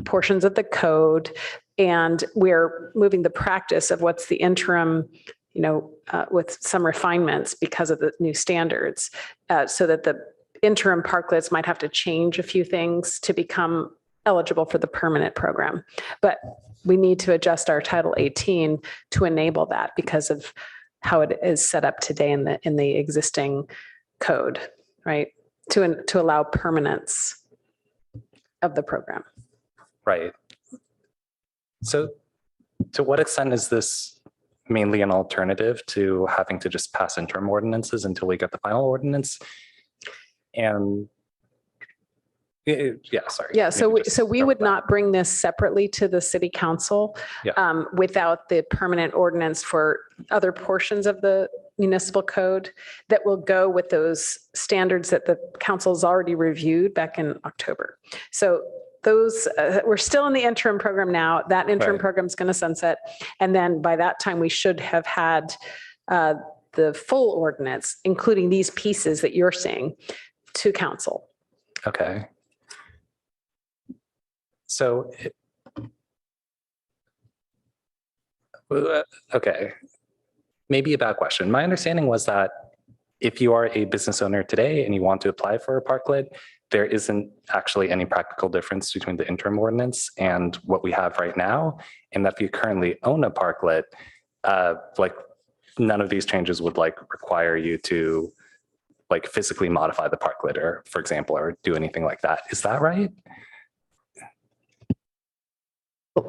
portions of the code. And we're moving the practice of what's the interim, with some refinements because of the new standards, so that the interim parklets might have to change a few things to become eligible for the permanent program. But we need to adjust our Title 18 to enable that because of how it is set up today in the existing code, right? To allow permanence of the program. Right. So to what extent is this mainly an alternative to having to just pass interim ordinances until we get the final ordinance? And sorry. Yeah, so we would not bring this separately to the city council without the permanent ordinance for other portions of the municipal code that will go with those standards that the council's already reviewed back in October. So those, we're still in the interim program now. That interim program is going to sunset. And then by that time, we should have had the full ordinance, including these pieces that you're seeing, to council. Okay. So, okay, maybe a bad question. My understanding was that if you are a business owner today and you want to apply for a parklet, there isn't actually any practical difference between the interim ordinance and what we have right now. And that if you currently own a parklet, like none of these changes would like require you to like physically modify the parklet or, for example, or do anything like that. Is that right?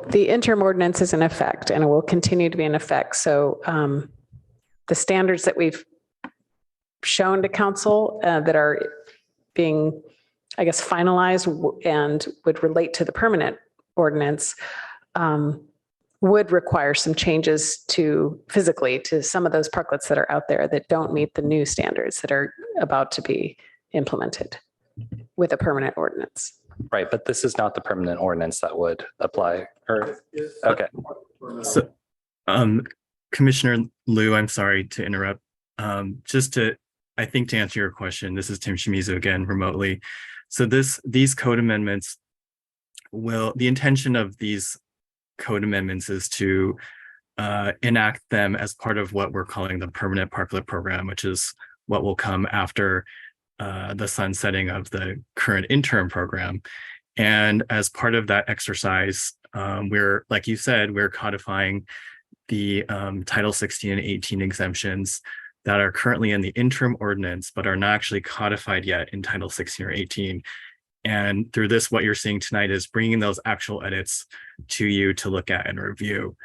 The interim ordinance is in effect and it will continue to be in effect. So the standards that we've shown to council that are being, I guess, finalized and would relate to the permanent ordinance would require some changes to physically to some of those parklets that are out there that don't meet the new standards that are about to be implemented with a permanent ordinance. Right, but this is not the permanent ordinance that would apply. Or okay. So, Commissioner Liu, I'm sorry to interrupt. I think to answer your question, this is Tim Shimizu again, remotely. So these code amendments the intention of these code amendments is to enact them as part of what we're calling the permanent parklet program, which is what will come after the sunsetting of the current interim program. And as part of that exercise, we're, like you said, we're codifying the Title 16 and 18 exemptions that are currently in the interim ordinance, but are not actually codified yet in Title 16 or 18. And through this, what you're seeing tonight is bringing those actual edits to you to look at and review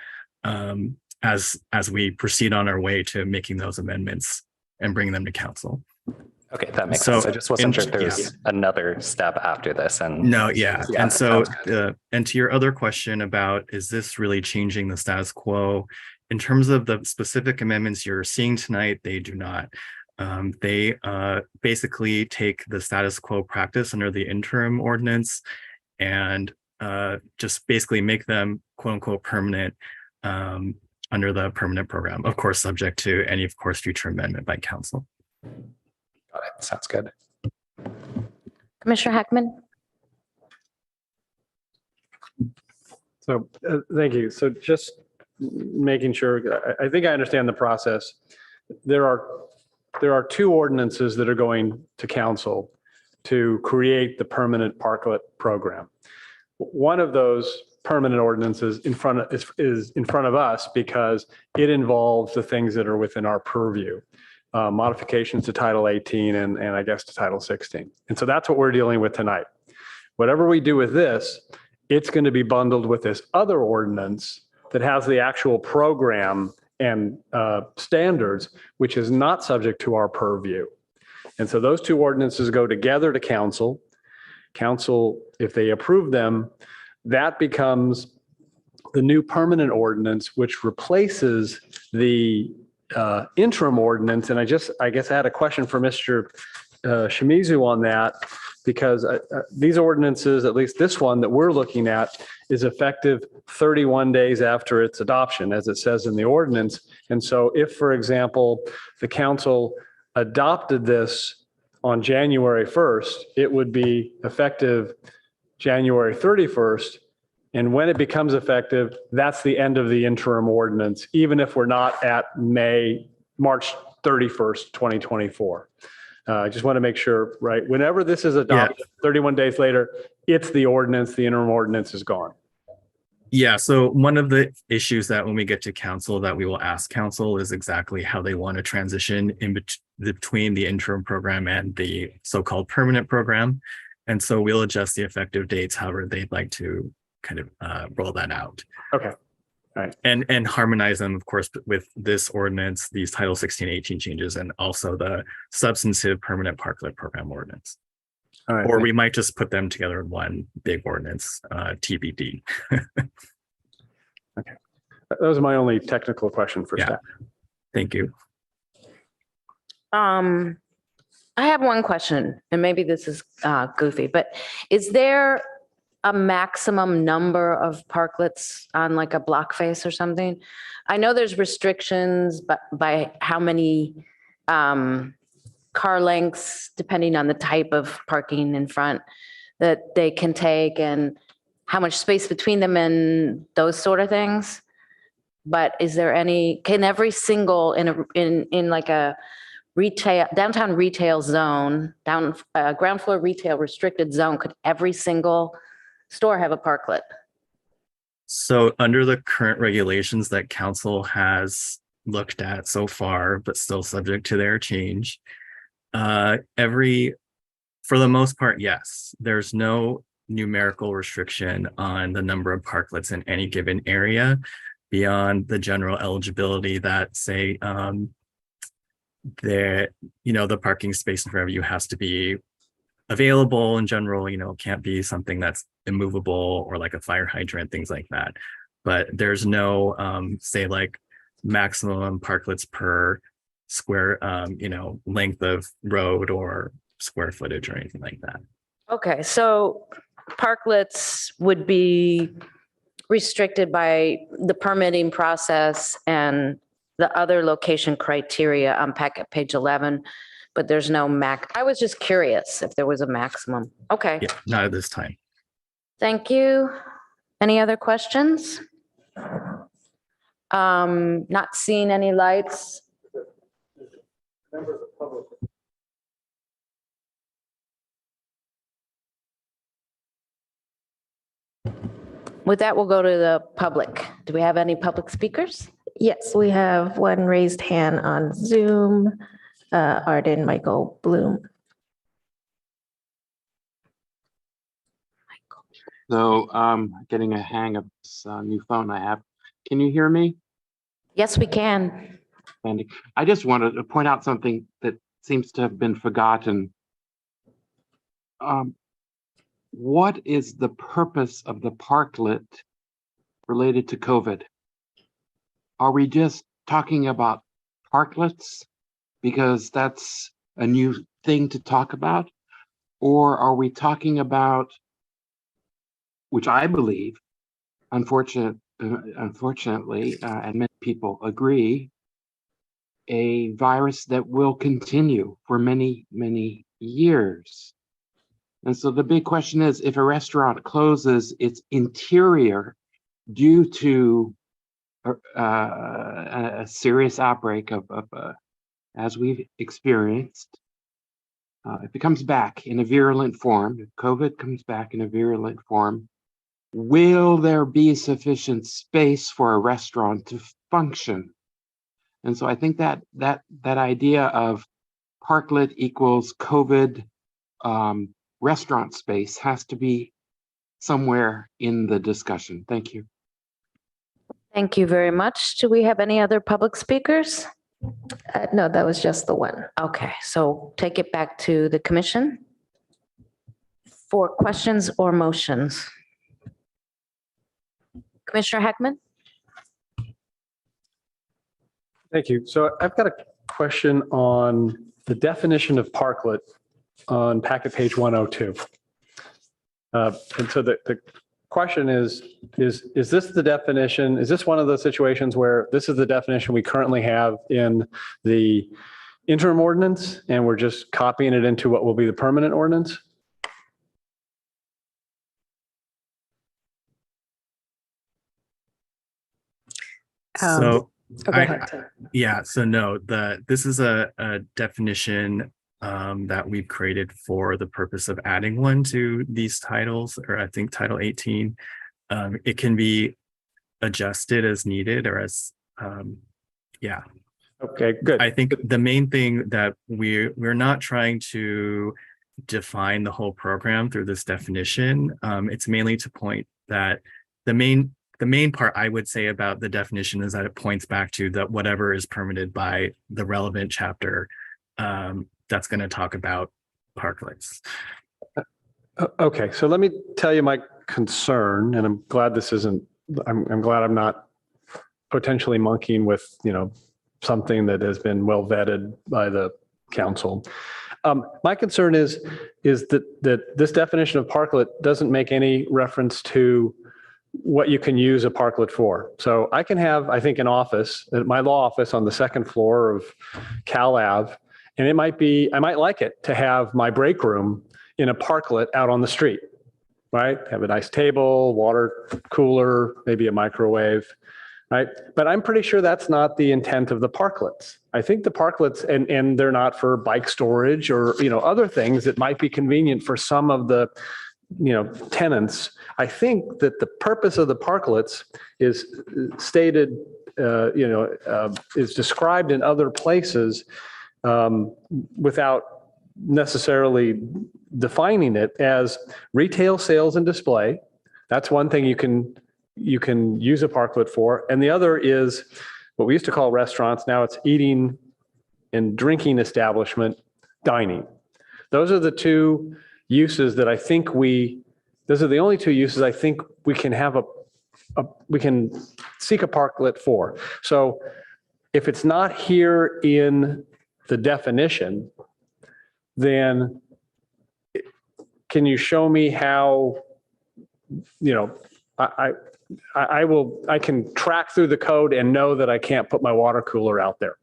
as we proceed on our way to making those amendments and bringing them to council. Okay, that makes sense. I just wasn't sure if there's another step after this. And no, yeah. And so, and to your other question about, is this really changing the status quo? In terms of the specific amendments you're seeing tonight, they do not. They basically take the status quo practice under the interim ordinance and just basically make them quote unquote permanent under the permanent program, of course, subject to any, of course, future amendment by council. Got it. Sounds good. Commissioner Heckman? So thank you. So just making sure, I think I understand the process. There are two ordinances that are going to council to create the permanent parklet program. One of those permanent ordinances is in front of us because it involves the things that are within our purview. Modifications to Title 18 and I guess to Title 16. And so that's what we're dealing with tonight. Whatever we do with this, it's going to be bundled with this other ordinance that has the actual program and standards, which is not subject to our purview. And so those two ordinances go together to council. Council, if they approve them, that becomes the new permanent ordinance, which replaces the interim ordinance. And I guess I had a question for Mr. Shimizu on that, because these ordinances, at least this one that we're looking at, is effective 31 days after its adoption, as it says in the ordinance. And so if, for example, the council adopted this on January 1st, it would be effective January 31st. And when it becomes effective, that's the end of the interim ordinance, even if we're not at March 31st, 2024. I just want to make sure, right? Whenever this is adopted, 31 days later, it's the ordinance, the interim ordinance is gone. Yeah, so one of the issues that when we get to council that we will ask council is exactly how they want to transition in between the interim program and the so-called permanent program. And so we'll adjust the effective dates however they'd like to kind of roll that out. Okay. All right. And harmonize them, of course, with this ordinance, these Title 16, 18 changes, and also the substantive permanent parklet program ordinance. All right. Or we might just put them together in one big ordinance, TBD. Okay. That was my only technical question for staff. Thank you. I have one question, and maybe this is goofy, but is there a maximum number of parklets on like a block face or something? I know there's restrictions, but by how many car lengths, depending on the type of parking in front that they can take and how much space between them and those sort of things. But is there any, can every single in like a retail, downtown retail zone, ground floor retail restricted zone, could every single store have a parklet? So under the current regulations that council has looked at so far, but still subject to their change, for the most part, yes, there's no numerical restriction on the number of parklets in any given area beyond the general eligibility that say the parking space in front of you has to be available in general, can't be something that's immovable or like a fire hydrant, things like that. But there's no say like maximum parklets per square length of road or square footage or anything like that. Okay, so parklets would be restricted by the permitting process and the other location criteria on packet page 11, but there's no max. I was just curious if there was a maximum. Okay. Yeah, not at this time. Thank you. Any other questions? Not seeing any lights. Members of public. With that, we'll go to the public. Do we have any public speakers? Yes, we have one raised hand on Zoom, Arden Michael Bloom. So getting a hang of this new phone I have. Can you hear me? Yes, we can. Andy, I just wanted to point out something that seems to have been forgotten. What is the purpose of the parklet related to COVID? Are we just talking about parklets because that's a new thing to talk about? Or are we talking about, which I believe, unfortunately, and many people agree, a virus that will continue for many, many years? And so the big question is, if a restaurant closes its interior due to a serious outbreak of as we've experienced, if it comes back in a virulent form, if COVID comes back in a virulent form, will there be sufficient space for a restaurant to function? And so I think that idea of parklet equals COVID restaurant space has to be somewhere in the discussion. Thank you. Thank you very much. Do we have any other public speakers? No, that was just the one. Okay, so take it back to the commission for questions or motions. Commissioner Heckman? Thank you. So I've got a question on the definition of parklet on packet page 102. And so the question is this the definition? Is this one of those situations where this is the definition we currently have in the interim ordinance and we're just copying it into what will be the permanent ordinance? So go ahead, Tim. so no, this is a definition that we've created for the purpose of adding one to these titles, or I think Title 18. It can be adjusted as needed or as, Okay, good. I think the main thing that we're not trying to define the whole program through this definition. It's mainly to point that the main part I would say about the definition is that it points back to that whatever is permitted by the relevant chapter that's going to talk about parklets. Okay, so let me tell you my concern, and I'm glad this isn't, I'm glad I'm not potentially monkeying with, something that has been well vetted by the council. My concern is that this definition of parklet doesn't make any reference to what you can use a parklet for. So I can have, I think, an office, my law office on the second floor of Cal Ave, and it might be, I might like it to have my break room in a parklet out on the street, right? Have a nice table, water cooler, maybe a microwave, right? But I'm pretty sure that's not the intent of the parklets. I think the parklets, and they're not for bike storage or, other things that might be convenient for some of the, tenants. I think that the purpose of the parklets is stated, is described in other places without necessarily defining it as retail sales and display. That's one thing you can use a parklet for. And the other is what we used to call restaurants. Now it's eating and drinking establishment, dining. Those are the two uses that I think those are the only two uses I think we can have we can seek a parklet for. So if it's not here in the definition, then can you show me how, I can track through the code and know that I can't put my water cooler out there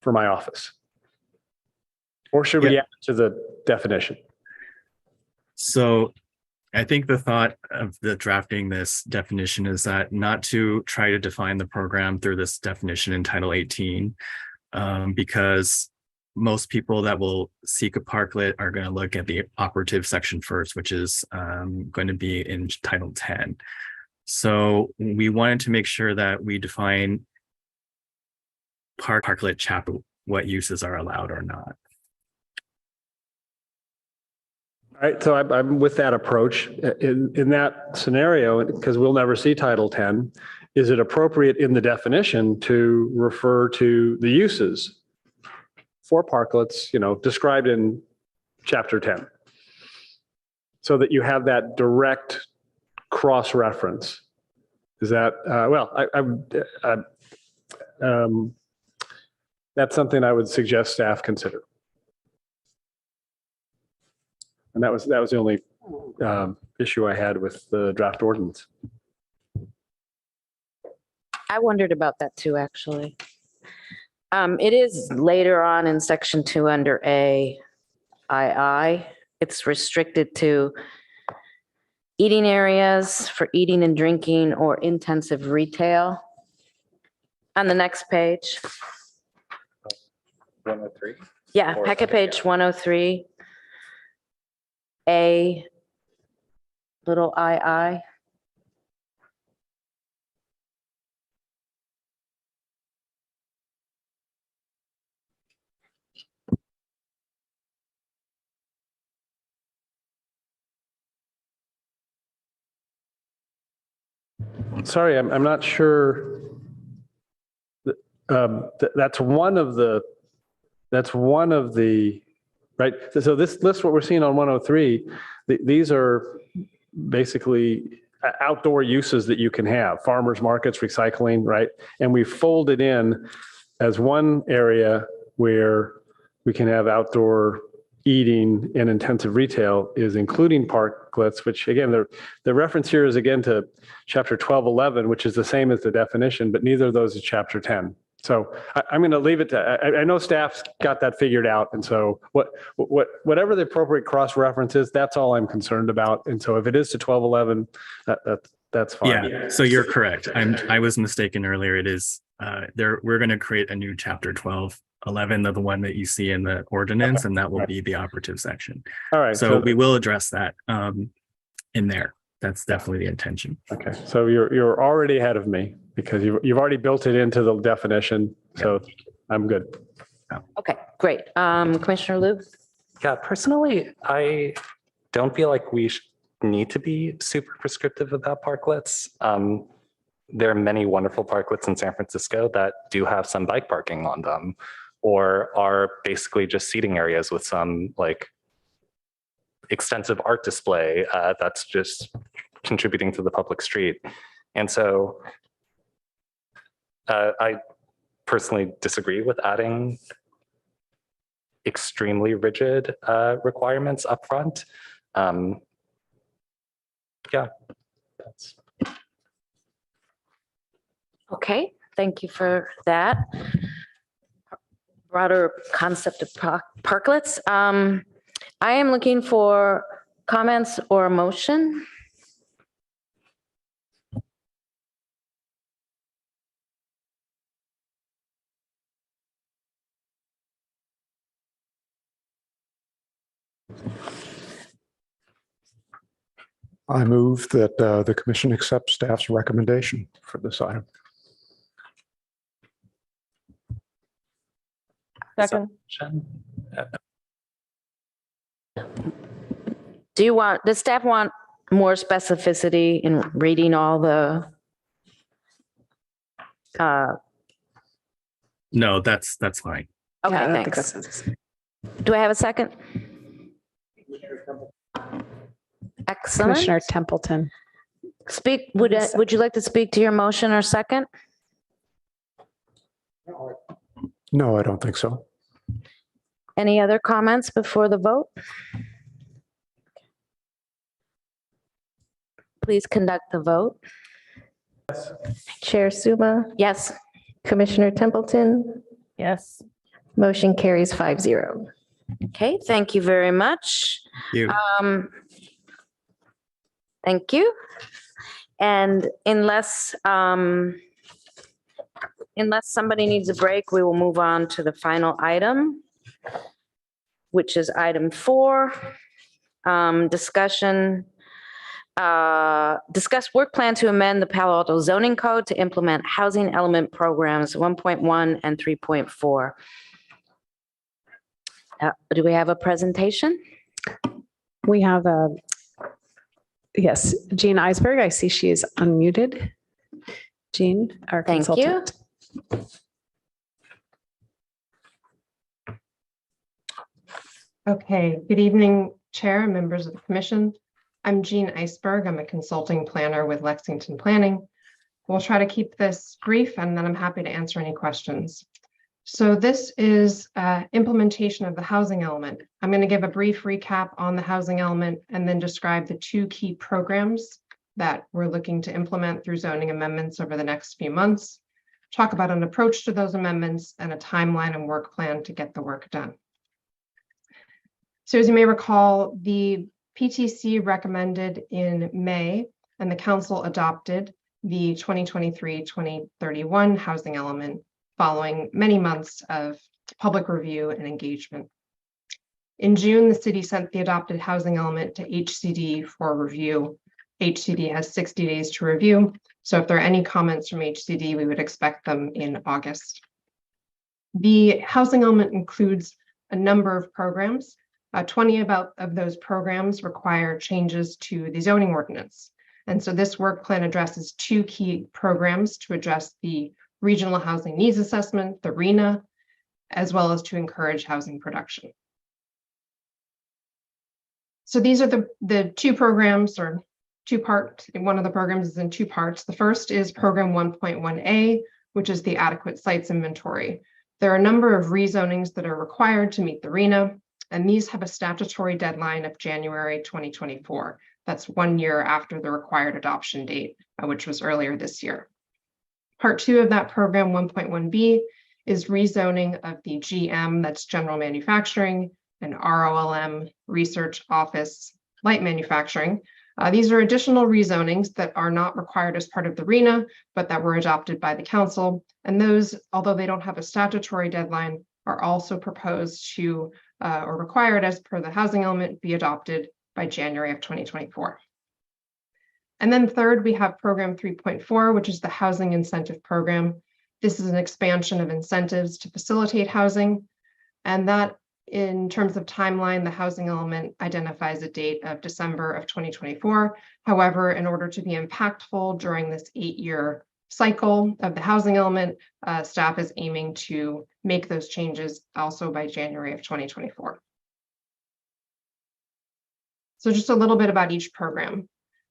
for my office? Or should we add it to the definition? So I think the thought of the drafting this definition is that not to try to define the program through this definition in Title 18, because most people that will seek a parklet are going to look at the operative section first, which is going to be in Title 10. So we wanted to make sure that we define parklet chapter, what uses are allowed or not. All right, so I'm with that approach. In that scenario, because we'll never see Title 10, is it appropriate in the definition to refer to the uses for parklets, described in Chapter 10, so that you have that direct cross-reference? Is that, that's something I would suggest staff consider. And that was the only issue I had with the draft ordinance. I wondered about that too, actually. It is later on in section 2 under II. It's restricted to eating areas for eating and drinking or intensive retail. On the next page. 103? Yeah, packet page 103. A little II. Sorry, I'm not sure. That's one of the, right? So this list, what we're seeing on 103, these are basically outdoor uses that you can have, farmers markets, recycling, right? And we fold it in as one area where we can have outdoor eating and intensive retail is including parklets, which again, the reference here is again to chapter 1211, which is the same as the definition, but neither of those is chapter 10. So I'm going to leave it to, I know staff's got that figured out. And so whatever the appropriate cross-reference is, that's all I'm concerned about. And so if it is to 1211, that's fine. Yeah, so you're correct. I was mistaken earlier. It is, we're going to create a new chapter 1211, the one that you see in the ordinance, okay. And that will be the operative section. All right. So we will address that in there. That's definitely the intention. Okay, so you're already ahead of me because you've already built it into the definition. So I'm good. Okay, great. Commissioner Liu? Yeah, personally, I don't feel like we need to be super prescriptive about parklets. There are many wonderful parklets in San Francisco that do have some bike parking on them, or are basically just seating areas with some like extensive art display that's just contributing to the public street. And so I personally disagree with adding extremely rigid requirements upfront. Yeah, that's. Okay, thank you for that. Broader concept of parklets. I am looking for comments or a motion. I move that the commission accept staff's recommendation for this item. Second. Does staff want more specificity in reading all the? No, that's fine. Okay, Yeah, I think thanks. that's- Do I have a second? Excellent. Commissioner Templeton. Speak, would you like to speak to your motion or second? No, I don't think so. Any other comments before the vote? Please conduct the vote. Chair Suma, Yes. Commissioner Templeton, Yes. motion carries 5-0. Okay, thank you very much. You. Thank you. And unless somebody needs a break, we will move on to the final item, which is item 4, discussion. Discuss work plan to amend the Palo Alto zoning code to implement housing element programs 1.1 and 3.4. Do we have a presentation? We have yes, Jean Eisberg. I see she is unmuted. Jean, our Thank consultant. you. Okay, good evening, Chair and members of the Commission. I'm Jean Eisberg. I'm a consulting planner with Lexington Planning. We'll try to keep this brief and then I'm happy to answer any questions. So this is implementation of the housing element. I'm going to give a brief recap on the housing element and then describe the 2 key programs that we're looking to implement through zoning amendments over the next few months, talk about an approach to those amendments and a timeline and work plan to get the work done. So as you may recall, the PTC recommended in May and the council adopted the 2023-2031 housing element following many months of public review and engagement. In June, the city sent the adopted housing element to HCD for review. HCD has 60 days to review. So if there are any comments from HCD, we would expect them in August. The housing element includes a number of programs. 20 of those programs require changes to the zoning ordinance. And so this work plan addresses 2 key programs to address the Regional Housing Needs Assessment, the RHNA, as well as to encourage housing production. So these are the 2 programs or 2-part. One of the programs is in 2 parts. The first is program 1.1A, which is the adequate sites inventory. There are a number of rezonings that are required to meet the RHNA, and these have a statutory deadline of January 2024. That's 1 year after the required adoption date, which was earlier this year. Part 2 of that program, 1.1B, is rezoning of the GM, that's general manufacturing, and ROLM, research, office, light manufacturing. These are additional rezonings that are not required as part of the RHNA, but that were adopted by the council. And those, although they don't have a statutory deadline, are also proposed to, or required as per the housing element, be adopted by January of 2024. And then third, we have program 3.4, which is the housing incentive program. This is an expansion of incentives to facilitate housing. And that, in terms of timeline, the housing element identifies a date of December of 2024. However, in order to be impactful during this 8-year cycle of the housing element, staff is aiming to make those changes also by January of 2024. So just a little bit about each program.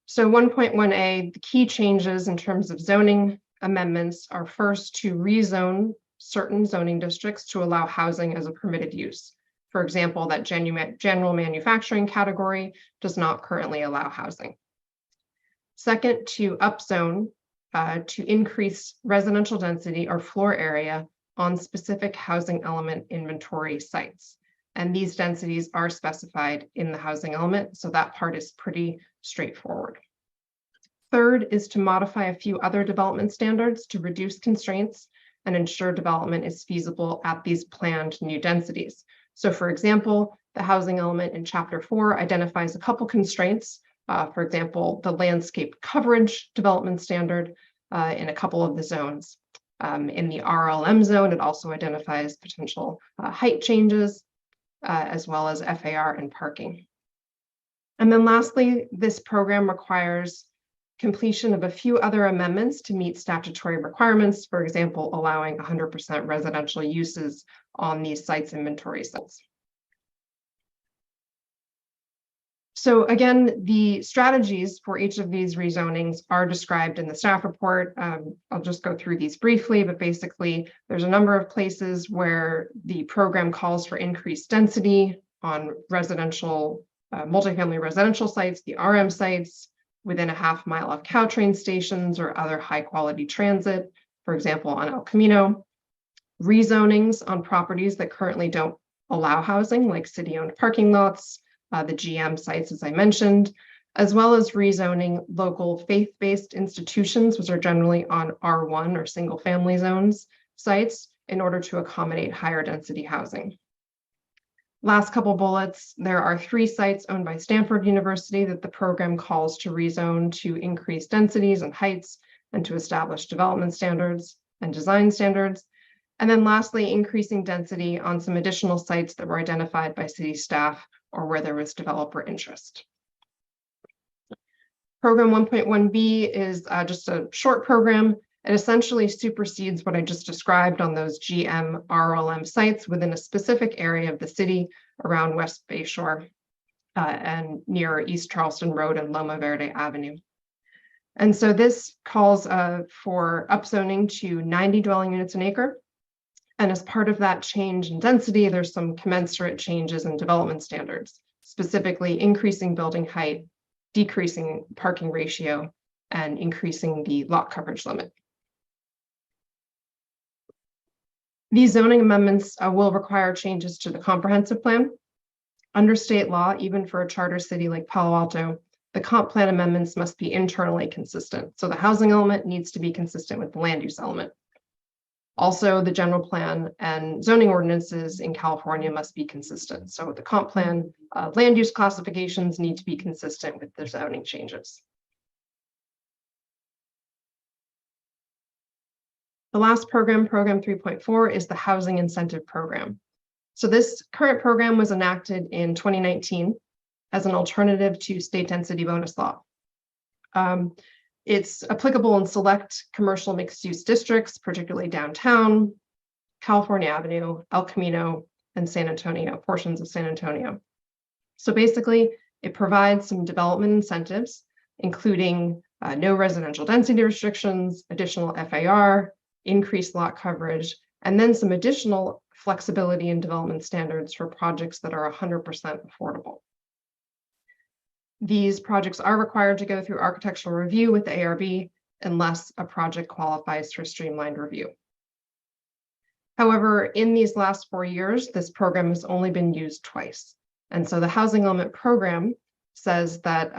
So 1.1A, the key changes in terms of zoning amendments are first to rezone certain zoning districts to allow housing as a permitted use. For example, that general manufacturing category does not currently allow housing. Second, to upzone to increase residential density or floor area on specific housing element inventory sites. And these densities are specified in the housing element, so that part is pretty straightforward. Third is to modify a few other development standards to reduce constraints and ensure development is feasible at these planned new densities. So for example, the housing element in Chapter 4 identifies a couple constraints. For example, the landscape coverage development standard in a couple of the zones. In the RLM zone, it also identifies potential height changes, as well as FAR and parking. And then lastly, this program requires completion of a few other amendments to meet statutory requirements, for example, allowing 100% residential uses on these sites inventory sites. So again, the strategies for each of these rezonings are described in the staff report. I'll just go through these briefly, but basically there's a number of places where the program calls for increased density on residential, multifamily residential sites, the RM sites, within a half mile of Caltrain stations or other high quality transit, for example, on El Camino. Rezonings on properties that currently don't allow housing, like city-owned parking lots, the GM sites, as I mentioned, as well as rezoning local faith-based institutions, which are generally on R1 or single-family zones sites, in order to accommodate higher density housing. Last couple bullets, there are 3 sites owned by Stanford University that the program calls to rezone to increase densities and heights and to establish development standards and design standards. And then lastly, increasing density on some additional sites that were identified by city staff or where there was developer interest. Program 1.1b is just a short program. It essentially supersedes what I just described on those GM RLM sites within a specific area of the city around West Bayshore and near East Charleston Road and Loma Verde Avenue. And so this calls for upzoning to 90 dwelling units an acre. And as part of that change in density, there's some commensurate changes in development standards, specifically increasing building height, decreasing parking ratio, and increasing the lot coverage limit. These zoning amendments will require changes to the comprehensive plan. Under state law, even for a charter city like Palo Alto, the comp plan amendments must be internally consistent. So the housing element needs to be consistent with the land use element. Also, the general plan and zoning ordinances in California must be consistent. So the comp plan land use classifications need to be consistent with the zoning changes. The last program, program 3.4, is the housing incentive program. So this current program was enacted in 2019 as an alternative to state density bonus law. It's applicable in select commercial mixed-use districts, particularly downtown, California Avenue, El Camino, and San Antonio, portions of San Antonio. So basically, it provides some development incentives, including no residential density restrictions, additional FAR, increased lot coverage, and then some additional flexibility in development standards for projects that are 100% affordable. These projects are required to go through architectural review with the ARB unless a project qualifies for streamlined review. However, in these last 4 years, this program has only been used twice. And so the housing element program says that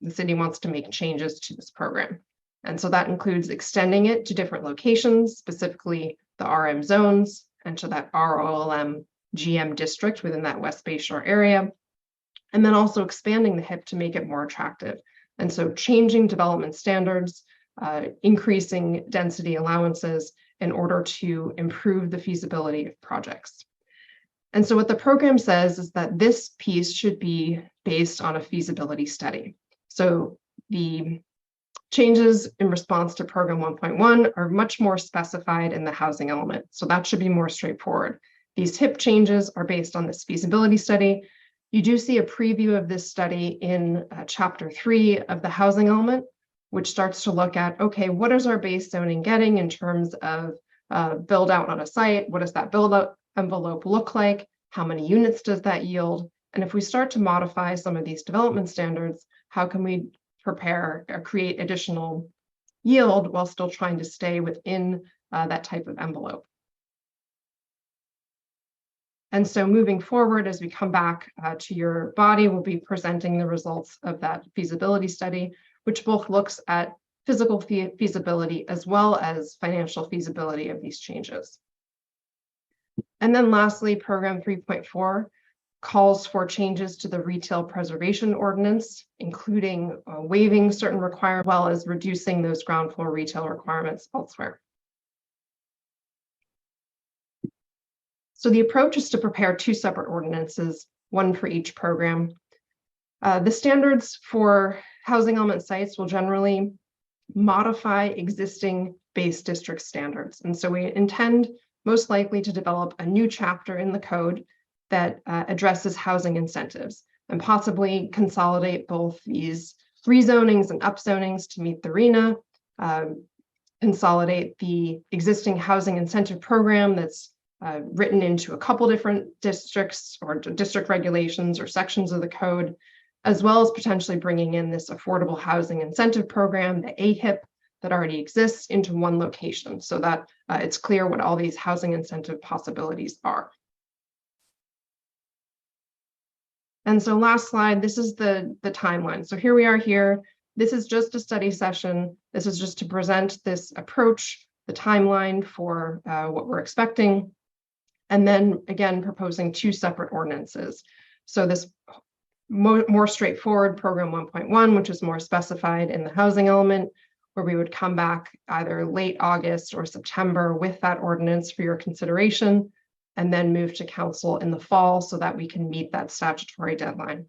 the city wants to make changes to this program. And so that includes extending it to different locations, specifically the RM zones and to that ROLM GM district within that West Bayshore area. And then also expanding the HIP to make it more attractive. And so changing development standards, increasing density allowances in order to improve the feasibility of projects. And so what the program says is that this piece should be based on a feasibility study. So the changes in response to program 1.1 are much more specified in the housing element. So that should be more straightforward. These HIP changes are based on this feasibility study. You do see a preview of this study in chapter 3 of the housing element, which starts to look at, okay, what is our base zoning getting in terms of build out on a site? What does that build out envelope look like? How many units does that yield? And if we start to modify some of these development standards, how can we prepare or create additional yield while still trying to stay within that type of envelope? And so moving forward, as we come back to your body, we'll be presenting the results of that feasibility study, which both looks at physical feasibility as well as financial feasibility of these changes. And then lastly, program 3.4 calls for changes to the retail preservation ordinance, including waiving certain requirements, as well as reducing those ground floor retail requirements elsewhere. So the approach is to prepare two separate ordinances, one for each program. The standards for housing element sites will generally modify existing base district standards. And so we intend most likely to develop a new chapter in the code that addresses housing incentives and possibly consolidate both these rezonings and upzonings to meet the RHNA, consolidate the existing housing incentive program that's written into a couple different districts or district regulations or sections of the code, as well as potentially bringing in this affordable housing incentive program, the AHIP, that already exists into one location so that it's clear what all these housing incentive possibilities are. And so last slide, this is the timeline. So here we are here. This is just a study session. This is just to present this approach, the timeline for what we're expecting. And then again, proposing two separate ordinances. So this more straightforward program 1.1, which is more specified in the housing element, where we would come back either late August or September with that ordinance for your consideration, and then move to council in the fall so that we can meet that statutory deadline.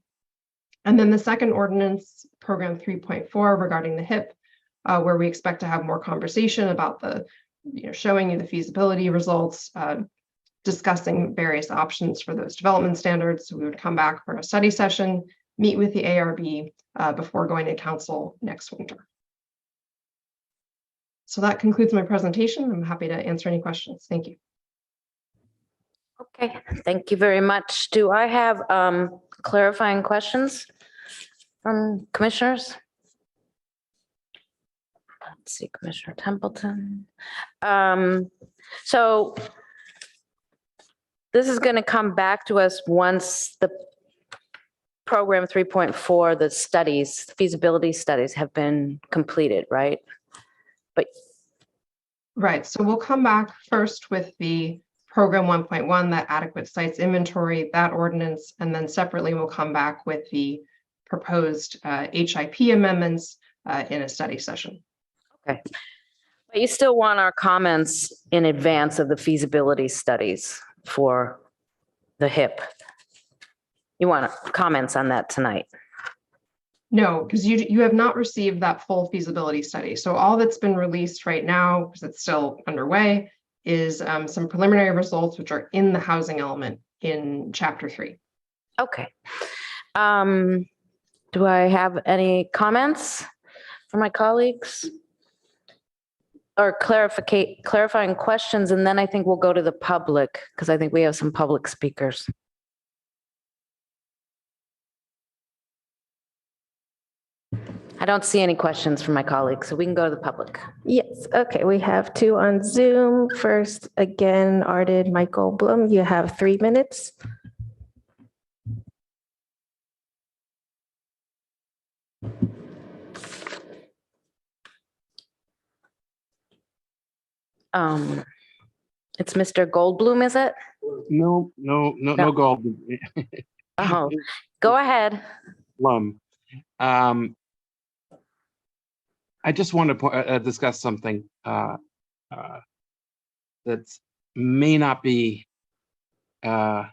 And then the second ordinance, program 3.4, regarding the HIP, where we expect to have more conversation about the, showing you the feasibility results, discussing various options for those development standards. So we would come back for a study session, meet with the ARB before going to council next winter. So that concludes my presentation. I'm happy to answer any questions. Thank you. Okay, thank you very much. Do I have clarifying questions from commissioners? Let's see, Commissioner Templeton. So this is going to come back to us once the program 3.4, the studies, feasibility studies have been completed, right? But right, so we'll come back first with the program 1.1, that adequate sites inventory, that ordinance, and then separately we'll come back with the proposed HIP amendments in a study session. Okay, but you still want our comments in advance of the feasibility studies for the HIP. You want comments on that tonight? No, because you have not received that full feasibility study. So all that's been released right now, because it's still underway, is some preliminary results, which are in the housing element in chapter 3. Okay. Do I have any comments from my colleagues? Or clarifying questions, and then I think we'll go to the public, because I think we have some public speakers. I don't see any questions from my colleagues, so we can go to the public. Yes, okay, we have two on Zoom. First, again, Arded Michael Blum, you have 3 minutes. It's Mr. Goldblum, is it? No Goldblum. Oh, go ahead. Blum. I just want to discuss something that may not be in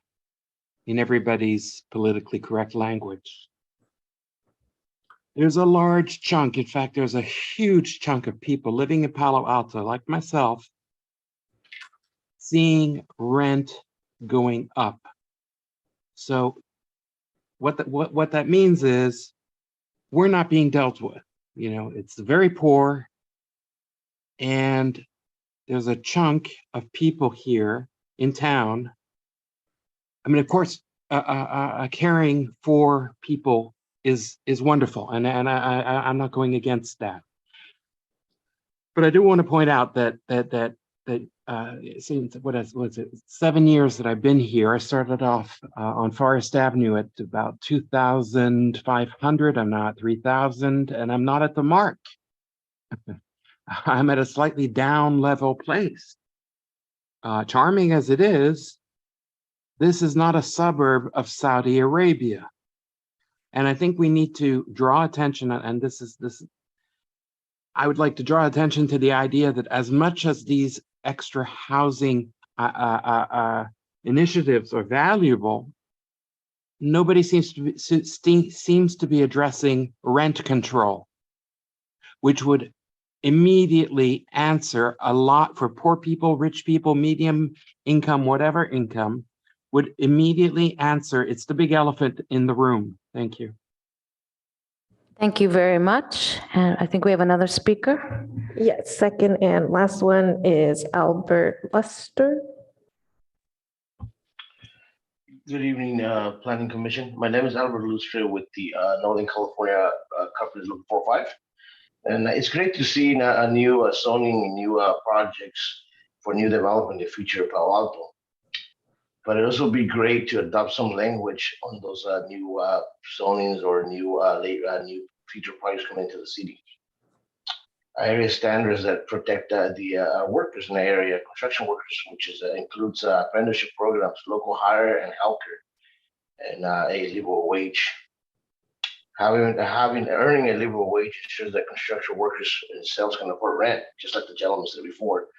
everybody's politically correct language. There's a large chunk, in fact, there's a huge chunk of people living in Palo Alto, like myself, seeing rent going up. So what that means is we're not being dealt with. It's very poor, and there's a chunk of people here in town I mean, of course, caring for people is wonderful, and I'm not going against that. But I do want to point out that since what was it 7 years that I've been here, I started off on Forest Avenue at about 2,500. I'm now at 3,000, and I'm not at the mark. I'm at a slightly down level place. Charming as it is, this is not a suburb of Saudi Arabia. And I think we need to draw attention, and I would like to draw attention to the idea that as much as these extra housing initiatives are valuable, nobody seems to be addressing rent control, which would immediately answer a lot for poor people, rich people, medium income, whatever income, would immediately answer. It's the big elephant in the room. Thank you. Thank you very much. And I think we have another speaker. Yes, second and last one is Albert Luster. Good evening, Planning Commission. My name is Albert Lustre with the Northern California Companies Local 45. And it's great to see a new zoning and new projects for new development in the future of Palo Alto. But it also be great to adopt some language on those new zonings or new new future projects coming into the city. Area standards that protect the workers in the area, construction workers, which includes apprenticeship programs, local hire and healthcare, and a livable wage. Earning a livable wage ensures that construction workers themselves can afford rent, just like the gentleman said before,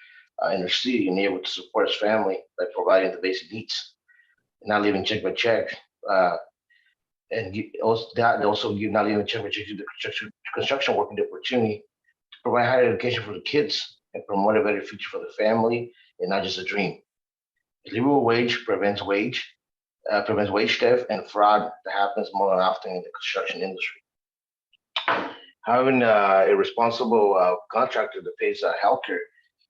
in their city, and able to support his family by providing the basic needs, not living check by check. And also give not living check by check to the construction worker the opportunity to provide higher education for the kids and promote a better future for the family, and not just a dream. A livable wage prevents wage theft and fraud that happens more than often in the construction industry. Having a responsible contractor that pays healthcare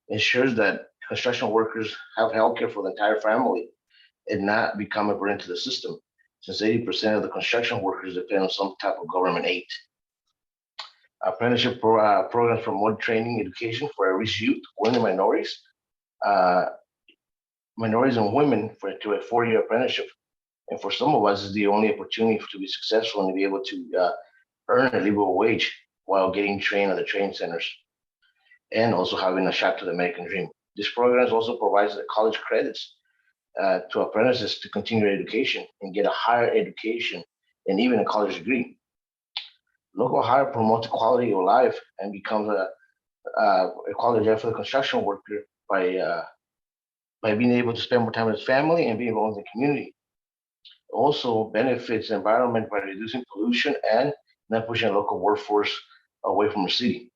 ensures that construction workers have healthcare for the entire family and not become a burden to the system, since 80% of the construction workers depend on some type of government aid. Apprenticeship programs promote training education for at-risk youth, women, minorities and women to a 4-year apprenticeship. And for some of us, it's the only opportunity to be successful and to be able to earn a livable wage while getting trained at the training centers and also having a shot to the American dream. This program also provides the college credits to apprentices to continue their education and get a higher education and even a college degree. Local hire promotes quality of life and becomes a quality of life for the construction worker by being able to spend more time with his family and being involved in the community. Also benefits the environment by reducing pollution and not pushing a local workforce away from the city.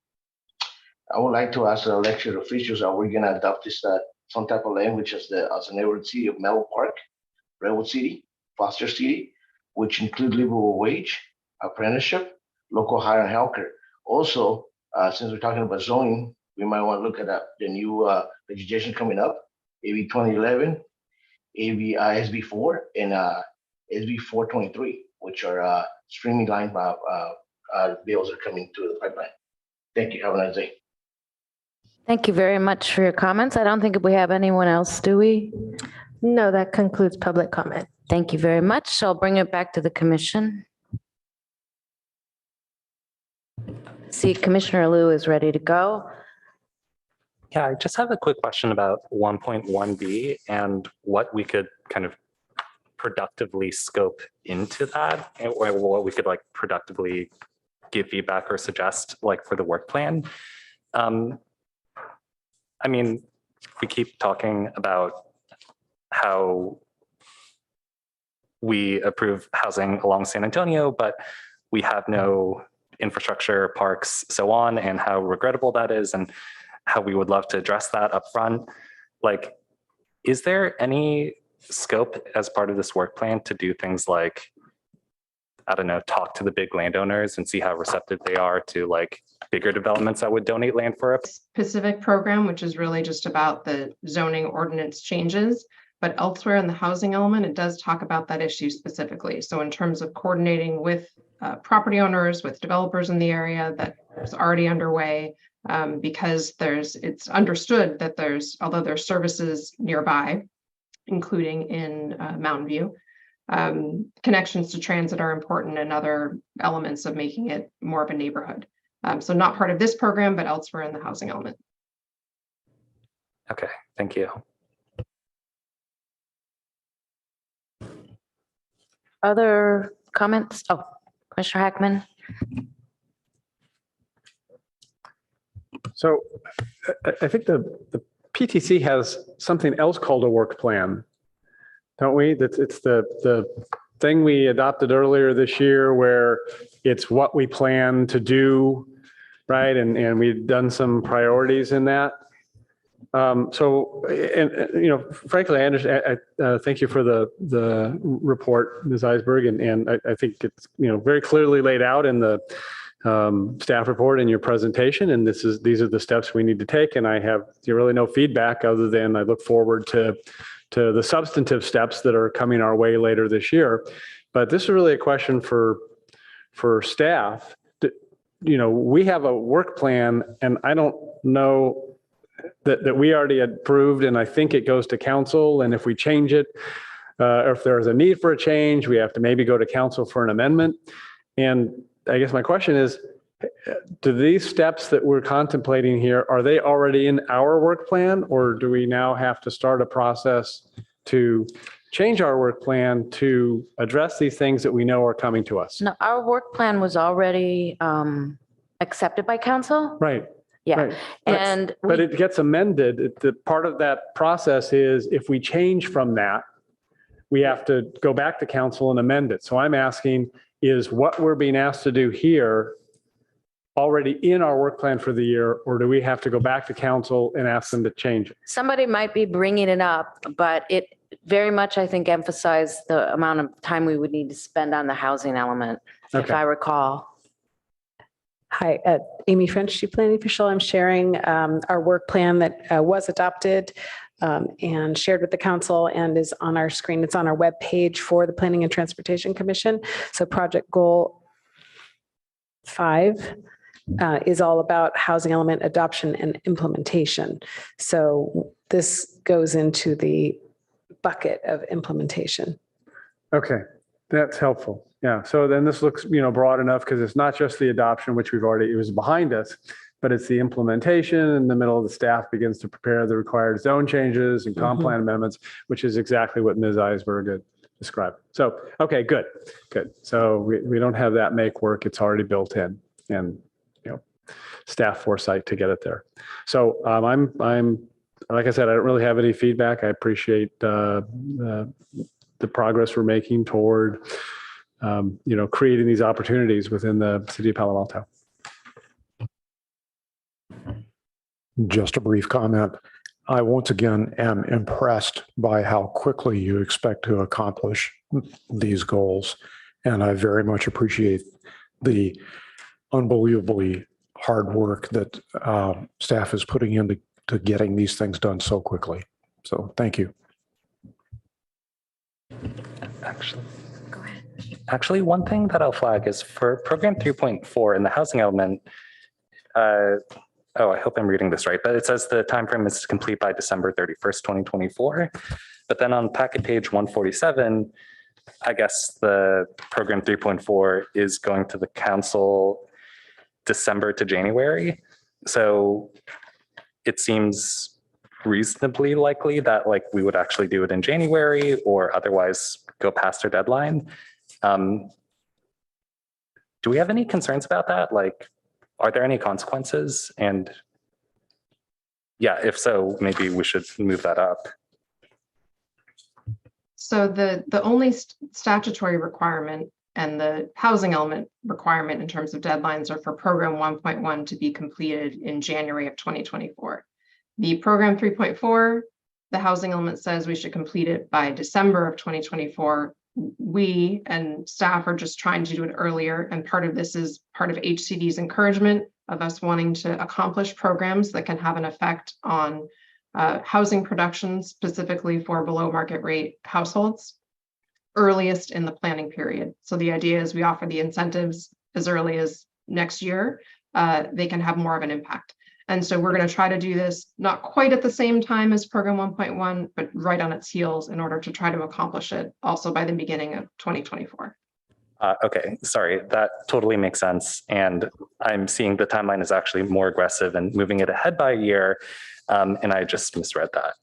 I would like to ask the elected officials, are we going to adopt this some type of language as a neighborhood city of Mellow Park, Redwood City, Foster City, which include livable wage, apprenticeship, local hire and healthcare. Also, since we're talking about zoning, we might want to look at the new legislation coming up, AB 2011, SB 4, and SB 423, which are streamlined bills that are coming through the pipeline. Thank you. Have a nice day. Thank you very much for your comments. I don't think we have anyone else, do we? No, that concludes public comment. Thank you very much. So I'll bring it back to the commission. See, Commissioner Liu is ready to go. Yeah, I just have a quick question about 1.1B and what we could kind of productively scope into that, or what we could like productively give feedback or suggest like for the work plan. I mean, we keep talking about how we approve housing along San Antonio, but we have no infrastructure, parks, so on, and how regrettable that is, and how we would love to address that up front. Like, is there any scope as part of this work plan to do things like, I don't know, talk to the big landowners and see how receptive they are to like bigger developments that would donate land for a specific program, which is really just about the zoning ordinance changes. but elsewhere in the housing element, it does talk about that issue specifically. So in terms of coordinating with property owners, with developers in the area, that is already underway, because it's understood that although there's services nearby, including in Mountain View, connections to transit are important and other elements of making it more of a neighborhood. So not part of this program, but elsewhere in the housing element. Okay, thank you. Other comments? Oh, Commissioner Hackman. So I think the PTC has something else called a work plan, don't we? It's the thing we adopted earlier this year where it's what we plan to do, right? And we've done some priorities in that. Frankly, I understand. Thank you for the report, Ms. Eisberg, and I think it's very clearly laid out in the staff report and your presentation. And these are the steps we need to take. And I have really no feedback other than I look forward to the substantive steps that are coming our way later this year. But this is really a question for staff. We have a work plan, and I don't know that we already approved, and I think it goes to council. And if we change it, or if there is a need for a change, we have to maybe go to council for an amendment. And I guess my question is, do these steps that we're contemplating here, are they already in our work plan, or do we now have to start a process to change our work plan to address these things that we know are coming to us? No, our work plan was already accepted by council. Right. Yeah. Right. And but it gets amended. The part of that process is if we change from that, we have to go back to council and amend it. So I'm asking, is what we're being asked to do here already in our work plan for the year, or do we have to go back to council and ask them to change it? somebody might be bringing it up, but it very much, I think, emphasized the amount of time we would need to spend on the housing element, if Okay. I recall. Hi, Amy French, Chief Planning Official. I'm sharing our work plan that was adopted and shared with the council and is on our screen. It's on our webpage for the Planning and Transportation Commission. So project goal 5 is all about housing element adoption and implementation. So this goes into the bucket of implementation. Okay, that's helpful. Yeah, so then this looks, broad enough because it's not just the adoption, which it was behind us, but it's the implementation. In the middle of the staff begins to prepare the required zone changes and comp plan amendments, which is exactly what Ms. Eisberg had described. So, okay, good. So we don't have that make work. It's already built in, and staff foresight to get it there. So I'm like I said, I don't really have any feedback. I appreciate the progress we're making toward creating these opportunities within the city of Palo Alto. Just a brief comment. I once again am impressed by how quickly you expect to accomplish these goals. And I very much appreciate the unbelievably hard work that staff is putting into getting these things done so quickly. So thank you. Actually, one thing that I'll flag is for program 3.4 in the housing element. I hope I'm reading this right, but it says the timeframe is complete by December 31st, 2024. But then on packet page 147, I guess the program 3.4 is going to the council December to January. So it seems reasonably likely that we would actually do it in January or otherwise go past our deadline. Do we have any concerns about that? Are there any consequences? And yeah, if so, maybe we should move that up. So the only statutory requirement and the housing element requirement in terms of deadlines are for program 1.1 to be completed in January of 2024. The program 3.4, the housing element says we should complete it by December of 2024. We and staff are just trying to do it earlier. And part of this is part of HCD's encouragement of us wanting to accomplish programs that can have an effect on housing production specifically for below market rate households earliest in the planning period. So the idea is we offer the incentives as early as next year. They can have more of an impact. And so we're going to try to do this not quite at the same time as program 1.1, but right on its heels in order to try to accomplish it also by the beginning of 2024. Okay, sorry, that totally makes sense. And I'm seeing the timeline is actually more aggressive and moving it ahead by a year. And I just misread that.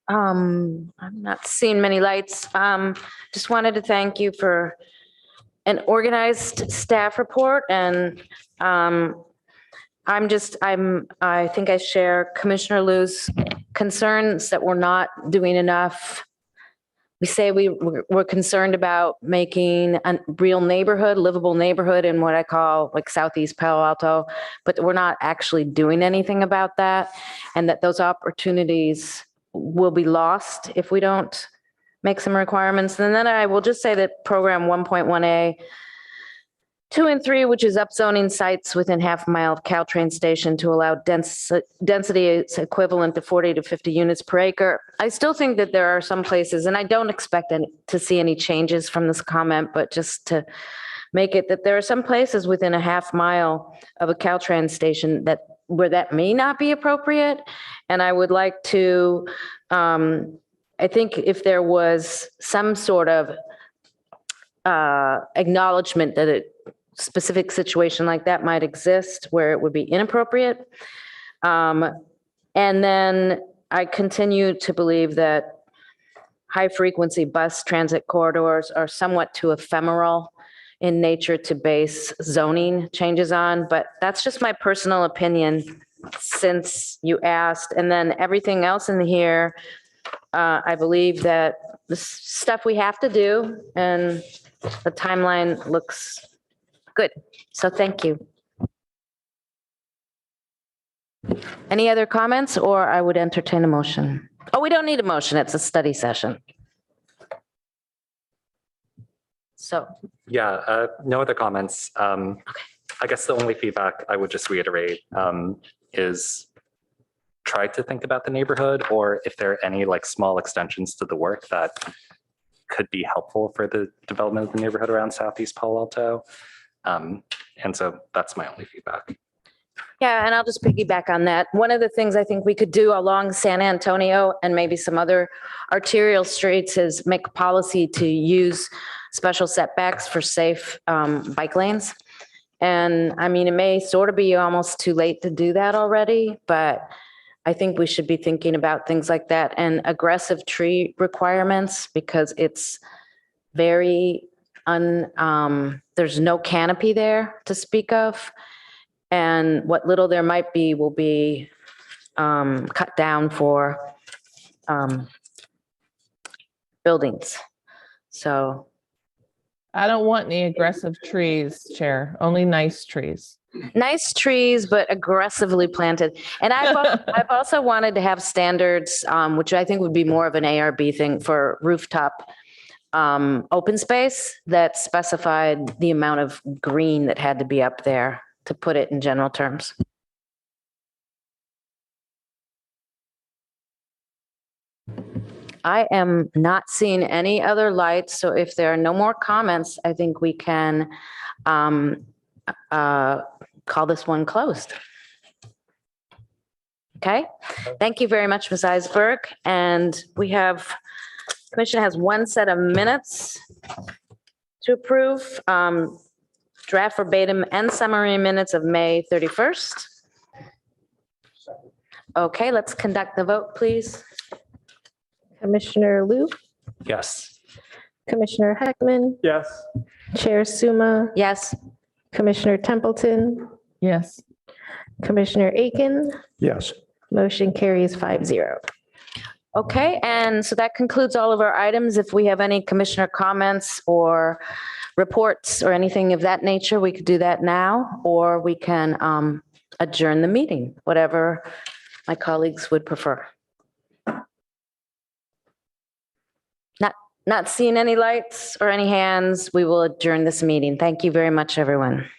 I'm not seeing many lights. Just wanted to thank you for an organized staff report, and I think I share Commissioner Liu's concerns that we're not doing enough. We say we're concerned about making a real neighborhood, livable neighborhood in what I call like Southeast Palo Alto, but we're not actually doing anything about that, and that those opportunities will be lost if we don't make some requirements. And then I will just say that program 1.1A, 2 and 3, which is upzoning sites within half a mile of Caltrain station to allow density equivalent to 40 to 50 units per acre. I still think that there are some places, and I don't expect to see any changes from this comment, but just to make it that there are some places within a half mile of a Caltrain station where that may not be appropriate. And I would like to, I think if there was some sort of acknowledgement that a specific situation like that might exist where it would be inappropriate. And then I continue to believe that high frequency bus transit corridors are somewhat too ephemeral in nature to base zoning changes on, but that's just my personal opinion since you asked. And then everything else in here, I believe that the stuff we have to do and the timeline looks good. So thank you. Any other comments, or I would entertain a motion? Oh, we don't need a motion. It's a study session. So. Yeah, no other comments. I guess the only feedback I would just reiterate is try to think about the neighborhood, or if there are any like small extensions to the work that could be helpful for the development of the neighborhood around Southeast Palo Alto. And so that's my only feedback. Yeah, and I'll just piggyback on that. One of the things I think we could do along San Antonio and maybe some other arterial streets is make a policy to use special setbacks for safe bike lanes. And I mean, it may sort of be almost too late to do that already, but I think we should be thinking about things like that and aggressive tree requirements, because it's very there's no canopy there to speak of. And what little there might be will be cut down for buildings. So. I don't want any aggressive trees, Chair, only nice trees. Nice trees, but aggressively planted. And I've also wanted to have standards, which I think would be more of an ARB thing for rooftop open space that specified the amount of green that had to be up there, to put it in general terms. I am not seeing any other lights, so if there are no more comments, I think we can call this one closed. Okay, thank you very much, Ms. Eisberg. And we have, Commission has one set of minutes to approve, draft verbatim and summary minutes of May 31st. Okay, let's conduct the vote, please. Commissioner Liu, Yes. Commissioner Heckman, Yes. Chair Suma, Yes. Commissioner Templeton, Yes. Commissioner Aiken, Yes. motion carries 5-0. Okay, and so that concludes all of our items. If we have any commissioner comments or reports or anything of that nature, we could do that now, or we can adjourn the meeting, whatever my colleagues would prefer. Not seeing any lights or any hands, we will adjourn this meeting. Thank you very much, everyone.